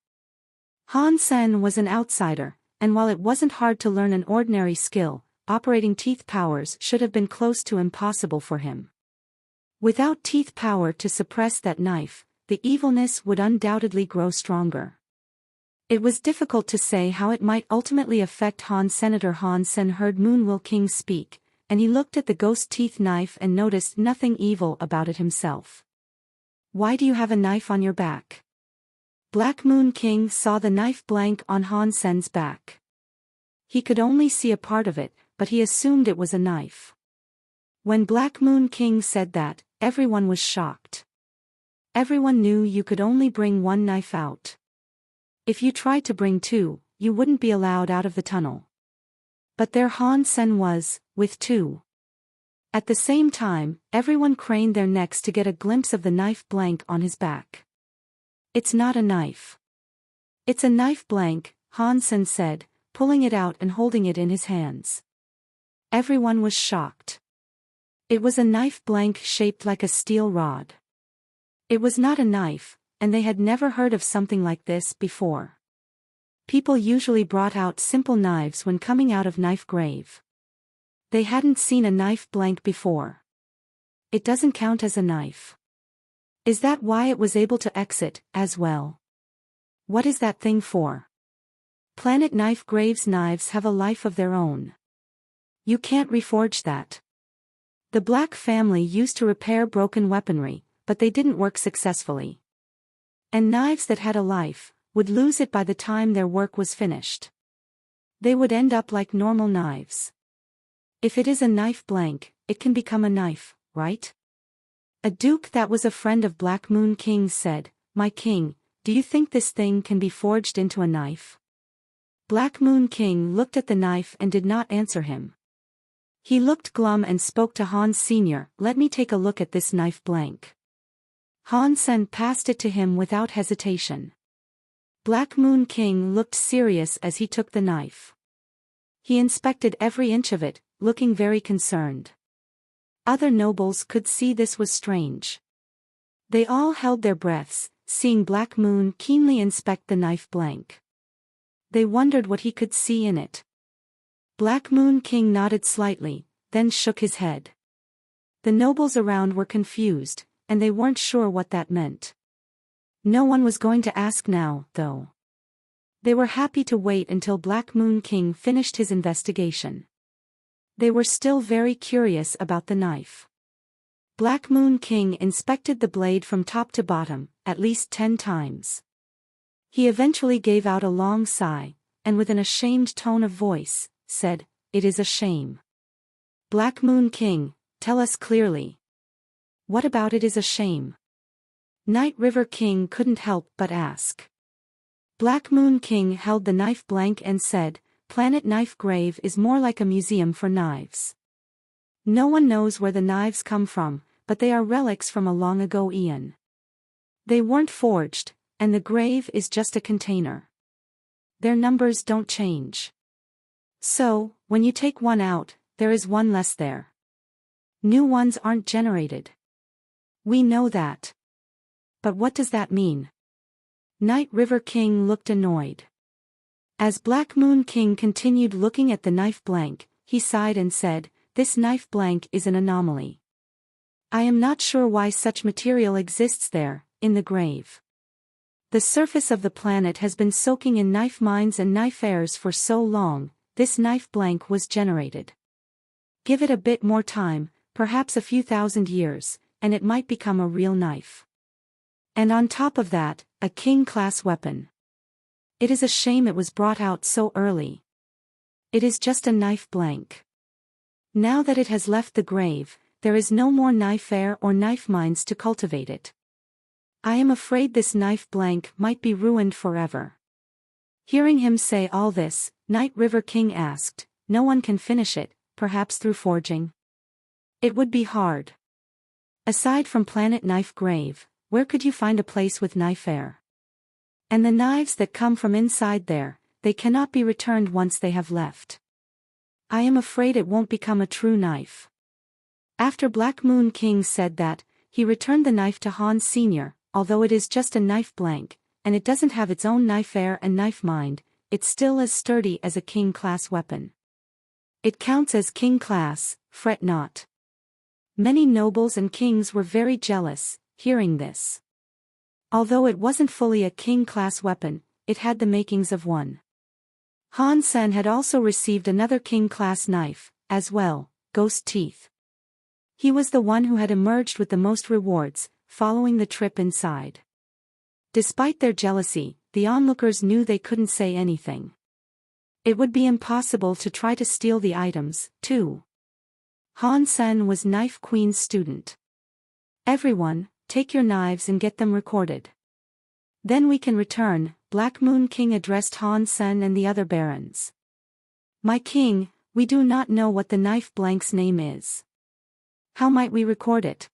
Han Sen was an outsider, and while it wasn't hard to learn an ordinary skill, operating teeth powers should have been close to impossible for him. Without teeth power to suppress that knife, the evilness would undoubtedly grow stronger. It was difficult to say how it might ultimately affect Han. Senator Han Sen heard Moonwheel King speak, and he looked at the ghost teeth knife and noticed nothing evil about it himself. "Why do you have a knife on your back?" Black Moon King saw the knife blank on Han Sen's back. He could only see a part of it, but he assumed it was a knife. When Black Moon King said that, everyone was shocked. Everyone knew you could only bring one knife out. If you tried to bring 2, you wouldn't be allowed out of the tunnel. But there Han Sen was, with 2. At the same time, everyone craned their necks to get a glimpse of the knife blank on his back. "It's not a knife. It's a knife blank," Han Sen said, pulling it out and holding it in his hands. Everyone was shocked. It was a knife blank shaped like a steel rod. It was not a knife, and they had never heard of something like this before. People usually brought out simple knives when coming out of knife grave. They hadn't seen a knife blank before. It doesn't count as a knife. Is that why it was able to exit, as well? What is that thing for? Planet Knife Grave's knives have a life of their own. You can't reforge that. The Black family used to repair broken weaponry, but they didn't work successfully. And knives that had a life would lose it by the time their work was finished. They would end up like normal knives. If it is a knife blank, it can become a knife, right? A duke that was a friend of Black Moon King's said, "My king, do you think this thing can be forged into a knife?" Black Moon King looked at the knife and did not answer him. He looked glum and spoke to Han Sr., "Let me take a look at this knife blank." Han Sen passed it to him without hesitation. Black Moon King looked serious as he took the knife. He inspected every inch of it, looking very concerned. Other nobles could see this was strange. They all held their breaths, seeing Black Moon keenly inspect the knife blank. They wondered what he could see in it. Black Moon King nodded slightly, then shook his head. The nobles around were confused, and they weren't sure what that meant. No one was going to ask now, though. They were happy to wait until Black Moon King finished his investigation. They were still very curious about the knife. Black Moon King inspected the blade from top to bottom, at least 10 times. He eventually gave out a long sigh, and with an ashamed tone of voice, said, "It is a shame." Black Moon King, tell us clearly. What about it is a shame? Night River King couldn't help but ask. Black Moon King held the knife blank and said, "Planet Knife Grave is more like a museum for knives. No one knows where the knives come from, but they are relics from a long ago eon. They weren't forged, and the grave is just a container. Their numbers don't change. So, when you take one out, there is one less there. New ones aren't generated. We know that. But what does that mean?" Night River King looked annoyed. As Black Moon King continued looking at the knife blank, he sighed and said, "This knife blank is an anomaly. I am not sure why such material exists there, in the grave. The surface of the planet has been soaking in knife mines and knife airs for so long, this knife blank was generated. Give it a bit more time, perhaps a few thousand years, and it might become a real knife. And on top of that, a king-class weapon. It is a shame it was brought out so early. It is just a knife blank. Now that it has left the grave, there is no more knife air or knife mines to cultivate it. I am afraid this knife blank might be ruined forever." Hearing him say all this, Night River King asked, "No one can finish it, perhaps through forging?" "It would be hard. Aside from Planet Knife Grave, where could you find a place with knife air? And the knives that come from inside there, they cannot be returned once they have left. I am afraid it won't become a true knife." After Black Moon King said that, he returned the knife to Han Sr., although it is just a knife blank, and it doesn't have its own knife air and knife mind, it's still as sturdy as a king-class weapon. It counts as king-class, fret not. Many nobles and kings were very jealous, hearing this. Although it wasn't fully a king-class weapon, it had the makings of one. Han Sen had also received another king-class knife, as well, Ghost Teeth. He was the one who had emerged with the most rewards, following the trip inside. Despite their jealousy, the onlookers knew they couldn't say anything. It would be impossible to try to steal the items, too. Han Sen was Knife Queen's student. "Everyone, take your knives and get them recorded. Then we can return," Black Moon King addressed Han Sen and the other barons. "My king, we do not know what the knife blank's name is. How might we record it?"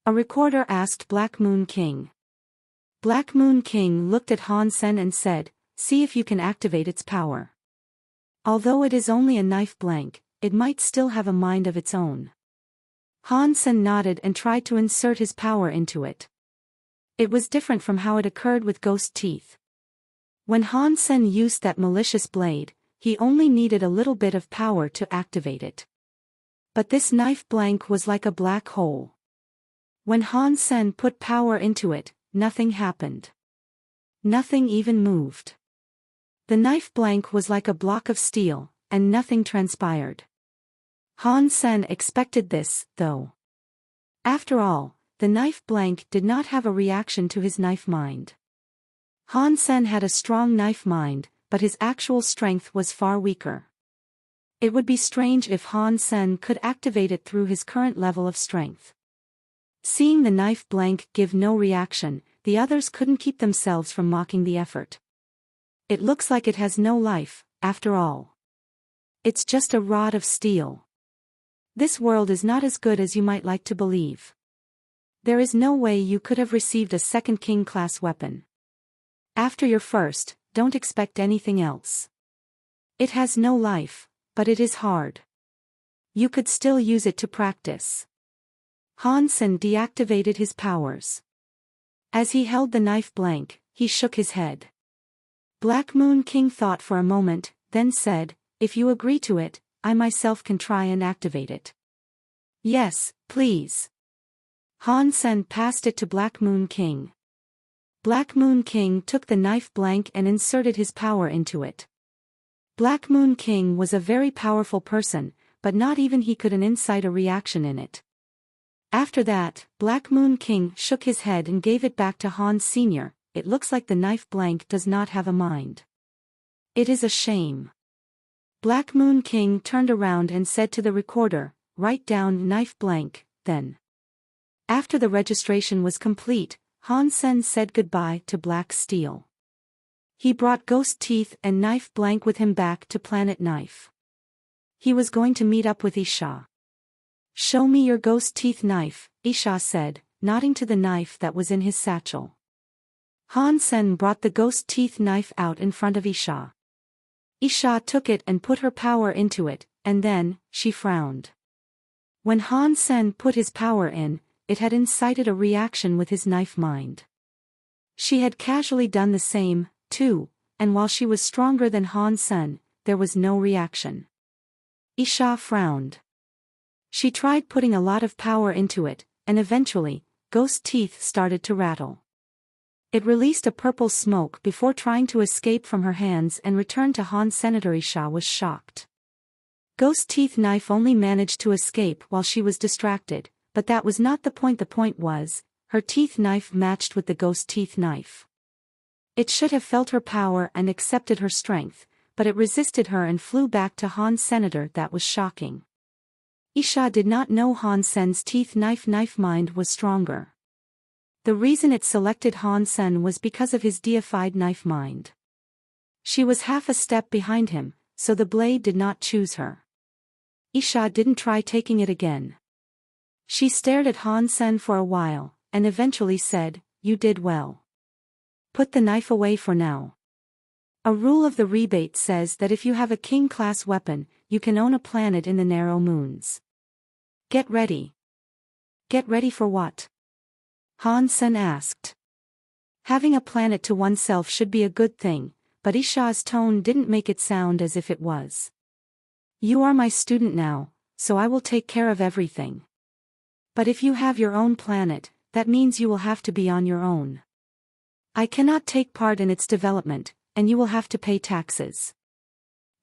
A recorder asked Black Moon King. Black Moon King looked at Han Sen and said, "See if you can activate its power. Although it is only a knife blank, it might still have a mind of its own." Han Sen nodded and tried to insert his power into it. It was different from how it occurred with ghost teeth. When Han Sen used that malicious blade, he only needed a little bit of power to activate it. But this knife blank was like a black hole. When Han Sen put power into it, nothing happened. Nothing even moved. The knife blank was like a block of steel, and nothing transpired. Han Sen expected this, though. After all, the knife blank did not have a reaction to his knife mind. Han Sen had a strong knife mind, but his actual strength was far weaker. It would be strange if Han Sen could activate it through his current level of strength. Seeing the knife blank give no reaction, the others couldn't keep themselves from mocking the effort. It looks like it has no life, after all. It's just a rod of steel. This world is not as good as you might like to believe. There is no way you could have received a second king-class weapon. After your first, don't expect anything else. It has no life, but it is hard. You could still use it to practice. Han Sen deactivated his powers. As he held the knife blank, he shook his head. Black Moon King thought for a moment, then said, "If you agree to it, I myself can try and activate it." "Yes, please." Han Sen passed it to Black Moon King. Black Moon King took the knife blank and inserted his power into it. Black Moon King was a very powerful person, but not even he could incite a reaction in it. After that, Black Moon King shook his head and gave it back to Han Sr. "It looks like the knife blank does not have a mind. It is a shame." Black Moon King turned around and said to the recorder, "Write down knife blank, then." After the registration was complete, Han Sen said goodbye to Black Steel. He brought Ghost Teeth and Knife Blank with him back to Planet Knife. He was going to meet up with Isha. "Show me your Ghost Teeth knife," Isha said, nodding to the knife that was in his satchel. Han Sen brought the Ghost Teeth knife out in front of Isha. Isha took it and put her power into it, and then, she frowned. When Han Sen put his power in, it had incited a reaction with his knife mind. She had casually done the same, too, and while she was stronger than Han Sen, there was no reaction. Isha frowned. She tried putting a lot of power into it, and eventually, Ghost Teeth started to rattle. It released a purple smoke before trying to escape from her hands and return to Han. Senator Isha was shocked. Ghost Teeth knife only managed to escape while she was distracted, but that was not the point. The point was, her teeth knife matched with the Ghost Teeth knife. It should have felt her power and accepted her strength, but it resisted her and flew back to Han Senator. That was shocking. Isha did not know Han Sen's teeth knife mind was stronger. The reason it selected Han Sen was because of his deified knife mind. She was half a step behind him, so the blade did not choose her. Isha didn't try taking it again. She stared at Han Sen for a while, and eventually said, "You did well. Put the knife away for now." A rule of the rebate says that if you have a king-class weapon, you can own a planet in the narrow moons. Get ready. Get ready for what? Han Sen asked. Having a planet to oneself should be a good thing, but Isha's tone didn't make it sound as if it was. "You are my student now, so I will take care of everything. But if you have your own planet, that means you will have to be on your own. I cannot take part in its development, and you will have to pay taxes.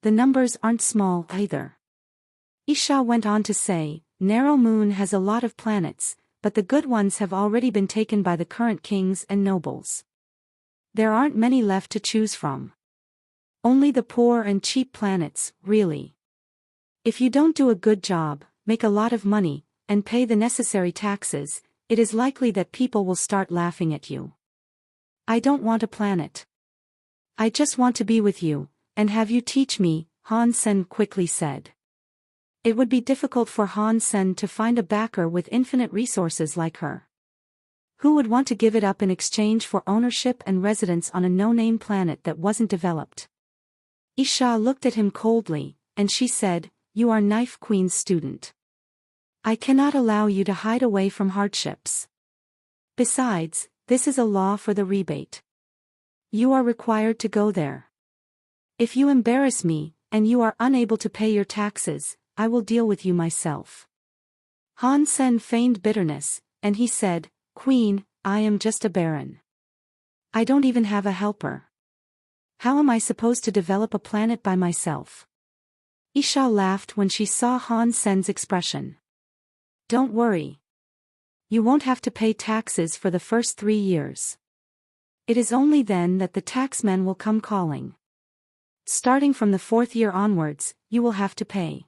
The numbers aren't small either." Isha went on to say, "Narrow Moon has a lot of planets, but the good ones have already been taken by the current kings and nobles. There aren't many left to choose from. Only the poor and cheap planets, really. If you don't do a good job, make a lot of money, and pay the necessary taxes, it is likely that people will start laughing at you. I don't want a planet. I just want to be with you, and have you teach me," Han Sen quickly said. It would be difficult for Han Sen to find a backer with infinite resources like her. Who would want to give it up in exchange for ownership and residence on a no-name planet that wasn't developed? Isha looked at him coldly, and she said, "You are Knife Queen's student. I cannot allow you to hide away from hardships. Besides, This is a law for the rebate. You are required to go there. If you embarrass me, and you are unable to pay your taxes, I will deal with you myself. Han Sen feigned bitterness, and he said, Queen, I am just a baron. I don't even have a helper. How am I supposed to develop a planet by myself? Isha laughed when she saw Han Sen's expression. Don't worry. You won't have to pay taxes for the first 3 years. It is only then that the taxmen will come calling. Starting from the 4th year onwards, you will have to pay.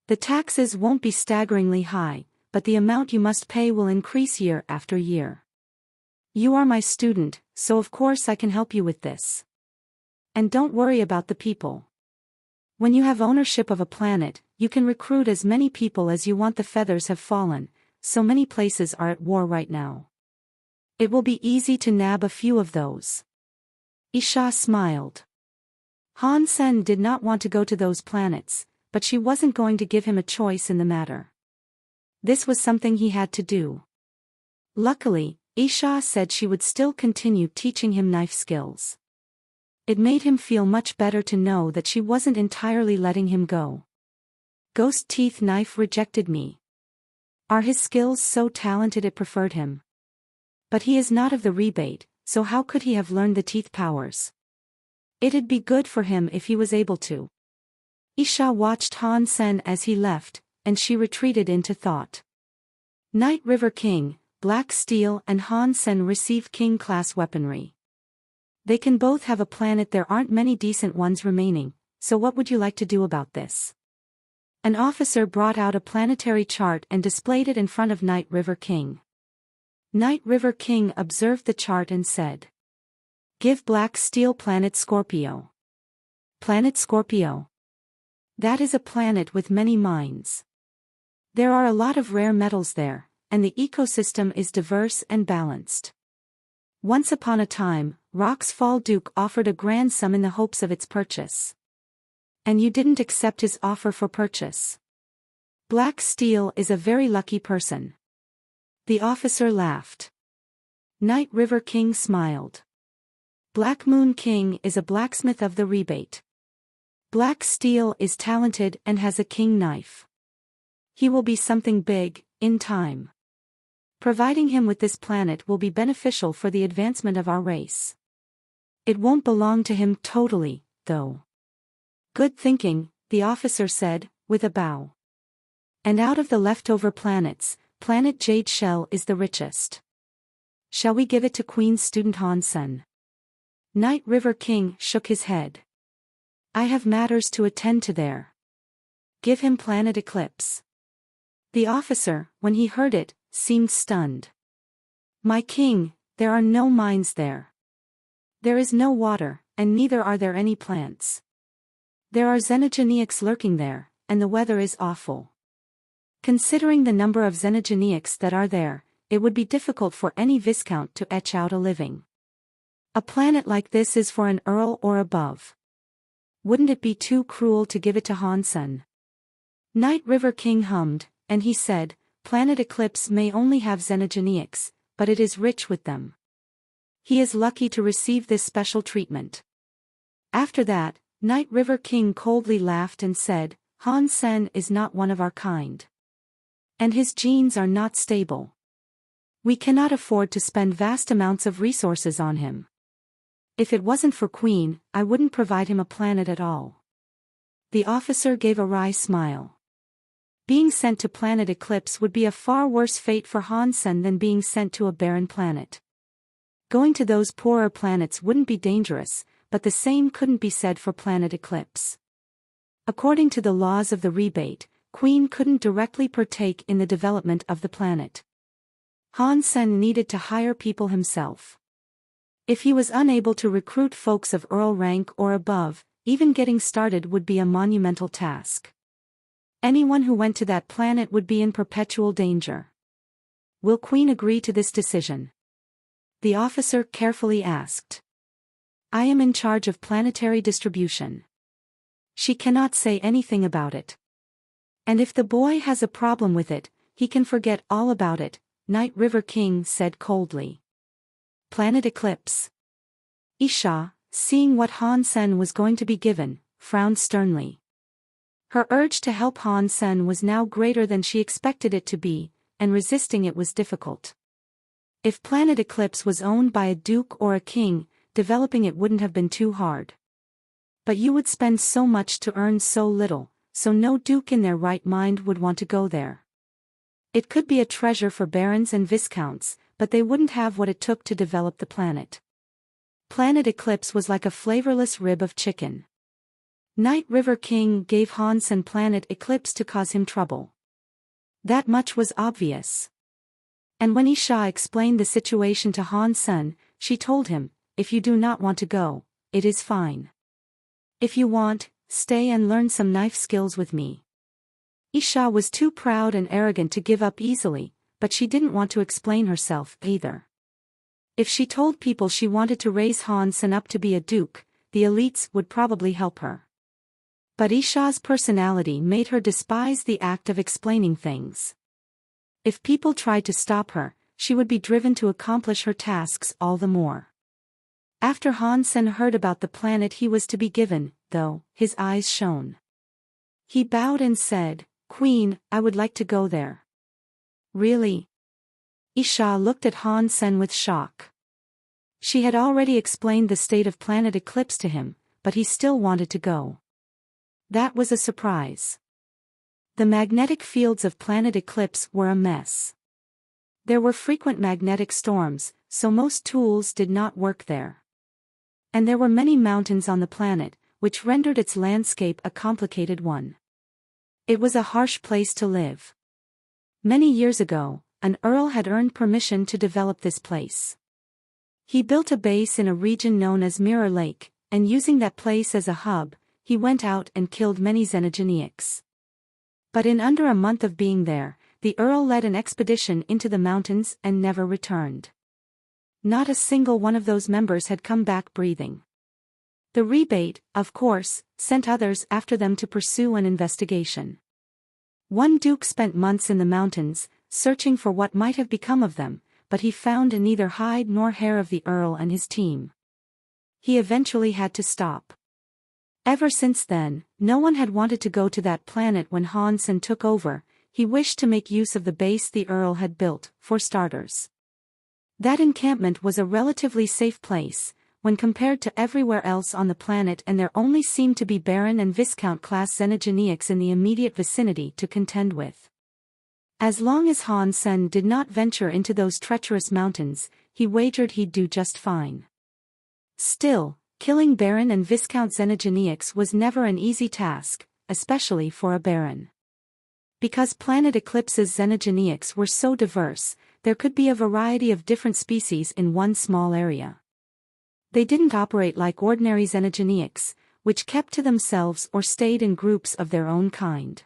The taxes won't be staggeringly high, but the amount you must pay will increase year after year. You are my student, so of course I can help you with this. And don't worry about the people. When you have ownership of a planet, you can recruit as many people as you want. The feathers have fallen, so many places are at war right now. It will be easy to nab a few of those. Isha smiled. Han Sen did not want to go to those planets, but she wasn't going to give him a choice in the matter. This was something he had to do. Luckily, Isha said she would still continue teaching him knife skills. It made him feel much better to know that she wasn't entirely letting him go. Ghost Teeth Knife rejected me. Are his skills so talented it preferred him? But he is not of the rebate, so how could he have learned the teeth powers? It'd be good for him if he was able to. Isha watched Han Sen as he left, and she retreated into thought. Night River King, Black Steel and Han Sen receive King-class weaponry. They can both have a planet. There aren't many decent ones remaining, so what would you like to do about this? An officer brought out a planetary chart and displayed it in front of Night River King. Night River King observed the chart and said, Give Black Steel Planet Scorpio. Planet Scorpio. That is a planet with many mines. There are a lot of rare metals there, and the ecosystem is diverse and balanced. Once upon a time, Rock's Fall Duke offered a grand sum in the hopes of its purchase. And you didn't accept his offer for purchase. Black Steel is a very lucky person. The officer laughed. Night River King smiled. Black Moon King is a blacksmith of the rebate. Black Steel is talented and has a king knife. He will be something big, in time. Providing him with this planet will be beneficial for the advancement of our race. It won't belong to him totally, though. Good thinking, the officer said, with a bow. And out of the leftover planets, Planet Jade Shell is the richest. Shall we give it to Queen's student Han Sen? Night River King shook his head. I have matters to attend to there. Give him Planet Eclipse. The officer, when he heard it, seemed stunned. My king, there are no mines there. There is no water, and neither are there any plants. There are xenogeniacs lurking there, and the weather is awful. Considering the number of xenogeniacs that are there, it would be difficult for any viscount to etch out a living. A planet like this is for an earl or above. Wouldn't it be too cruel to give it to Han Sen? Night River King hummed, and he said, Planet Eclipse may only have xenogeniacs, but it is rich with them. He is lucky to receive this special treatment. After that, Night River King coldly laughed and said, Han Sen is not one of our kind. And his genes are not stable. We cannot afford to spend vast amounts of resources on him. If it wasn't for Queen, I wouldn't provide him a planet at all. The officer gave a wry smile. Being sent to Planet Eclipse would be a far worse fate for Han Sen than being sent to a barren planet. Going to those poorer planets wouldn't be dangerous, but the same couldn't be said for Planet Eclipse. According to the laws of the rebate, Queen couldn't directly partake in the development of the planet. Han Sen needed to hire people himself. If he was unable to recruit folks of Earl rank or above, even getting started would be a monumental task. Anyone who went to that planet would be in perpetual danger. Will Queen agree to this decision? The officer carefully asked. I am in charge of planetary distribution. She cannot say anything about it. And if the boy has a problem with it, he can forget all about it, Night River King said coldly. Planet Eclipse. Isha, seeing what Han Sen was going to be given, frowned sternly. Her urge to help Han Sen was now greater than she expected it to be, and resisting it was difficult. If Planet Eclipse was owned by a duke or a king, developing it wouldn't have been too hard. But you would spend so much to earn so little, so no duke in their right mind would want to go there. It could be a treasure for barons and viscounts, but they wouldn't have what it took to develop the planet. Planet Eclipse was like a flavorless rib of chicken. Night River King gave Han Sen Planet Eclipse to cause him trouble. That much was obvious. And when Isha explained the situation to Han Sen, she told him, "If you do not want to go, it is fine. If you want, stay and learn some knife skills with me." Isha was too proud and arrogant to give up easily, but she didn't want to explain herself either. If she told people she wanted to raise Han Sen up to be a duke, the elites would probably help her. But Isha's personality made her despise the act of explaining things. If people tried to stop her, she would be driven to accomplish her tasks all the more. After Han Sen heard about the planet he was to be given, though, his eyes shone. He bowed and said, "Queen, I would like to go there." "Really?" Isha looked at Han Sen with shock. She had already explained the state of Planet Eclipse to him, but he still wanted to go. That was a surprise. The magnetic fields of Planet Eclipse were a mess. There were frequent magnetic storms, so most tools did not work there. And there were many mountains on the planet, which rendered its landscape a complicated one. It was a harsh place to live. Many years ago, an earl had earned permission to develop this place. He built a base in a region known as Mirror Lake, and using that place as a hub, he went out and killed many xenogeneics. But in under a month of being there, the Earl led an expedition into the mountains and never returned. Not a single one of those members had come back breathing. The rebate, of course, sent others after them to pursue an investigation. One duke spent months in the mountains, searching for what might have become of them, but he found neither hide nor hair of the Earl and his team. He eventually had to stop. Ever since then, no one had wanted to go to that planet. When Han Sen took over, he wished to make use of the base the Earl had built, for starters. That encampment was a relatively safe place, when compared to everywhere else on the planet, and there only seemed to be Baron and Viscount-class xenogeneics in the immediate vicinity to contend with. As long as Han Sen did not venture into those treacherous mountains, he wagered he'd do just fine. Still, killing Baron and Viscount xenogeneics was never an easy task, especially for a Baron. Because Planet Eclipse's xenogeneics were so diverse, there could be a variety of different species in one small area. They didn't operate like ordinary xenogeneics, which kept to themselves or stayed in groups of their own kind.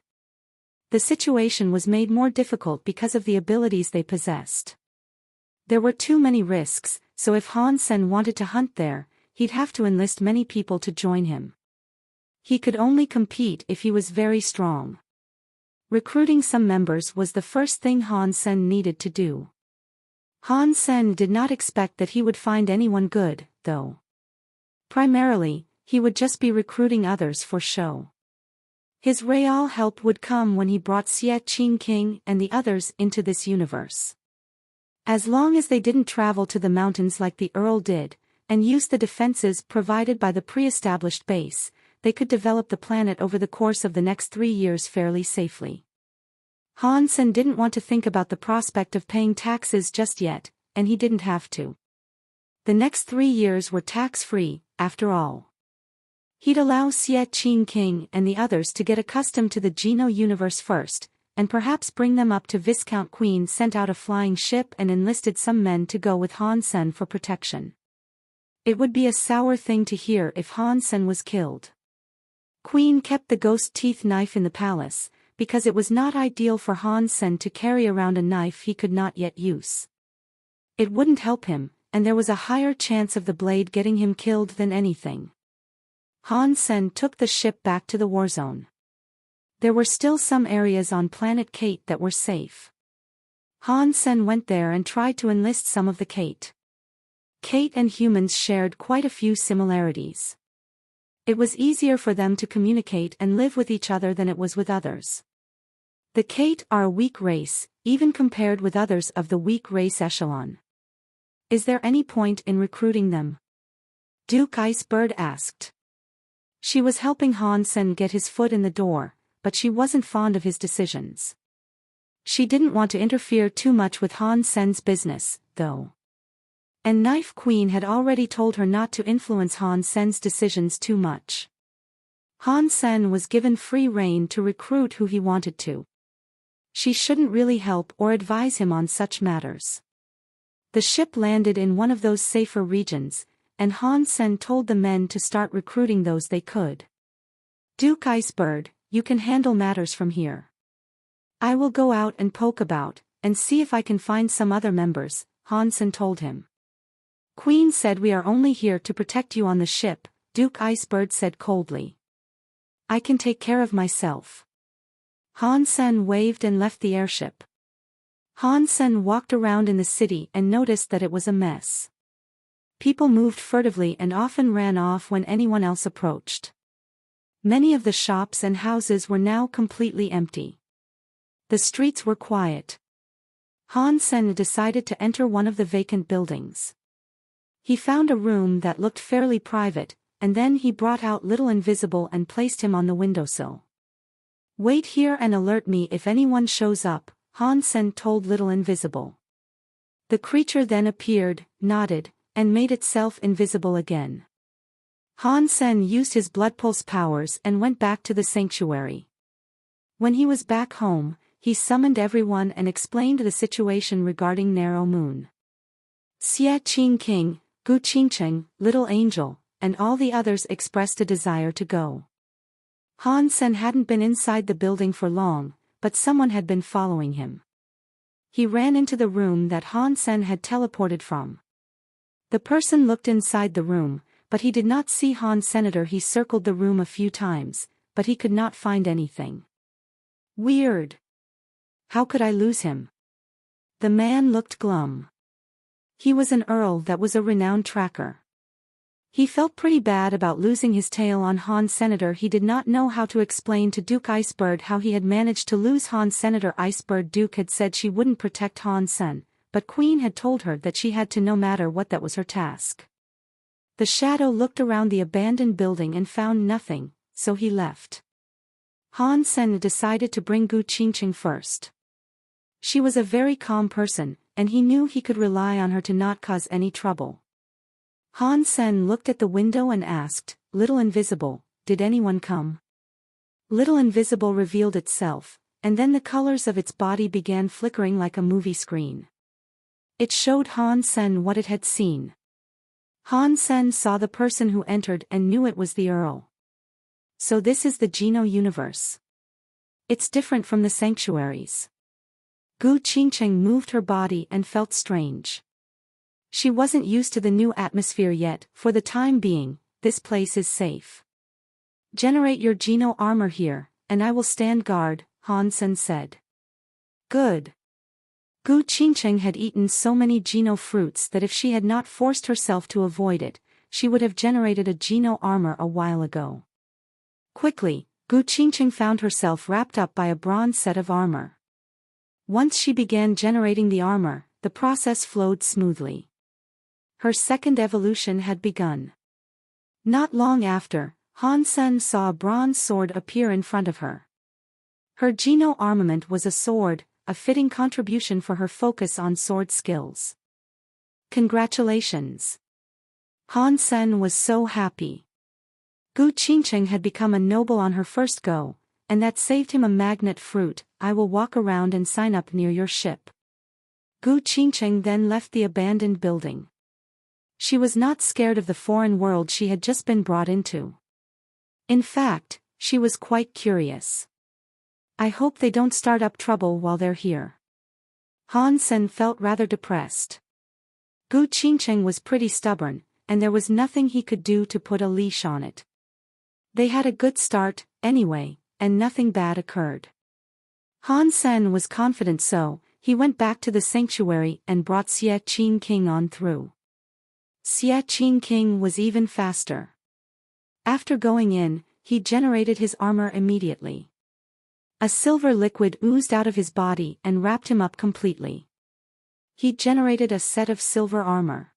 The situation was made more difficult because of the abilities they possessed. There were too many risks, so if Han Sen wanted to hunt there, he'd have to enlist many people to join him. He could only compete if he was very strong. Recruiting some members was the first thing Han Sen needed to do. Han Sen did not expect that he would find anyone good, though. Primarily, he would just be recruiting others for show. His real help would come when he brought Xie Qing King and the others into this universe. As long as they didn't travel to the mountains like the Earl did, and use the defenses provided by the pre-established base, they could develop the planet over the course of the next 3 years fairly safely. Han Sen didn't want to think about the prospect of paying taxes just yet, and he didn't have to. The next 3 years were tax-free, after all. He'd allow Xie Qing King and the others to get accustomed to the Geno universe first, and perhaps bring them up to Viscount Queen sent out a flying ship and enlisted some men to go with Han Sen for protection. It would be a sour thing to hear if Han Sen was killed. Queen kept the ghost teeth knife in the palace, because it was not ideal for Han Sen to carry around a knife he could not yet use. It wouldn't help him, and there was a higher chance of the blade getting him killed than anything. Han Sen took the ship back to the war zone. There were still some areas on Planet Kate that were safe. Han Sen went there and tried to enlist some of the Kate. Kate and humans shared quite a few similarities. It was easier for them to communicate and live with each other than it was with others. The Kate are a weak race, even compared with others of the weak race echelon. Is there any point in recruiting them? Duke Icebird asked. She was helping Han Sen get his foot in the door, but she wasn't fond of his decisions. She didn't want to interfere too much with Han Sen's business, though. And Knife Queen had already told her not to influence Han Sen's decisions too much. Han Sen was given free rein to recruit who he wanted to. She shouldn't really help or advise him on such matters. The ship landed in one of those safer regions, and Han Sen told the men to start recruiting those they could. Duke Icebird, you can handle matters from here. I will go out and poke about, and see if I can find some other members, Han Sen told him. Queen said we are only here to protect you on the ship, Duke Icebird said coldly. I can take care of myself. Han Sen waved and left the airship. Han Sen walked around in the city and noticed that it was a mess. People moved furtively and often ran off when anyone else approached. Many of the shops and houses were now completely empty. The streets were quiet. Han Sen decided to enter one of the vacant buildings. He found a room that looked fairly private, and then he brought out Little Invisible and placed him on the windowsill. Wait here and alert me if anyone shows up, Han Sen told Little Invisible. The creature then appeared, nodded, and made itself invisible again. Han Sen used his blood pulse powers and went back to the sanctuary. When he was back home, he summoned everyone and explained the situation regarding Narrow Moon. Xie Qing King, Gu Qingcheng, Little Angel, and all the others expressed a desire to go. Han Sen hadn't been inside the building for long, but someone had been following him. He ran into the room that Han Sen had teleported from. The person looked inside the room, but he did not see Han Senator. He circled the room a few times, but he could not find anything. Weird. How could I lose him? The man looked glum. He was an earl that was a renowned tracker. He felt pretty bad about losing his tail on Han Senator. He did not know how to explain to Duke Icebird how he had managed to lose Han Senator. Icebird Duke had said she wouldn't protect Han Sen, but Queen had told her that she had to, no matter what. That was her task. The shadow looked around the abandoned building and found nothing, so he left. Han Sen decided to bring Gu Qingcheng first. She was a very calm person, and he knew he could rely on her to not cause any trouble. Han Sen looked at the window and asked, Little Invisible, did anyone come? Little Invisible revealed itself, and then the colors of its body began flickering like a movie screen. It showed Han Sen what it had seen. Han Sen saw the person who entered and knew it was the Earl. So this is the Geno universe. It's different from the sanctuaries. Gu Qingcheng moved her body and felt strange. She wasn't used to the new atmosphere yet. For the time being, this place is safe. Generate your Geno armor here, and I will stand guard, Han Sen said. Good. Gu Qingcheng had eaten so many Geno fruits that if she had not forced herself to avoid it, she would have generated a Geno armor a while ago. Quickly, Gu Qingcheng found herself wrapped up by a bronze set of armor. Once she began generating the armor, the process flowed smoothly. Her second evolution had begun. Not long after, Han Sen saw a bronze sword appear in front of her. Her Geno armament was a sword, a fitting contribution for her focus on sword skills. Congratulations! Han Sen was so happy. Gu Qingcheng had become a noble on her first go, and that saved him a magnet fruit. I will walk around and sign up near your ship. Gu Qingcheng then left the abandoned building. She was not scared of the foreign world she had just been brought into. In fact, she was quite curious. I hope they don't start up trouble while they're here. Han Sen felt rather depressed. Gu Qingcheng was pretty stubborn, and there was nothing he could do to put a leash on it. They had a good start, anyway, and nothing bad occurred. Han Sen was confident, so he went back to the sanctuary and brought Xie Qing King on through. Xia Qing King was even faster. After going in, he generated his armor immediately. A silver liquid oozed out of his body and wrapped him up completely. He generated a set of silver armor.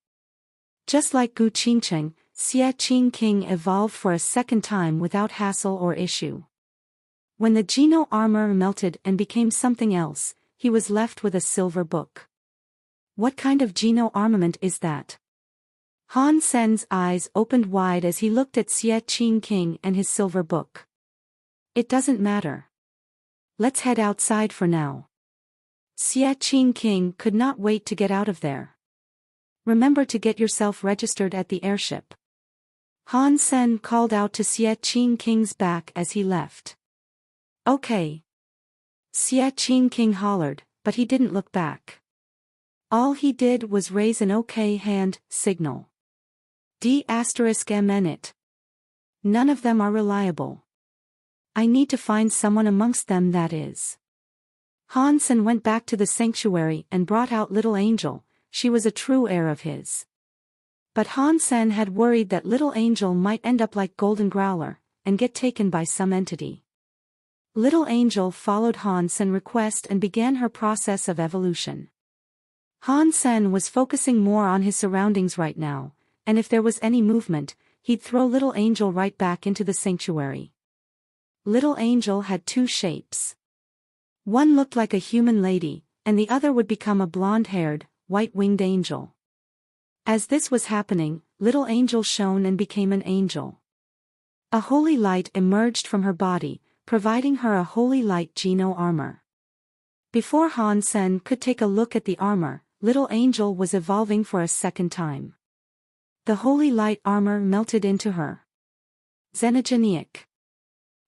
Just like Gu Qingcheng, Xia Qing King evolved for a second time without hassle or issue. When the Geno armor melted and became something else, he was left with a silver book. What kind of Geno armament is that? Han Sen's eyes opened wide as he looked at Xia Qing King and his silver book. It doesn't matter. Let's head outside for now. Xia Qing King could not wait to get out of there. Remember to get yourself registered at the airship. Han Sen called out to Xia Qing King's back as he left. Okay. Xia Qing King hollered, but he didn't look back. All he did was raise an OK hand signal. D*M it. None of them are reliable. I need to find someone amongst them that is. Han Sen went back to the sanctuary and brought out Little Angel. She was a true heir of his. But Han Sen had worried that Little Angel might end up like Golden Growler, and get taken by some entity. Little Angel followed Han Sen's request and began her process of evolution. Han Sen was focusing more on his surroundings right now, and if there was any movement, he'd throw Little Angel right back into the sanctuary. Little Angel had two shapes. One looked like a human lady, and the other would become a blonde-haired, white-winged angel. As this was happening, Little Angel shone and became an angel. A holy light emerged from her body, providing her a holy light Geno armor. Before Han Sen could take a look at the armor, Little Angel was evolving for a second time. The holy light armor melted into her. Xenogenic.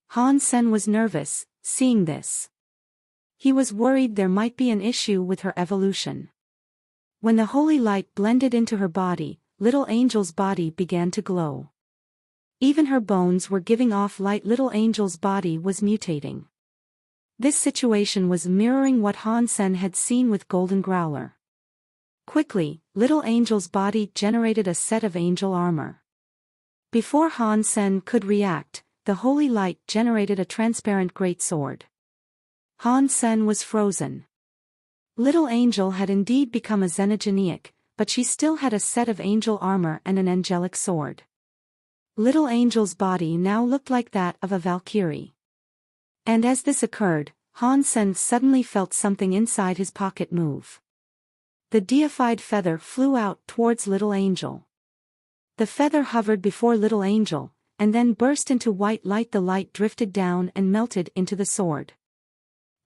Han Sen was nervous, seeing this. He was worried there might be an issue with her evolution. When the holy light blended into her body, Little Angel's body began to glow. Even her bones were giving off light. Little Angel's body was mutating. This situation was mirroring what Han Sen had seen with Golden Growler. Quickly, Little Angel's body generated a set of angel armor. Before Han Sen could react, the holy light generated a transparent great sword. Han Sen was frozen. Little Angel had indeed become a xenogeniac, but she still had a set of angel armor and an angelic sword. Little Angel's body now looked like that of a Valkyrie. And as this occurred, Han Sen suddenly felt something inside his pocket move. The deified feather flew out towards Little Angel. The feather hovered before Little Angel, and then burst into white light. The light drifted down and melted into the sword.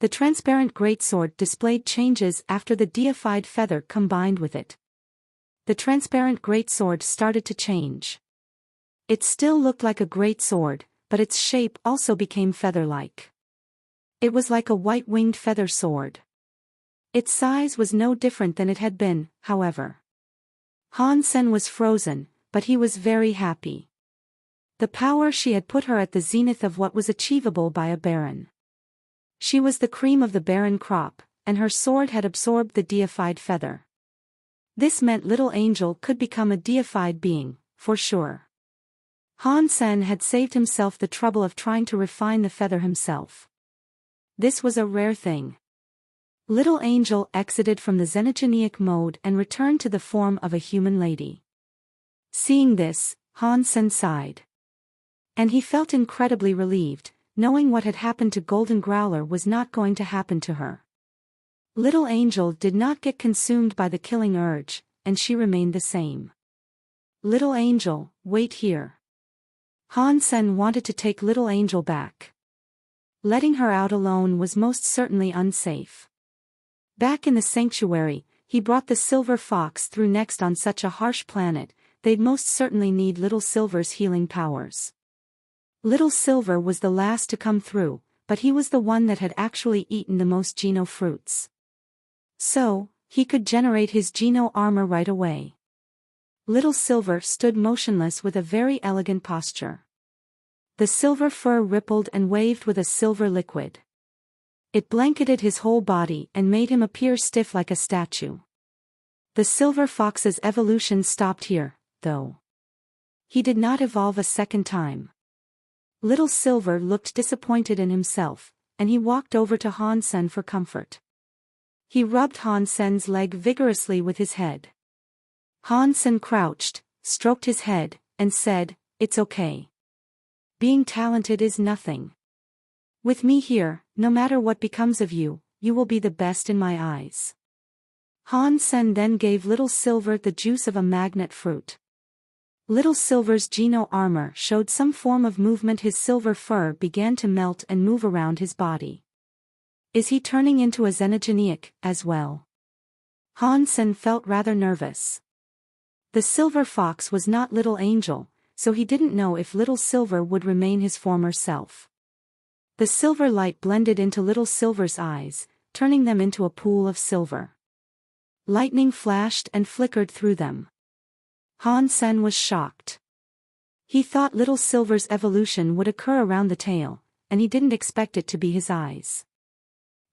The transparent greatsword displayed changes after the deified feather combined with it. The transparent greatsword started to change. It still looked like a greatsword, but its shape also became feather-like. It was like a white-winged feather sword. Its size was no different than it had been, however. Han Sen was frozen, but he was very happy. The power she had put her at the zenith of what was achievable by a baron. She was the cream of the baron crop, and her sword had absorbed the deified feather. This meant Little Angel could become a deified being, for sure. Han Sen had saved himself the trouble of trying to refine the feather himself. This was a rare thing. Little Angel exited from the xenogeniac mode and returned to the form of a human lady. Seeing this, Han Sen sighed. And he felt incredibly relieved, knowing what had happened to Golden Growler was not going to happen to her. Little Angel did not get consumed by the killing urge, and she remained the same. Little Angel, wait here. Han Sen wanted to take Little Angel back. Letting her out alone was most certainly unsafe. Back in the sanctuary, he brought the Silver Fox through. Next, on such a harsh planet, they'd most certainly need Little Silver's healing powers. Little Silver was the last to come through, but he was the one that had actually eaten the most Geno fruits. So, he could generate his Geno armor right away. Little Silver stood motionless with a very elegant posture. The silver fur rippled and waved with a silver liquid. It blanketed his whole body and made him appear stiff like a statue. The Silver Fox's evolution stopped here, though. He did not evolve a second time. Little Silver looked disappointed in himself, and he walked over to Han Sen for comfort. He rubbed Han Sen's leg vigorously with his head. Han Sen crouched, stroked his head, and said, "It's okay. Being talented is nothing. With me here, no matter what becomes of you, you will be the best in my eyes." Han Sen then gave Little Silver the juice of a magnet fruit. Little Silver's Geno armor showed some form of movement. His silver fur began to melt and move around his body. Is he turning into a xenogeniac as well? Han Sen felt rather nervous. The silver fox was not Little Angel, so he didn't know if Little Silver would remain his former self. The silver light blended into Little Silver's eyes, turning them into a pool of silver. Lightning flashed and flickered through them. Han Sen was shocked. He thought Little Silver's evolution would occur around the tail, and he didn't expect it to be his eyes.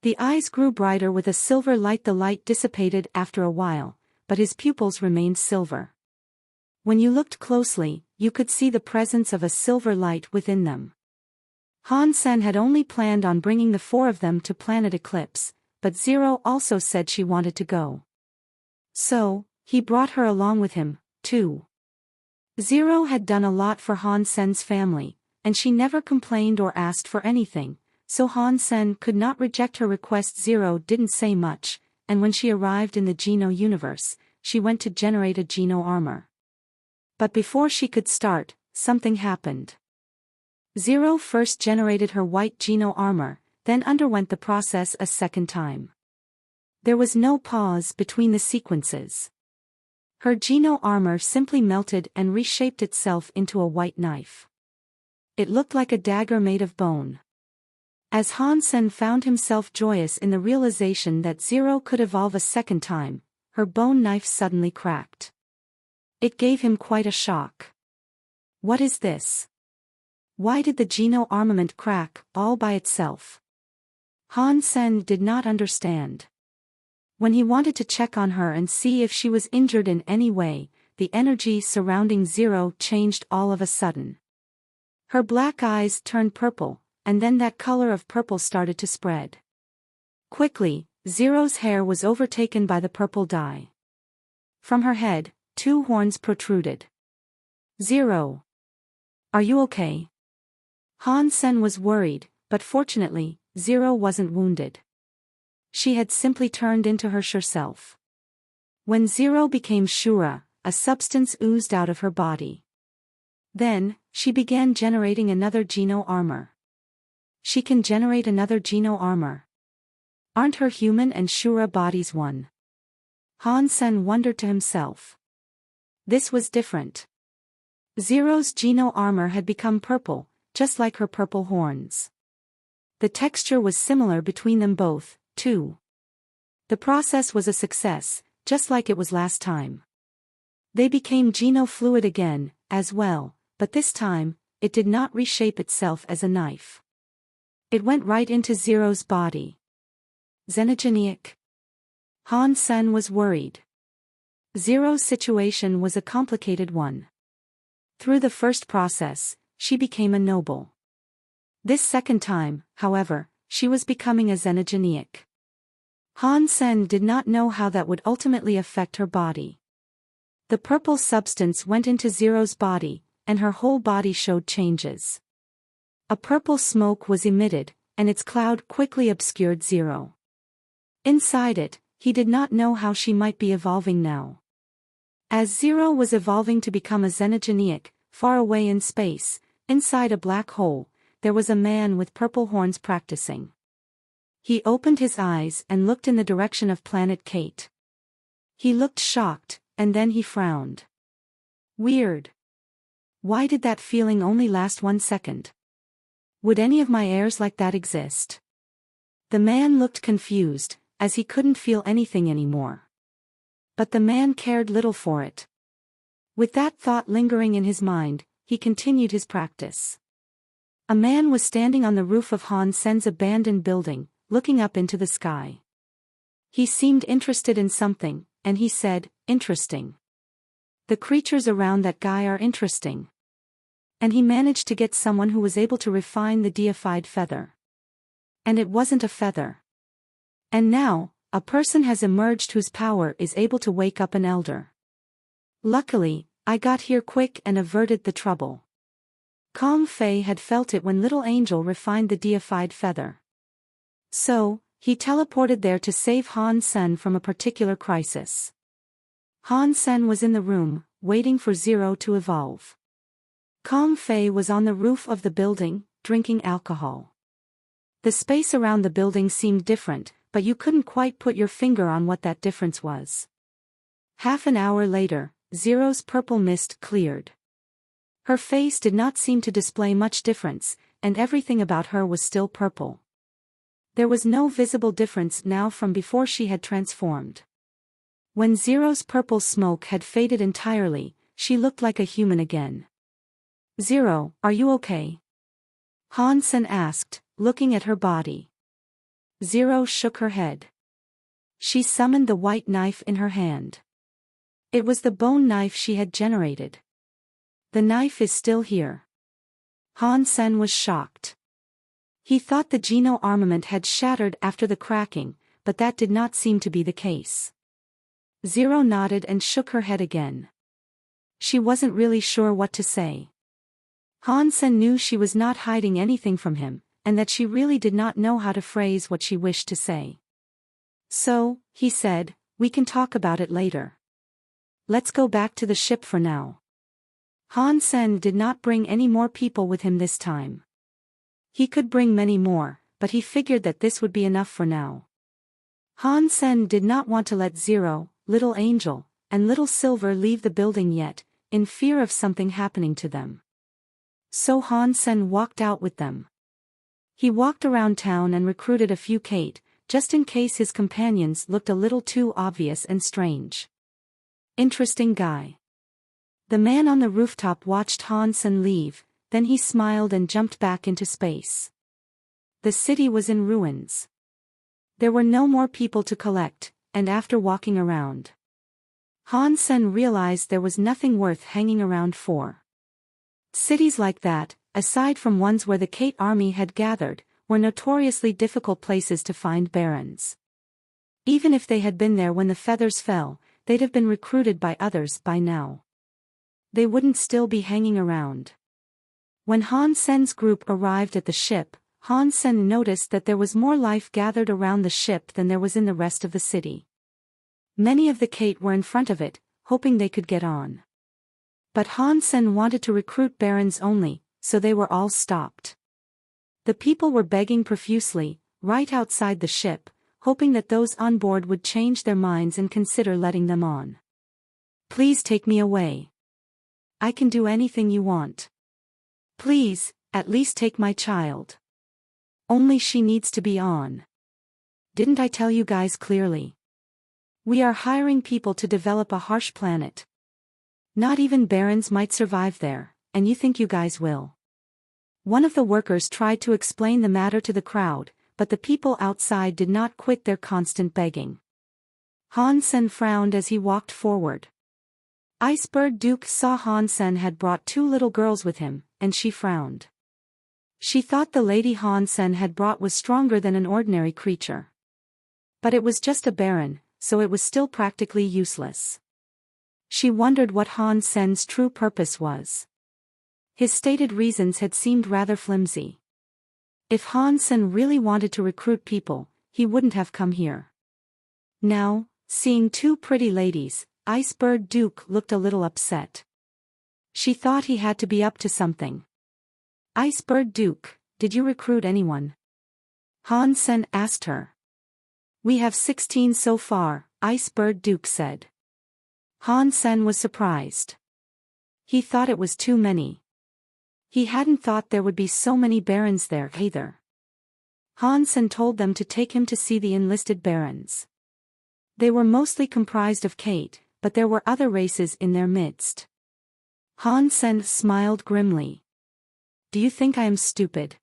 The eyes grew brighter with a silver light. The light dissipated after a while, but his pupils remained silver. When you looked closely, you could see the presence of a silver light within them. Han Sen had only planned on bringing the four of them to Planet Eclipse, but Zero also said she wanted to go. So, he brought her along with him, too. Zero had done a lot for Han Sen's family, and she never complained or asked for anything, so Han Sen could not reject her request. Zero didn't say much, and when she arrived in the Geno universe, she went to generate a Geno armor. But before she could start, something happened. Zero first generated her white Geno armor, then underwent the process a second time. There was no pause between the sequences. Her Geno armor simply melted and reshaped itself into a white knife. It looked like a dagger made of bone. As Han Sen found himself joyous in the realization that Zero could evolve a second time, her bone knife suddenly cracked. It gave him quite a shock. What is this? Why did the Geno armament crack all by itself? Han Sen did not understand. When he wanted to check on her and see if she was injured in any way, the energy surrounding Zero changed all of a sudden. Her black eyes turned purple, and then that color of purple started to spread. Quickly, Zero's hair was overtaken by the purple dye. From her head, two horns protruded. Zero. Are you okay? Han Sen was worried, but fortunately, Zero wasn't wounded. She had simply turned into her sure self. When Zero became Shura, a substance oozed out of her body. Then, she began generating another Geno armor. She can generate another Geno armor. Aren't her human and Shura bodies one? Han Sen wondered to himself. This was different. Zero's Geno armor had become purple, just like her purple horns. The texture was similar between them both, too. The process was a success, just like it was last time. They became Geno fluid again, as well, but this time, it did not reshape itself as a knife. It went right into Zero's body. Xenogeniac. Han Sen was worried. Zero's situation was a complicated one. Through the first process, she became a noble. This second time, however, she was becoming a xenogeniac. Han Sen did not know how that would ultimately affect her body. The purple substance went into Zero's body, and her whole body showed changes. A purple smoke was emitted, and its cloud quickly obscured Zero. Inside it, he did not know how she might be evolving now. As Zero was evolving to become a xenogeniac, far away in space, inside a black hole, there was a man with purple horns practicing. He opened his eyes and looked in the direction of Planet Kate. He looked shocked, and then he frowned. Weird. Why did that feeling only last 1 second? Would any of my heirs like that exist? The man looked confused, as he couldn't feel anything anymore. But the man cared little for it. With that thought lingering in his mind, he continued his practice. A man was standing on the roof of Han Sen's abandoned building, looking up into the sky. He seemed interested in something, and he said, "Interesting." The creatures around that guy are interesting. And he managed to get someone who was able to refine the deified feather. And it wasn't a feather. And now, a person has emerged whose power is able to wake up an elder. Luckily, I got here quick and averted the trouble. Kong Fei had felt it when Little Angel refined the deified feather. So, he teleported there to save Han Sen from a particular crisis. Han Sen was in the room, waiting for Zero to evolve. Kong Fei was on the roof of the building, drinking alcohol. The space around the building seemed different, but you couldn't quite put your finger on what that difference was. Half an hour later, Zero's purple mist cleared. Her face did not seem to display much difference, and everything about her was still purple. There was no visible difference now from before she had transformed. When Zero's purple smoke had faded entirely, she looked like a human again. Zero, are you okay? Han Sen asked, looking at her body. Zero shook her head. She summoned the white knife in her hand. It was the bone knife she had generated. The knife is still here. Han Sen was shocked. He thought the Geno armament had shattered after the cracking, but that did not seem to be the case. Zero nodded and shook her head again. She wasn't really sure what to say. Han Sen knew she was not hiding anything from him, and that she really did not know how to phrase what she wished to say. So, he said, we can talk about it later. Let's go back to the ship for now. Han Sen did not bring any more people with him this time. He could bring many more, but he figured that this would be enough for now. Han Sen did not want to let Zero, Little Angel, and Little Silver leave the building yet, in fear of something happening to them. So Han Sen walked out with them. He walked around town and recruited a few Kate, just in case his companions looked a little too obvious and strange. Interesting guy. The man on the rooftop watched Han Sen leave, then he smiled and jumped back into space. The city was in ruins. There were no more people to collect, and after walking around, Han Sen realized there was nothing worth hanging around for. Cities like that, aside from ones where the Kate army had gathered, were notoriously difficult places to find barons. Even if they had been there when the feathers fell, they'd have been recruited by others by now. They wouldn't still be hanging around. When Han Sen's group arrived at the ship, Han Sen noticed that there was more life gathered around the ship than there was in the rest of the city. Many of the Kate were in front of it, hoping they could get on. But Han Sen wanted to recruit barons only, so they were all stopped. The people were begging profusely, right outside the ship, hoping that those on board would change their minds and consider letting them on. Please take me away. I can do anything you want. Please, at least take my child. Only she needs to be on. Didn't I tell you guys clearly? We are hiring people to develop a harsh planet. Not even barons might survive there, and you think you guys will. One of the workers tried to explain the matter to the crowd, but the people outside did not quit their constant begging. Han Sen frowned as he walked forward. Icebird Duke saw Han Sen had brought 2 little girls with him, and she frowned. She thought the lady Han Sen had brought was stronger than an ordinary creature. But it was just a baron, so it was still practically useless. She wondered what Han Sen's true purpose was. His stated reasons had seemed rather flimsy. If Han Sen really wanted to recruit people, he wouldn't have come here. Now, seeing 2 pretty ladies, Icebird Duke looked a little upset. She thought he had to be up to something. Icebird Duke, did you recruit anyone? Han Sen asked her. We have 16 so far, Icebird Duke said. Han Sen was surprised. He thought it was too many. He hadn't thought there would be so many barons there either. Han Sen told them to take him to see the enlisted barons. They were mostly comprised of Kate, but there were other races in their midst. Han Sen smiled grimly. Do you think I am stupid?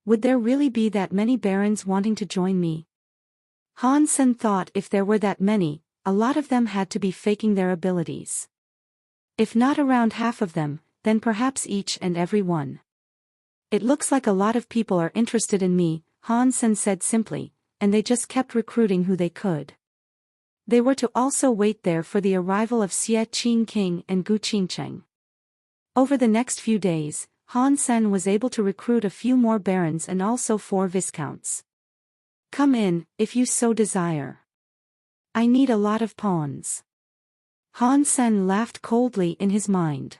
Would there really be that many barons wanting to join me? Han Sen thought if there were that many, a lot of them had to be faking their abilities. If not around half of them, then perhaps each and every one. It looks like a lot of people are interested in me, Han Sen said simply, and they just kept recruiting who they could. They were to also wait there for the arrival of Xie Qingqing and Gu Qingcheng. Over the next few days, Han Sen was able to recruit a few more barons and also 4 viscounts. Come in, if you so desire. I need a lot of pawns. Han Sen laughed coldly in his mind.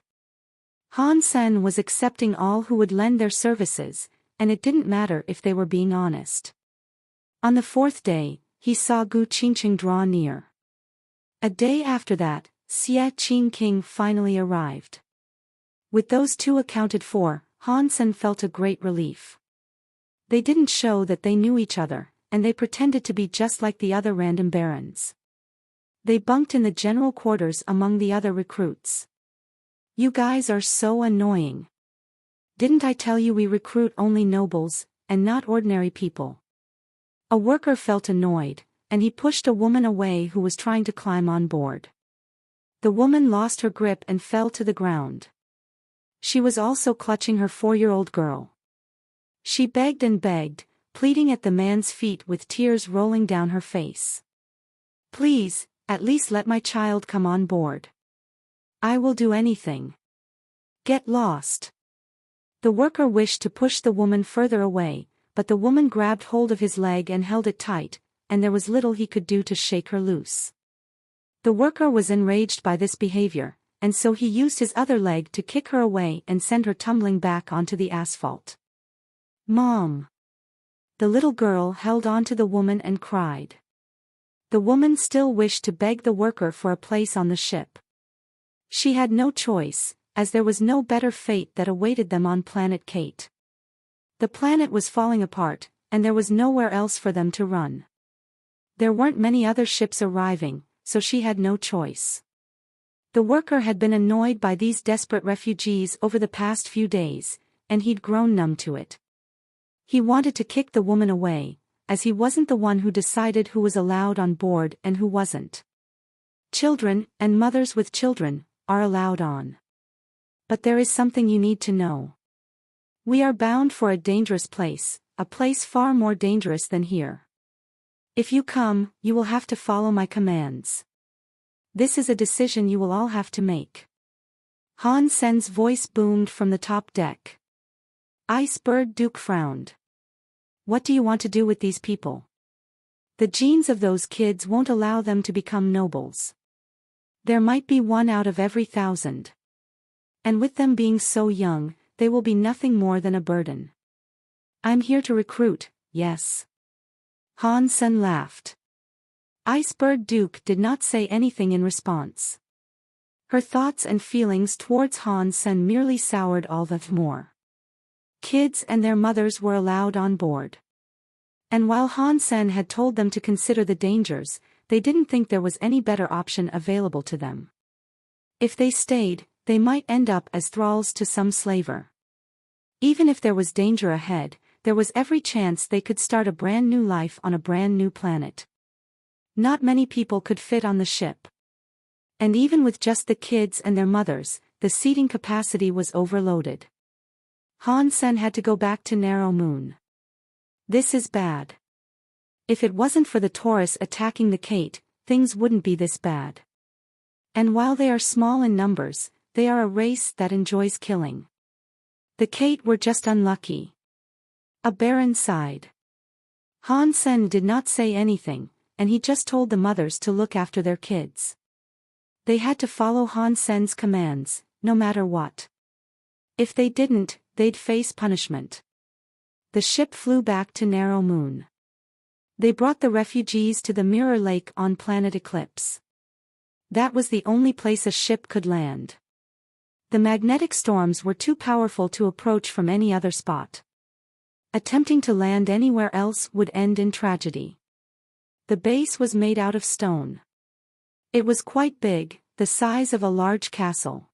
Han Sen was accepting all who would lend their services, and it didn't matter if they were being honest. On the 4th day, he saw Gu Qingqing draw near. A day after that, Xie Qingqing finally arrived. With those 2 accounted for, Han Sen felt a great relief. They didn't show that they knew each other, and they pretended to be just like the other random barons. They bunked in the general quarters among the other recruits. You guys are so annoying. Didn't I tell you we recruit only nobles, and not ordinary people? A worker felt annoyed, and he pushed a woman away who was trying to climb on board. The woman lost her grip and fell to the ground. She was also clutching her 4-year-old girl. She begged and begged, pleading at the man's feet with tears rolling down her face. Please, at least let my child come on board. I will do anything. Get lost. The worker wished to push the woman further away, but the woman grabbed hold of his leg and held it tight, and there was little he could do to shake her loose. The worker was enraged by this behavior, and so he used his other leg to kick her away and send her tumbling back onto the asphalt. Mom! The little girl held on to the woman and cried. The woman still wished to beg the worker for a place on the ship. She had no choice, as there was no better fate that awaited them on planet Kate. The planet was falling apart, and there was nowhere else for them to run. There weren't many other ships arriving, so she had no choice. The worker had been annoyed by these desperate refugees over the past few days, and he'd grown numb to it. He wanted to kick the woman away, as he wasn't the one who decided who was allowed on board and who wasn't. Children, and mothers with children, are allowed on. But there is something you need to know. We are bound for a dangerous place, a place far more dangerous than here. If you come, you will have to follow my commands. This is a decision you will all have to make. Han Sen's voice boomed from the top deck. Icebird Duke frowned. What do you want to do with these people? The genes of those kids won't allow them to become nobles. There might be 1 out of every 1,000. And with them being so young, they will be nothing more than a burden. I'm here to recruit, yes. Han Sen laughed. Icebird Duke did not say anything in response. Her thoughts and feelings towards Han Sen merely soured all the more. Kids and their mothers were allowed on board. And while Han Sen had told them to consider the dangers, they didn't think there was any better option available to them. If they stayed, they might end up as thralls to some slaver. Even if there was danger ahead, there was every chance they could start a brand new life on a brand new planet. Not many people could fit on the ship. And even with just the kids and their mothers, the seating capacity was overloaded. Han Sen had to go back to Narrow Moon. This is bad. If it wasn't for the Taurus attacking the Kate, things wouldn't be this bad. And while they are small in numbers, they are a race that enjoys killing. The Kate were just unlucky. A baron sighed. Han Sen did not say anything, and he just told the mothers to look after their kids. They had to follow Han Sen's commands, no matter what. If they didn't, they'd face punishment. The ship flew back to Narrow Moon. They brought the refugees to the Mirror Lake on planet Eclipse. That was the only place a ship could land. The magnetic storms were too powerful to approach from any other spot. Attempting to land anywhere else would end in tragedy. The base was made out of stone. It was quite big, the size of a large castle.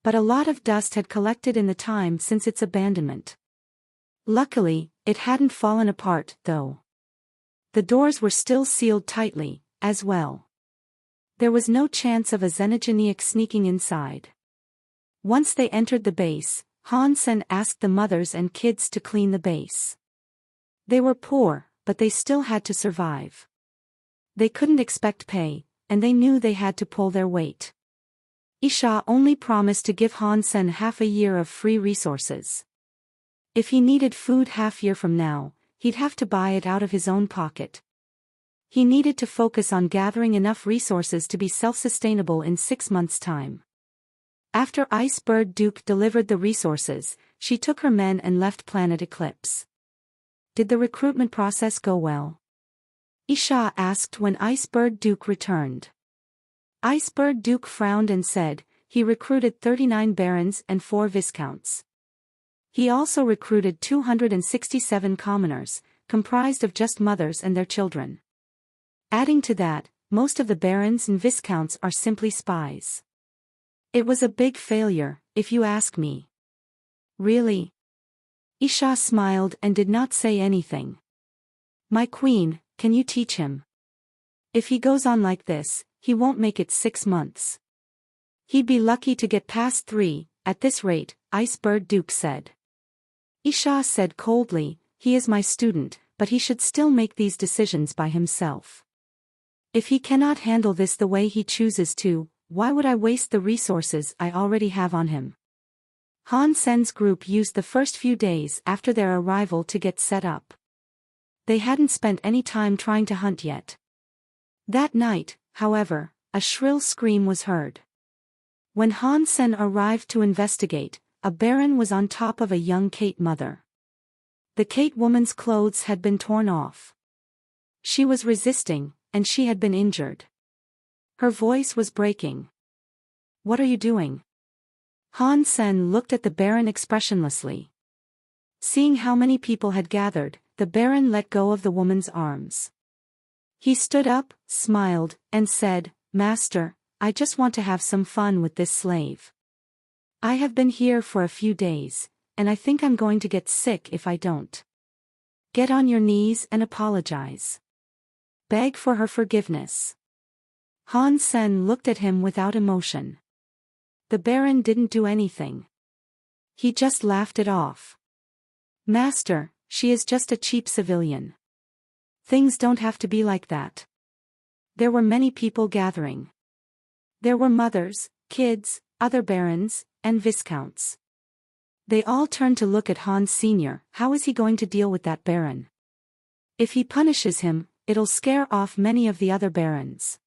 But a lot of dust had collected in the time since its abandonment. Luckily, it hadn't fallen apart, though. The doors were still sealed tightly, as well. There was no chance of a xenogeniac sneaking inside. Once they entered the base, Han Sen asked the mothers and kids to clean the base. They were poor, but they still had to survive. They couldn't expect pay, and they knew they had to pull their weight. Isha only promised to give Han Sen half a year of free resources. If he needed food half year from now, he'd have to buy it out of his own pocket. He needed to focus on gathering enough resources to be self-sustainable in 6 months' time. After Icebird Duke delivered the resources, she took her men and left Planet Eclipse. Did the recruitment process go well? Isha asked when Icebird Duke returned. Icebird Duke frowned and said, he recruited 39 barons and 4 viscounts. He also recruited 267 commoners, comprised of just mothers and their children. Adding to that, most of the barons and viscounts are simply spies. It was a big failure, if you ask me. Really? Isha smiled and did not say anything. My queen, can you teach him? If he goes on like this, he won't make it 6 months. He'd be lucky to get past 3, at this rate, Icebird Duke said. Isha said coldly, he is my student, but he should still make these decisions by himself. If he cannot handle this the way he chooses to, why would I waste the resources I already have on him? Han Sen's group used the first few days after their arrival to get set up. They hadn't spent any time trying to hunt yet. That night, however, a shrill scream was heard. When Han Sen arrived to investigate, a baron was on top of a young Kate mother. The Kate woman's clothes had been torn off. She was resisting, and she had been injured. Her voice was breaking. What are you doing? Han Sen looked at the baron expressionlessly. Seeing how many people had gathered, the baron let go of the woman's arms. He stood up, smiled, and said, Master, I just want to have some fun with this slave. I have been here for a few days, and I think I'm going to get sick if I don't. Get on your knees and apologize. Beg for her forgiveness. Han Sen looked at him without emotion. The baron didn't do anything. He just laughed it off. Master, she is just a cheap civilian. Things don't have to be like that. There were many people gathering. There were mothers, kids, other barons, and viscounts. They all turned to look at Hans Sr. How is he going to deal with that baron? If he punishes him, it'll scare off many of the other barons.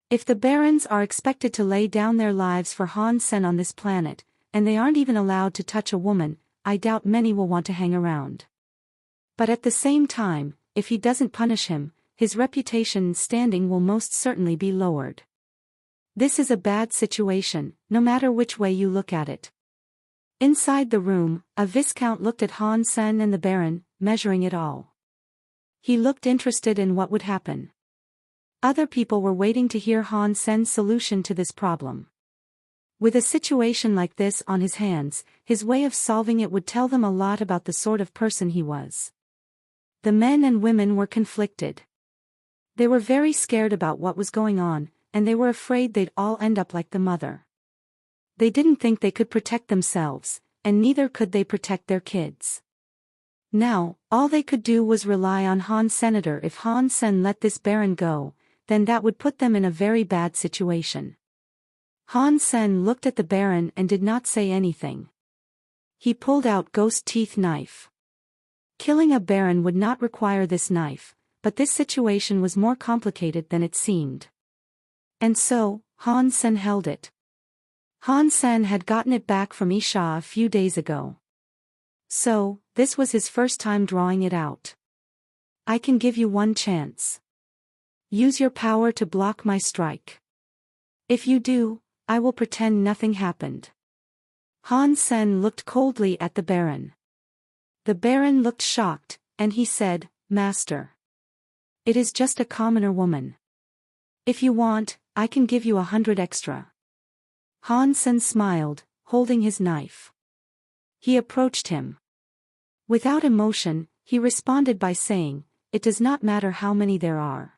If the barons are expected to lay down their lives for Han Sen on this planet, and they aren't even allowed to touch a woman, I doubt many will want to hang around. But at the same time, if he doesn't punish him, his reputation and standing will most certainly be lowered. This is a bad situation, no matter which way you look at it. Inside the room, a viscount looked at Han Sen and the baron, measuring it all. He looked interested in what would happen. Other people were waiting to hear Han Sen's solution to this problem. With a situation like this on his hands, his way of solving it would tell them a lot about the sort of person he was. The men and women were conflicted. They were very scared about what was going on, and they were afraid they'd all end up like the mother. They didn't think they could protect themselves, and neither could they protect their kids. Now, all they could do was rely on Han Senator. If Han Sen let this baron go, then that would put them in a very bad situation. Han Sen looked at the baron and did not say anything. He pulled out ghost teeth knife. Killing a baron would not require this knife, but this situation was more complicated than it seemed. And so, Han Sen held it. Han Sen had gotten it back from Isha a few days ago. So, this was his first time drawing it out. I can give you one chance. Use your power to block my strike. If you do, I will pretend nothing happened. Han Sen looked coldly at the baron. The baron looked shocked, and he said, Master. It is just a commoner woman. If you want, I can give you 100 extra. Han Sen smiled, holding his knife. He approached him. Without emotion, he responded by saying, It does not matter how many there are.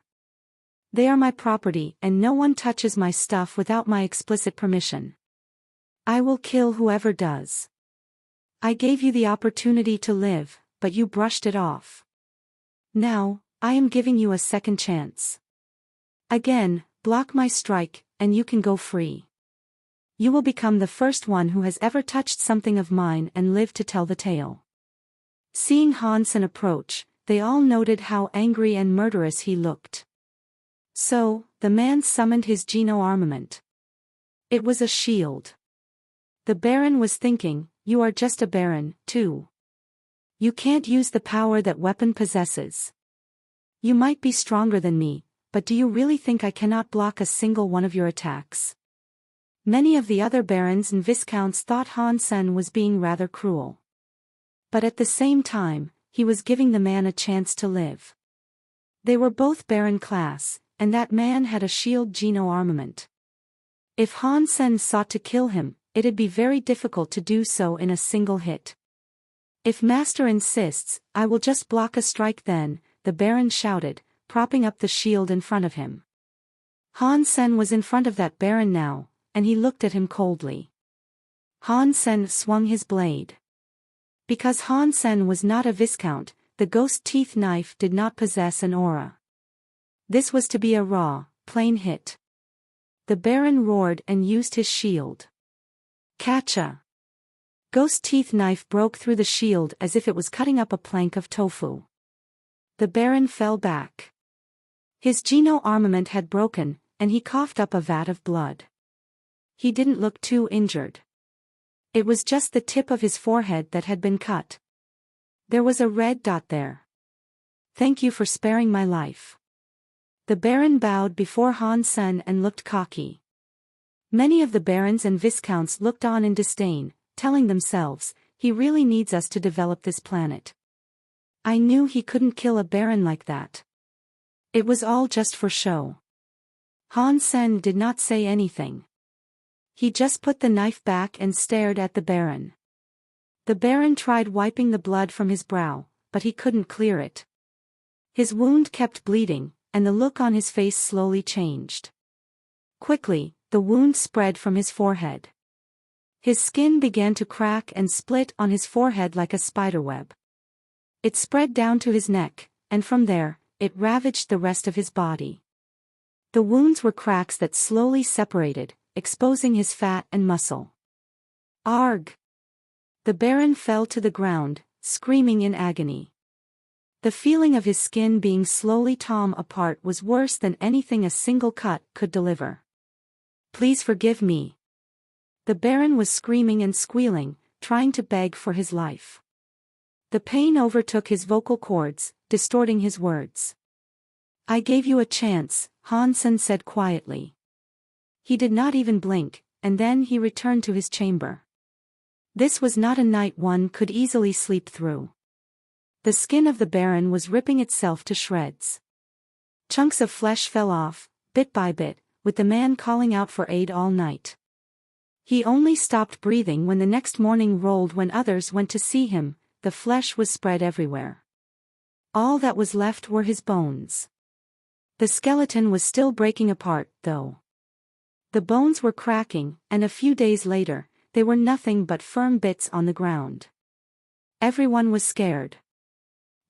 They are my property and no one touches my stuff without my explicit permission. I will kill whoever does. I gave you the opportunity to live, but you brushed it off. Now, I am giving you a second chance. Again, block my strike, and you can go free. You will become the first one who has ever touched something of mine and live to tell the tale. Seeing Hansen approach, they all noted how angry and murderous he looked. So, the man summoned his Geno armament. It was a shield. The Baron was thinking, you are just a Baron, too. You can't use the power that weapon possesses. You might be stronger than me, but do you really think I cannot block a single one of your attacks? Many of the other barons and viscounts thought Hansen was being rather cruel. But at the same time, he was giving the man a chance to live. They were both baron class, and that man had a shield Geno armament. If Hansen sought to kill him, it'd be very difficult to do so in a single hit. If Master insists, I will just block a strike then, the Baron shouted, propping up the shield in front of him. Hansen was in front of that Baron now, and he looked at him coldly. Hansen swung his blade. Because Hansen was not a viscount, the ghost teeth knife did not possess an aura. This was to be a raw, plain hit. The Baron roared and used his shield. Catcha! Ghost teeth knife broke through the shield as if it was cutting up a plank of tofu. The Baron fell back. His Geno armament had broken, and he coughed up a vat of blood. He didn't look too injured. It was just the tip of his forehead that had been cut. There was a red dot there. Thank you for sparing my life. The Baron bowed before Hansen and looked cocky. Many of the barons and viscounts looked on in disdain, telling themselves, he really needs us to develop this planet. I knew he couldn't kill a baron like that. It was all just for show. Hansen did not say anything. He just put the knife back and stared at the Baron. The Baron tried wiping the blood from his brow, but he couldn't clear it. His wound kept bleeding, and the look on his face slowly changed. Quickly, the wound spread from his forehead. His skin began to crack and split on his forehead like a spiderweb. It spread down to his neck, and from there, it ravaged the rest of his body. The wounds were cracks that slowly separated, exposing his fat and muscle. Arg! The Baron fell to the ground, screaming in agony. The feeling of his skin being slowly torn apart was worse than anything a single cut could deliver. Please forgive me. The Baron was screaming and squealing, trying to beg for his life. The pain overtook his vocal cords, distorting his words. I gave you a chance, Hansen said quietly. He did not even blink, and then he returned to his chamber. This was not a night one could easily sleep through. The skin of the Baron was ripping itself to shreds. Chunks of flesh fell off, bit by bit, with the man calling out for aid all night. He only stopped breathing when the next morning rolled when others went to see him. The flesh was spread everywhere. All that was left were his bones. The skeleton was still breaking apart, though. The bones were cracking, and a few days later, they were nothing but firm bits on the ground. Everyone was scared.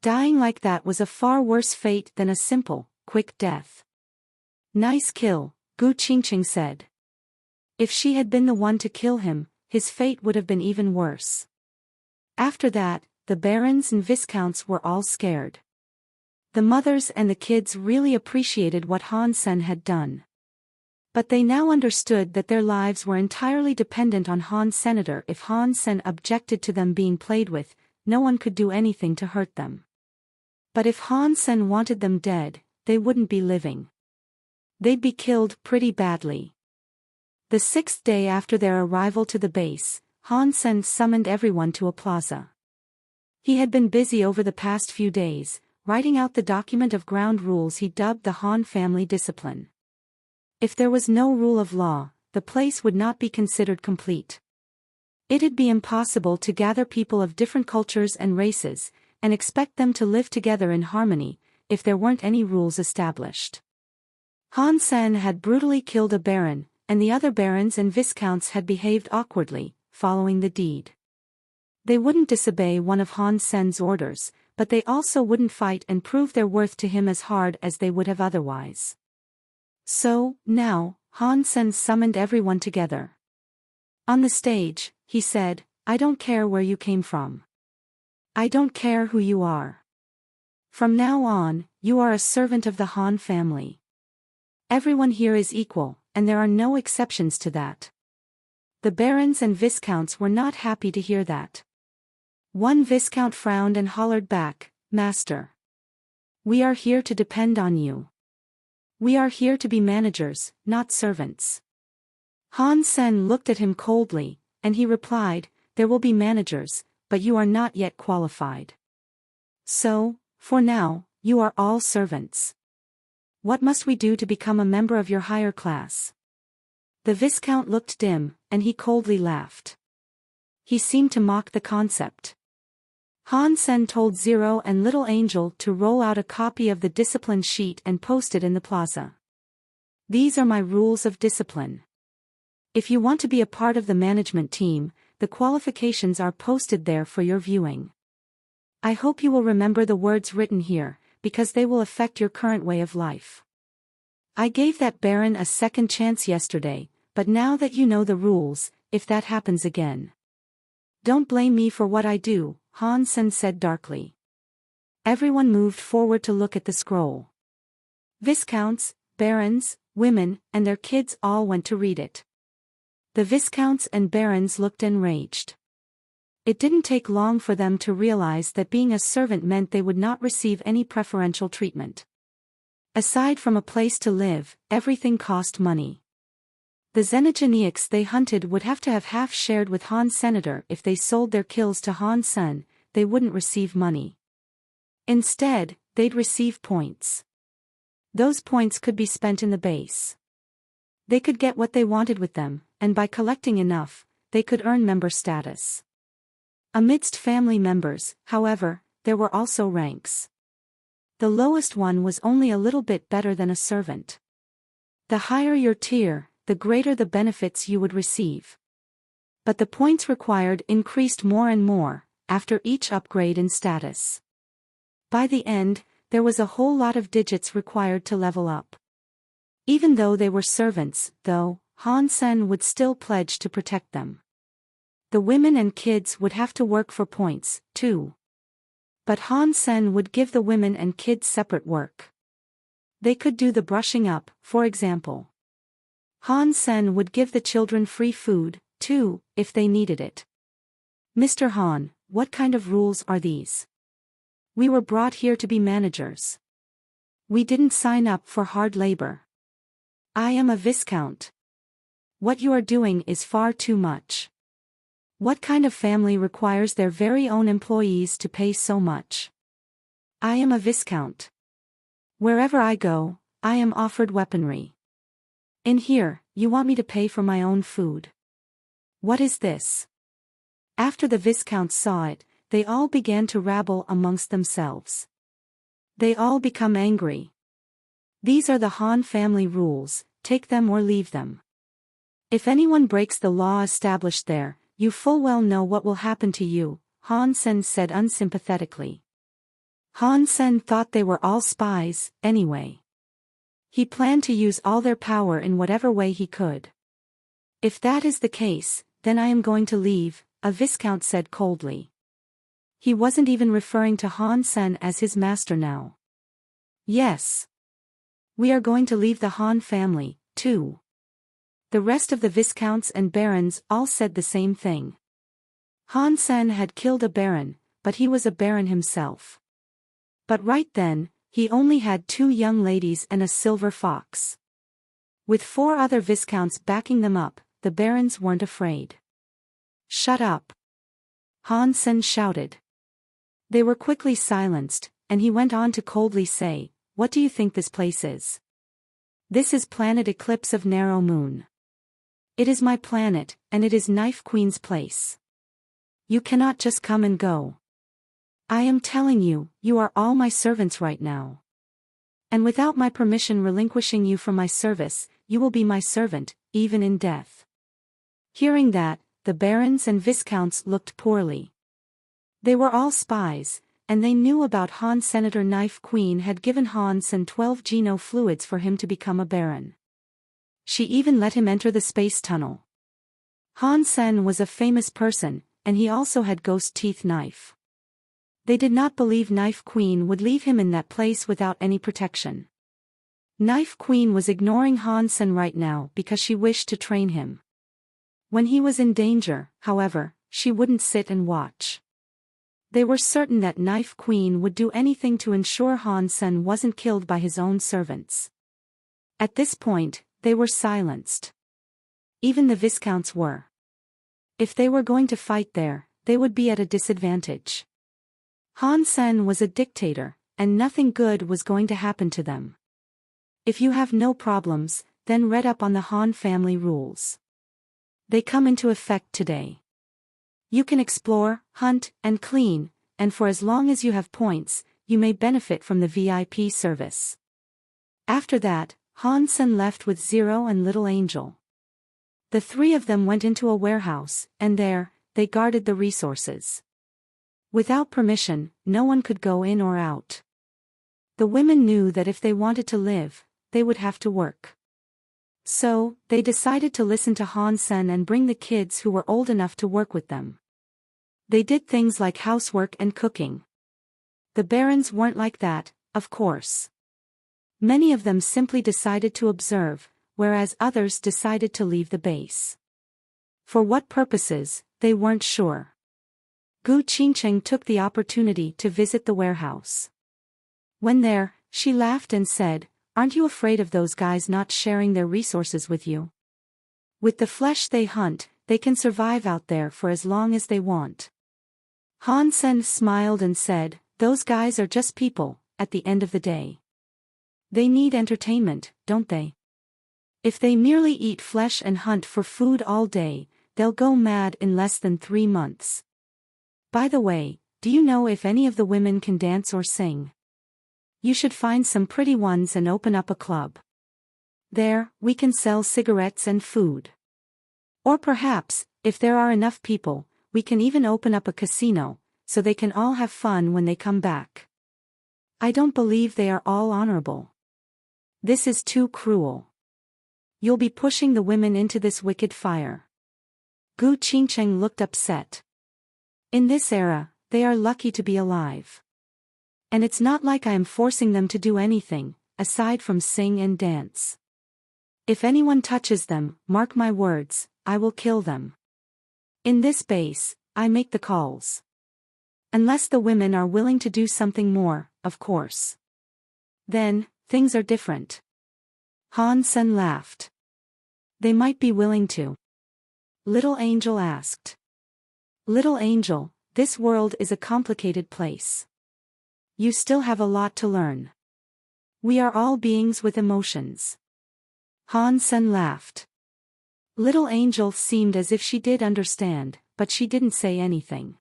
Dying like that was a far worse fate than a simple, quick death. Nice kill, Gu Qingqing said. If she had been the one to kill him, his fate would have been even worse. After that, the barons and viscounts were all scared. The mothers and the kids really appreciated what Hansen had done. But they now understood that their lives were entirely dependent on Han's senator. If Hansen objected to them being played with, no one could do anything to hurt them. But if Hansen wanted them dead, they wouldn't be living. They'd be killed pretty badly. The 6th day after their arrival to the base, Hansen summoned everyone to a plaza. He had been busy over the past few days, writing out the document of ground rules he dubbed the Han family discipline. If there was no rule of law, the place would not be considered complete. It'd be impossible to gather people of different cultures and races, and expect them to live together in harmony, if there weren't any rules established. Han Sen had brutally killed a baron, and the other barons and viscounts had behaved awkwardly, following the deed. They wouldn't disobey one of Han Sen's orders, but they also wouldn't fight and prove their worth to him as hard as they would have otherwise. So, now, Han Sen summoned everyone together. On the stage, he said, "I don't care where you came from. I don't care who you are. From now on, you are a servant of the Han family. Everyone here is equal, and there are no exceptions to that." The barons and viscounts were not happy to hear that. One viscount frowned and hollered back, "Master. We are here to depend on you. We are here to be managers, not servants." Han Sen looked at him coldly, and he replied, "There will be managers, but you are not yet qualified. So, for now, you are all servants. What must we do to become a member of your higher class?" The viscount looked dim, and he coldly laughed. He seemed to mock the concept. Han Sen told Zero and Little Angel to roll out a copy of the discipline sheet and post it in the plaza. "These are my rules of discipline. If you want to be a part of the management team, the qualifications are posted there for your viewing. I hope you will remember the words written here, because they will affect your current way of life. I gave that baron a second chance yesterday, but now that you know the rules, if that happens again, don't blame me for what I do," Han Sen said darkly. Everyone moved forward to look at the scroll. Viscounts, barons, women, and their kids all went to read it. The viscounts and barons looked enraged. It didn't take long for them to realize that being a servant meant they would not receive any preferential treatment. Aside from a place to live, everything cost money. The xenogeniacs they hunted would have to have half shared with Han Senator. If they sold their kills to Han Sen, they wouldn't receive money. Instead, they'd receive points. Those points could be spent in the base. They could get what they wanted with them, and by collecting enough, they could earn member status. Amidst family members, however, there were also ranks. The lowest one was only a little bit better than a servant. The higher your tier, the greater the benefits you would receive. But the points required increased more and more, after each upgrade in status. By the end, there was a whole lot of digits required to level up. Even though they were servants, though, Han Sen would still pledge to protect them. The women and kids would have to work for points, too. But Han Sen would give the women and kids separate work. They could do the brushing up, for example. Han Sen would give the children free food, too, if they needed it. "Mr. Han, what kind of rules are these? We were brought here to be managers. We didn't sign up for hard labor. I am a viscount. What you are doing is far too much. What kind of family requires their very own employees to pay so much? I am a viscount. Wherever I go, I am offered weaponry. In here, you want me to pay for my own food? What is this?" After the viscounts saw it, they all began to rabble amongst themselves. They all become angry. "These are the Han family rules, take them or leave them. If anyone breaks the law established there, you full well know what will happen to you," Han Sen said unsympathetically. Han Sen thought they were all spies, anyway. He planned to use all their power in whatever way he could. "If that is the case, then I am going to leave," a viscount said coldly. He wasn't even referring to Han Sen as his master now. "Yes. We are going to leave the Han family, too." The rest of the viscounts and barons all said the same thing. Han Sen had killed a baron, but he was a baron himself. But right then, he only had 2 young ladies and a silver fox. With 4 other viscounts backing them up, the barons weren't afraid. "Shut up!" Han Sen shouted. They were quickly silenced, and he went on to coldly say, "What do you think this place is? This is planet Eclipse of Narrow Moon. It is my planet, and it is Knife Queen's place. You cannot just come and go. I am telling you, you are all my servants right now. And without my permission relinquishing you from my service, you will be my servant, even in death. Hearing that, the barons and viscounts looked poorly. They were all spies, and they knew about Han's Senator Knife Queen had given Hansen 12 geno fluids for him to become a baron. She even let him enter the space tunnel. Hansen was a famous person, and he also had ghost teeth knife. They did not believe Knife Queen would leave him in that place without any protection. Knife Queen was ignoring Hansen right now because she wished to train him. When he was in danger, however, she wouldn't sit and watch. They were certain that Knife Queen would do anything to ensure Hansen wasn't killed by his own servants. At this point, they were silenced. Even the viscounts were. If they were going to fight there, they would be at a disadvantage. Hansen was a dictator, and nothing good was going to happen to them. If you have no problems, then read up on the Han family rules. They come into effect today. You can explore, hunt, and clean, and for as long as you have points, you may benefit from the VIP service. After that, Hansen left with Zero and Little Angel. The three of them went into a warehouse, and there, they guarded the resources. Without permission, no one could go in or out. The women knew that if they wanted to live, they would have to work. So, they decided to listen to Hansen and bring the kids who were old enough to work with them. They did things like housework and cooking. The barons weren't like that, of course. Many of them simply decided to observe, whereas others decided to leave the base. For what purposes, they weren't sure. Gu Qingcheng took the opportunity to visit the warehouse. When there, she laughed and said, "Aren't you afraid of those guys not sharing their resources with you? With the flesh they hunt, they can survive out there for as long as they want." Hansen smiled and said, "Those guys are just people, at the end of the day. They need entertainment, don't they? If they merely eat flesh and hunt for food all day, they'll go mad in less than 3 months. By the way, do you know if any of the women can dance or sing? You should find some pretty ones and open up a club. There, we can sell cigarettes and food. Or perhaps, if there are enough people, we can even open up a casino, so they can all have fun when they come back. I don't believe they are all honorable. This is too cruel. You'll be pushing the women into this wicked fire." Gu Qingcheng looked upset. In this era, they are lucky to be alive. And it's not like I am forcing them to do anything, aside from sing and dance. If anyone touches them, mark my words, I will kill them. In this base, I make the calls. Unless the women are willing to do something more, of course. Then, things are different. Hansen laughed. They might be willing to. Little Angel asked. Little Angel, this world is a complicated place. You still have a lot to learn. We are all beings with emotions. Hansen laughed. Little Angel seemed as if she did understand, but she didn't say anything.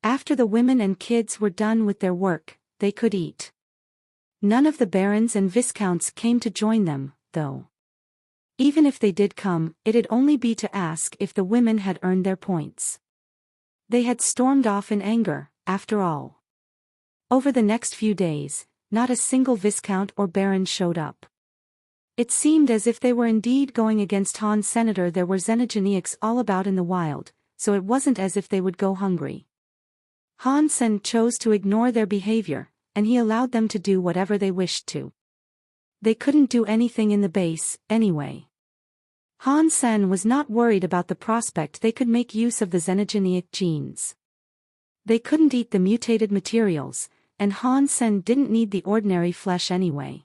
After the women and kids were done with their work, they could eat. None of the barons and viscounts came to join them, though. Even if they did come, it'd only be to ask if the women had earned their points. They had stormed off in anger, after all. Over the next few days, not a single viscount or baron showed up. It seemed as if they were indeed going against Han's senator. There were xenogenics all about in the wild, so it wasn't as if they would go hungry. Hansen chose to ignore their behavior, and he allowed them to do whatever they wished to. They couldn't do anything in the base, anyway. Hansen was not worried about the prospect they could make use of the xenogenic genes. They couldn't eat the mutated materials, and Hansen didn't need the ordinary flesh anyway.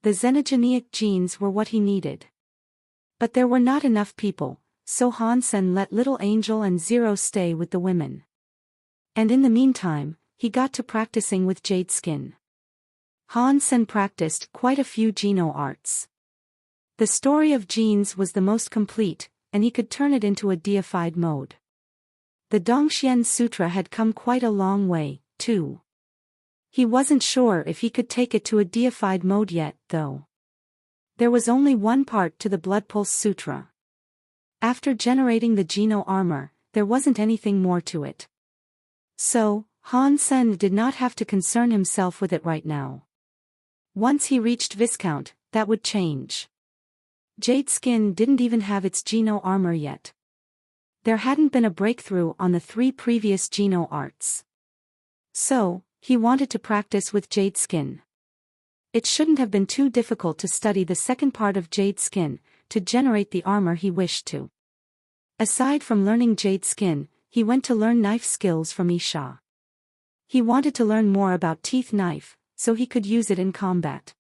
The xenogenic genes were what he needed. But there were not enough people, so Hansen let Little Angel and Zero stay with the women. And in the meantime, he got to practicing with Jade Skin. Hansen practiced quite a few geno arts. The story of genes was the most complete, and he could turn it into a deified mode. The Dongxian Sutra had come quite a long way, too. He wasn't sure if he could take it to a deified mode yet, though. There was only one part to the Blood Pulse Sutra. After generating the Geno armor, there wasn't anything more to it. So, Han Sen did not have to concern himself with it right now. Once he reached Viscount, that would change. Jade Skin didn't even have its Geno armor yet. There hadn't been a breakthrough on the 3 previous Geno arts. So, he wanted to practice with Jade Skin. It shouldn't have been too difficult to study the second part of Jade Skin, to generate the armor he wished to. Aside from learning Jade Skin, he went to learn knife skills from Isha. He wanted to learn more about Teeth Knife, so he could use it in combat.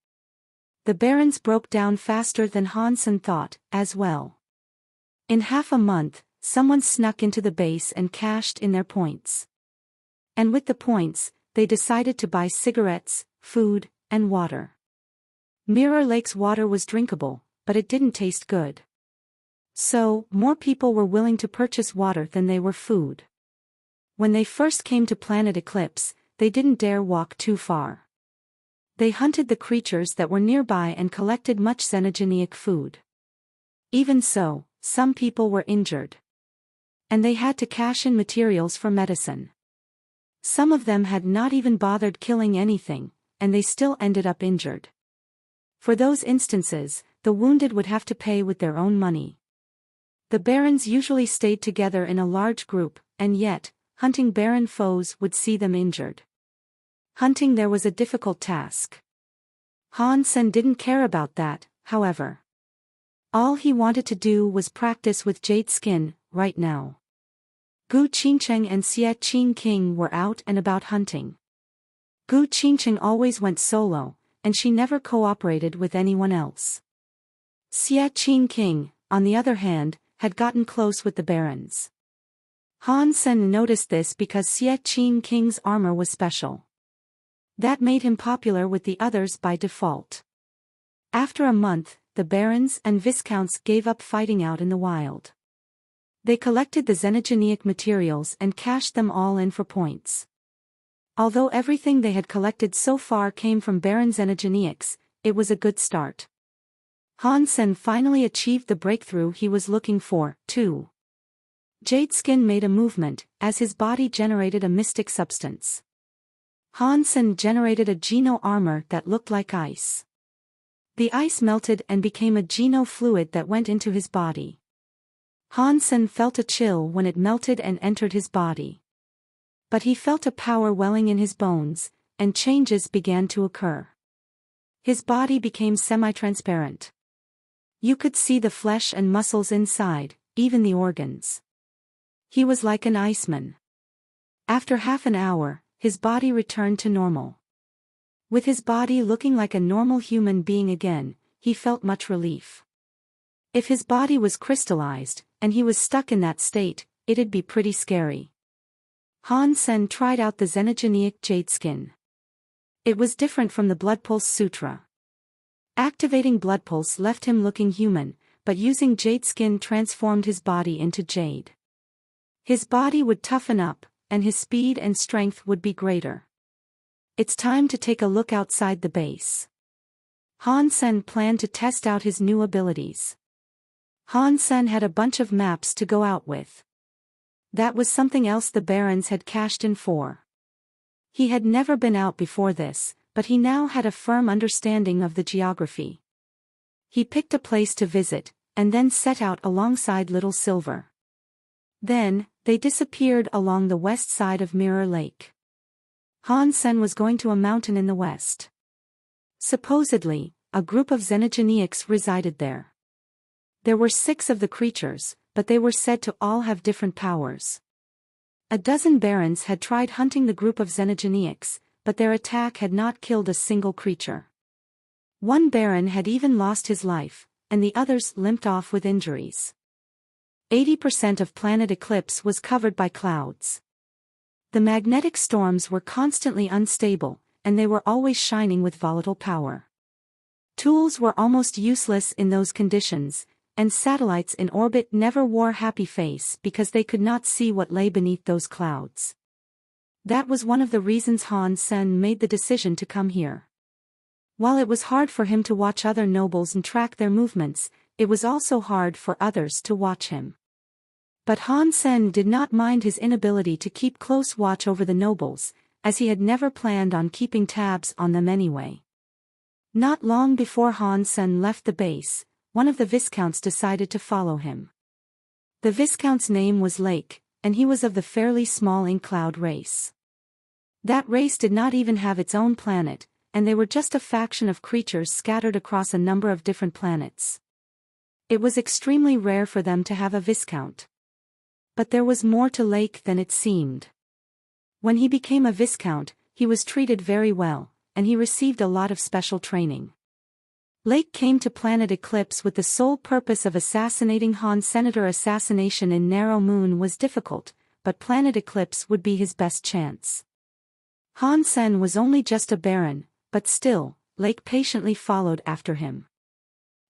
The barons broke down faster than Han Sen thought, as well. In half a month, someone snuck into the base and cashed in their points. And with the points, they decided to buy cigarettes, food, and water. Mirror Lake's water was drinkable, but it didn't taste good. So, more people were willing to purchase water than they were food. When they first came to Planet Eclipse, they didn't dare walk too far. They hunted the creatures that were nearby and collected much xenogenic food. Even so, some people were injured. And they had to cash in materials for medicine. Some of them had not even bothered killing anything, and they still ended up injured. For those instances, the wounded would have to pay with their own money. The barons usually stayed together in a large group, and yet, hunting baron foes would see them injured. Hunting there was a difficult task. Han Sen didn't care about that, however. All he wanted to do was practice with Jade Skin, right now. Gu Qingcheng and Xie Qing King were out and about hunting. Gu Qingcheng always went solo, and she never cooperated with anyone else. Xie Qing King, on the other hand, had gotten close with the barons. Han Sen noticed this because Xie Qing King's armor was special. That made him popular with the others by default. After a month, the barons and viscounts gave up fighting out in the wild. They collected the xenogenic materials and cashed them all in for points. Although everything they had collected so far came from Baron Xenogenics, it was a good start. Han Sen finally achieved the breakthrough he was looking for, too. Jade Skin made a movement, as his body generated a mystic substance. Han Sen generated a Geno armor that looked like ice. The ice melted and became a Geno fluid that went into his body. Han Sen felt a chill when it melted and entered his body. But he felt a power welling in his bones, and changes began to occur. His body became semi-transparent. You could see the flesh and muscles inside, even the organs. He was like an iceman. After half an hour, his body returned to normal. With his body looking like a normal human being again, he felt much relief. If his body was crystallized, and he was stuck in that state, it'd be pretty scary. Han Sen tried out the xenogenic Jade Skin. It was different from the Blood Pulse Sutra. Activating Blood Pulse left him looking human, but using Jade Skin transformed his body into jade. His body would toughen up, and his speed and strength would be greater. It's time to take a look outside the base. Han Sen planned to test out his new abilities. Han Sen had a bunch of maps to go out with. That was something else the barons had cashed in for. He had never been out before this, but he now had a firm understanding of the geography. He picked a place to visit, and then set out alongside Little Silver. Then, they disappeared along the west side of Mirror Lake. Han Sen was going to a mountain in the west. Supposedly, a group of xenogenics resided there. There were 6 of the creatures, but they were said to all have different powers. A dozen barons had tried hunting the group of xenogenics, but their attack had not killed a single creature. One baron had even lost his life, and the others limped off with injuries. 80% of Planet Eclipse was covered by clouds. The magnetic storms were constantly unstable, and they were always shining with volatile power. Tools were almost useless in those conditions, and satellites in orbit never wore happy face because they could not see what lay beneath those clouds. That was one of the reasons Han Sen made the decision to come here. While it was hard for him to watch other nobles and track their movements, it was also hard for others to watch him. But Han Sen did not mind his inability to keep close watch over the nobles, as he had never planned on keeping tabs on them anyway. Not long before Han Sen left the base, one of the viscounts decided to follow him. The viscount's name was Lake, and he was of the fairly small Inkcloud race. That race did not even have its own planet, and they were just a faction of creatures scattered across a number of different planets. It was extremely rare for them to have a viscount. But there was more to Lake than it seemed. When he became a viscount, he was treated very well, and he received a lot of special training. Lake came to Planet Eclipse with the sole purpose of assassinating Han. Senator assassination in Narrow Moon was difficult, but Planet Eclipse would be his best chance. Han Sen was only just a baron, but still, Lake patiently followed after him.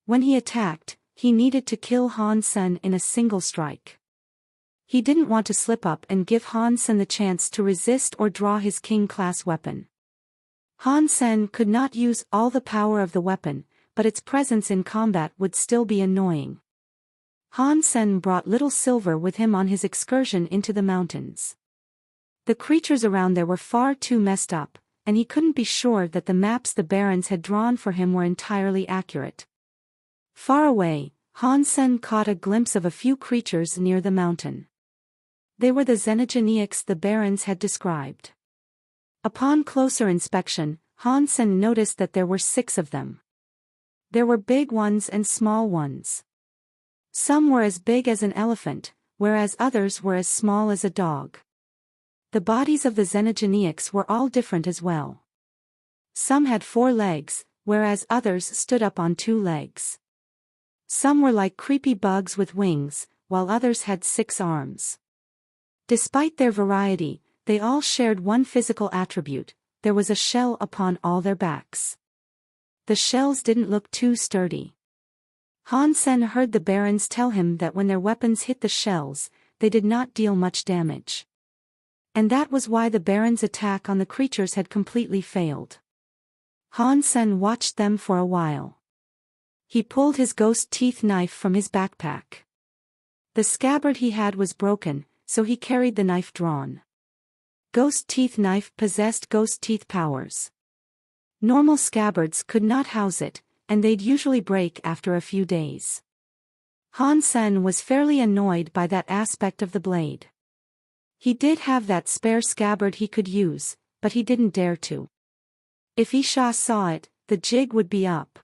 When he attacked, he needed to kill Han Sen in a single strike. He didn't want to slip up and give Han Sen the chance to resist or draw his king-class weapon. Han Sen could not use all the power of the weapon, but its presence in combat would still be annoying. Han Sen brought Little Silver with him on his excursion into the mountains. The creatures around there were far too messed up, and he couldn't be sure that the maps the barons had drawn for him were entirely accurate. Far away, Han Sen caught a glimpse of a few creatures near the mountain. They were the xenogeneics the barons had described. Upon closer inspection, Han Sen noticed that there were 6 of them. There were big ones and small ones. Some were as big as an elephant, whereas others were as small as a dog. The bodies of the xenogeneics were all different as well. Some had 4 legs, whereas others stood up on 2 legs. Some were like creepy bugs with wings, while others had 6 arms. Despite their variety, they all shared one physical attribute: there was a shell upon all their backs. The shells didn't look too sturdy. Han Sen heard the barons tell him that when their weapons hit the shells, they did not deal much damage. And that was why the barons' attack on the creatures had completely failed. Han Sen watched them for a while. He pulled his ghost teeth knife from his backpack. The scabbard he had was broken, so he carried the knife drawn. Ghost teeth knife possessed ghost teeth powers. Normal scabbards could not house it, and they'd usually break after a few days. Han Sen was fairly annoyed by that aspect of the blade. He did have that spare scabbard he could use, but he didn't dare to. If Wuxia saw it, the jig would be up.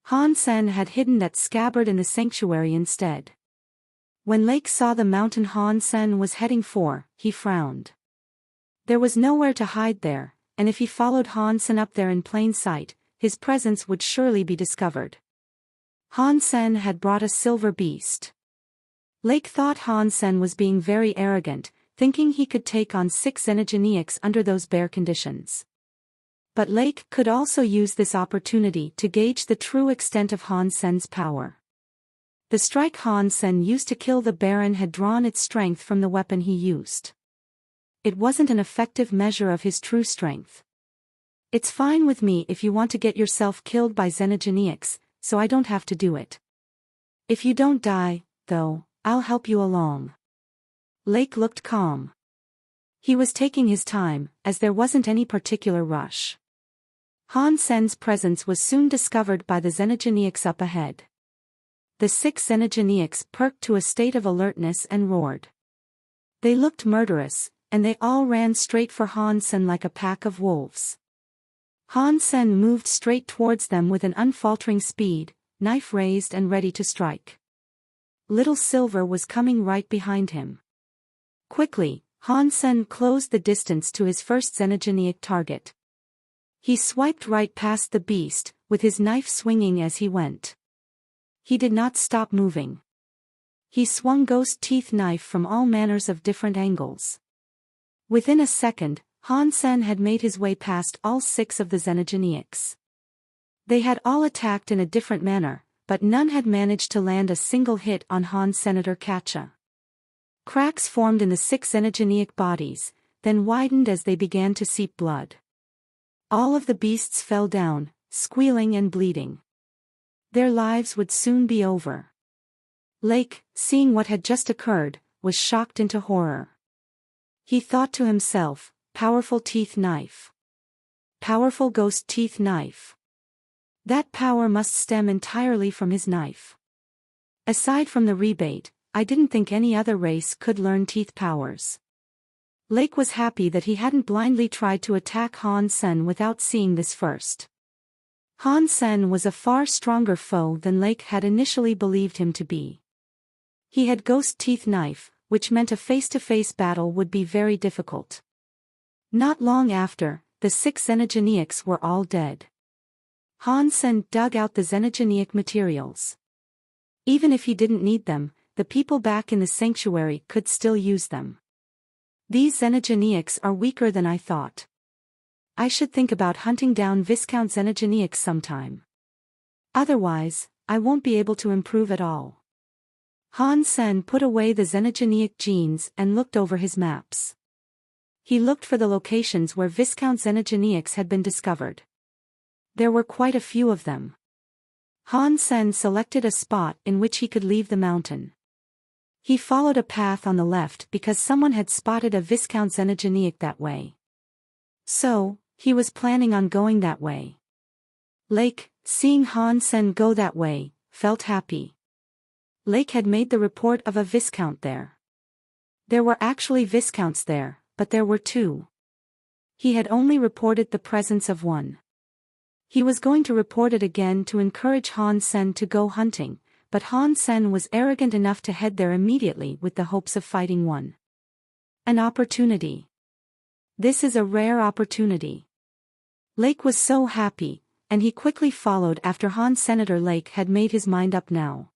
Han Sen had hidden that scabbard in the sanctuary instead. When Lake saw the mountain Han Sen was heading for, he frowned. There was nowhere to hide there, and if he followed Han Sen up there in plain sight, his presence would surely be discovered. Han Sen had brought a silver beast. Lake thought Han Sen was being very arrogant, thinking he could take on 6 xenogeneics under those bare conditions. But Lake could also use this opportunity to gauge the true extent of Han Sen's power. The strike Han Sen used to kill the Baron had drawn its strength from the weapon he used. It wasn't an effective measure of his true strength. It's fine with me if you want to get yourself killed by xenogeneics, so I don't have to do it. If you don't die, though, I'll help you along. Lake looked calm. He was taking his time, as there wasn't any particular rush. Han Sen's presence was soon discovered by the xenogeneics up ahead. The 6 xenogeneics perked to a state of alertness and roared. They looked murderous, and they all ran straight for Han Sen like a pack of wolves. Han Sen moved straight towards them with an unfaltering speed, knife raised and ready to strike. Little Silver was coming right behind him. Quickly, Han Sen closed the distance to his first xenogeneic target. He swiped right past the beast, with his knife swinging as he went. He did not stop moving. He swung ghost teeth knife from all manners of different angles. Within a second, Han Sen had made his way past all 6 of the xenogeneics. They had all attacked in a different manner, but none had managed to land a single hit on Han Senator Kacha. Cracks formed in the 6 xenogeneic bodies, then widened as they began to seep blood. All of the beasts fell down, squealing and bleeding. Their lives would soon be over. Lake, seeing what had just occurred, was shocked into horror. He thought to himself, powerful teeth knife. Powerful ghost teeth knife. That power must stem entirely from his knife. Aside from the rebate, I didn't think any other race could learn teeth powers. Lake was happy that he hadn't blindly tried to attack Han Sen without seeing this first. Han Sen was a far stronger foe than Lake had initially believed him to be. He had ghost teeth knife, which meant a face-to-face battle would be very difficult. Not long after, the 6 xenogeneics were all dead. Han Sen dug out the xenogeneic materials. Even if he didn't need them, the people back in the sanctuary could still use them. These xenogeneics are weaker than I thought. I should think about hunting down Viscount xenogeneics sometime. Otherwise, I won't be able to improve at all. Han Sen put away the xenogeneic genes and looked over his maps. He looked for the locations where Viscount xenogeneics had been discovered. There were quite a few of them. Han Sen selected a spot in which he could leave the mountain. He followed a path on the left because someone had spotted a Viscount xenogeneic that way. So, he was planning on going that way. Lake, seeing Han Sen go that way, felt happy. Lake had made the report of a Viscount there. There were actually Viscounts there, but there were 2. He had only reported the presence of one. He was going to report it again to encourage Han Sen to go hunting, but Han Sen was arrogant enough to head there immediately with the hopes of fighting one. An opportunity. This is a rare opportunity. Lake was so happy, and he quickly followed after Han. Senator Lake had made his mind up now.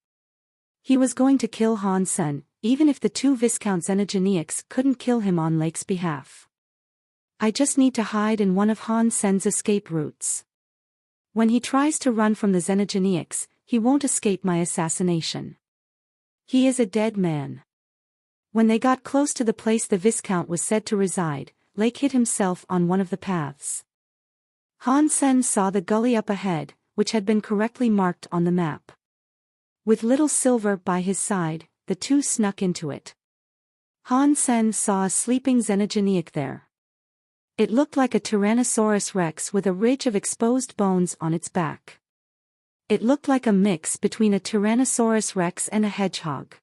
He was going to kill Han Sen, even if the 2 Viscount xenogeneics couldn't kill him on Lake's behalf. I just need to hide in one of Han Sen's escape routes. When he tries to run from the xenogeneics, he won't escape my assassination. He is a dead man. When they got close to the place the Viscount was said to reside, Lake hid himself on one of the paths. Han Sen saw the gully up ahead, which had been correctly marked on the map. With Little Silver by his side, the 2 snuck into it. Han Sen saw a sleeping xenogeneic there. It looked like a Tyrannosaurus Rex with a ridge of exposed bones on its back. It looked like a mix between a Tyrannosaurus Rex and a hedgehog.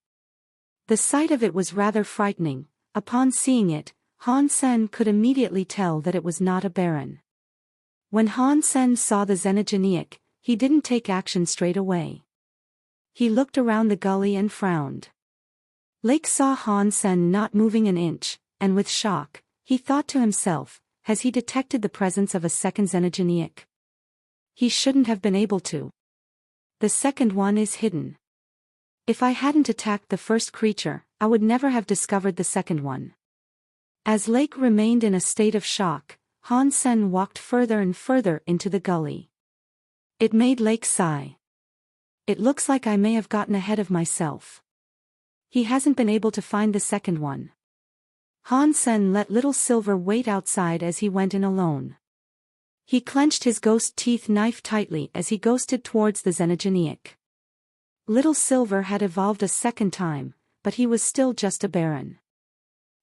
The sight of it was rather frightening. Upon seeing it, Han Sen could immediately tell that it was not a baron. When Han Sen saw the xenogeneic, he didn't take action straight away. He looked around the gully and frowned. Lake saw Han Sen not moving an inch, and with shock, he thought to himself, has he detected the presence of a second xenogeneic? He shouldn't have been able to. The second one is hidden. If I hadn't attacked the first creature, I would never have discovered the second one. As Lake remained in a state of shock, Han Sen walked further and further into the gully. It made Lake sigh. It looks like I may have gotten ahead of myself. He hasn't been able to find the second one. Han Sen let Little Silver wait outside as he went in alone. He clenched his ghost teeth knife tightly as he ghosted towards the xenogeneic. Little Silver had evolved a second time, but he was still just a baron.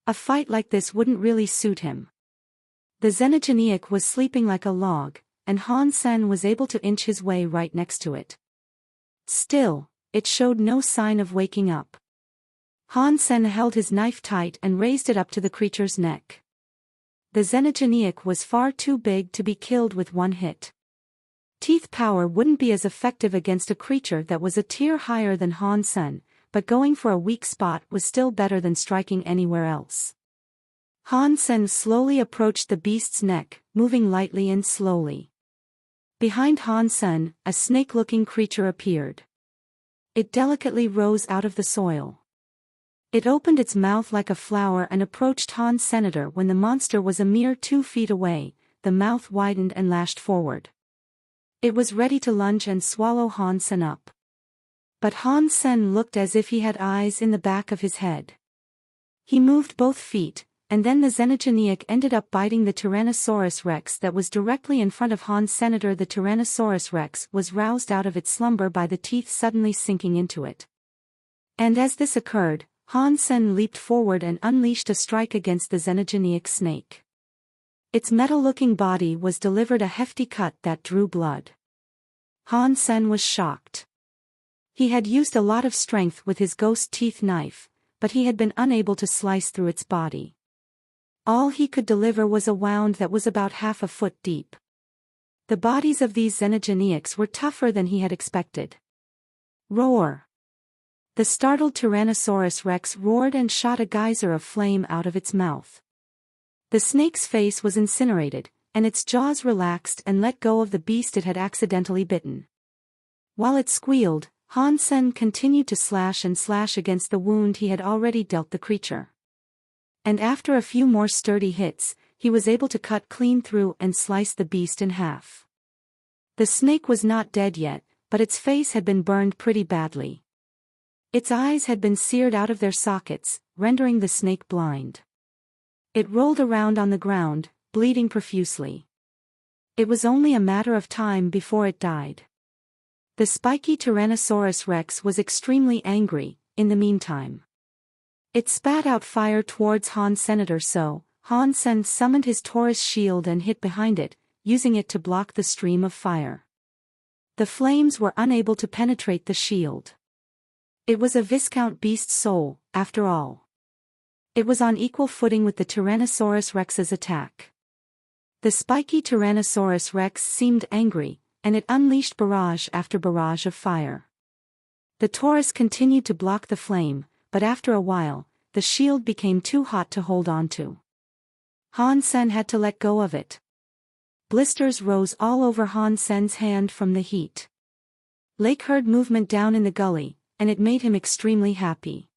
A fight like this wouldn't really suit him. The xenogeneic was sleeping like a log, and Han Sen was able to inch his way right next to it. Still, it showed no sign of waking up. Han Sen held his knife tight and raised it up to the creature's neck. The xenogeneic was far too big to be killed with one hit. Teeth power wouldn't be as effective against a creature that was a tier higher than Han Sen, but going for a weak spot was still better than striking anywhere else. Han Sen slowly approached the beast's neck, moving lightly and slowly. Behind Han Sen, a snake-looking creature appeared. It delicately rose out of the soil. It opened its mouth like a flower and approached Han's senator when the monster was a mere 2 feet away. The mouth widened and lashed forward. It was ready to lunge and swallow Han Sen up. But Han Sen looked as if he had eyes in the back of his head. He moved both feet, and then the Xenogeniac ended up biting the Tyrannosaurus rex that was directly in front of Han's senator. The Tyrannosaurus rex was roused out of its slumber by the teeth suddenly sinking into it. And as this occurred, Han Sen leaped forward and unleashed a strike against the Xenogeniac snake. Its metal-looking body was delivered a hefty cut that drew blood. Han Sen was shocked. He had used a lot of strength with his ghost teeth knife, but he had been unable to slice through its body. All he could deliver was a wound that was about half a foot deep. The bodies of these Xenogeniacs were tougher than he had expected. Roar! The startled Tyrannosaurus rex roared and shot a geyser of flame out of its mouth. The snake's face was incinerated, and its jaws relaxed and let go of the beast it had accidentally bitten. While it squealed, Han Sen continued to slash and slash against the wound he had already dealt the creature. And after a few more sturdy hits, he was able to cut clean through and slice the beast in half. The snake was not dead yet, but its face had been burned pretty badly. Its eyes had been seared out of their sockets, rendering the snake blind. It rolled around on the ground, bleeding profusely. It was only a matter of time before it died. The spiky Tyrannosaurus rex was extremely angry. In the meantime, it spat out fire towards Han's senator, so Han Sen summoned his Taurus shield and hid behind it, using it to block the stream of fire. The flames were unable to penetrate the shield. It was a Viscount beast's soul, after all. It was on equal footing with the Tyrannosaurus rex's attack. The spiky Tyrannosaurus rex seemed angry, and it unleashed barrage after barrage of fire. The Taurus continued to block the flame, but after a while, the shield became too hot to hold on to. Han Sen had to let go of it. Blisters rose all over Han Sen's hand from the heat. Lake heard movement down in the gully, and it made him extremely happy.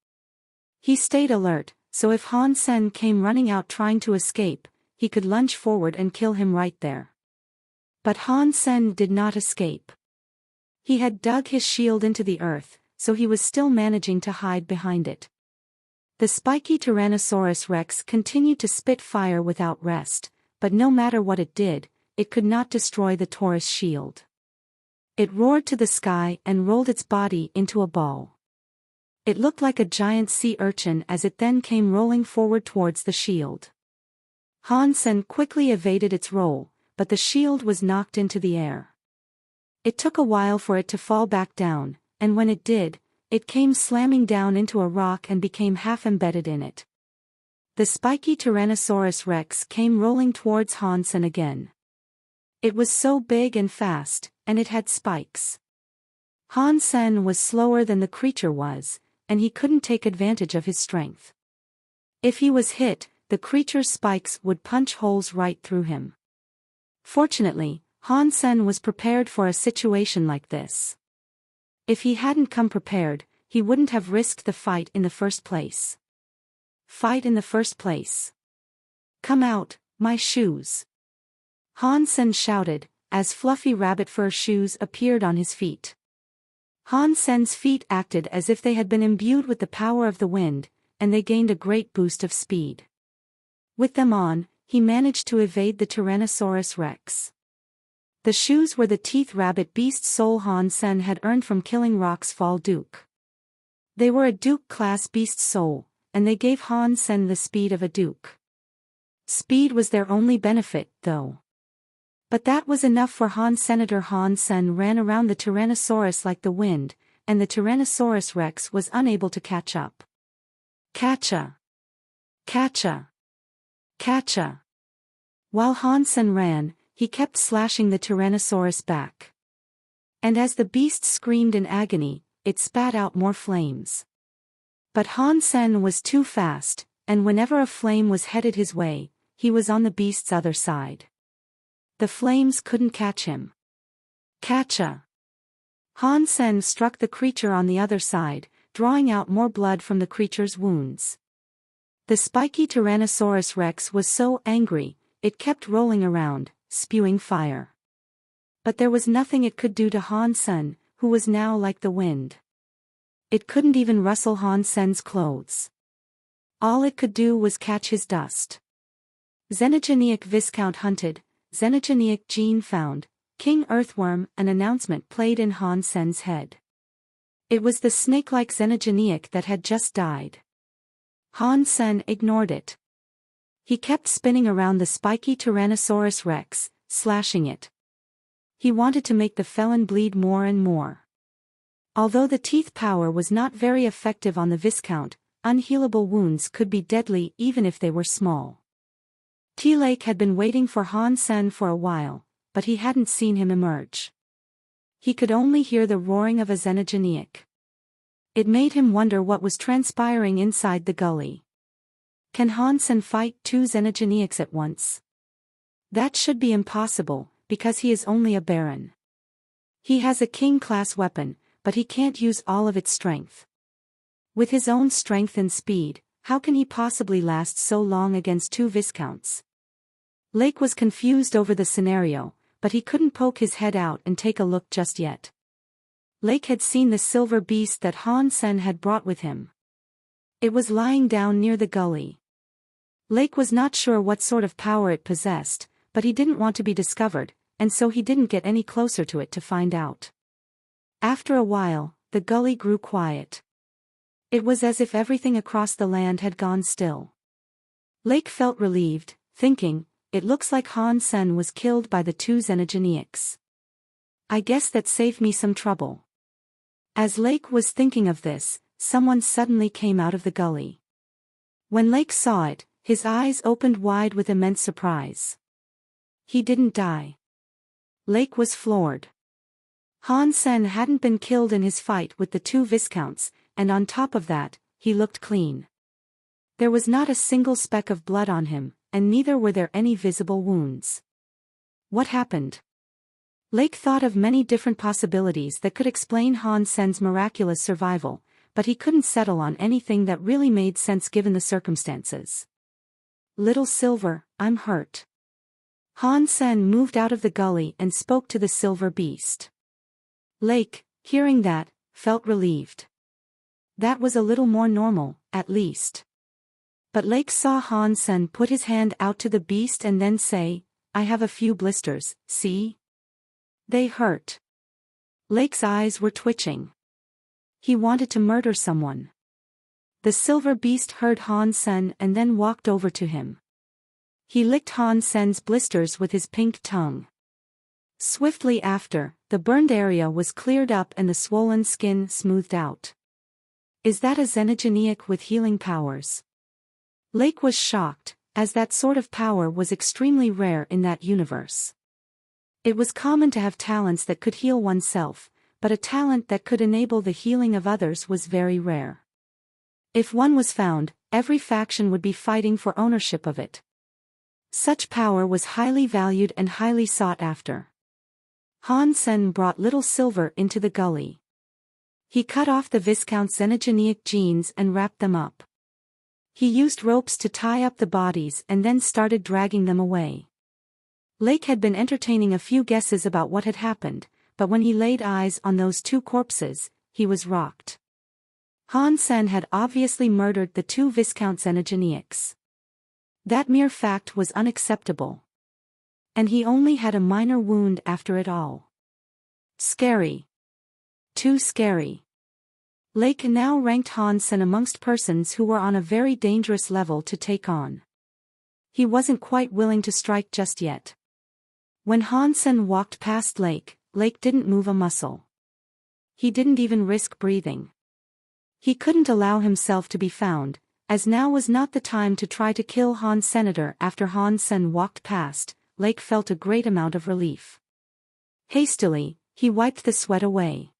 He stayed alert, so if Han Sen came running out trying to escape, he could lunge forward and kill him right there. But Han Sen did not escape. He had dug his shield into the earth, so he was still managing to hide behind it. The spiky Tyrannosaurus rex continued to spit fire without rest, but no matter what it did, it could not destroy the Taurus shield. It roared to the sky and rolled its body into a ball. It looked like a giant sea urchin as it then came rolling forward towards the shield. Han Sen quickly evaded its roll, but the shield was knocked into the air. It took a while for it to fall back down, and when it did, it came slamming down into a rock and became half embedded in it. The spiky Tyrannosaurus rex came rolling towards Han Sen again. It was so big and fast, and it had spikes. Han Sen was slower than the creature was, and he couldn't take advantage of his strength. If he was hit, the creature's spikes would punch holes right through him. Fortunately, Han Sen was prepared for a situation like this. If he hadn't come prepared, he wouldn't have risked the fight in the first place. Fight in the first place. Come out, my shoes. Han Sen shouted, as fluffy rabbit fur shoes appeared on his feet. Han Sen's feet acted as if they had been imbued with the power of the wind, and they gained a great boost of speed. With them on, he managed to evade the Tyrannosaurus rex. The shoes were the teeth rabbit beast soul Han Sen had earned from killing Rock's Fall Duke. They were a Duke-class beast soul, and they gave Han Sen the speed of a Duke. Speed was their only benefit, though. But that was enough for Han Senator. Han Sen ran around the Tyrannosaurus like the wind, and the Tyrannosaurus rex was unable to catch up. Catcha! Catcha! Catcha! While Han Sen ran, he kept slashing the Tyrannosaurus back. And as the beast screamed in agony, it spat out more flames. But Han Sen was too fast, and whenever a flame was headed his way, he was on the beast's other side. The flames couldn't catch him. Catcha! Han Sen struck the creature on the other side, drawing out more blood from the creature's wounds. The spiky Tyrannosaurus rex was so angry, it kept rolling around, spewing fire. But there was nothing it could do to Han Sen, who was now like the wind. It couldn't even rustle Han Sen's clothes. All it could do was catch his dust. Xenogenic Viscount hunted, Xenogenic gene found, King Earthworm. An announcement played in Han Sen's head. It was the snake-like Xenogenic that had just died. Han Sen ignored it. He kept spinning around the spiky Tyrannosaurus Rex, slashing it. He wanted to make the felon bleed more and more. Although the teeth power was not very effective on the Viscount, unhealable wounds could be deadly even if they were small. T-Lake had been waiting for Han Sen for a while, but he hadn't seen him emerge. He could only hear the roaring of a Xenogenic. It made him wonder what was transpiring inside the gully. Can Han Sen fight two Xenogenics at once? That should be impossible, because he is only a baron. He has a king-class weapon, but he can't use all of its strength. With his own strength and speed, how can he possibly last so long against two Viscounts? Lake was confused over the scenario, but he couldn't poke his head out and take a look just yet. Lake had seen the silver beast that Han Sen had brought with him. It was lying down near the gully. Lake was not sure what sort of power it possessed, but he didn't want to be discovered, and so he didn't get any closer to it to find out. After a while, the gully grew quiet. It was as if everything across the land had gone still. Lake felt relieved, thinking, it looks like Han Sen was killed by the two Xenogenics. I guess that saved me some trouble. As Lake was thinking of this, someone suddenly came out of the gully. When Lake saw it, his eyes opened wide with immense surprise. He didn't die. Lake was floored. Han Sen hadn't been killed in his fight with the two Viscounts, and on top of that, he looked clean. There was not a single speck of blood on him, and neither were there any visible wounds. What happened? Lake thought of many different possibilities that could explain Han Sen's miraculous survival, but he couldn't settle on anything that really made sense given the circumstances. Little Silver, I'm hurt. Han Sen moved out of the gully and spoke to the silver beast. Lake, hearing that, felt relieved. That was a little more normal, at least. But Lake saw Han Sen put his hand out to the beast and then say, I have a few blisters, see? They hurt. Lake's eyes were twitching. He wanted to murder someone. The silver beast heard Han Sen and then walked over to him. He licked Han Sen's blisters with his pink tongue. Swiftly after, the burned area was cleared up and the swollen skin smoothed out. Is that a Xenogenic with healing powers? Lake was shocked, as that sort of power was extremely rare in that universe. It was common to have talents that could heal oneself, but a talent that could enable the healing of others was very rare. If one was found, every faction would be fighting for ownership of it. Such power was highly valued and highly sought after. Han Sen brought Little Silver into the gully. He cut off the Viscount's Xenogenic genes and wrapped them up. He used ropes to tie up the bodies and then started dragging them away. Lake had been entertaining a few guesses about what had happened, but when he laid eyes on those two corpses, he was rocked. Han Sen had obviously murdered the two Viscount Xenogenics. That mere fact was unacceptable. And he only had a minor wound after it all. Scary. Too scary. Lake now ranked Han Sen amongst persons who were on a very dangerous level to take on. He wasn't quite willing to strike just yet. When Han Sen walked past Lake, Lake didn't move a muscle. He didn't even risk breathing. He couldn't allow himself to be found, as now was not the time to try to kill Han Senator. After Han Sen walked past, Lake felt a great amount of relief. Hastily, he wiped the sweat away.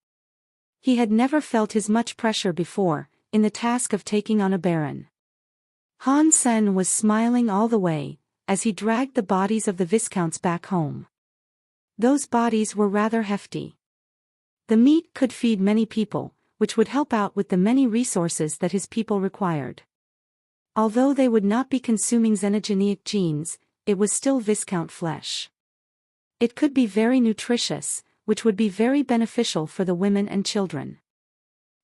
He had never felt as much pressure before, in the task of taking on a baron. Han Sen was smiling all the way, as he dragged the bodies of the Viscounts back home. Those bodies were rather hefty. The meat could feed many people, which would help out with the many resources that his people required. Although they would not be consuming Xenogenic genes, it was still Viscount flesh. It could be very nutritious, which would be very beneficial for the women and children.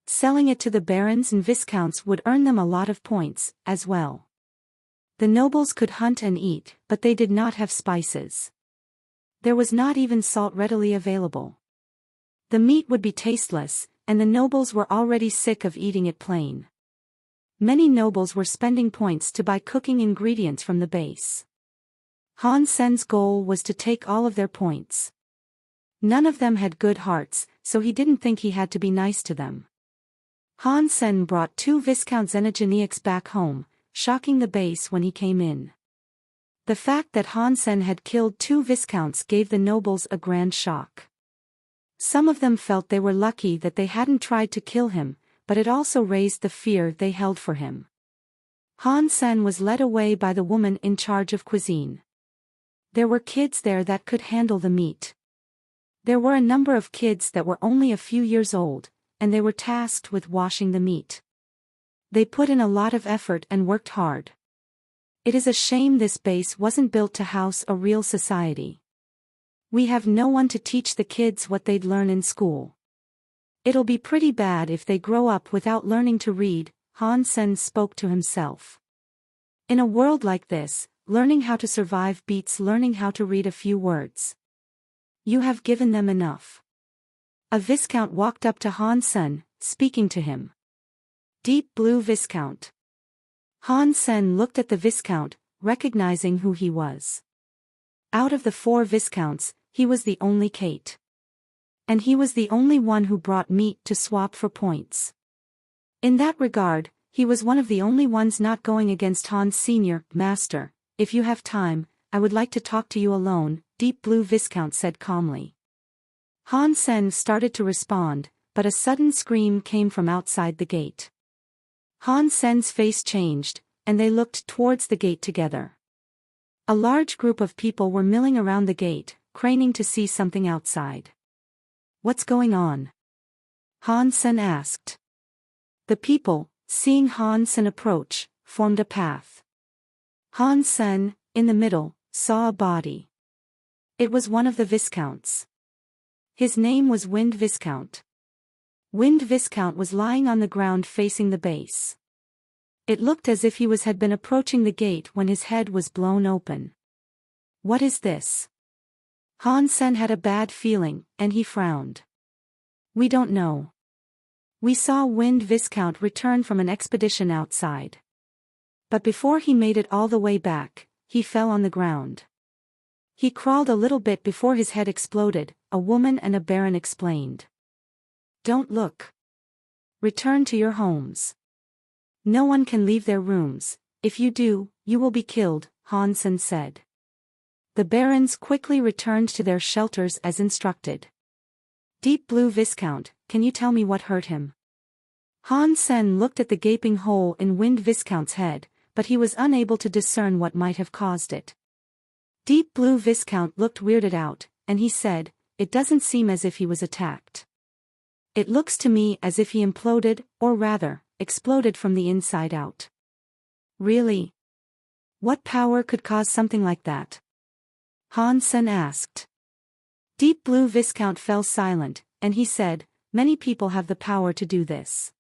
Selling it to the barons and viscounts would earn them a lot of points, as well. The nobles could hunt and eat, but they did not have spices. There was not even salt readily available. The meat would be tasteless, and the nobles were already sick of eating it plain. Many nobles were spending points to buy cooking ingredients from the base. Han Sen's goal was to take all of their points. None of them had good hearts, so he didn't think he had to be nice to them. Han Sen brought 2 Viscount Xenogeniacs back home, shocking the base when he came in. The fact that Han Sen had killed 2 Viscounts gave the nobles a grand shock. Some of them felt they were lucky that they hadn't tried to kill him, but it also raised the fear they held for him. Han Sen was led away by the woman in charge of cuisine. There were kids there that could handle the meat. There were a number of kids that were only a few years old, and they were tasked with washing the meat. They put in a lot of effort and worked hard. It is a shame this base wasn't built to house a real society. We have no one to teach the kids what they'd learn in school. It'll be pretty bad if they grow up without learning to read, Han Sen spoke to himself. In a world like this, learning how to survive beats learning how to read a few words. You have given them enough. A Viscount walked up to Han Sen, speaking to him. Deep Blue Viscount. Han Sen looked at the Viscount, recognizing who he was. Out of the 4 Viscounts, he was the only Kate. And he was the only one who brought meat to swap for points. In that regard, he was one of the only ones not going against Han's senior. Master, if you have time, I would like to talk to you alone, Deep Blue Viscount said calmly. Han Sen started to respond, but a sudden scream came from outside the gate. Han Sen's face changed, and they looked towards the gate together. A large group of people were milling around the gate, craning to see something outside. What's going on? Han Sen asked. The people, seeing Han Sen approach, formed a path. Han Sen, in the middle, saw a body. It was one of the Viscounts. His name was Wind Viscount. Wind Viscount was lying on the ground facing the base. It looked as if he had been approaching the gate when his head was blown open. What is this? Han Sen had a bad feeling, and he frowned. We don't know. We saw Wind Viscount return from an expedition outside. But before he made it all the way back, he fell on the ground. He crawled a little bit before his head exploded, a woman and a baron explained. Don't look. Return to your homes. No one can leave their rooms. If you do, you will be killed, Han Sen said. The barons quickly returned to their shelters as instructed. Deep Blue Viscount, can you tell me what hurt him? Han Sen looked at the gaping hole in Wind Viscount's head, but he was unable to discern what might have caused it. Deep Blue Viscount looked weirded out, and he said, it doesn't seem as if he was attacked. It looks to me as if he imploded, or rather, exploded from the inside out. Really? What power could cause something like that? Han Sen asked. Deep Blue Viscount fell silent, and he said, many people have the power to do this.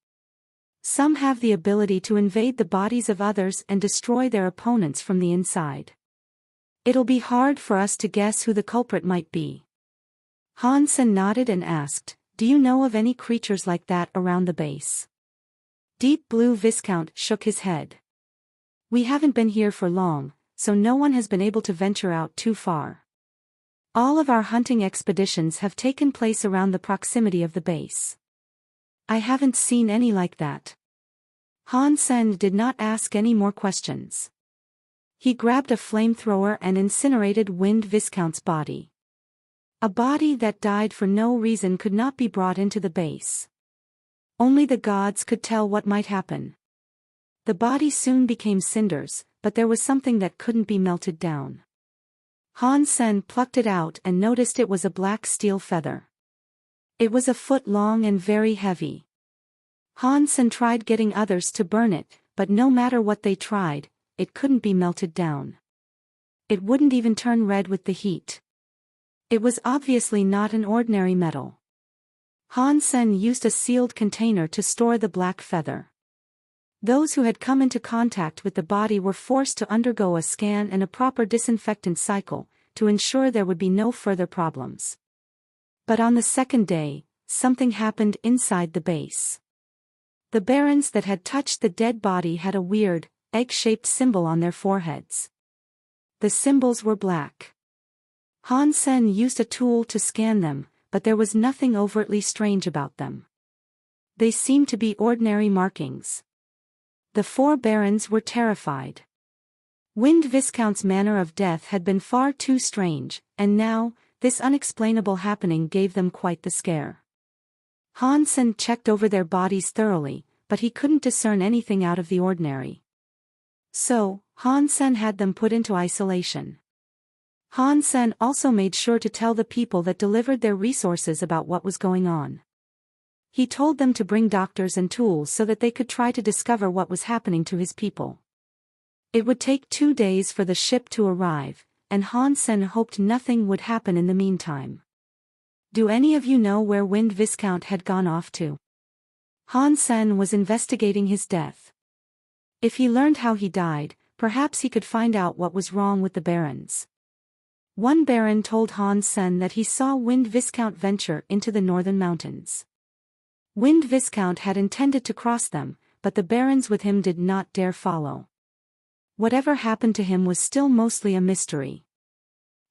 Some have the ability to invade the bodies of others and destroy their opponents from the inside. It'll be hard for us to guess who the culprit might be. Han Sen nodded and asked, do you know of any creatures like that around the base? Deep Blue Viscount shook his head. We haven't been here for long, so no one has been able to venture out too far. All of our hunting expeditions have taken place around the proximity of the base. I haven't seen any like that. Han Sen did not ask any more questions. He grabbed a flamethrower and incinerated Wind Viscount's body. A body that died for no reason could not be brought into the base. Only the gods could tell what might happen. The body soon became cinders, but there was something that couldn't be melted down. Han Sen plucked it out and noticed it was a black steel feather. It was a foot long and very heavy. Han Sen tried getting others to burn it, but no matter what they tried, it couldn't be melted down. It wouldn't even turn red with the heat. It was obviously not an ordinary metal. Han Sen used a sealed container to store the black feather. Those who had come into contact with the body were forced to undergo a scan and a proper disinfectant cycle, to ensure there would be no further problems. But on the second day, something happened inside the base. The barons that had touched the dead body had a weird, egg-shaped symbol on their foreheads. The symbols were black. Han Sen used a tool to scan them, but there was nothing overtly strange about them. They seemed to be ordinary markings. The 4 barons were terrified. Wind Viscount's manner of death had been far too strange, and now, this unexplainable happening gave them quite the scare. Han Sen checked over their bodies thoroughly, but he couldn't discern anything out of the ordinary. So, Han Sen had them put into isolation. Han Sen also made sure to tell the people that delivered their resources about what was going on. He told them to bring doctors and tools so that they could try to discover what was happening to his people. It would take 2 days for the ship to arrive, and Han Sen hoped nothing would happen in the meantime. Do any of you know where Wind Viscount had gone off to? Han Sen was investigating his death. If he learned how he died, perhaps he could find out what was wrong with the barons. One baron told Han Sen that he saw Wind Viscount venture into the northern mountains. Wind Viscount had intended to cross them, but the barons with him did not dare follow. Whatever happened to him was still mostly a mystery.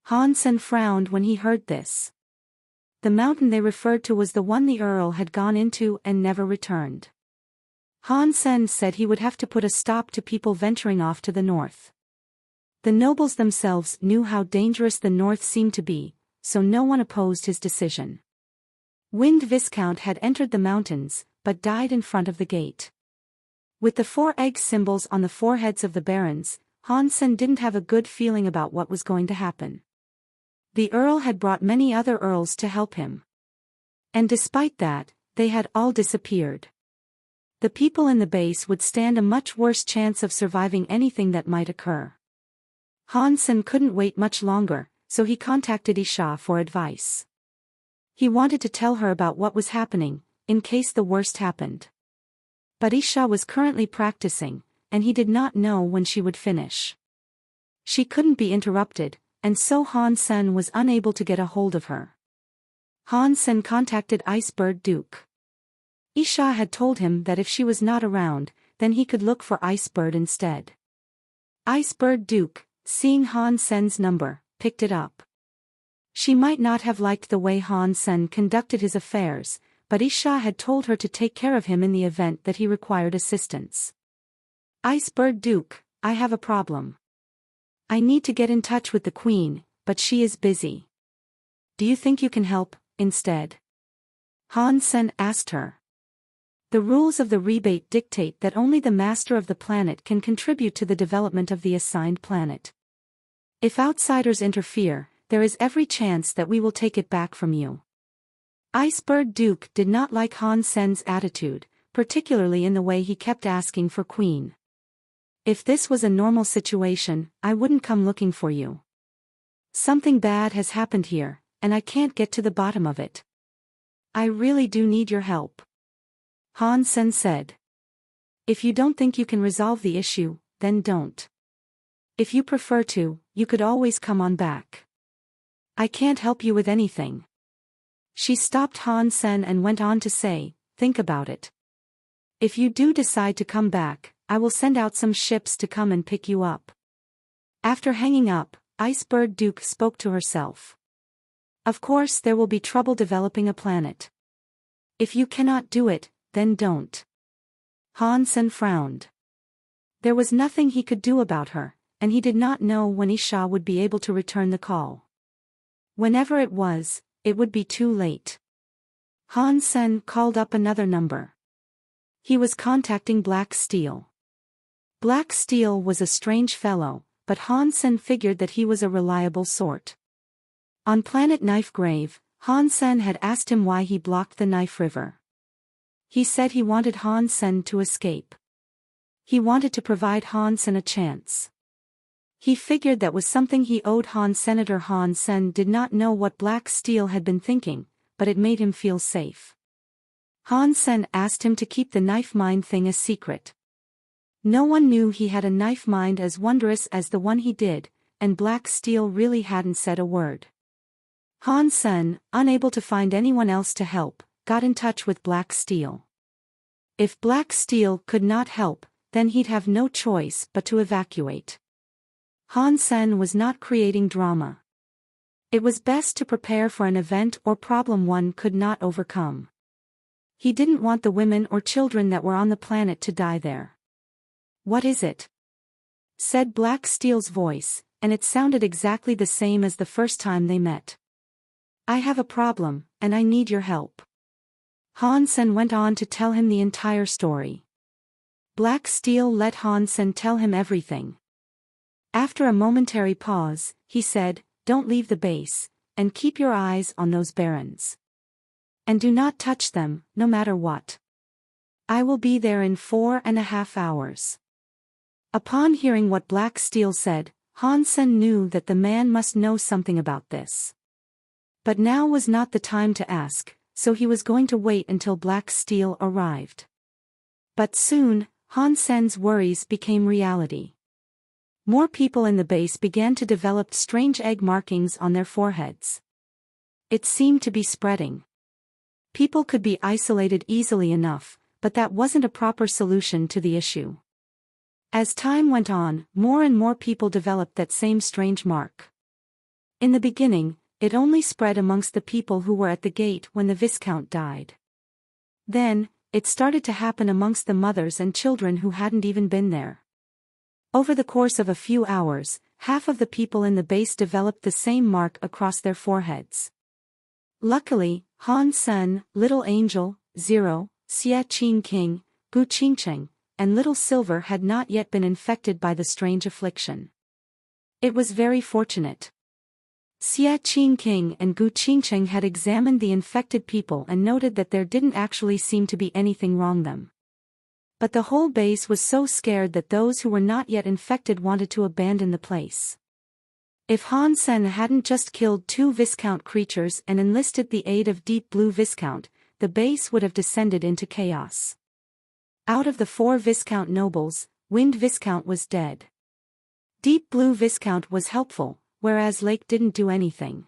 Han Sen frowned when he heard this. The mountain they referred to was the one the Earl had gone into and never returned. Han Sen said he would have to put a stop to people venturing off to the north. The nobles themselves knew how dangerous the north seemed to be, so no one opposed his decision. Wind Viscount had entered the mountains, but died in front of the gate. With the 4 egg symbols on the foreheads of the barons, Han Sen didn't have a good feeling about what was going to happen. The Earl had brought many other earls to help him. And despite that, they had all disappeared. The people in the base would stand a much worse chance of surviving anything that might occur. Han Sen couldn't wait much longer, so he contacted Isha for advice. He wanted to tell her about what was happening, in case the worst happened. But Isha was currently practicing, and he did not know when she would finish. She couldn't be interrupted, and so Han Sen was unable to get a hold of her. Han Sen contacted Icebird Duke. Isha had told him that if she was not around, then he could look for Icebird instead. Icebird Duke, seeing Han Sen's number, picked it up. She might not have liked the way Han Sen conducted his affairs, but Isha had told her to take care of him in the event that he required assistance. Icebird Duke, I have a problem. I need to get in touch with the Queen, but she is busy. Do you think you can help, instead? Han Sen asked her. The rules of the rebate dictate that only the master of the planet can contribute to the development of the assigned planet. If outsiders interfere, there is every chance that we will take it back from you. Icebird Duke did not like Han Sen's attitude, particularly in the way he kept asking for Queen. If this was a normal situation, I wouldn't come looking for you. Something bad has happened here, and I can't get to the bottom of it. I really do need your help. Han Sen said. If you don't think you can resolve the issue, then don't. If you prefer to, you could always come on back. I can't help you with anything. She stopped Han Sen and went on to say, think about it. If you do decide to come back, I will send out some ships to come and pick you up. After hanging up, Icebird Duke spoke to herself. Of course there will be trouble developing a planet. If you cannot do it, then don't. Han Sen frowned. There was nothing he could do about her, and he did not know when Isha would be able to return the call. Whenever it was, it would be too late. Han Sen called up another number. He was contacting Black Steel. Black Steel was a strange fellow, but Han Sen figured that he was a reliable sort. On planet Knife Grave, Han Sen had asked him why he blocked the Knife River. He said he wanted Han Sen to escape. He wanted to provide Han Sen a chance. He figured that was something he owed Han. Senator Han Sen did not know what Black Steel had been thinking, but it made him feel safe. Han Sen asked him to keep the knife mind thing a secret. No one knew he had a knife mind as wondrous as the one he did, and Black Steel really hadn't said a word. Han Sen, unable to find anyone else to help, got in touch with Black Steel. If Black Steel could not help, then he'd have no choice but to evacuate. Han Sen was not creating drama. It was best to prepare for an event or problem one could not overcome. He didn't want the women or children that were on the planet to die there. "What is it?" said Black Steel's voice, and it sounded exactly the same as the first time they met. "I have a problem, and I need your help." Han Sen went on to tell him the entire story. Black Steel let Han Sen tell him everything. After a momentary pause, he said, "Don't leave the base, and keep your eyes on those barons. And do not touch them, no matter what. I will be there in 4.5 hours." Upon hearing what Black Steel said, Han Sen knew that the man must know something about this. But now was not the time to ask, so he was going to wait until Black Steel arrived. But soon, Han Sen's worries became reality. More people in the base began to develop strange egg markings on their foreheads. It seemed to be spreading. People could be isolated easily enough, but that wasn't a proper solution to the issue. As time went on, more and more people developed that same strange mark. In the beginning, it only spread amongst the people who were at the gate when the Viscount died. Then, it started to happen amongst the mothers and children who hadn't even been there. Over the course of a few hours, half of the people in the base developed the same mark across their foreheads. Luckily, Han Sen, Little Angel, Zero, Xia Qin King, Gu Qingcheng, and Little Silver had not yet been infected by the strange affliction. It was very fortunate. Xia Qin King and Gu Qingcheng had examined the infected people and noted that there didn't actually seem to be anything wrong them. But the whole base was so scared that those who were not yet infected wanted to abandon the place. If Han Sen hadn't just killed 2 Viscount creatures and enlisted the aid of Deep Blue Viscount, the base would have descended into chaos. Out of the 4 Viscount nobles, Wind Viscount was dead. Deep Blue Viscount was helpful, whereas Lake didn't do anything.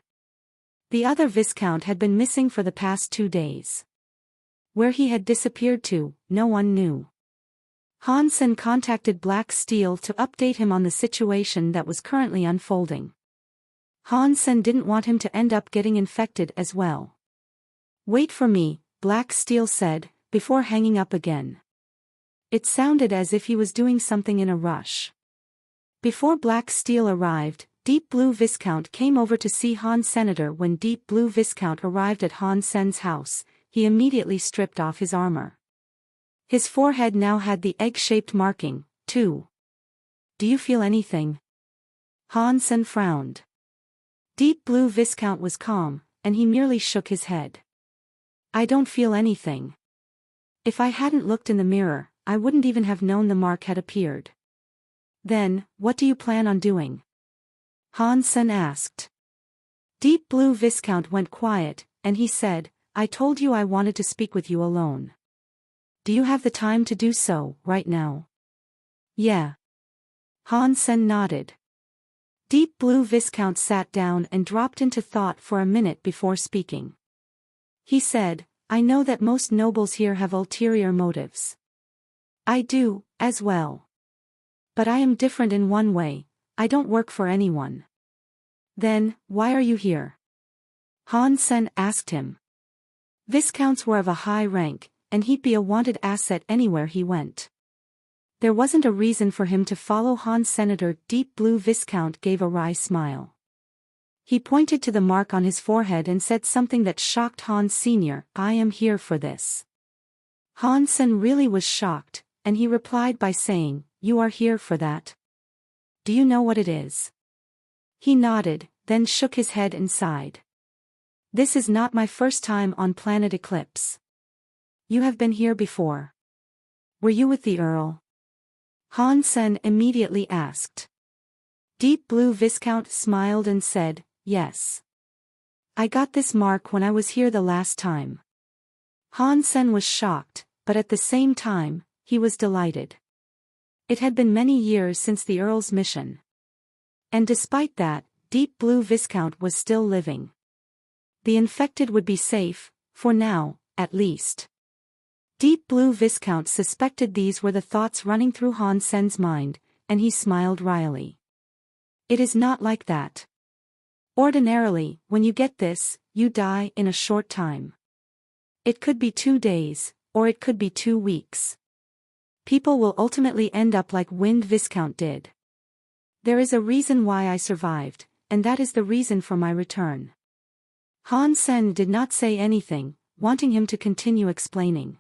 The other Viscount had been missing for the past 2 days. Where he had disappeared to, no one knew. Han Sen contacted Black Steel to update him on the situation that was currently unfolding. Han Sen didn't want him to end up getting infected as well. "Wait for me," Black Steel said, before hanging up again. It sounded as if he was doing something in a rush. Before Black Steel arrived, Deep Blue Viscount came over to see Han Senator. When Deep Blue Viscount arrived at Han Sen's house, he immediately stripped off his armor. His forehead now had the egg-shaped marking, too. "Do you feel anything?" Han Sen frowned. Deep Blue Viscount was calm, and he merely shook his head. "I don't feel anything. If I hadn't looked in the mirror, I wouldn't even have known the mark had appeared." "Then, what do you plan on doing?" Han Sen asked. Deep Blue Viscount went quiet, and he said, "I told you I wanted to speak with you alone. Do you have the time to do so, right now?" "Yeah." Han Sen nodded. Deep Blue Viscount sat down and dropped into thought for a minute before speaking. He said, "I know that most nobles here have ulterior motives. I do, as well. But I am different in one way, I don't work for anyone." "Then, why are you here?" Han Sen asked him. Viscounts were of a high rank, and he'd be a wanted asset anywhere he went. There wasn't a reason for him to follow Han Senator. Deep Blue Viscount gave a wry smile. He pointed to the mark on his forehead and said something that shocked Han Sr., "I am here for this." Han Sen really was shocked, and he replied by saying, "You are here for that? Do you know what it is?" He nodded, then shook his head and sighed. "This is not my first time on Planet Eclipse. You have been here before. Were you with the Earl?" Han Sen immediately asked. Deep Blue Viscount smiled and said, "Yes. I got this mark when I was here the last time." Han Sen was shocked, but at the same time, he was delighted. It had been many years since the Earl's mission. And despite that, Deep Blue Viscount was still living. The infected would be safe, for now, at least. Deep Blue Viscount suspected these were the thoughts running through Han Sen's mind, and he smiled wryly. It is not like that. Ordinarily, when you get this, you die in a short time. It could be 2 days, or it could be 2 weeks. People will ultimately end up like Wind Viscount did. There is a reason why I survived, and that is the reason for my return. Han Sen did not say anything, wanting him to continue explaining.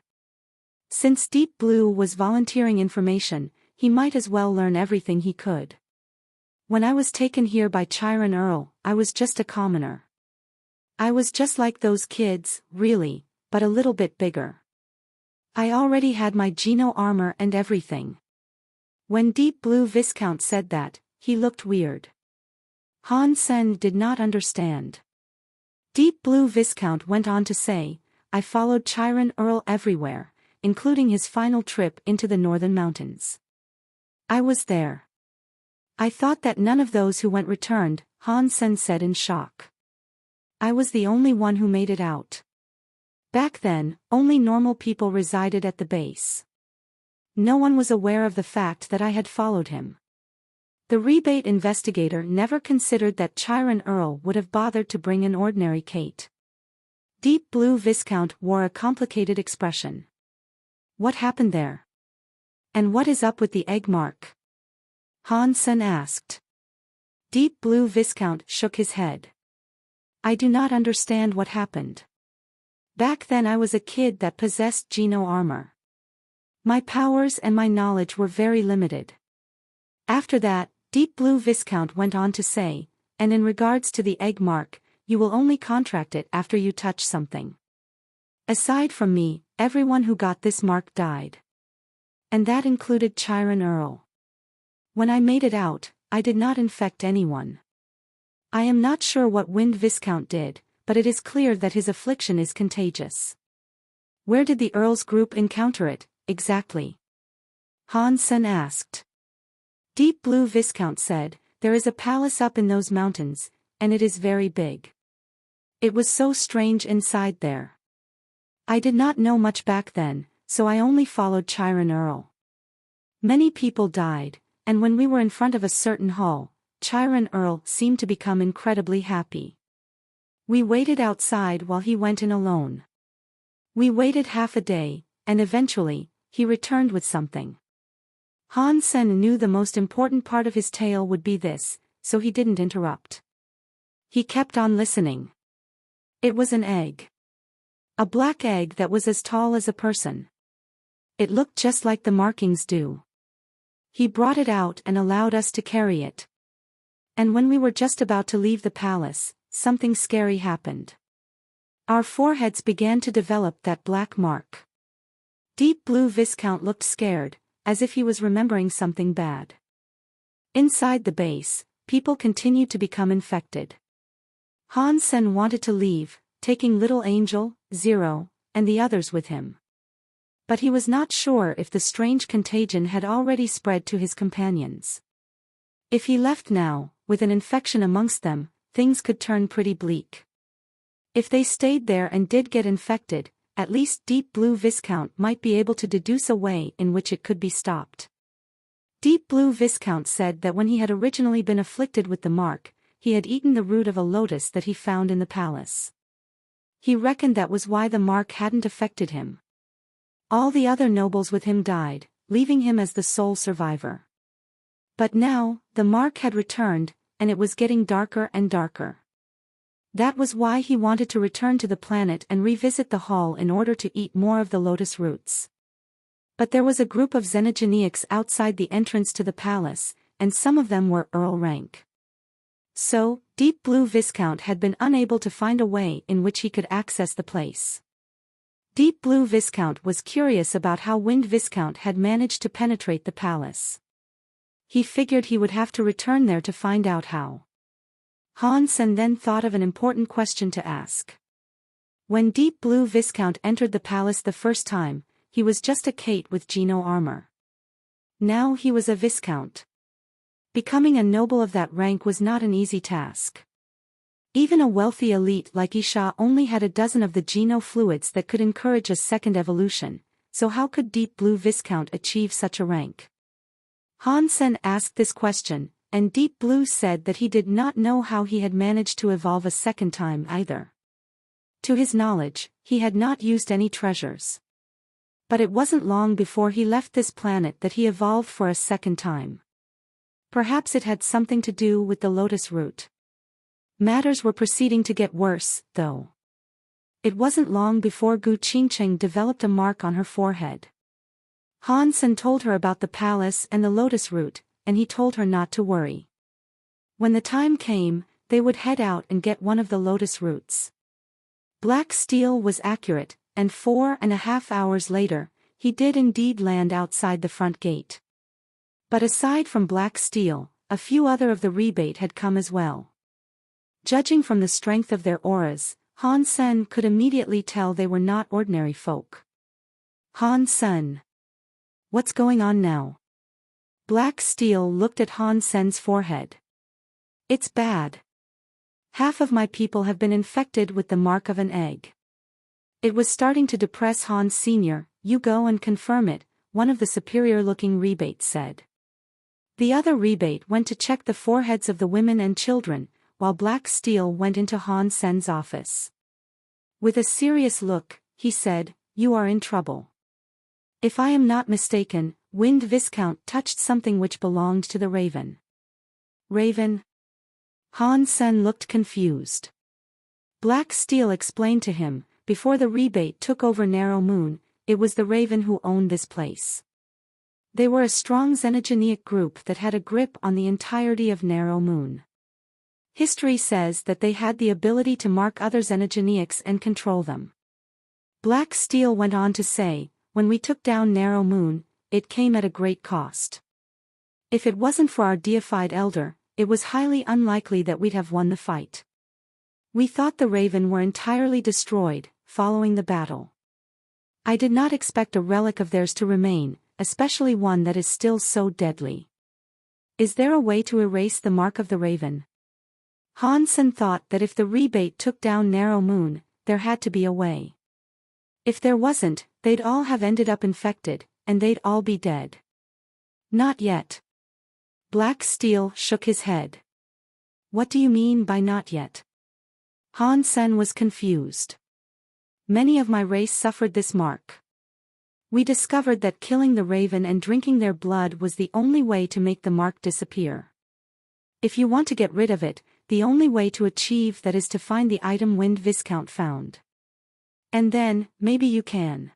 Since Deep Blue was volunteering information, he might as well learn everything he could. When I was taken here by Chiron Earl, I was just a commoner. I was just like those kids, really, but a little bit bigger. I already had my Geno armor and everything. When Deep Blue Viscount said that, he looked weird. Han Sen did not understand. Deep Blue Viscount went on to say, I followed Chiron Earl everywhere, including his final trip into the northern mountains. I was there. I thought that none of those who went returned, Han Sen said in shock. I was the only one who made it out. Back then, only normal people resided at the base. No one was aware of the fact that I had followed him. The rebate investigator never considered that Chiron Earl would have bothered to bring an ordinary Kate. Deep Blue Viscount wore a complicated expression. What happened there? And what is up with the egg mark? Han Sen asked. Deep Blue Viscount shook his head. I do not understand what happened. Back then I was a kid that possessed Geno armor. My powers and my knowledge were very limited. After that, Deep Blue Viscount went on to say, and in regards to the egg mark, you will only contract it after you touch something. Aside from me, everyone who got this mark died. And that included Chiron Earl. When I made it out, I did not infect anyone. I am not sure what Wind Viscount did, but it is clear that his affliction is contagious. Where did the Earl's group encounter it, exactly? Han Sen asked. Deep Blue Viscount said, there is a palace up in those mountains, and it is very big. It was so strange inside there. I did not know much back then, so I only followed Chiron Earl. Many people died, and when we were in front of a certain hall, Chiron Earl seemed to become incredibly happy. We waited outside while he went in alone. We waited half a day, and eventually, he returned with something. Han Sen knew the most important part of his tale would be this, so he didn't interrupt. He kept on listening. It was an egg. A black egg that was as tall as a person. It looked just like the markings do. He brought it out and allowed us to carry it. And when we were just about to leave the palace, something scary happened. Our foreheads began to develop that black mark. Deep Blue Viscount looked scared, as if he was remembering something bad. Inside the base, people continued to become infected. Han Sen wanted to leave, taking Little Angel, Zero, and the others with him. But he was not sure if the strange contagion had already spread to his companions. If he left now, with an infection amongst them, things could turn pretty bleak. If they stayed there and did get infected, at least Deep Blue Viscount might be able to deduce a way in which it could be stopped. Deep Blue Viscount said that when he had originally been afflicted with the mark, he had eaten the root of a lotus that he found in the palace. He reckoned that was why the mark hadn't affected him. All the other nobles with him died, leaving him as the sole survivor. But now, the mark had returned, and it was getting darker and darker. That was why he wanted to return to the planet and revisit the hall in order to eat more of the lotus roots. But there was a group of xenogeniacs outside the entrance to the palace, and some of them were Earl rank. So, Deep Blue Viscount had been unable to find a way in which he could access the place. Deep Blue Viscount was curious about how Wind Viscount had managed to penetrate the palace. He figured he would have to return there to find out how. Han Sen then thought of an important question to ask. When Deep Blue Viscount entered the palace the first time, he was just a Kate with Geno armor. Now he was a Viscount. Becoming a noble of that rank was not an easy task. Even a wealthy elite like Isha only had a dozen of the Geno fluids that could encourage a second evolution, so how could Deep Blue Viscount achieve such a rank? Han Sen asked this question, and Deep Blue said that he did not know how he had managed to evolve a second time either. To his knowledge, he had not used any treasures. But it wasn't long before he left this planet that he evolved for a second time. Perhaps it had something to do with the lotus root. Matters were proceeding to get worse, though. It wasn't long before Gu Qingcheng developed a mark on her forehead. Han Sen told her about the palace and the lotus root, and he told her not to worry. When the time came, they would head out and get one of the lotus roots. Black Steel was accurate, and 4.5 hours later, he did indeed land outside the front gate. But aside from Black Steel, a few other of the rebate had come as well. Judging from the strength of their auras, Han Sen could immediately tell they were not ordinary folk. Han Sen. What's going on now? Black Steel looked at Han Sen's forehead. It's bad. Half of my people have been infected with the mark of an egg. It was starting to depress Han Sr. You go and confirm it, one of the superior-looking rebates said. The other rebate went to check the foreheads of the women and children, while Black Steel went into Han Sen's office. With a serious look, he said, "You are in trouble. If I am not mistaken, Wind Viscount touched something which belonged to the Raven." Raven? Han Sen looked confused. Black Steel explained to him, before the rebate took over Narrow Moon, it was the Raven who owned this place. They were a strong xenogeneic group that had a grip on the entirety of Narrow Moon. History says that they had the ability to mark other xenogeneics and control them. Black Steel went on to say, when we took down Narrow Moon, it came at a great cost. If it wasn't for our deified elder, it was highly unlikely that we'd have won the fight. We thought the Raven were entirely destroyed, following the battle. I did not expect a relic of theirs to remain, especially one that is still so deadly. Is there a way to erase the mark of the Raven? Han Sen thought that if the rebate took down Narrow Moon, there had to be a way. If there wasn't, they'd all have ended up infected, and they'd all be dead. Not yet. Black Steel shook his head. What do you mean by not yet? Han Sen was confused. Many of my race suffered this mark. We discovered that killing the Raven and drinking their blood was the only way to make the mark disappear. If you want to get rid of it, the only way to achieve that is to find the item Wind Viscount found. And then, maybe you can.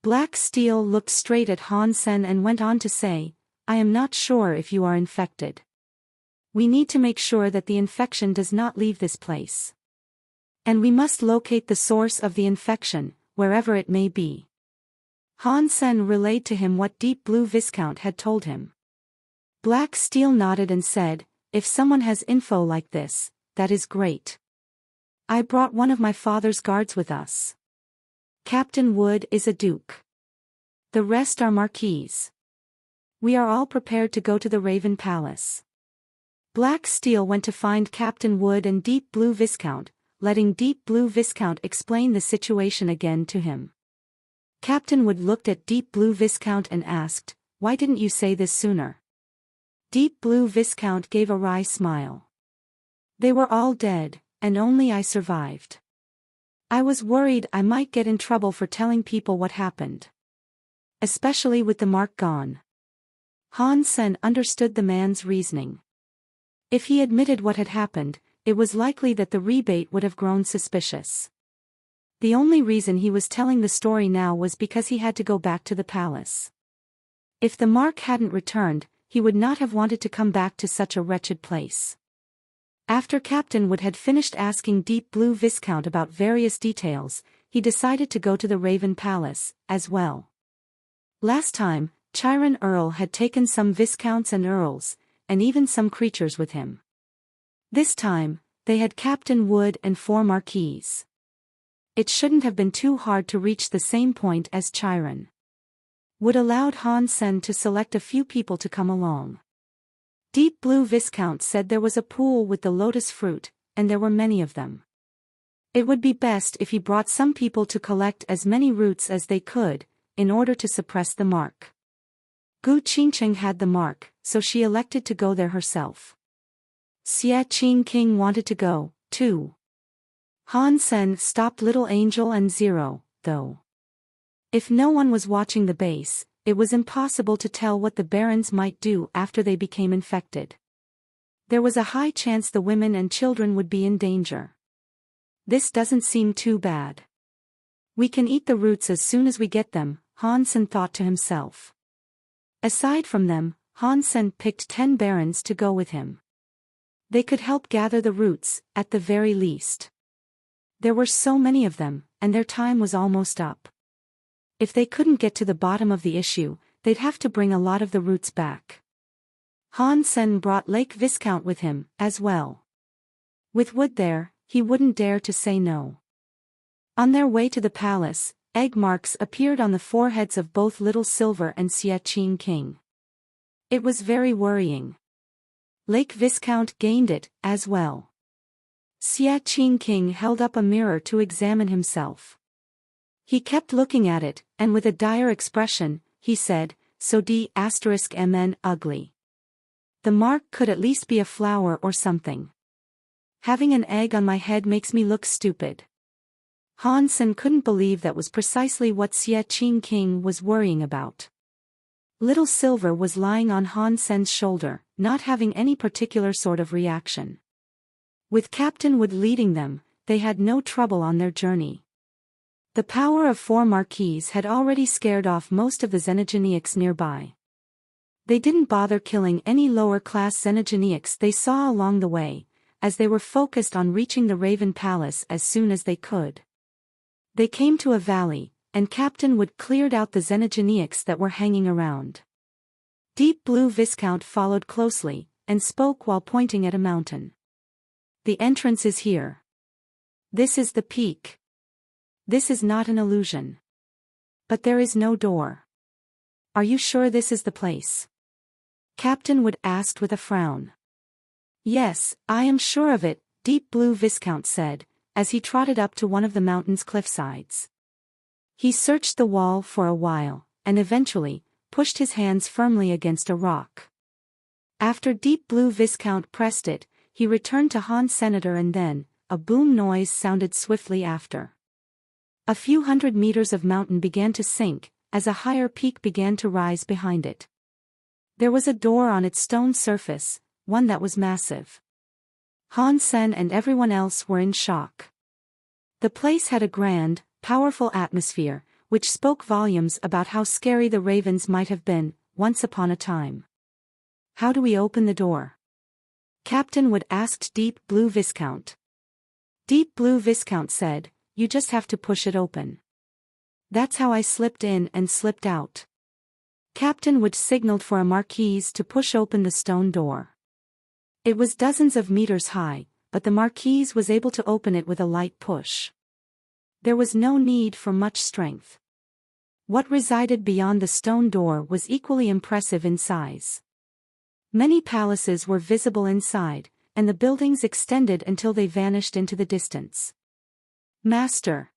Black Steel looked straight at Han Sen and went on to say, I am not sure if you are infected. We need to make sure that the infection does not leave this place. And we must locate the source of the infection, wherever it may be. Han Sen relayed to him what Deep Blue Viscount had told him. Black Steel nodded and said, if someone has info like this, that is great. I brought one of my father's guards with us. Captain Wood is a duke. The rest are marquis. We are all prepared to go to the Raven Palace. Black Steel went to find Captain Wood and Deep Blue Viscount, letting Deep Blue Viscount explain the situation again to him. Captain Wood looked at Deep Blue Viscount and asked, why didn't you say this sooner? Deep Blue Viscount gave a wry smile. They were all dead, and only I survived. I was worried I might get in trouble for telling people what happened. Especially with the mark gone. Han Sen understood the man's reasoning. If he admitted what had happened, it was likely that the rebate would have grown suspicious. The only reason he was telling the story now was because he had to go back to the palace. If the mark hadn't returned, he would not have wanted to come back to such a wretched place. After Captain Wood had finished asking Deep Blue Viscount about various details, he decided to go to the Raven Palace, as well. Last time, Chiron Earl had taken some Viscounts and Earls, and even some creatures with him. This time, they had Captain Wood and 4 marquis. It shouldn't have been too hard to reach the same point as Chiron. Wood allowed Han Sen to select a few people to come along. Deep Blue Viscount said there was a pool with the lotus fruit, and there were many of them. It would be best if he brought some people to collect as many roots as they could, in order to suppress the mark. Gu Qingcheng had the mark, so she elected to go there herself. Xia Qingking wanted to go, too. Han Sen stopped Little Angel and Zero, though. If no one was watching the base, it was impossible to tell what the barons might do after they became infected. There was a high chance the women and children would be in danger. This doesn't seem too bad. We can eat the roots as soon as we get them, Han Sen thought to himself. Aside from them, Han Sen picked 10 barons to go with him. They could help gather the roots, at the very least. There were so many of them, and their time was almost up. If they couldn't get to the bottom of the issue, they'd have to bring a lot of the roots back. Han Sen brought Lake Viscount with him, as well. With Wood there, he wouldn't dare to say no. On their way to the palace, egg marks appeared on the foreheads of both Little Silver and Xia Qingking. It was very worrying. Lake Viscount gained it, as well. Xia Qingking held up a mirror to examine himself. He kept looking at it, and with a dire expression, he said, "So D***mn ugly. The mark could at least be a flower or something. Having an egg on my head makes me look stupid." Han Sen couldn't believe that was precisely what Xia Qingking was worrying about. Little Silver was lying on Han Sen's shoulder, not having any particular sort of reaction. With Captain Wood leading them, they had no trouble on their journey. The power of 4 marquis had already scared off most of the xenogeneics nearby. They didn't bother killing any lower-class xenogeneics they saw along the way, as they were focused on reaching the Raven Palace as soon as they could. They came to a valley, and Captain Wood cleared out the xenogeneics that were hanging around. Deep Blue Viscount followed closely, and spoke while pointing at a mountain. "The entrance is here. This is the peak. This is not an illusion. But there is no door. Are you sure this is the place?" Captain Wood asked with a frown. "Yes, I am sure of it," Deep Blue Viscount said, as he trotted up to one of the mountain's cliffsides. He searched the wall for a while, and eventually, pushed his hands firmly against a rock. After Deep Blue Viscount pressed it, he returned to Han Senator, and then, a boom noise sounded swiftly after. A few hundred meters of mountain began to sink, as a higher peak began to rise behind it. There was a door on its stone surface, one that was massive. Han Sen and everyone else were in shock. The place had a grand, powerful atmosphere, which spoke volumes about how scary the ravens might have been, once upon a time. "How do we open the door?" Captain Wood asked Deep Blue Viscount. Deep Blue Viscount said, "You just have to push it open. That's how I slipped in and slipped out." Captain Wood signaled for a marquise to push open the stone door. It was dozens of meters high, but the marquise was able to open it with a light push. There was no need for much strength. What resided beyond the stone door was equally impressive in size. Many palaces were visible inside, and the buildings extended until they vanished into the distance. "Master,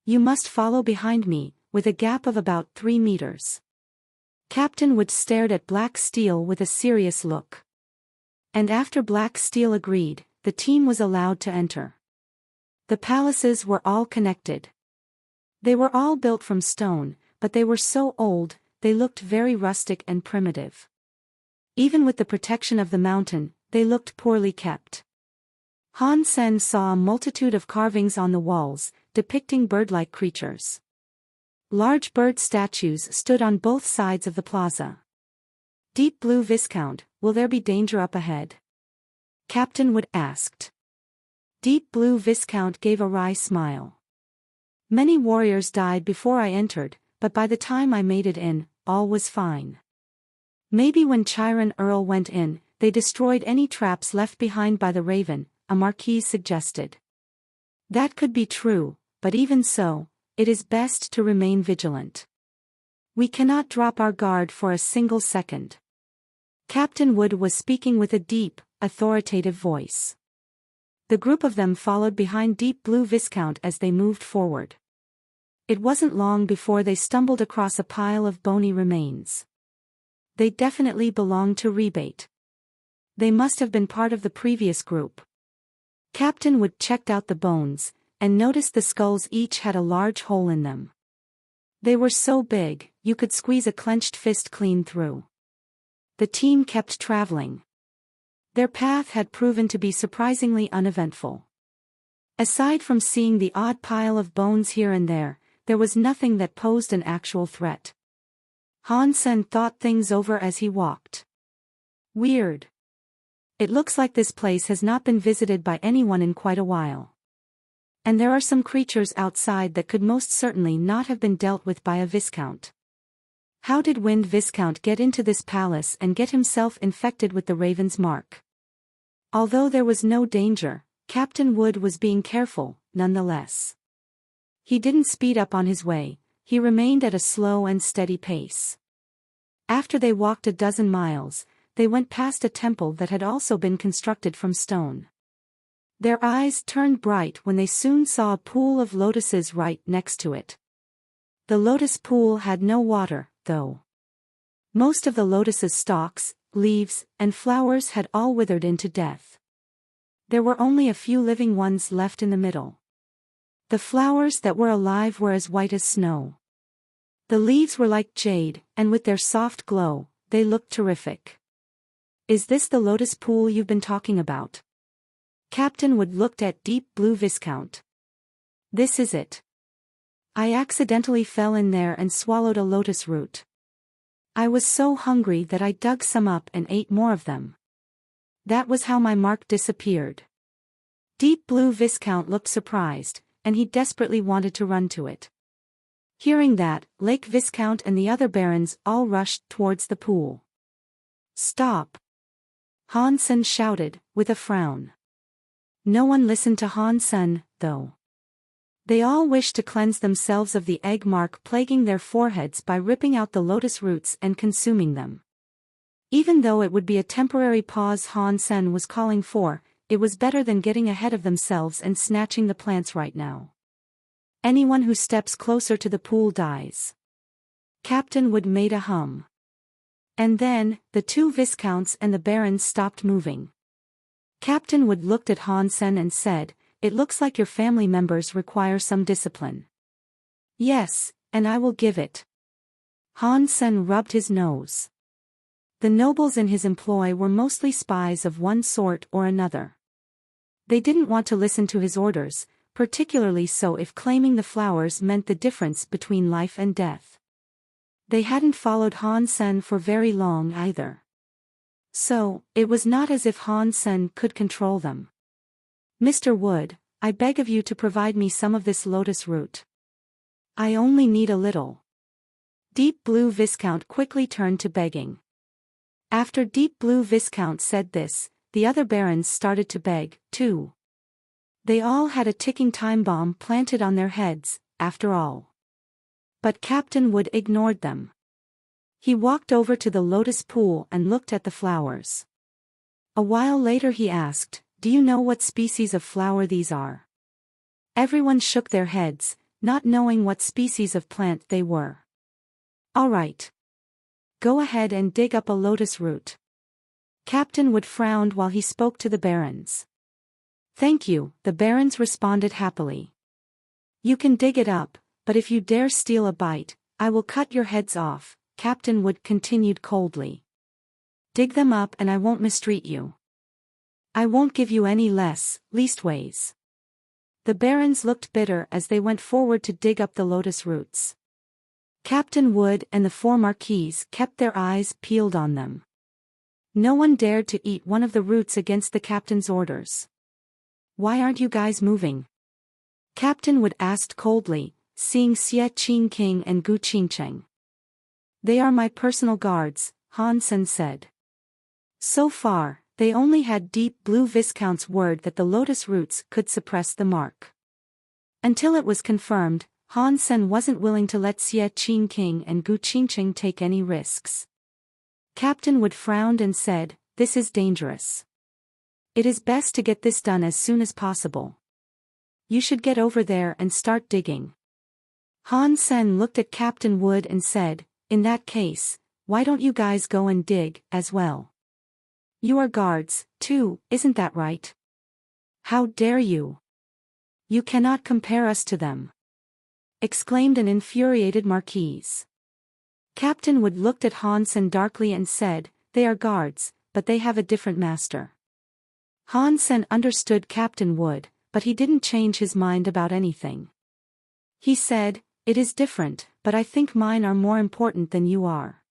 you must follow behind me," with a gap of about 3 meters. Captain Wood stared at Black Steel with a serious look. And after Black Steel agreed, the team was allowed to enter. The palaces were all connected. They were all built from stone, but they were so old, they looked very rustic and primitive. Even with the protection of the mountain, they looked poorly kept. Han Sen saw a multitude of carvings on the walls, depicting bird-like creatures. Large bird statues stood on both sides of the plaza. "Deep Blue Viscount, will there be danger up ahead?" Captain Wood asked. Deep Blue Viscount gave a wry smile. "Many warriors died before I entered, but by the time I made it in, all was fine. Maybe when Chiron Earl went in, they destroyed any traps left behind by the Raven," a marquis suggested. "That could be true, but even so, it is best to remain vigilant. We cannot drop our guard for a single second. Captain Wood was speaking with a deep, authoritative voice. The group of them followed behind Deep Blue Viscount as they moved forward. It wasn't long before they stumbled across a pile of bony remains. They definitely belonged to Rebate. They must have been part of the previous group. Captain Wood checked out the bones, and noticed the skulls each had a large hole in them. They were so big, you could squeeze a clenched fist clean through. The team kept traveling. Their path had proven to be surprisingly uneventful. Aside from seeing the odd pile of bones here and there was nothing that posed an actual threat. Han Sen thought things over as he walked. Weird. It looks like this place has not been visited by anyone in quite a while. And there are some creatures outside that could most certainly not have been dealt with by a Viscount. How did Wind Viscount get into this palace and get himself infected with the Raven's mark? Although there was no danger, Captain Wood was being careful, nonetheless. He didn't speed up on his way, he remained at a slow and steady pace. After they walked a dozen miles, they went past a temple that had also been constructed from stone. Their eyes turned bright when they soon saw a pool of lotuses right next to it. The lotus pool had no water, though. Most of the lotus's stalks, leaves, and flowers had all withered into death. There were only a few living ones left in the middle. The flowers that were alive were as white as snow. The leaves were like jade, and with their soft glow, they looked terrific. Is this the lotus pool you've been talking about? Captain Wood looked at Deep Blue Viscount. This is it. I accidentally fell in there and swallowed a lotus root. I was so hungry that I dug some up and ate more of them. That was how my mark disappeared. Deep Blue Viscount looked surprised, and he desperately wanted to run to it. Hearing that, Lake Viscount and the other barons all rushed towards the pool. Stop! Han Sen shouted, with a frown. No one listened to Han Sen, though. They all wished to cleanse themselves of the egg mark plaguing their foreheads by ripping out the lotus roots and consuming them. Even though it would be a temporary pause Han Sen was calling for, it was better than getting ahead of themselves and snatching the plants right now. Anyone who steps closer to the pool dies. Captain Wood made a hum. And then, the two Viscounts and the barons stopped moving. Captain Wood looked at Han Sen and said, "It looks like your family members require some discipline." "Yes, and I will give it." Han Sen rubbed his nose. The nobles in his employ were mostly spies of one sort or another. They didn't want to listen to his orders, particularly so if claiming the flowers meant the difference between life and death. They hadn't followed Han Sen for very long either. So, it was not as if Han Sen could control them. "Mr. Wood, I beg of you to provide me some of this lotus root. I only need a little." Deep Blue Viscount quickly turned to begging. After Deep Blue Viscount said this, the other barons started to beg, too. They all had a ticking time bomb planted on their heads, after all. But Captain Wood ignored them. He walked over to the lotus pool and looked at the flowers. A while later he asked, "Do you know what species of flower these are?" Everyone shook their heads, not knowing what species of plant they were. "All right. Go ahead and dig up a lotus root." Captain Wood frowned while he spoke to the barons. "Thank you," the barons responded happily. "You can dig it up, but if you dare steal a bite, I will cut your heads off," Captain Wood continued coldly. "Dig them up and I won't mistreat you. I won't give you any less, leastways." The barons looked bitter as they went forward to dig up the lotus roots. Captain Wood and the four marquises kept their eyes peeled on them. No one dared to eat one of the roots against the captain's orders. "Why aren't you guys moving?" Captain Wood asked coldly, seeing Xie Qingqing and Gu Qingcheng. "They are my personal guards," Han Sen said. So far, they only had Deep Blue Viscount's word that the lotus roots could suppress the mark. Until it was confirmed, Han Sen wasn't willing to let Xie Qingqing and Gu Qingqing take any risks. Captain Wood frowned and said, "This is dangerous. It is best to get this done as soon as possible. You should get over there and start digging." Han Sen looked at Captain Wood and said, "In that case, why don't you guys go and dig, as well? You are guards, too, isn't that right? How dare you? You cannot compare us to them," exclaimed an infuriated Marquise. Captain Wood looked at Han Sen darkly and said, "They are guards, but they have a different master." Han Sen understood Captain Wood, but he didn't change his mind about anything. He said, "It is different, but I think mine are more important than you are.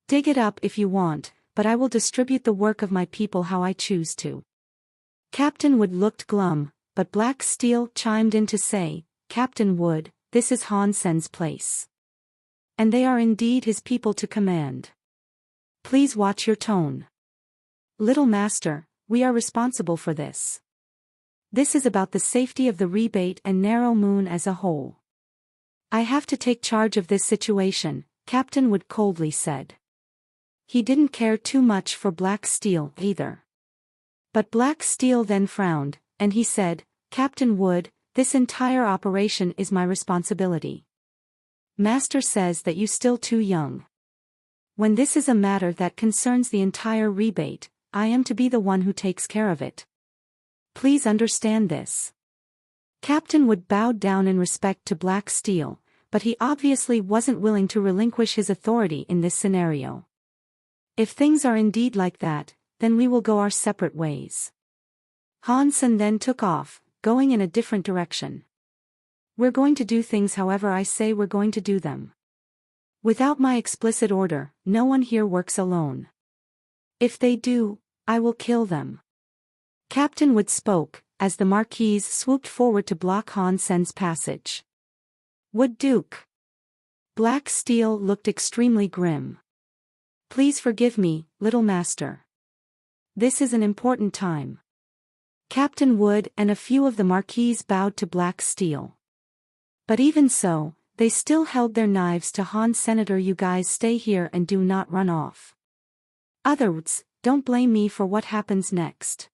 Dig it up if you want, but I will distribute the work of my people how I choose to." Captain Wood looked glum, but Black Steel chimed in to say, "Captain Wood, this is Han Sen's place. And they are indeed his people to command. Please watch your tone. Little Master, we are responsible for this. This is about the safety of the rebate and Narrow Moon as a whole. I have to take charge of this situation," Captain Wood coldly said. He didn't care too much for Black Steel either. But Black Steel then frowned, and he said, "Captain Wood, this entire operation is my responsibility. Master says that you're still too young. When this is a matter that concerns the entire rebate, I am to be the one who takes care of it. Please understand this." Captain Wood bowed down in respect to Black Steel, but he obviously wasn't willing to relinquish his authority in this scenario. "If things are indeed like that, then we will go our separate ways." Han Sen then took off, going in a different direction. "We're going to do things however I say we're going to do them. Without my explicit order, no one here works alone. If they do, I will kill them." Captain Wood spoke, as the Marquise swooped forward to block Han Sen's passage. "Wood Duke." Black Steel looked extremely grim. "Please forgive me, little master. This is an important time." Captain Wood and a few of the Marquise bowed to Black Steel. But even so, they still held their knives to Han. "Senator, you guys stay here and do not run off. Otherwise, don't blame me for what happens next."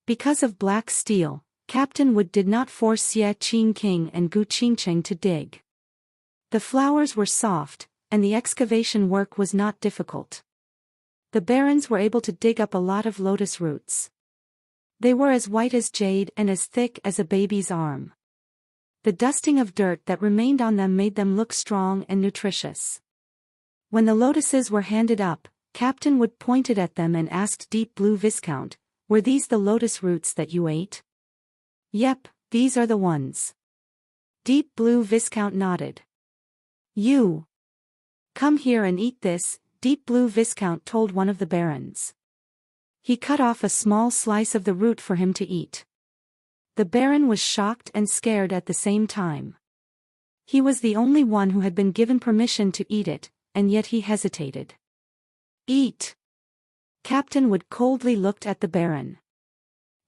Because of Black Steel, Captain Wood did not force Xie Qingqing and Gu Qingqing to dig. The flowers were soft, and the excavation work was not difficult. The barons were able to dig up a lot of lotus roots. They were as white as jade and as thick as a baby's arm. The dusting of dirt that remained on them made them look strong and nutritious. When the lotuses were handed up, Captain Wood pointed at them and asked Deep Blue Viscount, "Were these the lotus roots that you ate?" "Yep, these are the ones." Deep Blue Viscount nodded. "You come here and eat this," Deep Blue Viscount told one of the barons. He cut off a small slice of the root for him to eat. The baron was shocked and scared at the same time. He was the only one who had been given permission to eat it, and yet he hesitated. "Eat." Captain Wood coldly looked at the baron.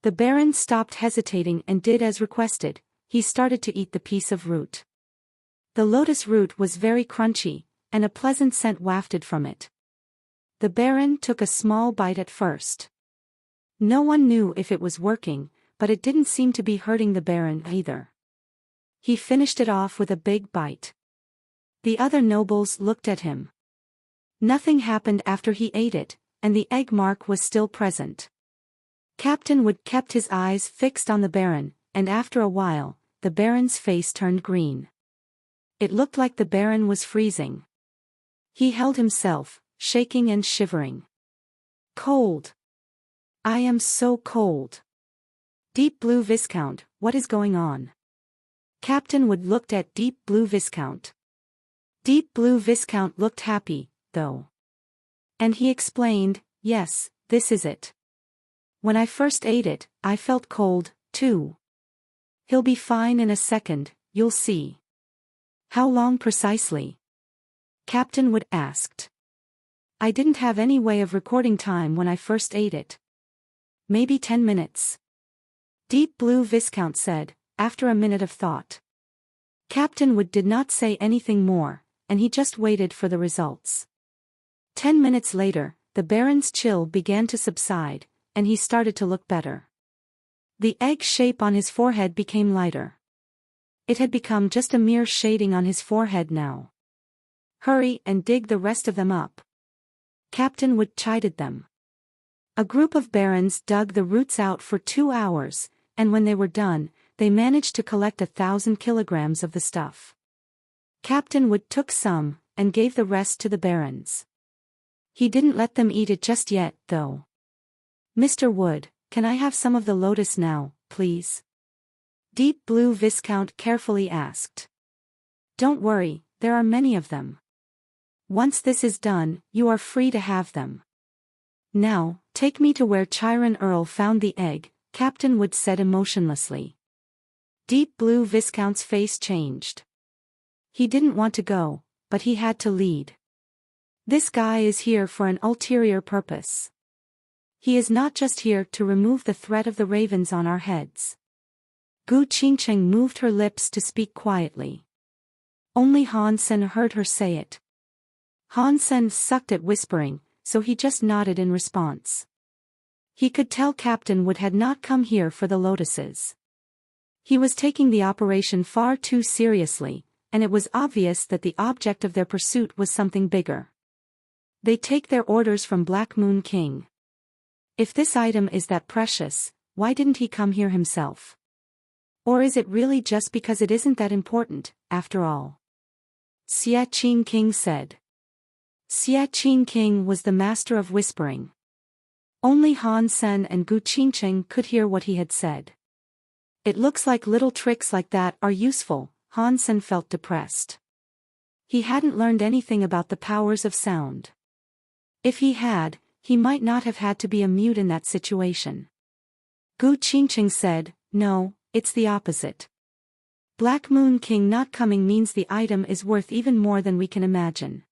The baron stopped hesitating and did as requested. He started to eat the piece of root. The lotus root was very crunchy, and a pleasant scent wafted from it. The baron took a small bite at first. No one knew if it was working, but it didn't seem to be hurting the baron either. He finished it off with a big bite. The other nobles looked at him. Nothing happened after he ate it, and the egg mark was still present. Captain Wood kept his eyes fixed on the baron, and after a while, the baron's face turned green. It looked like the baron was freezing. He held himself, shaking and shivering. "Cold. I am so cold. Deep Blue Viscount, what is going on?" Captain Wood looked at Deep Blue Viscount. Deep Blue Viscount looked happy, though. And he explained, "Yes, this is it. When I first ate it, I felt cold, too. He'll be fine in a second, you'll see." "How long precisely?" Captain Wood asked. "I didn't have any way of recording time when I first ate it. Maybe 10 minutes. Deep Blue Viscount said, after a minute of thought. Captain Wood did not say anything more, and he just waited for the results. 10 minutes later, the Baron's chill began to subside, and he started to look better. The egg shape on his forehead became lighter. It had become just a mere shading on his forehead now. "Hurry and dig the rest of them up," Captain Wood chided them. A group of barons dug the roots out for 2 hours, and when they were done, they managed to collect 1,000 kilograms of the stuff. Captain Wood took some, and gave the rest to the barons. He didn't let them eat it just yet, though. "Mr. Wood, can I have some of the lotus now, please?" Deep Blue Viscount carefully asked. "Don't worry, there are many of them. Once this is done, you are free to have them. Now, take me to where Chiron Earl found the egg," Captain Wood said emotionlessly. Deep Blue Viscount's face changed. He didn't want to go, but he had to lead. This guy is here for an ulterior purpose. He is not just here to remove the threat of the ravens on our heads. Gu Qingcheng moved her lips to speak quietly. Only Han Sen heard her say it. Han Sen sucked at whispering, so he just nodded in response. He could tell Captain Wood had not come here for the lotuses. He was taking the operation far too seriously, and it was obvious that the object of their pursuit was something bigger. They take their orders from Black Moon King. If this item is that precious, why didn't he come here himself? Or is it really just because it isn't that important, after all? Xia Qin King said. Xia Qin King was the master of whispering. Only Han Sen and Gu Qingcheng could hear what he had said. It looks like little tricks like that are useful, Han Sen felt depressed. He hadn't learned anything about the powers of sound. If he had, he might not have had to be a mute in that situation. Gu Qingcheng said, "No, it's the opposite. Black Moon King not coming means the item is worth even more than we can imagine.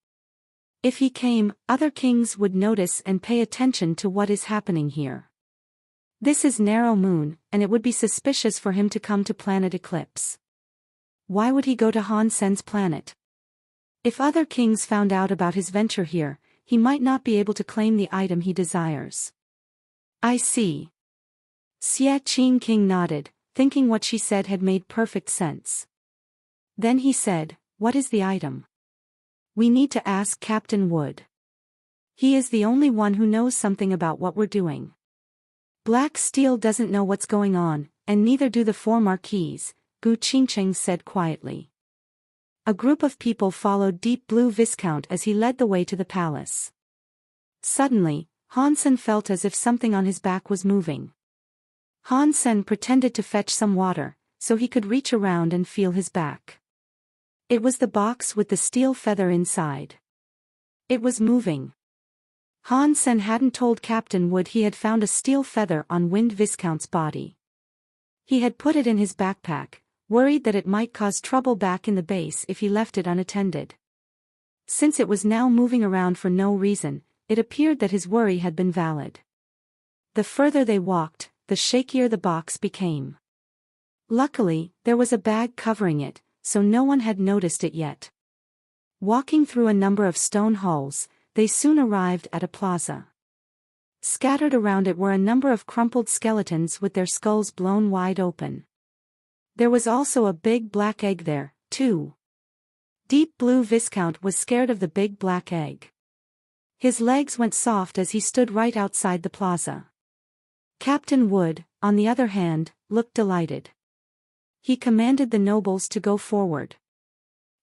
If he came, other kings would notice and pay attention to what is happening here. This is narrow moon, and it would be suspicious for him to come to planet Eclipse. Why would he go to Han Sen's planet? If other kings found out about his venture here, he might not be able to claim the item he desires." "I see." Xia Qin King nodded, thinking what she said had made perfect sense. Then he said, "What is the item? We need to ask Captain Wood. He is the only one who knows something about what we're doing. Black Steel doesn't know what's going on, and neither do the 4 marquis," Gu Qingcheng said quietly. A group of people followed Deep Blue Viscount as he led the way to the palace. Suddenly, Han Sen felt as if something on his back was moving. Han Sen pretended to fetch some water, so he could reach around and feel his back. It was the box with the steel feather inside. It was moving. Han Sen hadn't told Captain Wood he had found a steel feather on Wind Viscount's body. He had put it in his backpack, worried that it might cause trouble back in the base if he left it unattended. Since it was now moving around for no reason, it appeared that his worry had been valid. The further they walked, the shakier the box became. Luckily, there was a bag covering it, so no one had noticed it yet. Walking through a number of stone halls, they soon arrived at a plaza. Scattered around it were a number of crumpled skeletons with their skulls blown wide open. There was also a big black egg there, too. Deep Blue Viscount was scared of the big black egg. His legs went soft as he stood right outside the plaza. Captain Wood, on the other hand, looked delighted. He commanded the nobles to go forward.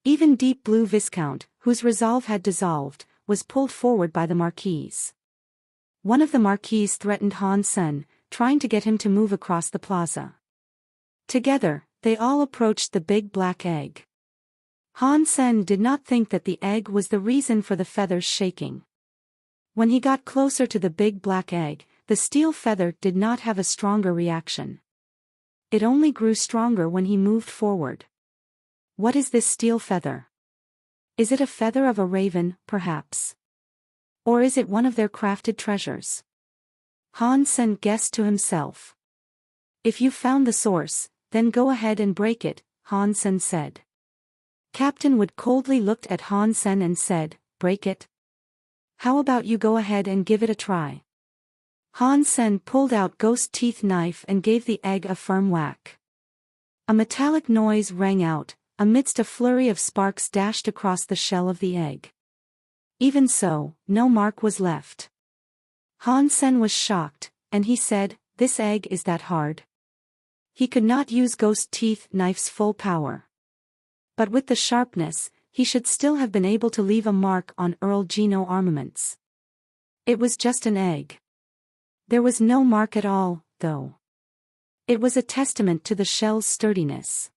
Even Deep Blue Viscount, whose resolve had dissolved, was pulled forward by the marquis. One of the marquis threatened Han Sen, trying to get him to move across the plaza. Together, they all approached the big black egg. Han Sen did not think that the egg was the reason for the feathers shaking. When he got closer to the big black egg, the steel feather did not have a stronger reaction. It only grew stronger when he moved forward. What is this steel feather? Is it a feather of a raven, perhaps? Or is it one of their crafted treasures? Han Sen guessed to himself. If you found the source, Then go ahead and break it, Han Sen said. Captain Wood coldly looked at Han Sen and said, break it? How about you go ahead and give it a try? Han Sen pulled out ghost teeth knife and gave the egg a firm whack. A metallic noise rang out, amidst a flurry of sparks dashed across the shell of the egg. Even so, no mark was left. Han Sen was shocked, and he said, this egg is that hard? He could not use ghost teeth knife's full power. But with the sharpness, he should still have been able to leave a mark on Earl Geno armaments. It was just an egg. There was no mark at all, though. It was a testament to the shell's sturdiness.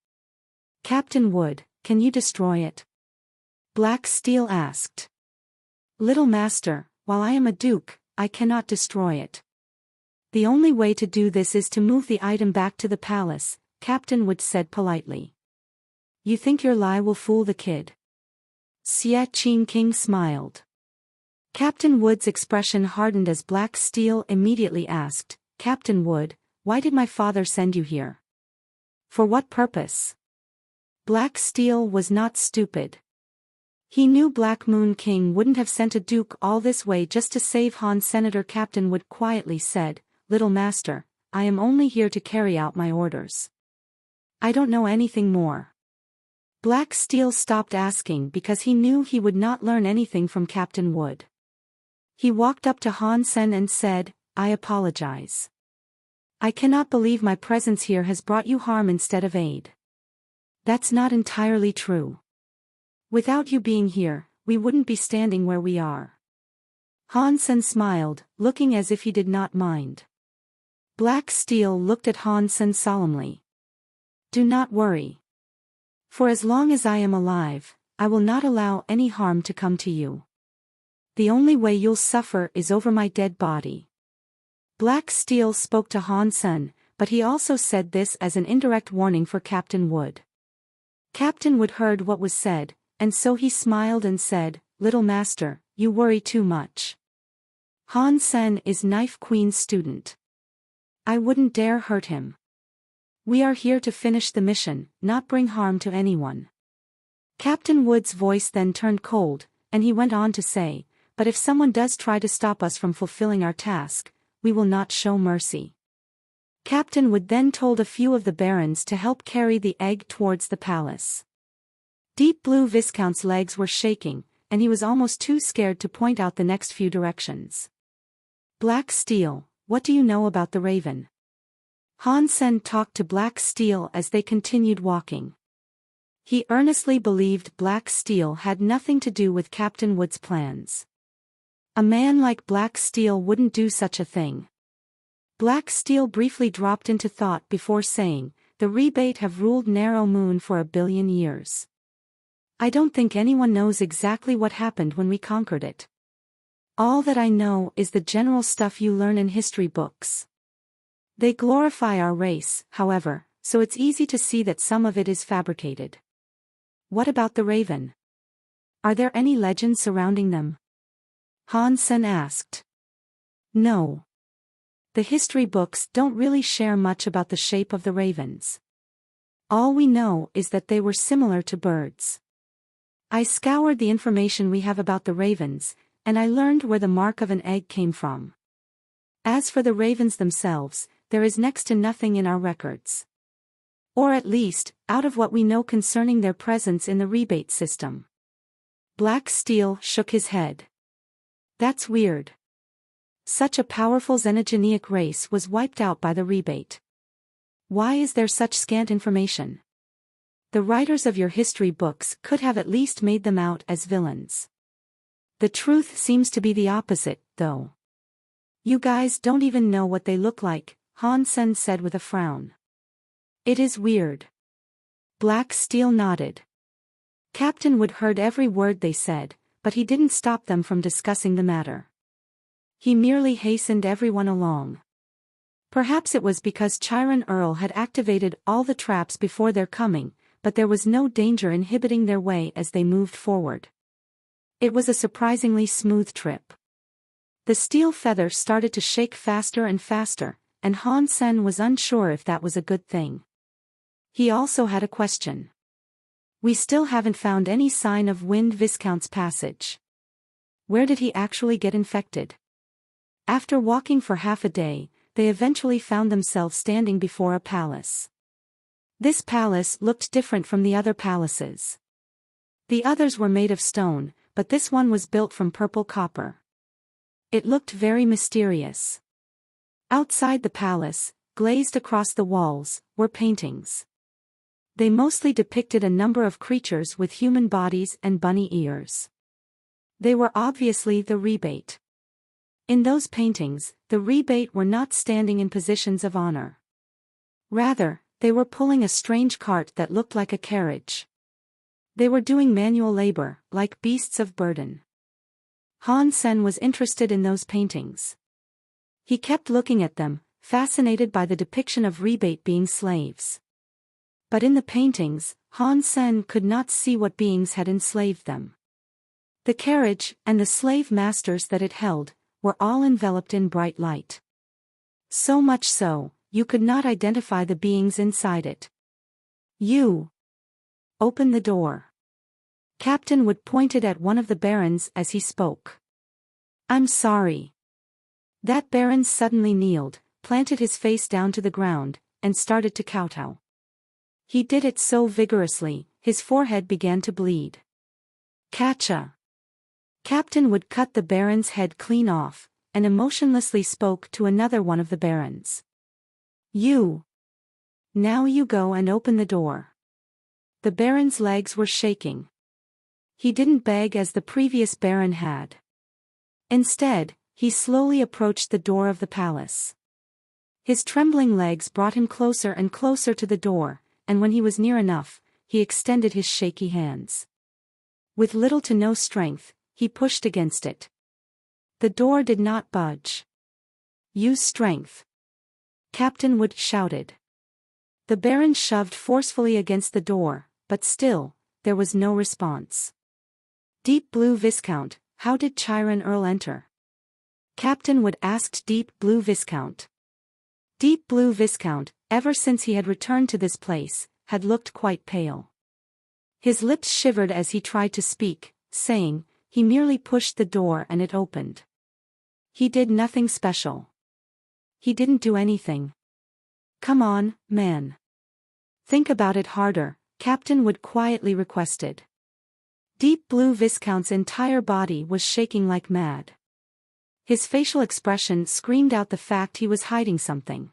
Captain Wood, can you destroy it? Black Steel asked. Little master, while I am a duke, I cannot destroy it. The only way to do this is to move the item back to the palace, Captain Wood said politely. You think your lie will fool the kid? Xie Qingking smiled. Captain Wood's expression hardened as Black Steel immediately asked, Captain Wood, why did my father send you here? For what purpose? Black Steel was not stupid. He knew Black Moon King wouldn't have sent a duke all this way just to save Han. Senator Captain Wood quietly said, Little master, I am only here to carry out my orders. I don't know anything more. Black Steel stopped asking because he knew he would not learn anything from Captain Wood. He walked up to Han Sen and said, I apologize. I cannot believe my presence here has brought you harm instead of aid. That's not entirely true. Without you being here, we wouldn't be standing where we are. Han Sen smiled, looking as if he did not mind. Black Steel looked at Han Sen solemnly. Do not worry. For as long as I am alive, I will not allow any harm to come to you. The only way you'll suffer is over my dead body. Black Steel spoke to Han Sen, but he also said this as an indirect warning for Captain Wood. Captain Wood heard what was said, and so he smiled and said, Little master, you worry too much. Han Sen is Knife Queen's student. I wouldn't dare hurt him. We are here to finish the mission, not bring harm to anyone. Captain Wood's voice then turned cold, and he went on to say, but if someone does try to stop us from fulfilling our task, we will not show mercy. Captain Wood then told a few of the barons to help carry the egg towards the palace. Deep Blue Viscount's legs were shaking, and he was almost too scared to point out the next few directions. Black Steel, what do you know about the raven? Han Sen talked to Black Steel as they continued walking. He earnestly believed Black Steel had nothing to do with Captain Wood's plans. A man like Black Steel wouldn't do such a thing. Black Steel briefly dropped into thought before saying, the rebate have ruled Narrow Moon for 1 billion years. I don't think anyone knows exactly what happened when we conquered it. All that I know is the general stuff you learn in history books. They glorify our race, however, so it's easy to see that some of it is fabricated. What about the raven? Are there any legends surrounding them? Han Sen asked. No. The history books don't really share much about the shape of the ravens. All we know is that they were similar to birds. I scoured the information we have about the ravens, and I learned where the mark of an egg came from. As for the ravens themselves, there is next to nothing in our records. Or at least, out of what we know concerning their presence in the rebate system. Black Steel shook his head. That's weird. Such a powerful xenogeneic race was wiped out by the rebate. Why is there such scant information? The writers of your history books could have at least made them out as villains. The truth seems to be the opposite, though. You guys don't even know what they look like, Han Sen said with a frown. It is weird. Black Steel nodded. Captain Wood heard every word they said, but he didn't stop them from discussing the matter. He merely hastened everyone along. Perhaps it was because Chiron Earl had activated all the traps before their coming, but there was no danger inhibiting their way as they moved forward. It was a surprisingly smooth trip. The steel feather started to shake faster and faster, and Han Sen was unsure if that was a good thing. He also had a question. We still haven't found any sign of Wind Viscount's passage. Where did he actually get infected? After walking for half a day, they eventually found themselves standing before a palace. This palace looked different from the other palaces. The others were made of stone, but this one was built from purple copper. It looked very mysterious. Outside the palace, glazed across the walls, were paintings. They mostly depicted a number of creatures with human bodies and bunny ears. They were obviously the rebate. In those paintings, the rebate were not standing in positions of honor. Rather, they were pulling a strange cart that looked like a carriage. They were doing manual labor, like beasts of burden. Han Sen was interested in those paintings. He kept looking at them, fascinated by the depiction of rebate being slaves. But in the paintings, Han Sen could not see what beings had enslaved them. The carriage, and the slave masters that it held, were all enveloped in bright light. So much so, you could not identify the beings inside it. You! Open the door. Captain Wood pointed at one of the barons as he spoke. I'm sorry. That baron suddenly kneeled, planted his face down to the ground, and started to kowtow. He did it so vigorously, his forehead began to bleed. Catcha! Captain Wood cut the baron's head clean off, and emotionlessly spoke to another one of the barons. You! Now you go and open the door. The baron's legs were shaking. He didn't beg as the previous baron had. Instead, he slowly approached the door of the palace. His trembling legs brought him closer and closer to the door, and when he was near enough, he extended his shaky hands. With little to no strength, he pushed against it. The door did not budge. Use strength. Captain Wood shouted. The baron shoved forcefully against the door, but still, there was no response. Deep Blue Viscount, how did Chiron Earl enter? Captain Wood asked Deep Blue Viscount. Deep Blue Viscount, ever since he had returned to this place, had looked quite pale. His lips shivered as he tried to speak, saying, he merely pushed the door and it opened. He did nothing special. He didn't do anything. Come on, man. Think about it harder, Captain Wood quietly requested. Deep Blue Viscount's entire body was shaking like mad. His facial expression screamed out the fact he was hiding something.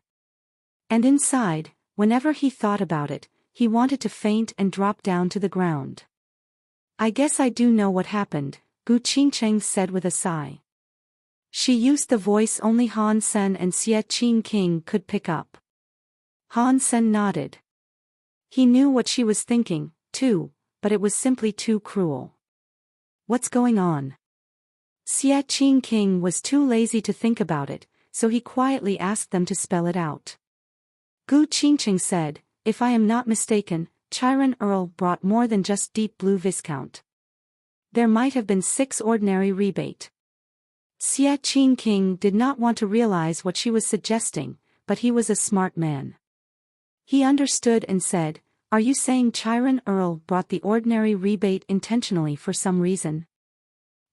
And inside, whenever he thought about it, he wanted to faint and drop down to the ground. I guess I do know what happened, Gu Qingcheng said with a sigh. She used the voice only Han Sen and Xie Qing King could pick up. Han Sen nodded. He knew what she was thinking, too, but it was simply too cruel. What's going on? Xie Qing King was too lazy to think about it, so he quietly asked them to spell it out. Gu Qingcheng said, if I am not mistaken, Chiron Earl brought more than just Deep Blue Viscount. There might have been 6 ordinary rebate. Xie Qing King did not want to realize what she was suggesting, but he was a smart man. He understood and said, are you saying Chiron Earl brought the ordinary rebate intentionally for some reason?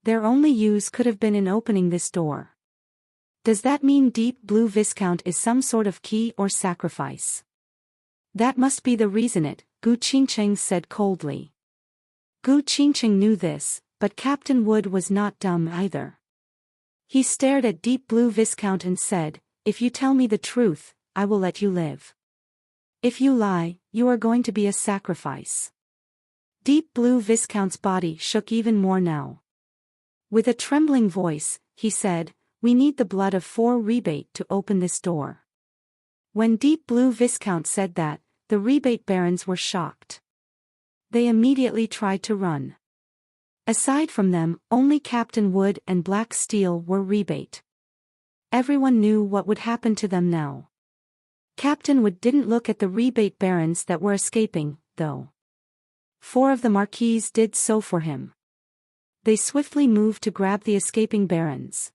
Their only use could have been in opening this door. Does that mean Deep Blue Viscount is some sort of key or sacrifice? That must be the reason it, Gu Qingcheng said coldly. Gu Qingcheng knew this, but Captain Wood was not dumb either. He stared at Deep Blue Viscount and said, if you tell me the truth, I will let you live. If you lie, you are going to be a sacrifice. Deep Blue Viscount's body shook even more now. With a trembling voice, he said, we need the blood of 4 rebate to open this door. When Deep Blue Viscount said that, the rebate barons were shocked. They immediately tried to run. Aside from them, only Captain Wood and Black Steel were rebate. Everyone knew what would happen to them now. Captain Wood didn't look at the rebate barons that were escaping, though. 4 of the marquis did so for him. They swiftly moved to grab the escaping barons.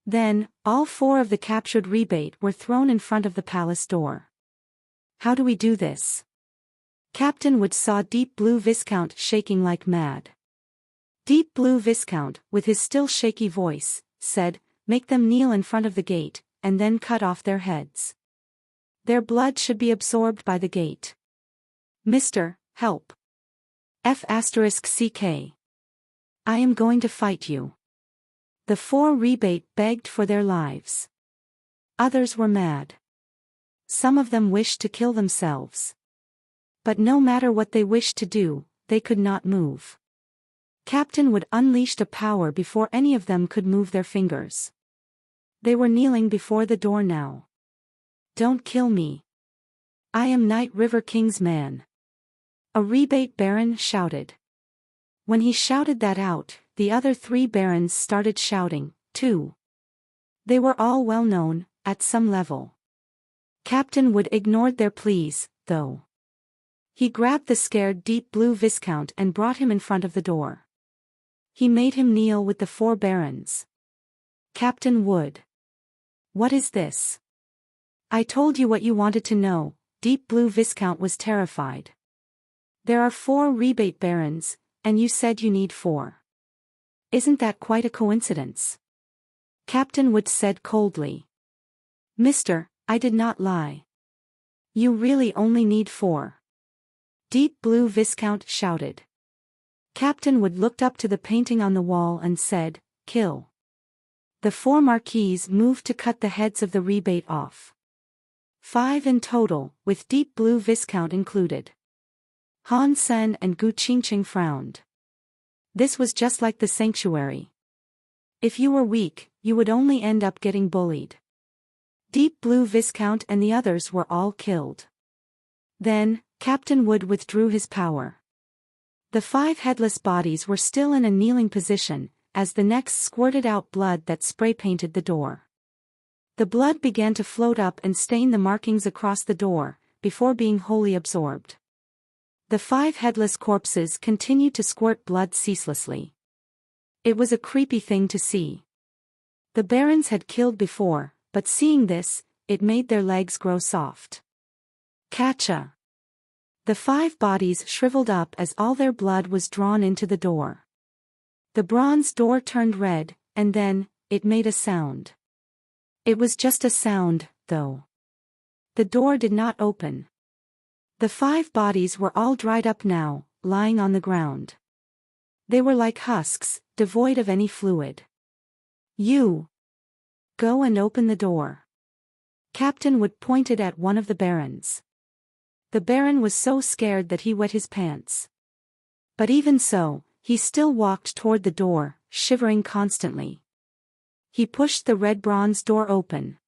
Then, all 4 of the captured rebate were thrown in front of the palace door. How do we do this? Captain Wood saw Deep Blue Viscount shaking like mad. Deep Blue Viscount, with his still shaky voice, said, "Make them kneel in front of the gate, and then cut off their heads. Their blood should be absorbed by the gate. Mr. Help. F***CK. I am going to fight you." The 4 rebate begged for their lives. Others were mad. Some of them wished to kill themselves. But no matter what they wished to do, they could not move. Captain Wood unleashed a power before any of them could move their fingers. They were kneeling before the door now. "Don't kill me. I am Night River King's man," a rebate baron shouted. When he shouted that out, the other 3 barons started shouting, too. They were all well known, at some level. Captain Wood ignored their pleas, though. He grabbed the scared Deep Blue Viscount and brought him in front of the door. He made him kneel with the 4 barons. "Captain Wood. What is this?" "I told you what you wanted to know." Deep Blue Viscount was terrified. "There are 4 rebate barons, and you said you need 4. Isn't that quite a coincidence?" Captain Wood said coldly. "Mister, I did not lie. You really only need 4. Deep Blue Viscount shouted. Captain Wood looked up to the painting on the wall and said, "Kill." The 4 marquis moved to cut the heads of the rebate off. 5 in total, with Deep Blue Viscount included. Han Sen and Gu Qingqing frowned. This was just like the sanctuary. If you were weak, you would only end up getting bullied. Deep Blue Viscount and the others were all killed. Then, Captain Wood withdrew his power. The 5 headless bodies were still in a kneeling position, as the necks squirted out blood that spray-painted the door. The blood began to float up and stain the markings across the door, before being wholly absorbed. The 5 headless corpses continued to squirt blood ceaselessly. It was a creepy thing to see. The barons had killed before, but seeing this, it made their legs grow soft. Catcha! The 5 bodies shriveled up as all their blood was drawn into the door. The bronze door turned red, and then, it made a sound. It was just a sound, though. The door did not open. The 5 bodies were all dried up now, lying on the ground. They were like husks, devoid of any fluid. "You! Go and open the door." Captain Wood pointed at one of the barons. The baron was so scared that he wet his pants. But even so, he still walked toward the door, shivering constantly. He pushed the red bronze door open.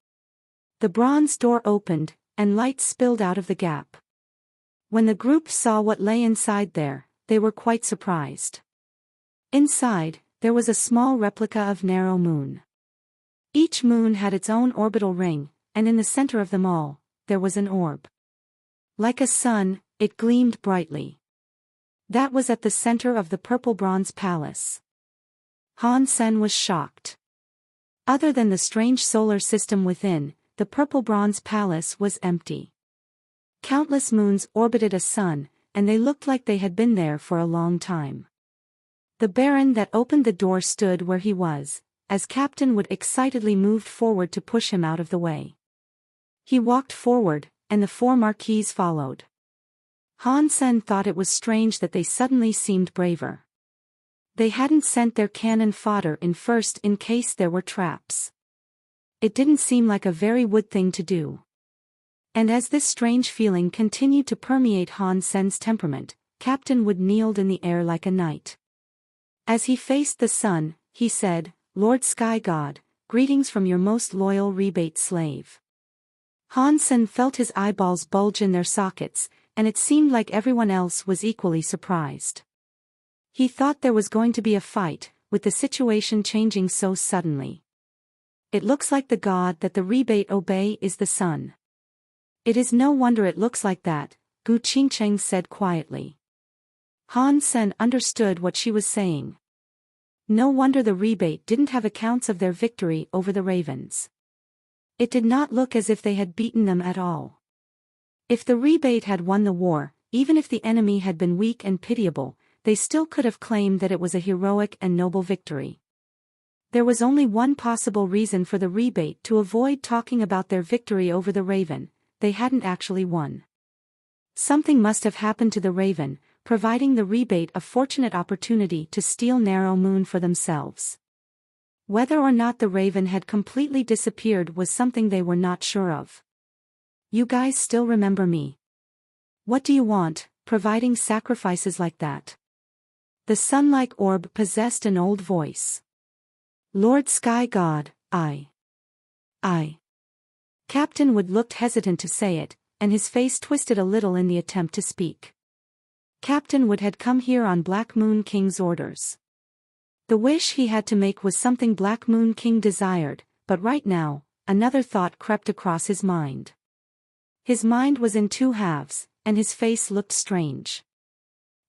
The bronze door opened, and light spilled out of the gap. When the group saw what lay inside there, they were quite surprised. Inside, there was a small replica of Narrow Moon. Each moon had its own orbital ring, and in the center of them all, there was an orb. Like a sun, it gleamed brightly. That was at the center of the purple bronze palace. Han Sen was shocked. Other than the strange solar system within, the purple bronze palace was empty. Countless moons orbited a sun, and they looked like they had been there for a long time. The baron that opened the door stood where he was, as Captain Wood excitedly moved forward to push him out of the way. He walked forward, and the 4 marquis followed. Han Sen thought it was strange that they suddenly seemed braver. They hadn't sent their cannon fodder in first in case there were traps. It didn't seem like a very Wood thing to do. And as this strange feeling continued to permeate Han Sen's temperament, Captain Wood kneeled in the air like a knight. As he faced the sun, he said, "Lord Sky God, greetings from your most loyal rebate slave." Han Sen felt his eyeballs bulge in their sockets, and it seemed like everyone else was equally surprised. He thought there was going to be a fight, with the situation changing so suddenly. "It looks like the god that the rebate obey is the sun." "It is no wonder it looks like that," Gu Qingqing said quietly. Han Sen understood what she was saying. No wonder the rebate didn't have accounts of their victory over the ravens. It did not look as if they had beaten them at all. If the rebate had won the war, even if the enemy had been weak and pitiable, they still could have claimed that it was a heroic and noble victory. There was only one possible reason for the rebate: to avoid talking about their victory over the raven. They hadn't actually won. Something must have happened to the raven, providing the rebate a fortunate opportunity to steal Narrow Moon for themselves. Whether or not the raven had completely disappeared was something they were not sure of. You guys still remember me? What do you want, providing sacrifices like that? The sun-like orb possessed an old voice. Lord Sky God, I. Captain Wood looked hesitant to say it, and his face twisted a little in the attempt to speak. Captain Wood had come here on Black Moon King's orders. The wish he had to make was something Black Moon King desired, but right now, another thought crept across his mind. His mind was in two halves, and his face looked strange.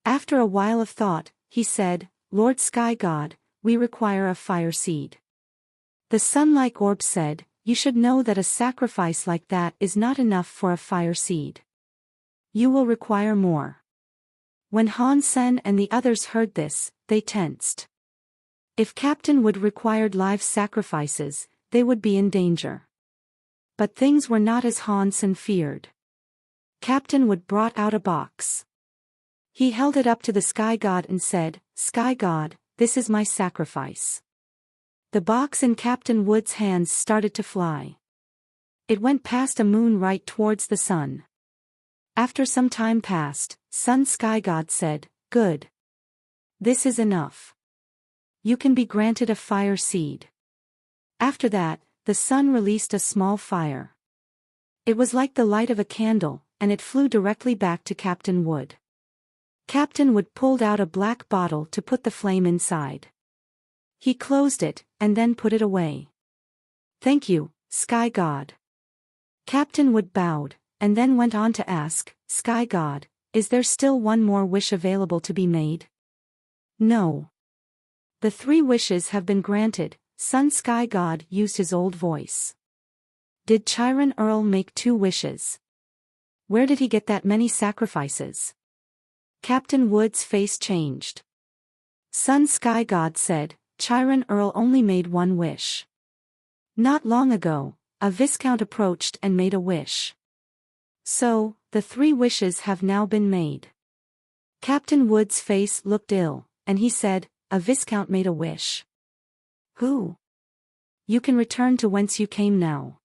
After a while of thought, he said, Lord Sky God, we require a fire seed. The sun-like orb said, you should know that a sacrifice like that is not enough for a fire seed. You will require more. When Han Sen and the others heard this, they tensed. If Captain Wood required live sacrifices, they would be in danger. But things were not as Han Sen feared. Captain Wood brought out a box. He held it up to the Sky God and said, Sky God, this is my sacrifice. The box in Captain Wood's hands started to fly. It went past a moon right towards the sun. After some time passed, Sun Sky God said, Good. This is enough. You can be granted a fire seed. After that, the sun released a small fire. It was like the light of a candle, and it flew directly back to Captain Wood. Captain Wood pulled out a black bottle to put the flame inside. He closed it, and then put it away. Thank you, Sky God. Captain Wood bowed, and then went on to ask, Sky God, is there still one more wish available to be made? No. The 3 wishes have been granted. Sun Sky God used his old voice. Did Chiron Earl make 2 wishes? Where did he get that many sacrifices? Captain Wood's face changed. Sun Sky God said, Chiron Earl only made 1 wish. Not long ago, a Viscount approached and made a wish. So, the 3 wishes have now been made. Captain Wood's face looked ill, and he said, a Viscount made a wish. Who? You can return to whence you came now.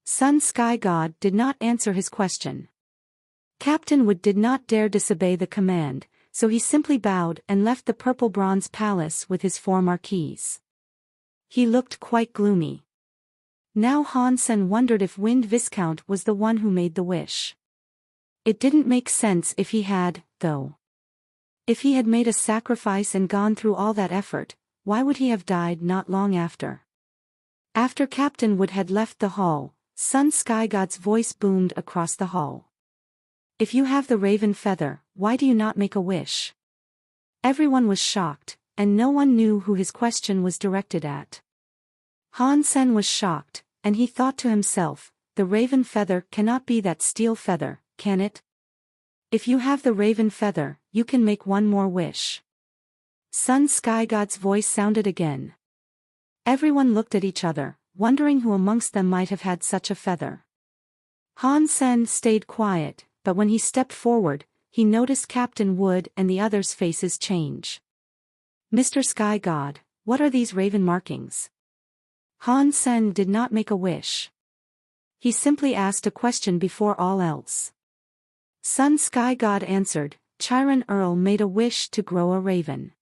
Sun Sky God did not answer his question. Captain Wood did not dare disobey the command, so he simply bowed and left the Purple Bronze Palace with his 4 marquis. He looked quite gloomy. Now Han Sen wondered if Wind Viscount was the one who made the wish. It didn't make sense if he had, though. If he had made a sacrifice and gone through all that effort, why would he have died not long after? After Captain Wood had left the hall, Sun Sky God's voice boomed across the hall. If you have the raven feather, why do you not make a wish? Everyone was shocked, and no one knew who his question was directed at. Han Sen was shocked, and he thought to himself, the raven feather cannot be that steel feather, can it? If you have the raven feather, you can make 1 more wish. Sun Sky God's voice sounded again. Everyone looked at each other, wondering who amongst them might have had such a feather. Han Sen stayed quiet, but when he stepped forward, he noticed Captain Wood and the others' faces change. Mr. Sky God, what are these raven markings? Han Sen did not make a wish. He simply asked a question before all else. Sun Sky God answered, Chiron Earl made a wish to grow a raven.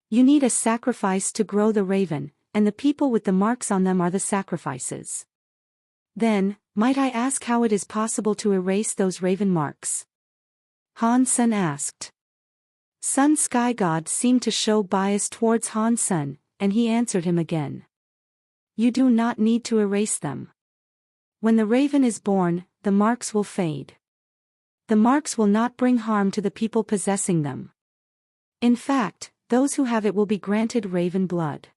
You need a sacrifice to grow the raven, and the people with the marks on them are the sacrifices. Then, might I ask how it is possible to erase those raven marks? Han Sen asked. Sun Sky God seemed to show bias towards Han Sen, and he answered him again. You do not need to erase them. When the raven is born, the marks will fade. The marks will not bring harm to the people possessing them. In fact, those who have it will be granted raven blood.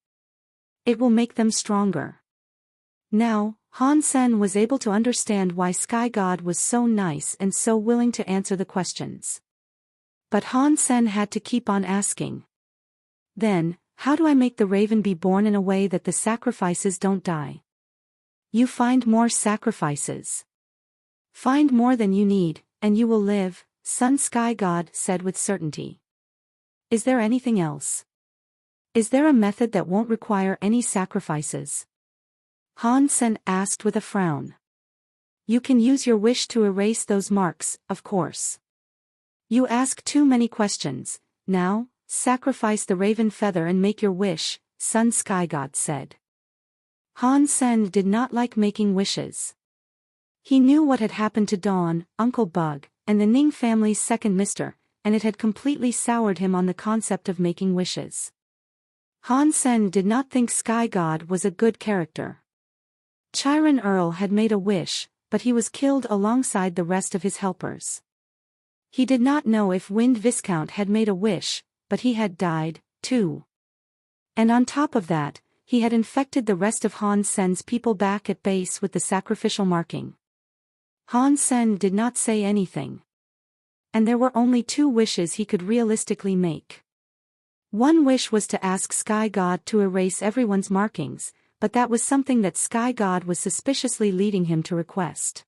It will make them stronger. Now, Han Sen was able to understand why Sky God was so nice and so willing to answer the questions. But Han Sen had to keep on asking. Then, how do I make the raven be born in a way that the sacrifices don't die? You find more sacrifices. Find more than you need, and you will live, Sun Sky God said with certainty. Is there anything else? Is there a method that won't require any sacrifices? Han Sen asked with a frown. You can use your wish to erase those marks, of course. You ask too many questions. Now, sacrifice the raven feather and make your wish, Sun Sky God said. Han Sen did not like making wishes. He knew what had happened to Dawn, Uncle Bug, and the Ning family's second mister, and it had completely soured him on the concept of making wishes. Han Sen did not think Sky God was a good character. Chiron Earl had made a wish, but he was killed alongside the rest of his helpers. He did not know if Wind Viscount had made a wish, but he had died, too. And on top of that, he had infected the rest of Han Sen's people back at base with the sacrificial marking. Han Sen did not say anything. And there were only 2 wishes he could realistically make. One wish was to ask Sky God to erase everyone's markings, but that was something that Sky God was suspiciously leading him to request.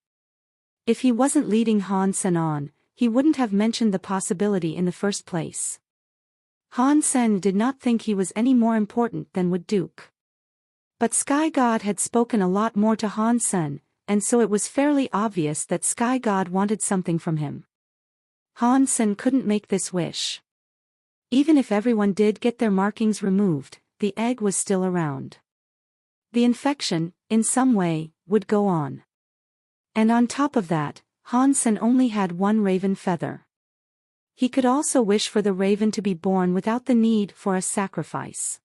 If he wasn't leading Han Sen on, he wouldn't have mentioned the possibility in the first place. Han Sen did not think he was any more important than would Duke. But Sky God had spoken a lot more to Han Sen, and so it was fairly obvious that Sky God wanted something from him. Han Sen couldn't make this wish. Even if everyone did get their markings removed, the egg was still around. The infection, in some way, would go on. And on top of that, Han Sen only had 1 raven feather. He could also wish for the raven to be born without the need for a sacrifice.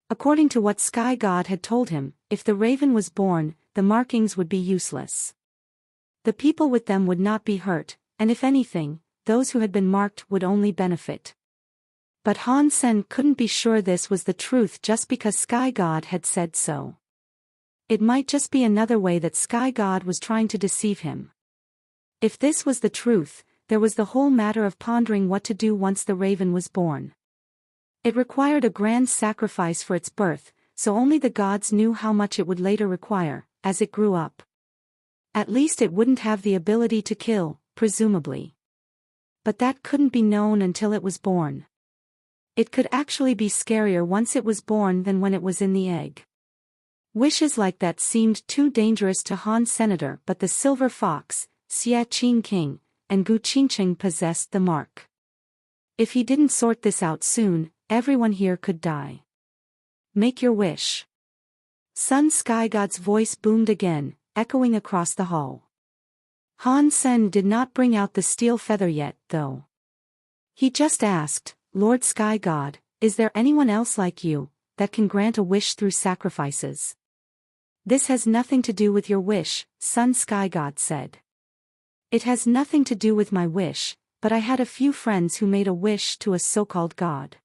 According to what Sky God had told him, if the raven was born, the markings would be useless. The people with them would not be hurt, and if anything, those who had been marked would only benefit. But Han Sen couldn't be sure this was the truth just because Sky God had said so. It might just be another way that Sky God was trying to deceive him. If this was the truth, there was the whole matter of pondering what to do once the raven was born. It required a grand sacrifice for its birth, so only the gods knew how much it would later require, as it grew up. At least it wouldn't have the ability to kill, presumably. But that couldn't be known until it was born. It could actually be scarier once it was born than when it was in the egg. Wishes like that seemed too dangerous to Han Senator, but the Silver Fox, Xia Qing King, and Gu Qingqing possessed the mark. If he didn't sort this out soon, everyone here could die. Make your wish. Sun Sky God's voice boomed again, echoing across the hall. Han Sen did not bring out the steel feather yet, though. He just asked, Lord Sky God, is there anyone else like you, that can grant a wish through sacrifices? This has nothing to do with your wish, Sun Sky God said. It has nothing to do with my wish, but I had a few friends who made a wish to a so-called god.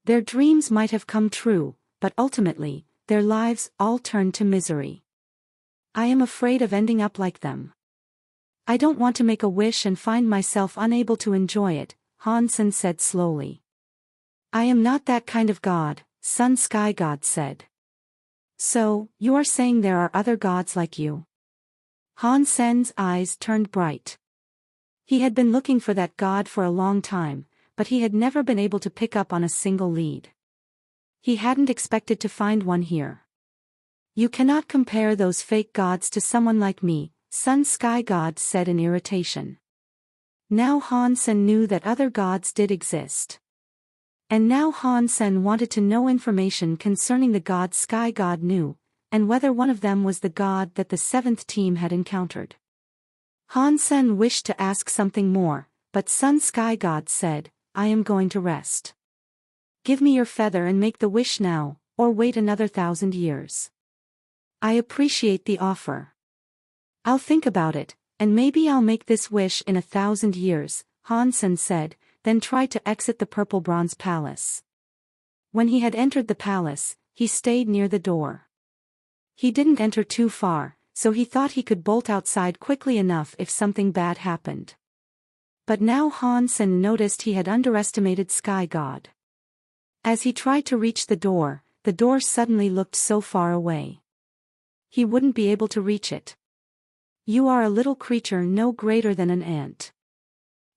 Their dreams might have come true, but ultimately, their lives all turned to misery. I am afraid of ending up like them. I don't want to make a wish and find myself unable to enjoy it, Han Sen said slowly. I am not that kind of god, Sun Sky God said. So, you are saying there are other gods like you? Han Sen's eyes turned bright. He had been looking for that god for a long time, but he had never been able to pick up on a single lead. He hadn't expected to find one here. You cannot compare those fake gods to someone like me, Sun Sky God said in irritation. Now Han Sen knew that other gods did exist. And now Han Sen wanted to know information concerning the god Sky God knew, and whether one of them was the god that the 7th team had encountered. Han Sen wished to ask something more, but Sun Sky God said, I am going to rest. Give me your feather and make the wish now, or wait another 1,000 years. I appreciate the offer. I'll think about it, and maybe I'll make this wish in 1,000 years, Han Sen said, then tried to exit the Purple Bronze Palace. When he had entered the palace, he stayed near the door. He didn't enter too far, so he thought he could bolt outside quickly enough if something bad happened. But now Han Sen noticed he had underestimated Sky God. As he tried to reach the door suddenly looked so far away. He wouldn't be able to reach it. You are a little creature no greater than an ant.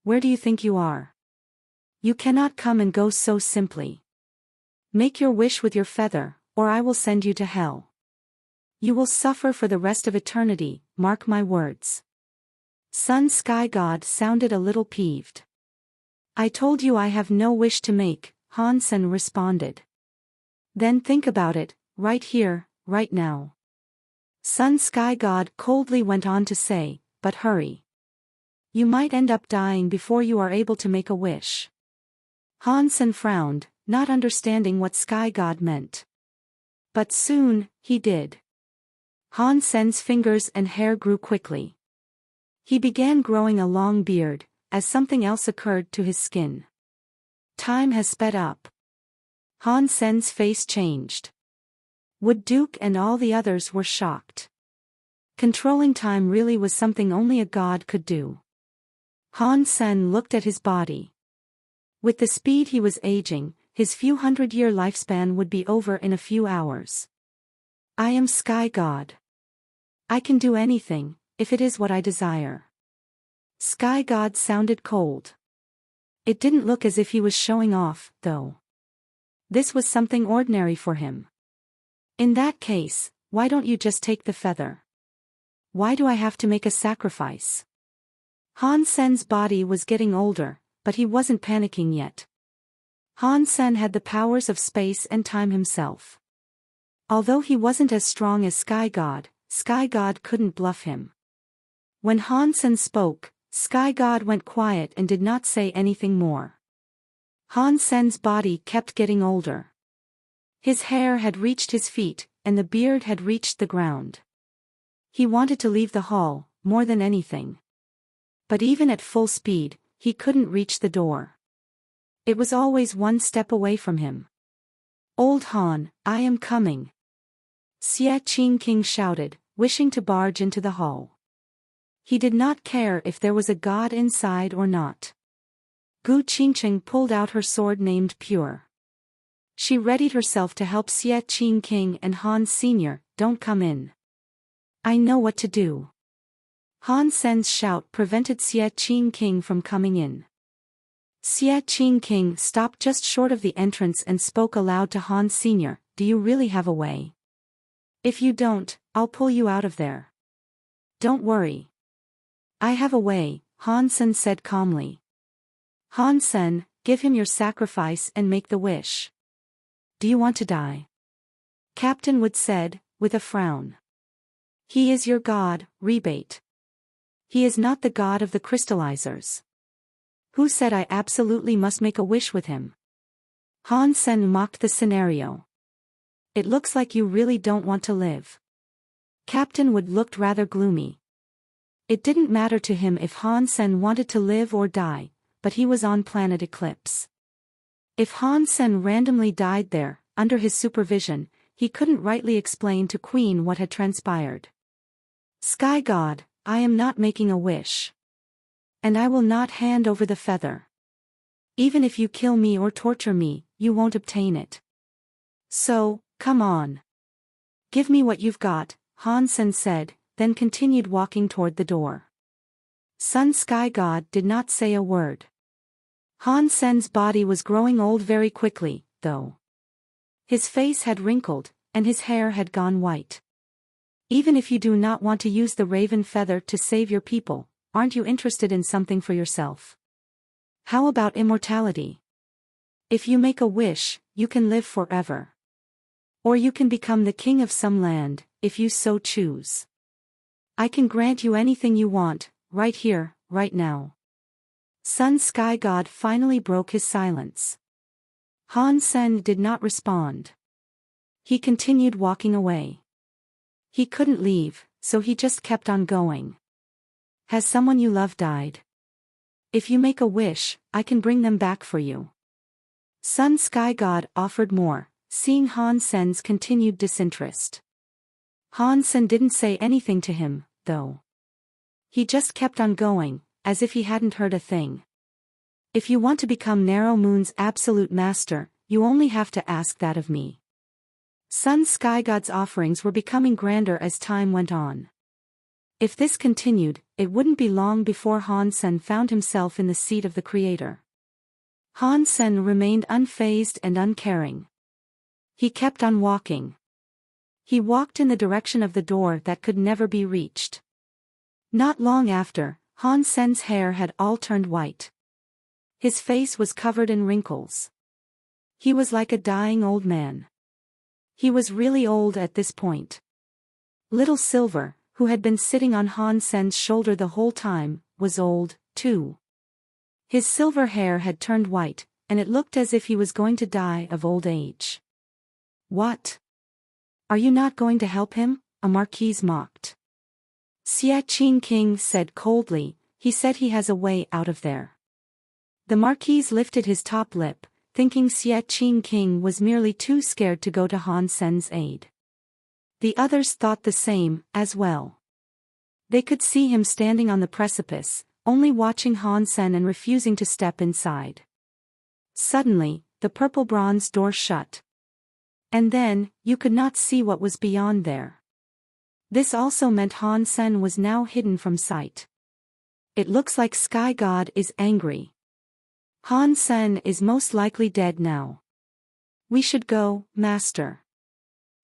Where do you think you are? You cannot come and go so simply. Make your wish with your feather, or I will send you to hell. You will suffer for the rest of eternity, mark my words. Sun Sky God sounded a little peeved. I told you I have no wish to make, Han Sen responded. Then think about it, right here, right now. Sun Sky God coldly went on to say, but hurry. You might end up dying before you are able to make a wish. Han Sen frowned, not understanding what Sky God meant. But soon, he did. Han Sen's fingers and hair grew quickly. He began growing a long beard, as something else occurred to his skin. Time has sped up. Han Sen's face changed. Wood Duke and all the others were shocked. Controlling time really was something only a god could do. Han Sen looked at his body. With the speed he was aging, his few hundred-year lifespan would be over in a few hours. I am Sky God. I can do anything, if it is what I desire. Sky God sounded cold. It didn't look as if he was showing off, though. This was something ordinary for him. In that case, why don't you just take the feather? Why do I have to make a sacrifice? Han Sen's body was getting older, but he wasn't panicking yet. Han Sen had the powers of space and time himself. Although he wasn't as strong as Sky God couldn't bluff him. When Han Sen spoke, Sky God went quiet and did not say anything more. Han Sen's body kept getting older. His hair had reached his feet, and the beard had reached the ground. He wanted to leave the hall, more than anything. But even at full speed, he couldn't reach the door. It was always one step away from him. Old Han, I am coming. Xie Qingking shouted, wishing to barge into the hall. He did not care if there was a god inside or not. Gu Qingcheng pulled out her sword named Pure. She readied herself to help Xie Qingking and Han Sr., don't come in. I know what to do. Han Sen's shout prevented Xie Qingking from coming in. Xie Qingking stopped just short of the entrance and spoke aloud to Han Sr., do you really have a way? If you don't, I'll pull you out of there. Don't worry. I have a way, Han Sen said calmly. Han Sen, give him your sacrifice and make the wish. Do you want to die? Captain Wood said, with a frown. He is your god, Rebate. He is not the god of the crystallizers. Who said I absolutely must make a wish with him? Han Sen mocked the scenario. It looks like you really don't want to live. Captain Wood looked rather gloomy. It didn't matter to him if Han Sen wanted to live or die, but he was on planet Eclipse. If Han Sen randomly died there, under his supervision, he couldn't rightly explain to Queen what had transpired. Sky God, I am not making a wish. And I will not hand over the feather. Even if you kill me or torture me, you won't obtain it. So, come on. Give me what you've got, Han Sen said, then continued walking toward the door. Sun Sky God did not say a word. Han Sen's body was growing old very quickly, though. His face had wrinkled, and his hair had gone white. Even if you do not want to use the raven feather to save your people, aren't you interested in something for yourself? How about immortality? If you make a wish, you can live forever. Or you can become the king of some land, if you so choose. I can grant you anything you want, right here, right now. Sun Sky God finally broke his silence. Han Sen did not respond. He continued walking away. He couldn't leave, so he just kept on going. Has someone you love died? If you make a wish, I can bring them back for you. Sun Sky God offered more, seeing Han Sen's continued disinterest. Han Sen didn't say anything to him, though. He just kept on going, as if he hadn't heard a thing. If you want to become Narrow Moon's absolute master, you only have to ask that of me. Sun Sky God's offerings were becoming grander as time went on. If this continued, it wouldn't be long before Han Sen found himself in the seat of the creator. Han Sen remained unfazed and uncaring. He kept on walking. He walked in the direction of the door that could never be reached. Not long after, Han Sen's hair had all turned white. His face was covered in wrinkles. He was like a dying old man. He was really old at this point. Little Silver, who had been sitting on Han Sen's shoulder the whole time, was old, too. His silver hair had turned white, and it looked as if he was going to die of old age. What? Are you not going to help him? A marquise mocked. Xia Qing King said coldly, he said he has a way out of there. The marquise lifted his top lip, thinking Xia Qing King was merely too scared to go to Han Sen's aid. The others thought the same, as well. They could see him standing on the precipice, only watching Han Sen and refusing to step inside. Suddenly, the purple bronze door shut. And then, you could not see what was beyond there. This also meant Han Sen was now hidden from sight. It looks like Sky God is angry. Han Sen is most likely dead now. We should go, Master.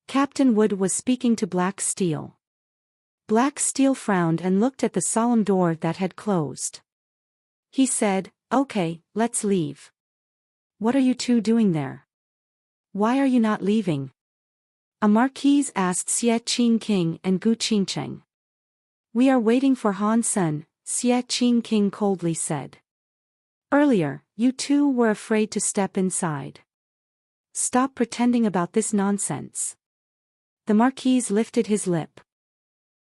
Captain Wood was speaking to Black Steel. Black Steel frowned and looked at the solemn door that had closed. He said, "Okay, let's leave." "What are you two doing there? Why are you not leaving?" a marquise asked Xia Qing King and Gu Qingcheng. "We are waiting for Han Sen," Xia Qing King coldly said. "Earlier, you two were afraid to step inside. Stop pretending about this nonsense." The marquise lifted his lip.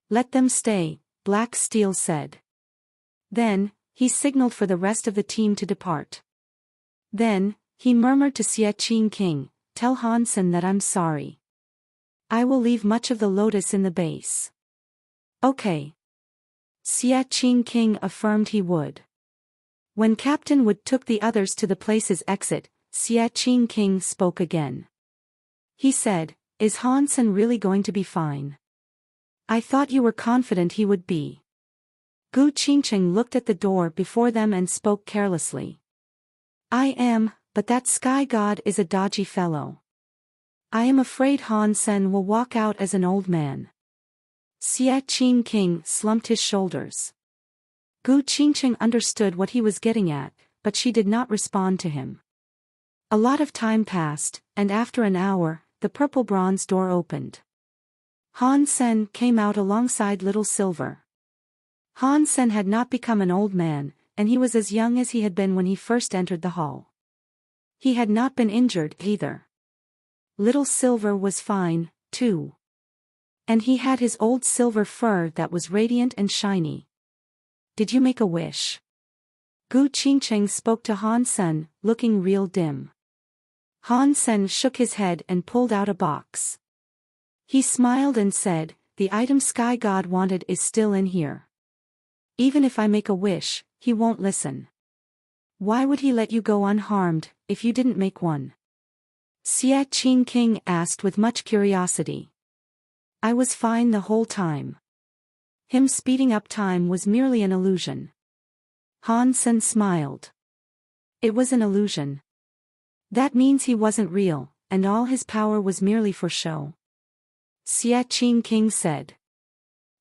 "Let them stay," Black Steel said. Then, he signaled for the rest of the team to depart. Then, he murmured to Xia Qing King, "Tell Han Sen that I'm sorry. I will leave much of the lotus in the base." "Okay." Xia Qing King affirmed he would. When Captain Wood took the others to the place's exit, Xia Qing King spoke again. He said, "Is Han Sen really going to be fine? I thought you were confident he would be." Gu Qingcheng looked at the door before them and spoke carelessly. "I am, but that Sky God is a dodgy fellow. I am afraid Han Sen will walk out as an old man." Xia Qing King slumped his shoulders. Gu Qingcheng understood what he was getting at, but she did not respond to him. A lot of time passed, and after an hour, the purple bronze door opened. Han Sen came out alongside Little Silver. Han Sen had not become an old man, and he was as young as he had been when he first entered the hall. He had not been injured either. Little Silver was fine, too. And he had his old silver fur that was radiant and shiny. "Did you make a wish?" Gu Qingcheng spoke to Han Sen, looking real dim. Han Sen shook his head and pulled out a box. He smiled and said, "The item Sky God wanted is still in here. Even if I make a wish, he won't listen. Why would he let you go unharmed, if you didn't make one?" Xia Qing King asked with much curiosity. "I was fine the whole time. Him speeding up time was merely an illusion." Han Sen smiled. "It was an illusion. That means he wasn't real, and all his power was merely for show." Xia Qing King said.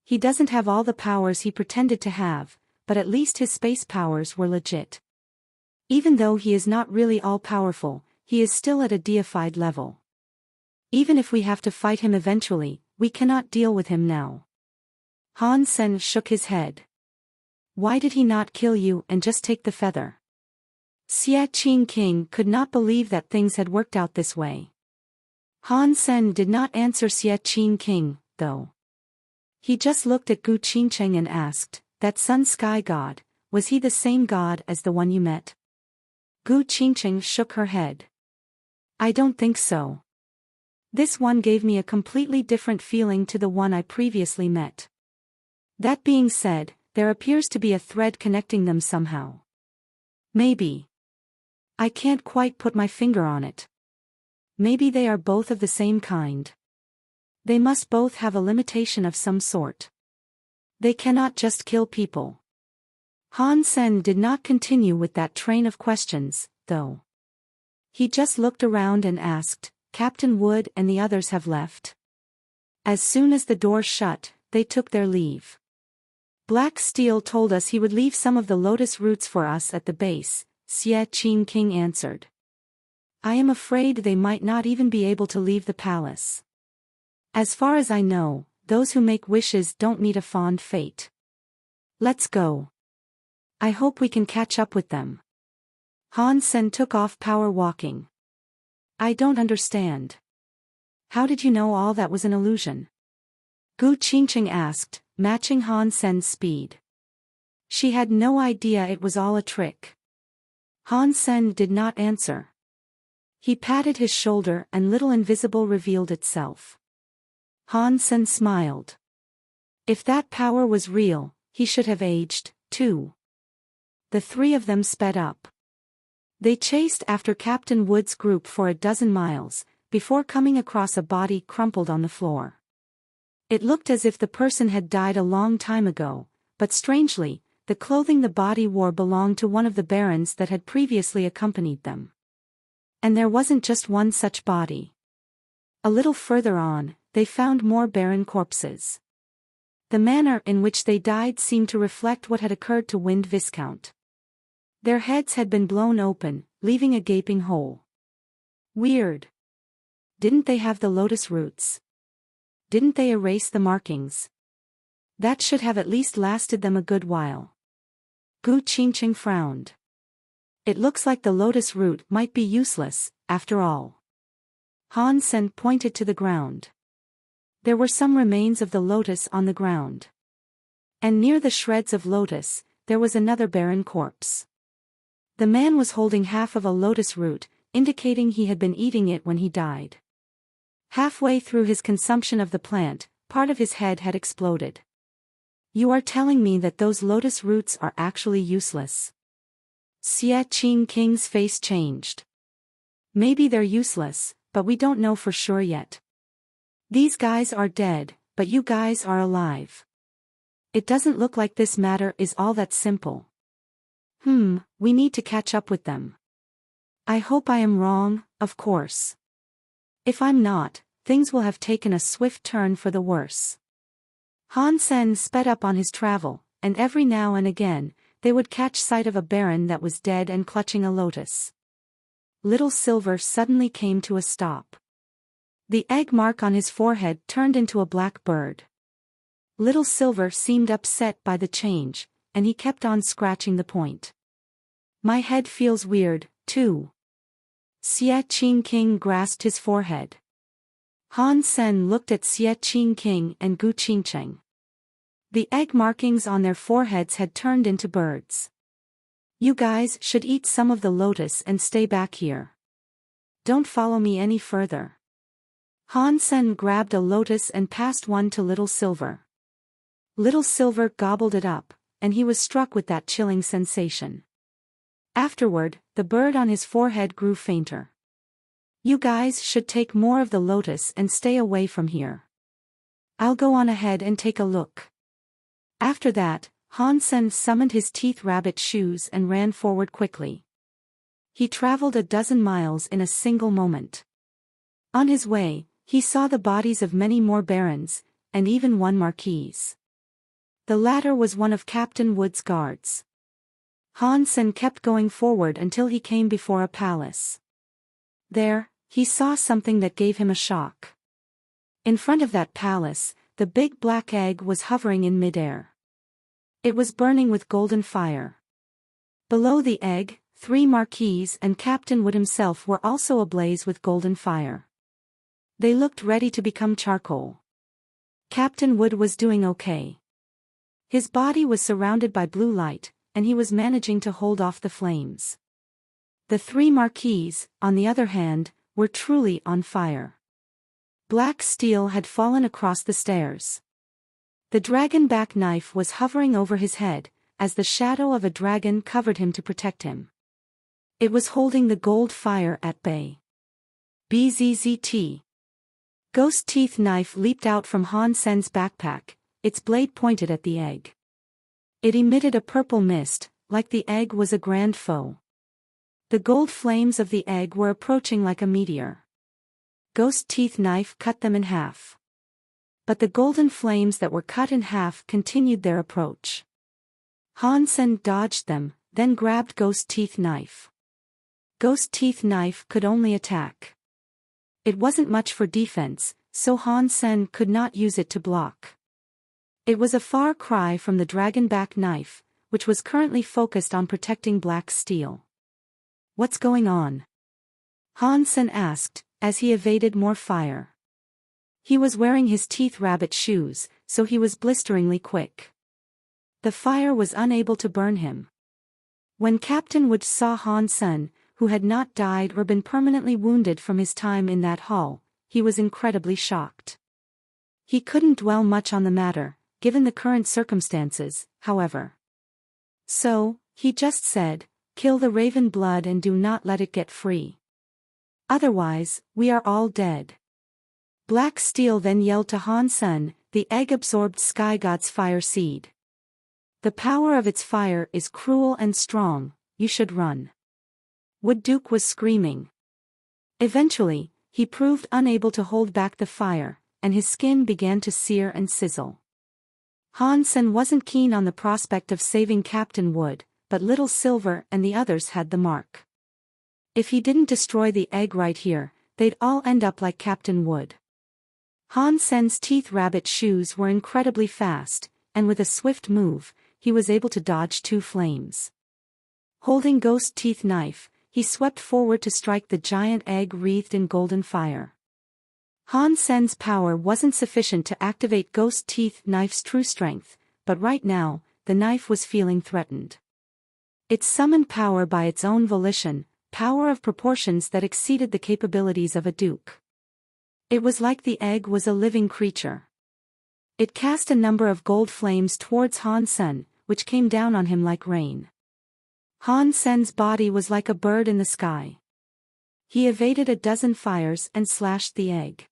"He doesn't have all the powers he pretended to have, but at least his space powers were legit. Even though he is not really all-powerful, he is still at a deified level. Even if we have to fight him eventually, we cannot deal with him now." Han Sen shook his head. "Why did he not kill you and just take the feather?" Xia Qing King could not believe that things had worked out this way. Han Sen did not answer Xia Qing King, though. He just looked at Gu Qingcheng and asked, "That Sun Sky God, was he the same god as the one you met?" Gu Qingcheng shook her head. "I don't think so. This one gave me a completely different feeling to the one I previously met. That being said, there appears to be a thread connecting them somehow. Maybe. I can't quite put my finger on it. Maybe they are both of the same kind. They must both have a limitation of some sort. They cannot just kill people. Han Sen did not continue with that train of questions, though. He just looked around and asked, "Captain Wood and the others have left?" As soon as the door shut, they took their leave. Black Steel told us he would leave some of the lotus roots for us at the base, Xie Qing King answered. I am afraid they might not even be able to leave the palace. As far as I know, those who make wishes don't meet a fond fate. Let's go. I hope we can catch up with them. Han Sen took off power walking. I don't understand. How did you know all that was an illusion? Gu Qingqing asked, matching Han Sen's speed. She had no idea it was all a trick. Han Sen did not answer. He patted his shoulder and little invisible revealed itself. Han Sen smiled. If that power was real, he should have aged, too. The three of them sped up. They chased after Captain Wood's group for a dozen miles, before coming across a body crumpled on the floor. It looked as if the person had died a long time ago, but strangely, the clothing the body wore belonged to one of the barons that had previously accompanied them. And there wasn't just one such body. A little further on, they found more barren corpses. The manner in which they died seemed to reflect what had occurred to Wind Viscount. Their heads had been blown open, leaving a gaping hole. Weird. Didn't they have the lotus roots? Didn't they erase the markings? That should have at least lasted them a good while. Gu Qingqing frowned. It looks like the lotus root might be useless, after all. Han Sen pointed to the ground. There were some remains of the lotus on the ground. And near the shreds of lotus, there was another barren corpse. The man was holding half of a lotus root, indicating he had been eating it when he died. Halfway through his consumption of the plant, part of his head had exploded. You are telling me that those lotus roots are actually useless? Xie Qing King's face changed. Maybe they're useless, but we don't know for sure yet. These guys are dead, but you guys are alive. It doesn't look like this matter is all that simple. We need to catch up with them. I hope I am wrong, of course. If I'm not, things will have taken a swift turn for the worse. Han Sen sped up on his travel, and every now and again, they would catch sight of a baron that was dead and clutching a lotus. Little Silver suddenly came to a stop. The egg mark on his forehead turned into a black bird. Little Silver seemed upset by the change, and he kept on scratching the point. My head feels weird, too. Xie Qing King grasped his forehead. Han Sen looked at Xie Qing King and Gu Qingqing. The egg markings on their foreheads had turned into birds. You guys should eat some of the lotus and stay back here. Don't follow me any further. Han Sen grabbed a lotus and passed one to Little Silver. Little Silver gobbled it up, and he was struck with that chilling sensation. Afterward, the bird on his forehead grew fainter. You guys should take more of the lotus and stay away from here. I'll go on ahead and take a look. After that, Han Sen summoned his teeth rabbit shoes and ran forward quickly. He traveled a dozen miles in a single moment. On his way, he saw the bodies of many more barons, and even one marquise. The latter was one of Captain Wood's guards. Han Sen kept going forward until he came before a palace. There, he saw something that gave him a shock. In front of that palace, the big black egg was hovering in midair. It was burning with golden fire. Below the egg, 3 marquises and Captain Wood himself were also ablaze with golden fire. They looked ready to become charcoal. Captain Wood was doing okay. His body was surrounded by blue light, and he was managing to hold off the flames. The 3 marquises, on the other hand, were truly on fire. Black steel had fallen across the stairs. The dragon-back knife was hovering over his head, as the shadow of a dragon covered him to protect him. It was holding the gold fire at bay. Bzzzt. Ghost teeth knife leaped out from Han Sen's backpack, its blade pointed at the egg. It emitted a purple mist, like the egg was a grand foe. The gold flames of the egg were approaching like a meteor. Ghost teeth knife cut them in half. But the golden flames that were cut in half continued their approach. Han Sen dodged them, then grabbed Ghost teeth knife. Ghost teeth knife could only attack. It wasn't much for defense, so Han Sen could not use it to block. It was a far cry from the dragon-back knife, which was currently focused on protecting black steel. "What's going on?" Han Sen asked, as he evaded more fire. He was wearing his teeth rabbit shoes, so he was blisteringly quick. The fire was unable to burn him. When Captain Wood saw Han Sen, who had not died or been permanently wounded from his time in that hall, he was incredibly shocked. He couldn't dwell much on the matter, given the current circumstances, however. So, he just said, "Kill the raven blood and do not let it get free. Otherwise, we are all dead." Black steel then yelled to Han Sen, "The egg absorbed Sky God's fire seed. The power of its fire is cruel and strong, you should run." Wood Duke was screaming. Eventually, he proved unable to hold back the fire, and his skin began to sear and sizzle. Han Sen wasn't keen on the prospect of saving Captain Wood, but Little Silver and the others had the mark. If he didn't destroy the egg right here, they'd all end up like Captain Wood. Han Sen's teeth rabbit shoes were incredibly fast, and with a swift move, he was able to dodge two flames. Holding Ghost teeth knife, he swept forward to strike the giant egg wreathed in golden fire. Han Sen's power wasn't sufficient to activate Ghost teeth knife's true strength, but right now, the knife was feeling threatened. It summoned power by its own volition, power of proportions that exceeded the capabilities of a duke. It was like the egg was a living creature. It cast a number of gold flames towards Han Sen, which came down on him like rain. Han Sen's body was like a bird in the sky. He evaded a dozen fires and slashed the egg.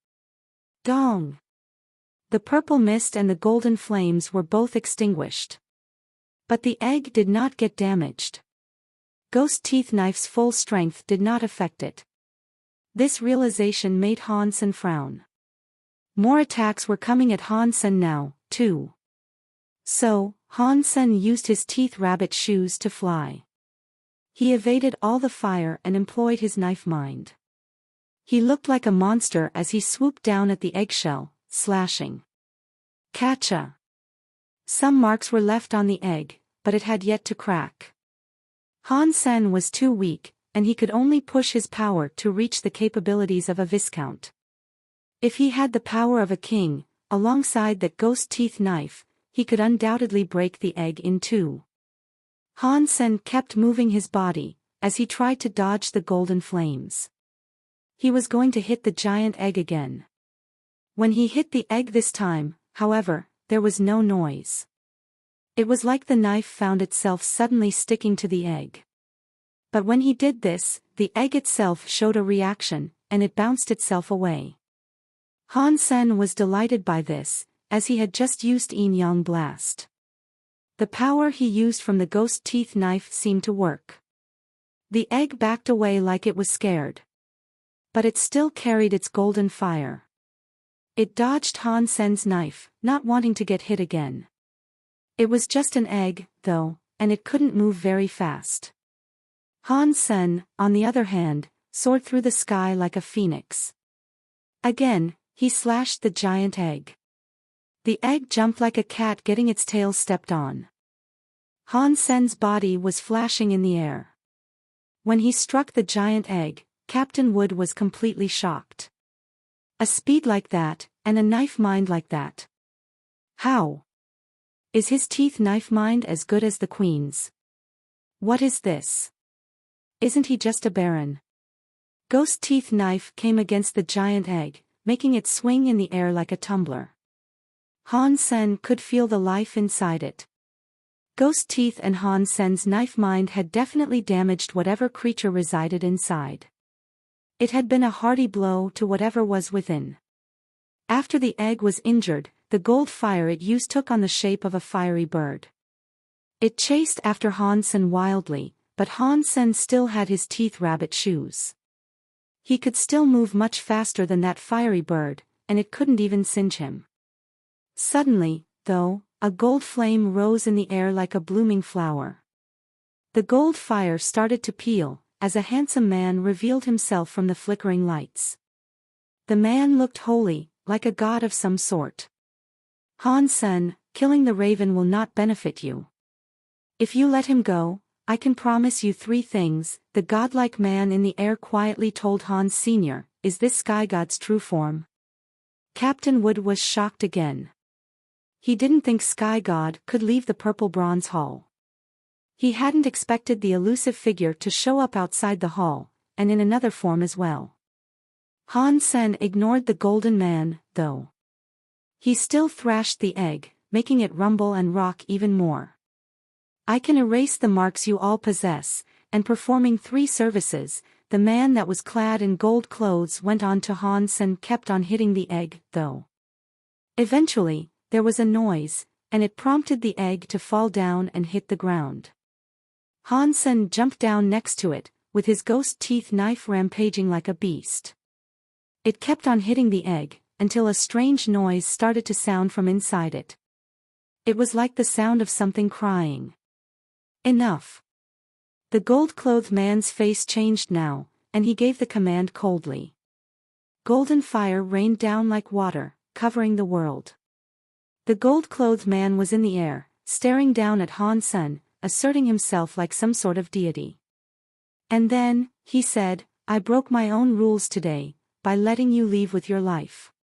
Dong! The purple mist and the golden flames were both extinguished. But the egg did not get damaged. Ghost teeth knife's full strength did not affect it. This realization made Han Sen frown. More attacks were coming at Han Sen now, too. So, Han Sen used his teeth rabbit shoes to fly. He evaded all the fire and employed his knife mind. He looked like a monster as he swooped down at the eggshell, slashing. Catcha! Some marks were left on the egg, but it had yet to crack. Han Sen was too weak, and he could only push his power to reach the capabilities of a viscount. If he had the power of a king, alongside that ghost teeth knife, he could undoubtedly break the egg in two. Han Sen kept moving his body, as he tried to dodge the golden flames. He was going to hit the giant egg again. When he hit the egg this time, however, there was no noise. It was like the knife found itself suddenly sticking to the egg. But when he did this, the egg itself showed a reaction, and it bounced itself away. Han Sen was delighted by this, as he had just used Yin Yang Blast. The power he used from the ghost teeth knife seemed to work. The egg backed away like it was scared. But it still carried its golden fire. It dodged Han Sen's knife, not wanting to get hit again. It was just an egg, though, and it couldn't move very fast. Han Sen, on the other hand, soared through the sky like a phoenix. Again, he slashed the giant egg. The egg jumped like a cat getting its tail stepped on. Han Sen's body was flashing in the air. When he struck the giant egg, Captain Wood was completely shocked. A speed like that, and a knife mind like that. How? Is his teeth knife mind as good as the Queen's? What is this? Isn't he just a baron? Ghost teeth knife came against the giant egg, making it swing in the air like a tumbler. Han Sen could feel the life inside it. Ghost teeth and Han Sen's knife mind had definitely damaged whatever creature resided inside. It had been a hearty blow to whatever was within. After the egg was injured, the gold fire it used took on the shape of a fiery bird. It chased after Han Sen wildly, but Han Sen still had his teeth rabbit shoes. He could still move much faster than that fiery bird, and it couldn't even singe him. Suddenly, though, a gold flame rose in the air like a blooming flower. The gold fire started to peel, as a handsome man revealed himself from the flickering lights. The man looked holy, like a god of some sort. Han Sen, killing the raven will not benefit you. If you let him go, I can promise you 3 things, the godlike man in the air quietly told Han Sr. Is this sky god's true form? Captain Wood was shocked again. He didn't think Sky God could leave the Purple Bronze Hall. He hadn't expected the elusive figure to show up outside the hall, and in another form as well. Han Sen ignored the golden man, though. He still thrashed the egg, making it rumble and rock even more. I can erase the marks you all possess, and performing 3 services, the man that was clad in gold clothes went on to Han Sen kept on hitting the egg, though. Eventually, there was a noise, and it prompted the egg to fall down and hit the ground. Han Sen jumped down next to it, with his ghost teeth knife rampaging like a beast. It kept on hitting the egg, until a strange noise started to sound from inside it. It was like the sound of something crying. Enough. The gold-clothed man's face changed now, and he gave the command coldly. Golden fire rained down like water, covering the world. The gold-clothed man was in the air, staring down at Han Sen, asserting himself like some sort of deity. And then, he said, I broke my own rules today, by letting you leave with your life.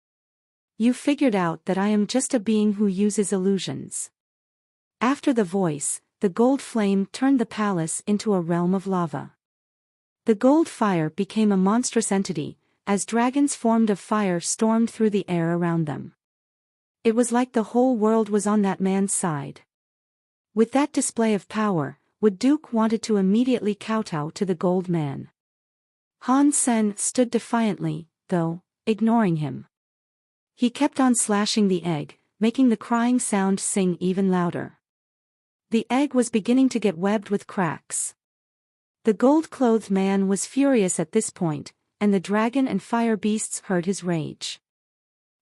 You figured out that I am just a being who uses illusions. After the voice, the gold flame turned the palace into a realm of lava. The gold fire became a monstrous entity, as dragons formed of fire stormed through the air around them. It was like the whole world was on that man's side. With that display of power, Wood Duke wanted to immediately kowtow to the gold man. Han Sen stood defiantly, though, ignoring him. He kept on slashing the egg, making the crying sound sing even louder. The egg was beginning to get webbed with cracks. The gold-clothed man was furious at this point, and the dragon and fire beasts heard his rage.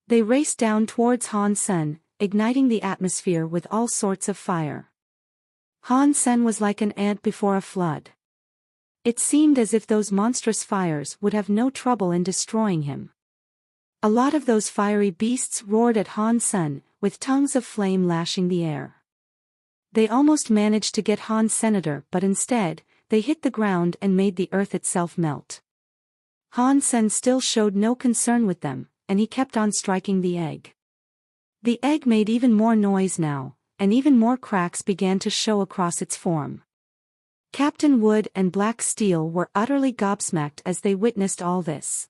They raced down towards Han Sen, igniting the atmosphere with all sorts of fire. Han Sen was like an ant before a flood. It seemed as if those monstrous fires would have no trouble in destroying him. A lot of those fiery beasts roared at Han Sen, with tongues of flame lashing the air. They almost managed to get Han Senator, but instead, they hit the ground and made the earth itself melt. Han Sen still showed no concern with them, and he kept on striking the egg. The egg made even more noise now, and even more cracks began to show across its form. Captain Wood and Black Steel were utterly gobsmacked as they witnessed all this.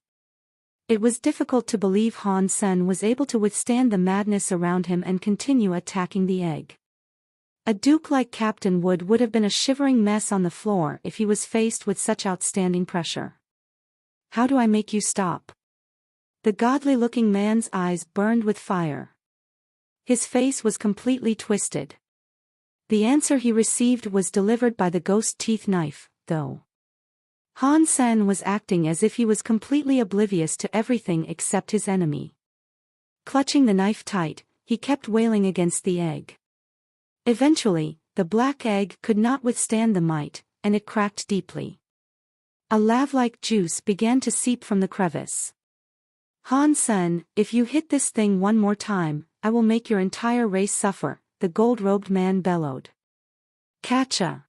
It was difficult to believe Han Sen was able to withstand the madness around him and continue attacking the egg. A duke like Captain Wood would have been a shivering mess on the floor if he was faced with such outstanding pressure. How do I make you stop? The godly-looking man's eyes burned with fire. His face was completely twisted. The answer he received was delivered by the ghost teeth knife, though. Han Sen was acting as if he was completely oblivious to everything except his enemy. Clutching the knife tight, he kept wailing against the egg. Eventually, the black egg could not withstand the might, and it cracked deeply. A lava-like juice began to seep from the crevice. Han Sen, if you hit this thing one more time, I will make your entire race suffer, the gold-robed man bellowed. Catcha!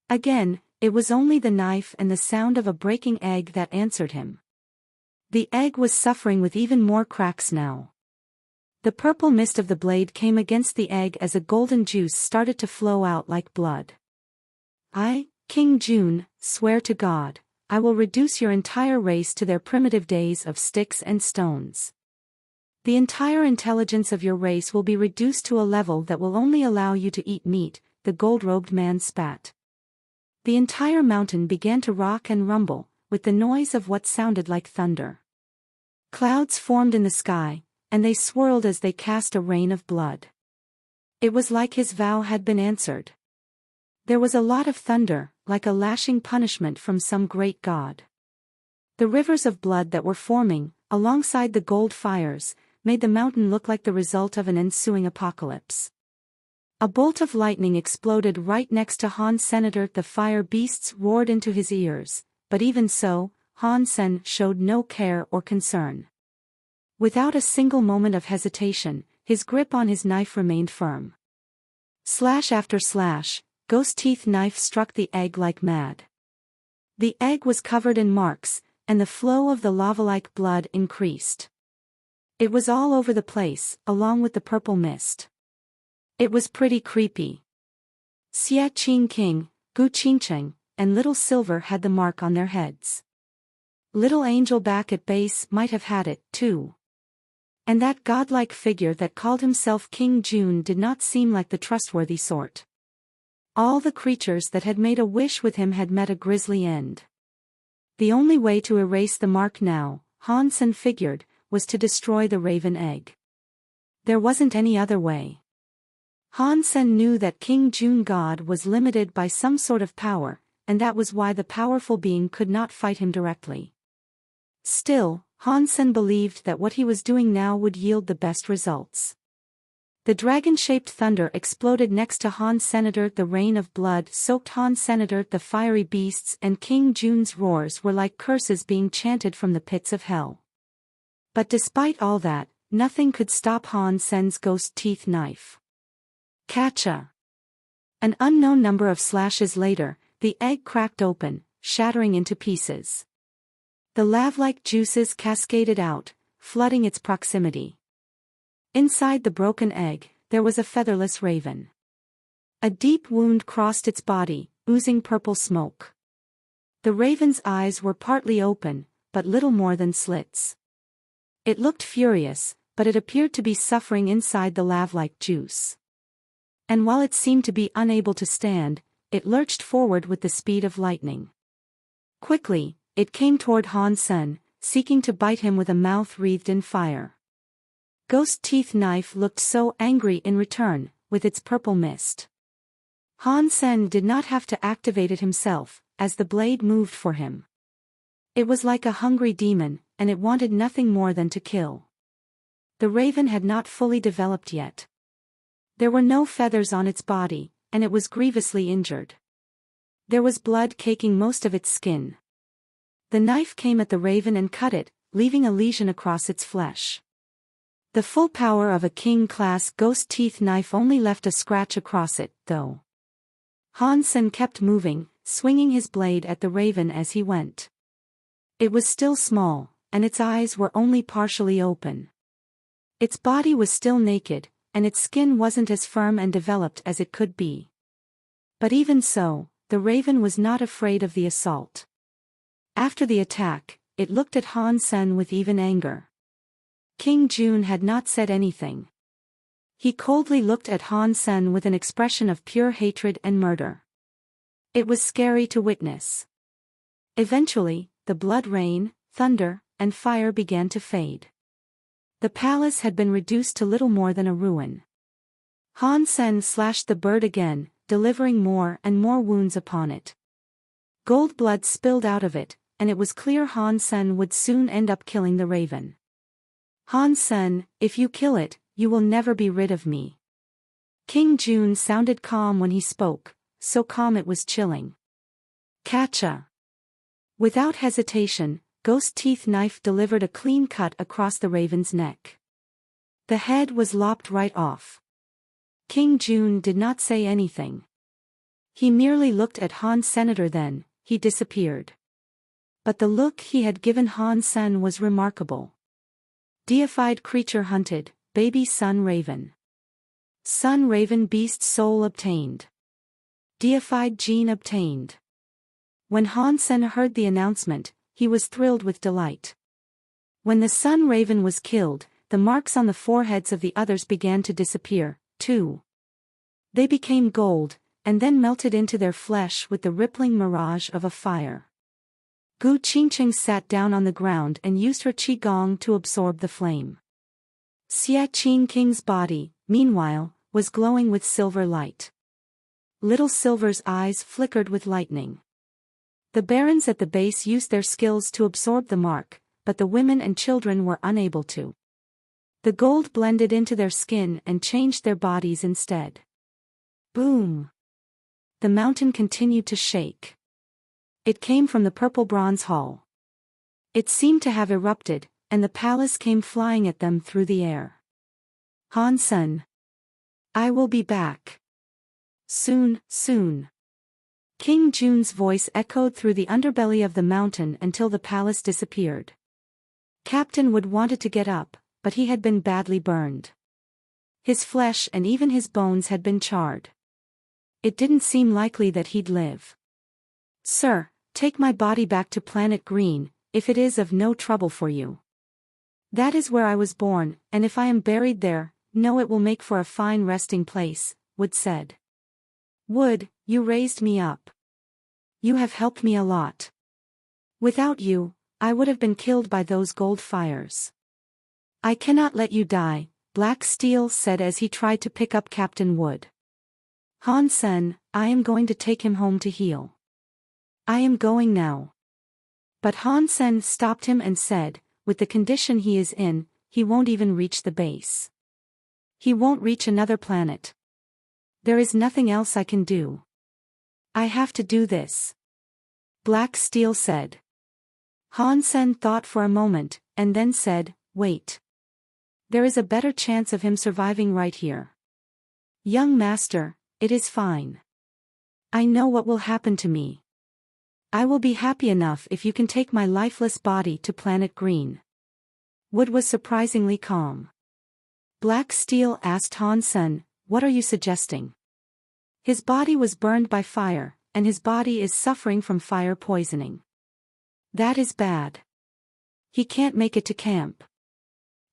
Again, it was only the knife and the sound of a breaking egg that answered him. The egg was suffering with even more cracks now. The purple mist of the blade came against the egg as a golden juice started to flow out like blood. I, King Jun, swear to God, I will reduce your entire race to their primitive days of sticks and stones. The entire intelligence of your race will be reduced to a level that will only allow you to eat meat," the gold-robed man spat. The entire mountain began to rock and rumble, with the noise of what sounded like thunder. Clouds formed in the sky, and they swirled as they cast a rain of blood. It was like his vow had been answered. There was a lot of thunder, like a lashing punishment from some great god. The rivers of blood that were forming, alongside the gold fires, made the mountain look like the result of an ensuing apocalypse. A bolt of lightning exploded right next to Han Senator. The fire beasts roared into his ears, but even so, Han Sen showed no care or concern. Without a single moment of hesitation, his grip on his knife remained firm. Slash after slash, Ghost Teeth knife struck the egg like mad. The egg was covered in marks, and the flow of the lava-like blood increased. It was all over the place, along with the purple mist. It was pretty creepy. Xia Qing King, Gu Qingcheng, and Little Silver had the mark on their heads. Little Angel back at base might have had it, too. And that godlike figure that called himself King Jun did not seem like the trustworthy sort. All the creatures that had made a wish with him had met a grisly end. The only way to erase the mark now, Han Sen figured, was to destroy the raven egg. There wasn't any other way. Han Sen knew that King Jun God was limited by some sort of power, and that was why the powerful being could not fight him directly. Still, Han Sen believed that what he was doing now would yield the best results. The dragon-shaped thunder exploded next to Han Senator. The rain of blood soaked Han Senator. The fiery beasts and King Jun's roars were like curses being chanted from the pits of hell. But despite all that, nothing could stop Han Sen's ghost teeth knife. Catcha! An unknown number of slashes later, the egg cracked open, shattering into pieces. The lava-like juices cascaded out, flooding its proximity. Inside the broken egg, there was a featherless raven. A deep wound crossed its body, oozing purple smoke. The raven's eyes were partly open, but little more than slits. It looked furious, but it appeared to be suffering inside the lava-like juice. And while it seemed to be unable to stand, it lurched forward with the speed of lightning. Quickly, it came toward Han Sen, seeking to bite him with a mouth wreathed in fire. Ghost Teeth Knife looked so angry in return, with its purple mist. Han Sen did not have to activate it himself, as the blade moved for him. It was like a hungry demon, and it wanted nothing more than to kill. The raven had not fully developed yet. There were no feathers on its body, and it was grievously injured. There was blood caking most of its skin. The knife came at the raven and cut it, leaving a lesion across its flesh. The full power of a king-class ghost teeth knife only left a scratch across it, though. Han Sen kept moving, swinging his blade at the raven as he went. It was still small, and its eyes were only partially open. Its body was still naked, and its skin wasn't as firm and developed as it could be. But even so, the raven was not afraid of the assault. After the attack, it looked at Han Sen with even anger. King Jun had not said anything. He coldly looked at Han Sen with an expression of pure hatred and murder. It was scary to witness. Eventually, the blood rain, thunder, and fire began to fade. The palace had been reduced to little more than a ruin. Han Sen slashed the bird again, delivering more and more wounds upon it. Gold blood spilled out of it, and it was clear Han Sen would soon end up killing the raven. Han Sen, if you kill it, you will never be rid of me. King Jun sounded calm when he spoke, so calm it was chilling. Catcha! Without hesitation, Ghost Teeth Knife delivered a clean cut across the raven's neck. The head was lopped right off. King Jun did not say anything. He merely looked at Han Senator, then he disappeared. But the look he had given Han Sen was remarkable. Deified creature hunted, baby sun raven. Sun raven beast soul obtained. Deified gene obtained. When Han Sen heard the announcement, he was thrilled with delight. When the sun raven was killed, the marks on the foreheads of the others began to disappear, too. They became gold, and then melted into their flesh with the rippling mirage of a fire. Gu Qingcheng sat down on the ground and used her qigong to absorb the flame. Xia Qing King's body, meanwhile, was glowing with silver light. Little Silver's eyes flickered with lightning. The barons at the base used their skills to absorb the mark, but the women and children were unable to. The gold blended into their skin and changed their bodies instead. Boom! The mountain continued to shake. It came from the purple bronze hall. It seemed to have erupted, and the palace came flying at them through the air. Han Sen. I will be back. Soon, soon. King Jun's voice echoed through the underbelly of the mountain until the palace disappeared. Captain Wood wanted to get up, but he had been badly burned. His flesh and even his bones had been charred. It didn't seem likely that he'd live. Sir, take my body back to Planet Green, if it is of no trouble for you. That is where I was born, and if I am buried there, know it will make for a fine resting place, Wood said. Wood, you raised me up. You have helped me a lot. Without you, I would have been killed by those gold fires. I cannot let you die, Black Steel said as he tried to pick up Captain Wood. Han Sen, I am going to take him home to heal. I am going now. But Han Sen stopped him and said, with the condition he is in, he won't even reach the base. He won't reach another planet. There is nothing else I can do. I have to do this. Black Steel said. Han Sen thought for a moment, and then said, wait. There is a better chance of him surviving right here. Young master, it is fine. I know what will happen to me. I will be happy enough if you can take my lifeless body to Planet Green. Wood was surprisingly calm. Black Steel asked Han Sen, what are you suggesting? His body was burned by fire, and his body is suffering from fire poisoning. That is bad. He can't make it to camp.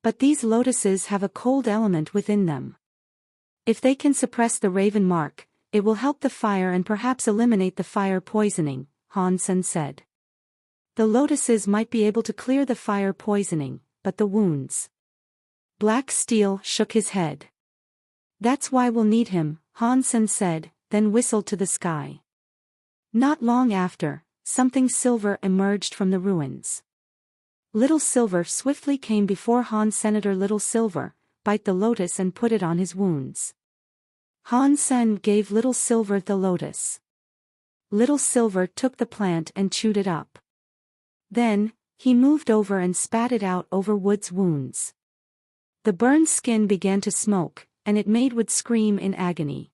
But these lotuses have a cold element within them. If they can suppress the raven mark, it will help the fire and perhaps eliminate the fire poisoning, Han Sen said. The lotuses might be able to clear the fire poisoning, but the wounds. Black Steel shook his head. That's why we'll need him, Han Sen said, then whistled to the sky. Not long after, something silver emerged from the ruins. Little Silver swiftly came before Han. Senator Little Silver, bite the lotus and put it on his wounds. Han Sen gave Little Silver the lotus. Little Silver took the plant and chewed it up. Then, he moved over and spat it out over Wood's wounds. The burned skin began to smoke, and it made Wood scream in agony.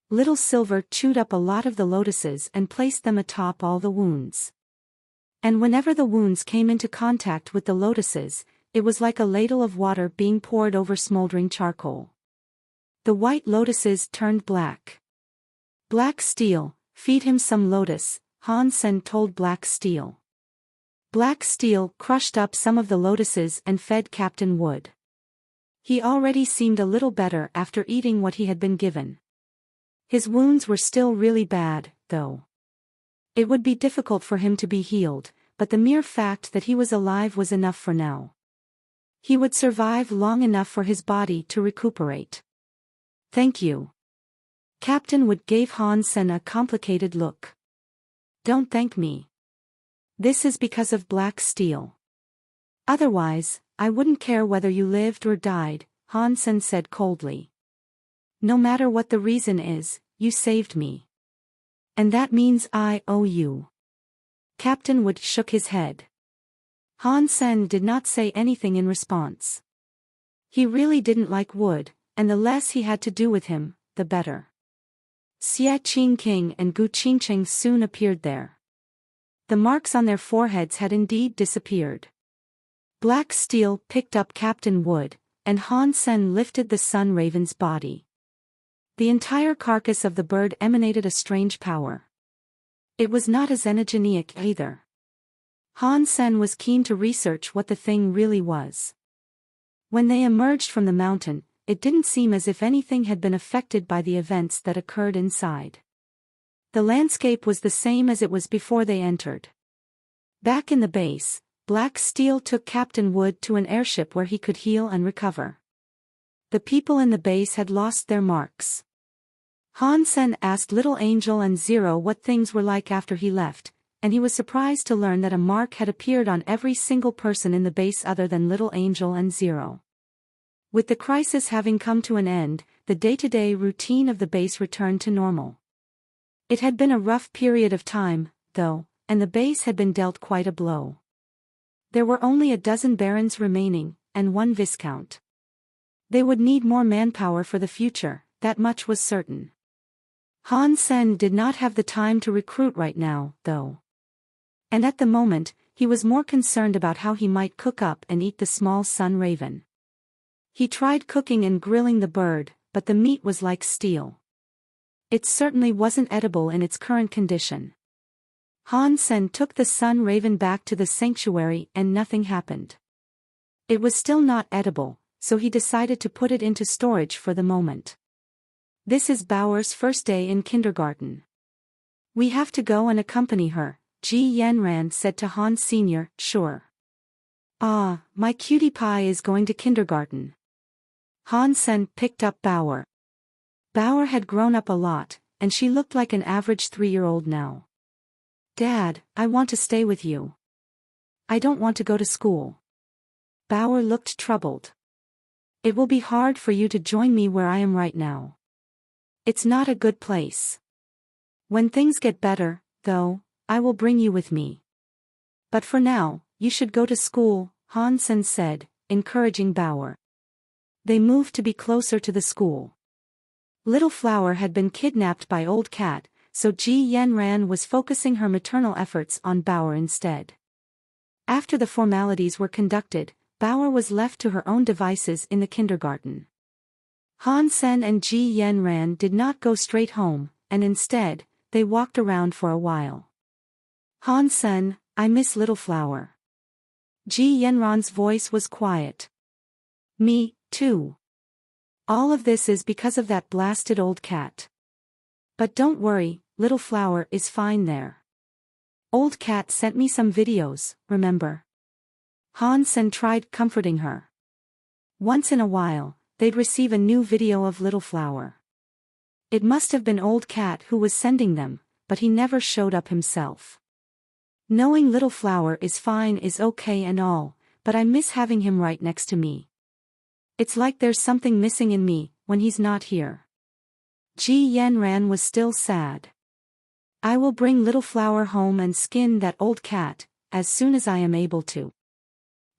Little Silver chewed up a lot of the lotuses and placed them atop all the wounds. And whenever the wounds came into contact with the lotuses, it was like a ladle of water being poured over smoldering charcoal. The white lotuses turned black. Black Steel, feed him some lotus, Han Sen told Black Steel. Black Steel crushed up some of the lotuses and fed Captain Wood. He already seemed a little better after eating what he had been given. His wounds were still really bad, though. It would be difficult for him to be healed, but the mere fact that he was alive was enough for now. He would survive long enough for his body to recuperate. Thank you. Captain Wood gave Han Sen a complicated look. Don't thank me. This is because of Black Steel. Otherwise, I wouldn't care whether you lived or died, Han Sen said coldly. No matter what the reason is, you saved me. And that means I owe you. Captain Wood shook his head. Han Sen did not say anything in response. He really didn't like Wood, and the less he had to do with him, the better. Xia Qing King and Gu Qingcheng soon appeared there. The marks on their foreheads had indeed disappeared. Black Steel picked up Captain Wood, and Han Sen lifted the Sun Raven's body. The entire carcass of the bird emanated a strange power. It was not as xenogenic either. Han Sen was keen to research what the thing really was. When they emerged from the mountain, it didn't seem as if anything had been affected by the events that occurred inside. The landscape was the same as it was before they entered. Back in the base, Black Steel took Captain Wood to an airship where he could heal and recover. The people in the base had lost their marks. Han Sen asked Little Angel and Zero what things were like after he left, and he was surprised to learn that a mark had appeared on every single person in the base other than Little Angel and Zero. With the crisis having come to an end, the day-to-day routine of the base returned to normal. It had been a rough period of time, though, and the base had been dealt quite a blow. There were only a dozen barons remaining, and one viscount. They would need more manpower for the future, that much was certain. Han Sen did not have the time to recruit right now, though. And at the moment, he was more concerned about how he might cook up and eat the small sun raven. He tried cooking and grilling the bird, but the meat was like steel. It certainly wasn't edible in its current condition. Han Sen took the sun raven back to the sanctuary and nothing happened. It was still not edible, so he decided to put it into storage for the moment. This is Bauer's first day in kindergarten. We have to go and accompany her, Ji Yanran said to Han Sr., sure. Ah, my cutie pie is going to kindergarten. Han Sen picked up Bauer. Bauer had grown up a lot, and she looked like an average 3-year-old now. Dad, I want to stay with you. I don't want to go to school. Bauer looked troubled. It will be hard for you to join me where I am right now. It's not a good place. When things get better, though, I will bring you with me. But for now, you should go to school, Han Sen said, encouraging Bauer. They moved to be closer to the school. Little Flower had been kidnapped by Old Cat, so Ji Yanran was focusing her maternal efforts on Bauer instead. After the formalities were conducted, Bauer was left to her own devices in the kindergarten. Han Sen and Ji Yanran did not go straight home, and instead, they walked around for a while. Han Sen, I miss Little Flower. Ji Yanran's voice was quiet. Me, too. All of this is because of that blasted old cat. But don't worry, Little Flower is fine there. Old Cat sent me some videos, remember? Han Sen tried comforting her. Once in a while, they'd receive a new video of Little Flower. It must have been Old Cat who was sending them, but he never showed up himself. Knowing Little Flower is fine is okay and all, but I miss having him right next to me. It's like there's something missing in me when he's not here. Ji Yanran was still sad. I will bring Little Flower home and skin that old cat, as soon as I am able to.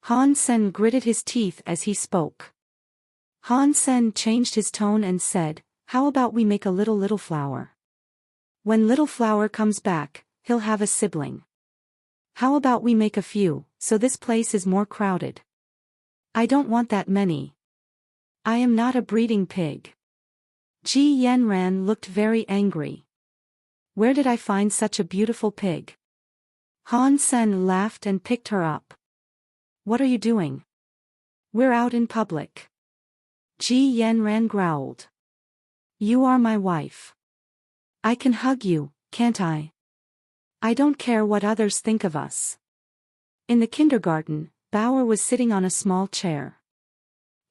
Han Sen gritted his teeth as he spoke. Han Sen changed his tone and said, how about we make a Little Flower? When Little Flower comes back, he'll have a sibling. How about we make a few, so this place is more crowded? I don't want that many. I am not a breeding pig. Ji Yanran looked very angry. Where did I find such a beautiful pig? Han Sen laughed and picked her up. What are you doing? We're out in public. Ji Yanran growled. You are my wife. I can hug you, can't I? I don't care what others think of us. In the kindergarten, Bauer was sitting on a small chair.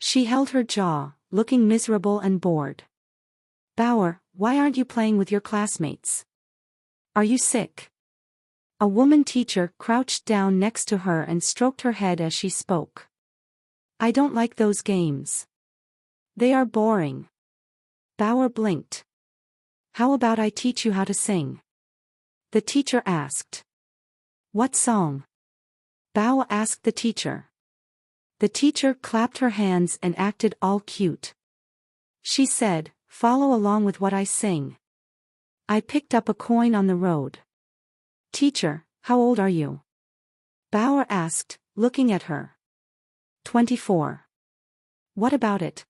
She held her jaw, looking miserable and bored. Bauer, why aren't you playing with your classmates? Are you sick? A woman teacher crouched down next to her and stroked her head as she spoke. I don't like those games. They are boring. Bauer blinked. How about I teach you how to sing? The teacher asked. What song? Bauer asked the teacher. The teacher clapped her hands and acted all cute. She said, follow along with what I sing. I picked up a coin on the road. Teacher, how old are you? Bauer asked, looking at her. 24. What about it?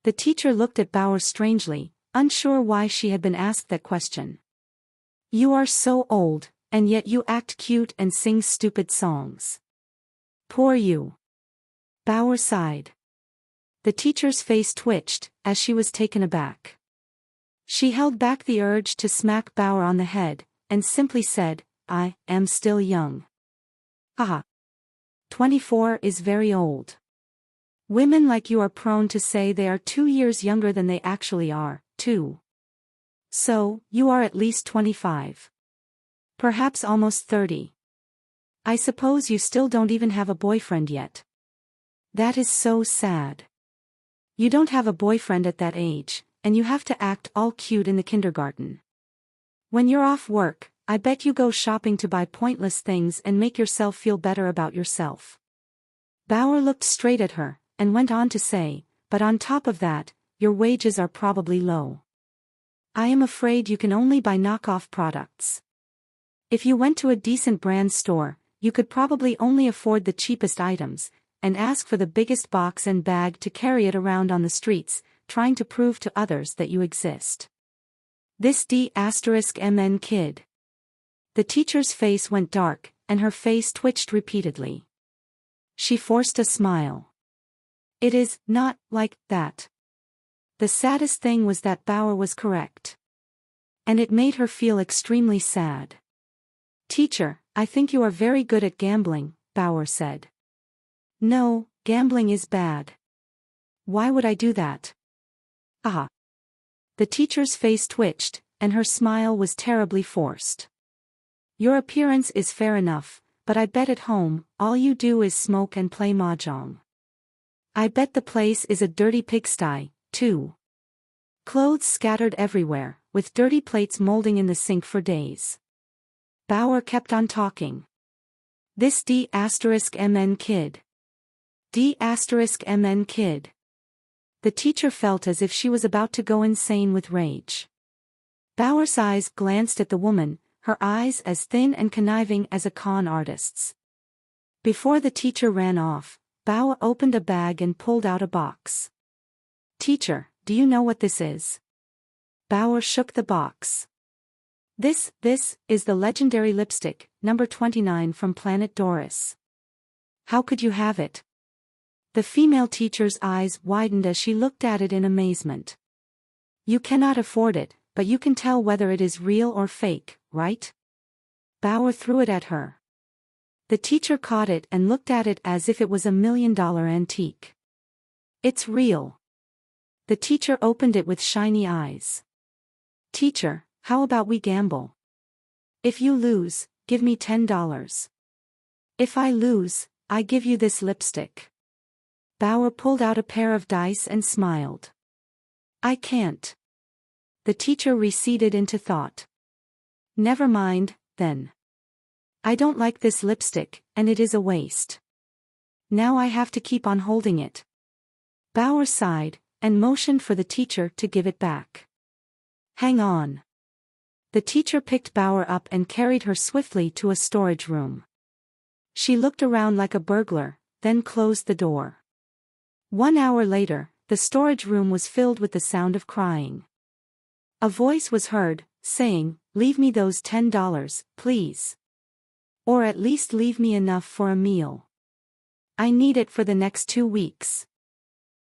The teacher looked at Bauer strangely, unsure why she had been asked that question. You are so old, and yet you act cute and sing stupid songs. Poor you. Bauer sighed. The teacher's face twitched, as she was taken aback. She held back the urge to smack Bauer on the head, and simply said, I am still young. Haha. 24 is very old. Women like you are prone to say they are 2 years younger than they actually are, too. So, you are at least 25. Perhaps almost 30. I suppose you still don't even have a boyfriend yet. That is so sad. You don't have a boyfriend at that age, and you have to act all cute in the kindergarten. When you're off work, I bet you go shopping to buy pointless things and make yourself feel better about yourself. Bauer looked straight at her, and went on to say, but on top of that, your wages are probably low. I am afraid you can only buy knockoff products. If you went to a decent brand store, you could probably only afford the cheapest items, and ask for the biggest box and bag to carry it around on the streets, trying to prove to others that you exist. This D*MN kid. The teacher's face went dark, and her face twitched repeatedly. She forced a smile. It is not like that. The saddest thing was that Bauer was correct. And it made her feel extremely sad. Teacher, I think you are very good at gambling, Bauer said. No, gambling is bad. Why would I do that? Ah. The teacher's face twitched, and her smile was terribly forced. Your appearance is fair enough, but I bet at home, all you do is smoke and play mahjong. I bet the place is a dirty pigsty, too. Clothes scattered everywhere, with dirty plates molding in the sink for days. Bauer kept on talking. This D*MN kid. D*MN kid. The teacher felt as if she was about to go insane with rage. Bauer's eyes glanced at the woman, her eyes as thin and conniving as a con artist's. Before the teacher ran off, Bauer opened a bag and pulled out a box. Teacher, do you know what this is? Bauer shook the box. This is the legendary lipstick, number 29 from Planet Doris. How could you have it? The female teacher's eyes widened as she looked at it in amazement. You cannot afford it, but you can tell whether it is real or fake, right? Bauer threw it at her. The teacher caught it and looked at it as if it was $1 million antique. It's real. The teacher opened it with shiny eyes. Teacher, how about we gamble? If you lose, give me $10. If I lose, I give you this lipstick. Bauer pulled out a pair of dice and smiled. I can't. The teacher receded into thought. Never mind, then. I don't like this lipstick, and it is a waste. Now I have to keep on holding it. Bauer sighed, and motioned for the teacher to give it back. Hang on. The teacher picked Bauer up and carried her swiftly to a storage room. She looked around like a burglar, then closed the door. 1 hour later, the storage room was filled with the sound of crying. A voice was heard, saying, "Leave me those $10, please. Or at least leave me enough for a meal. I need it for the next 2 weeks."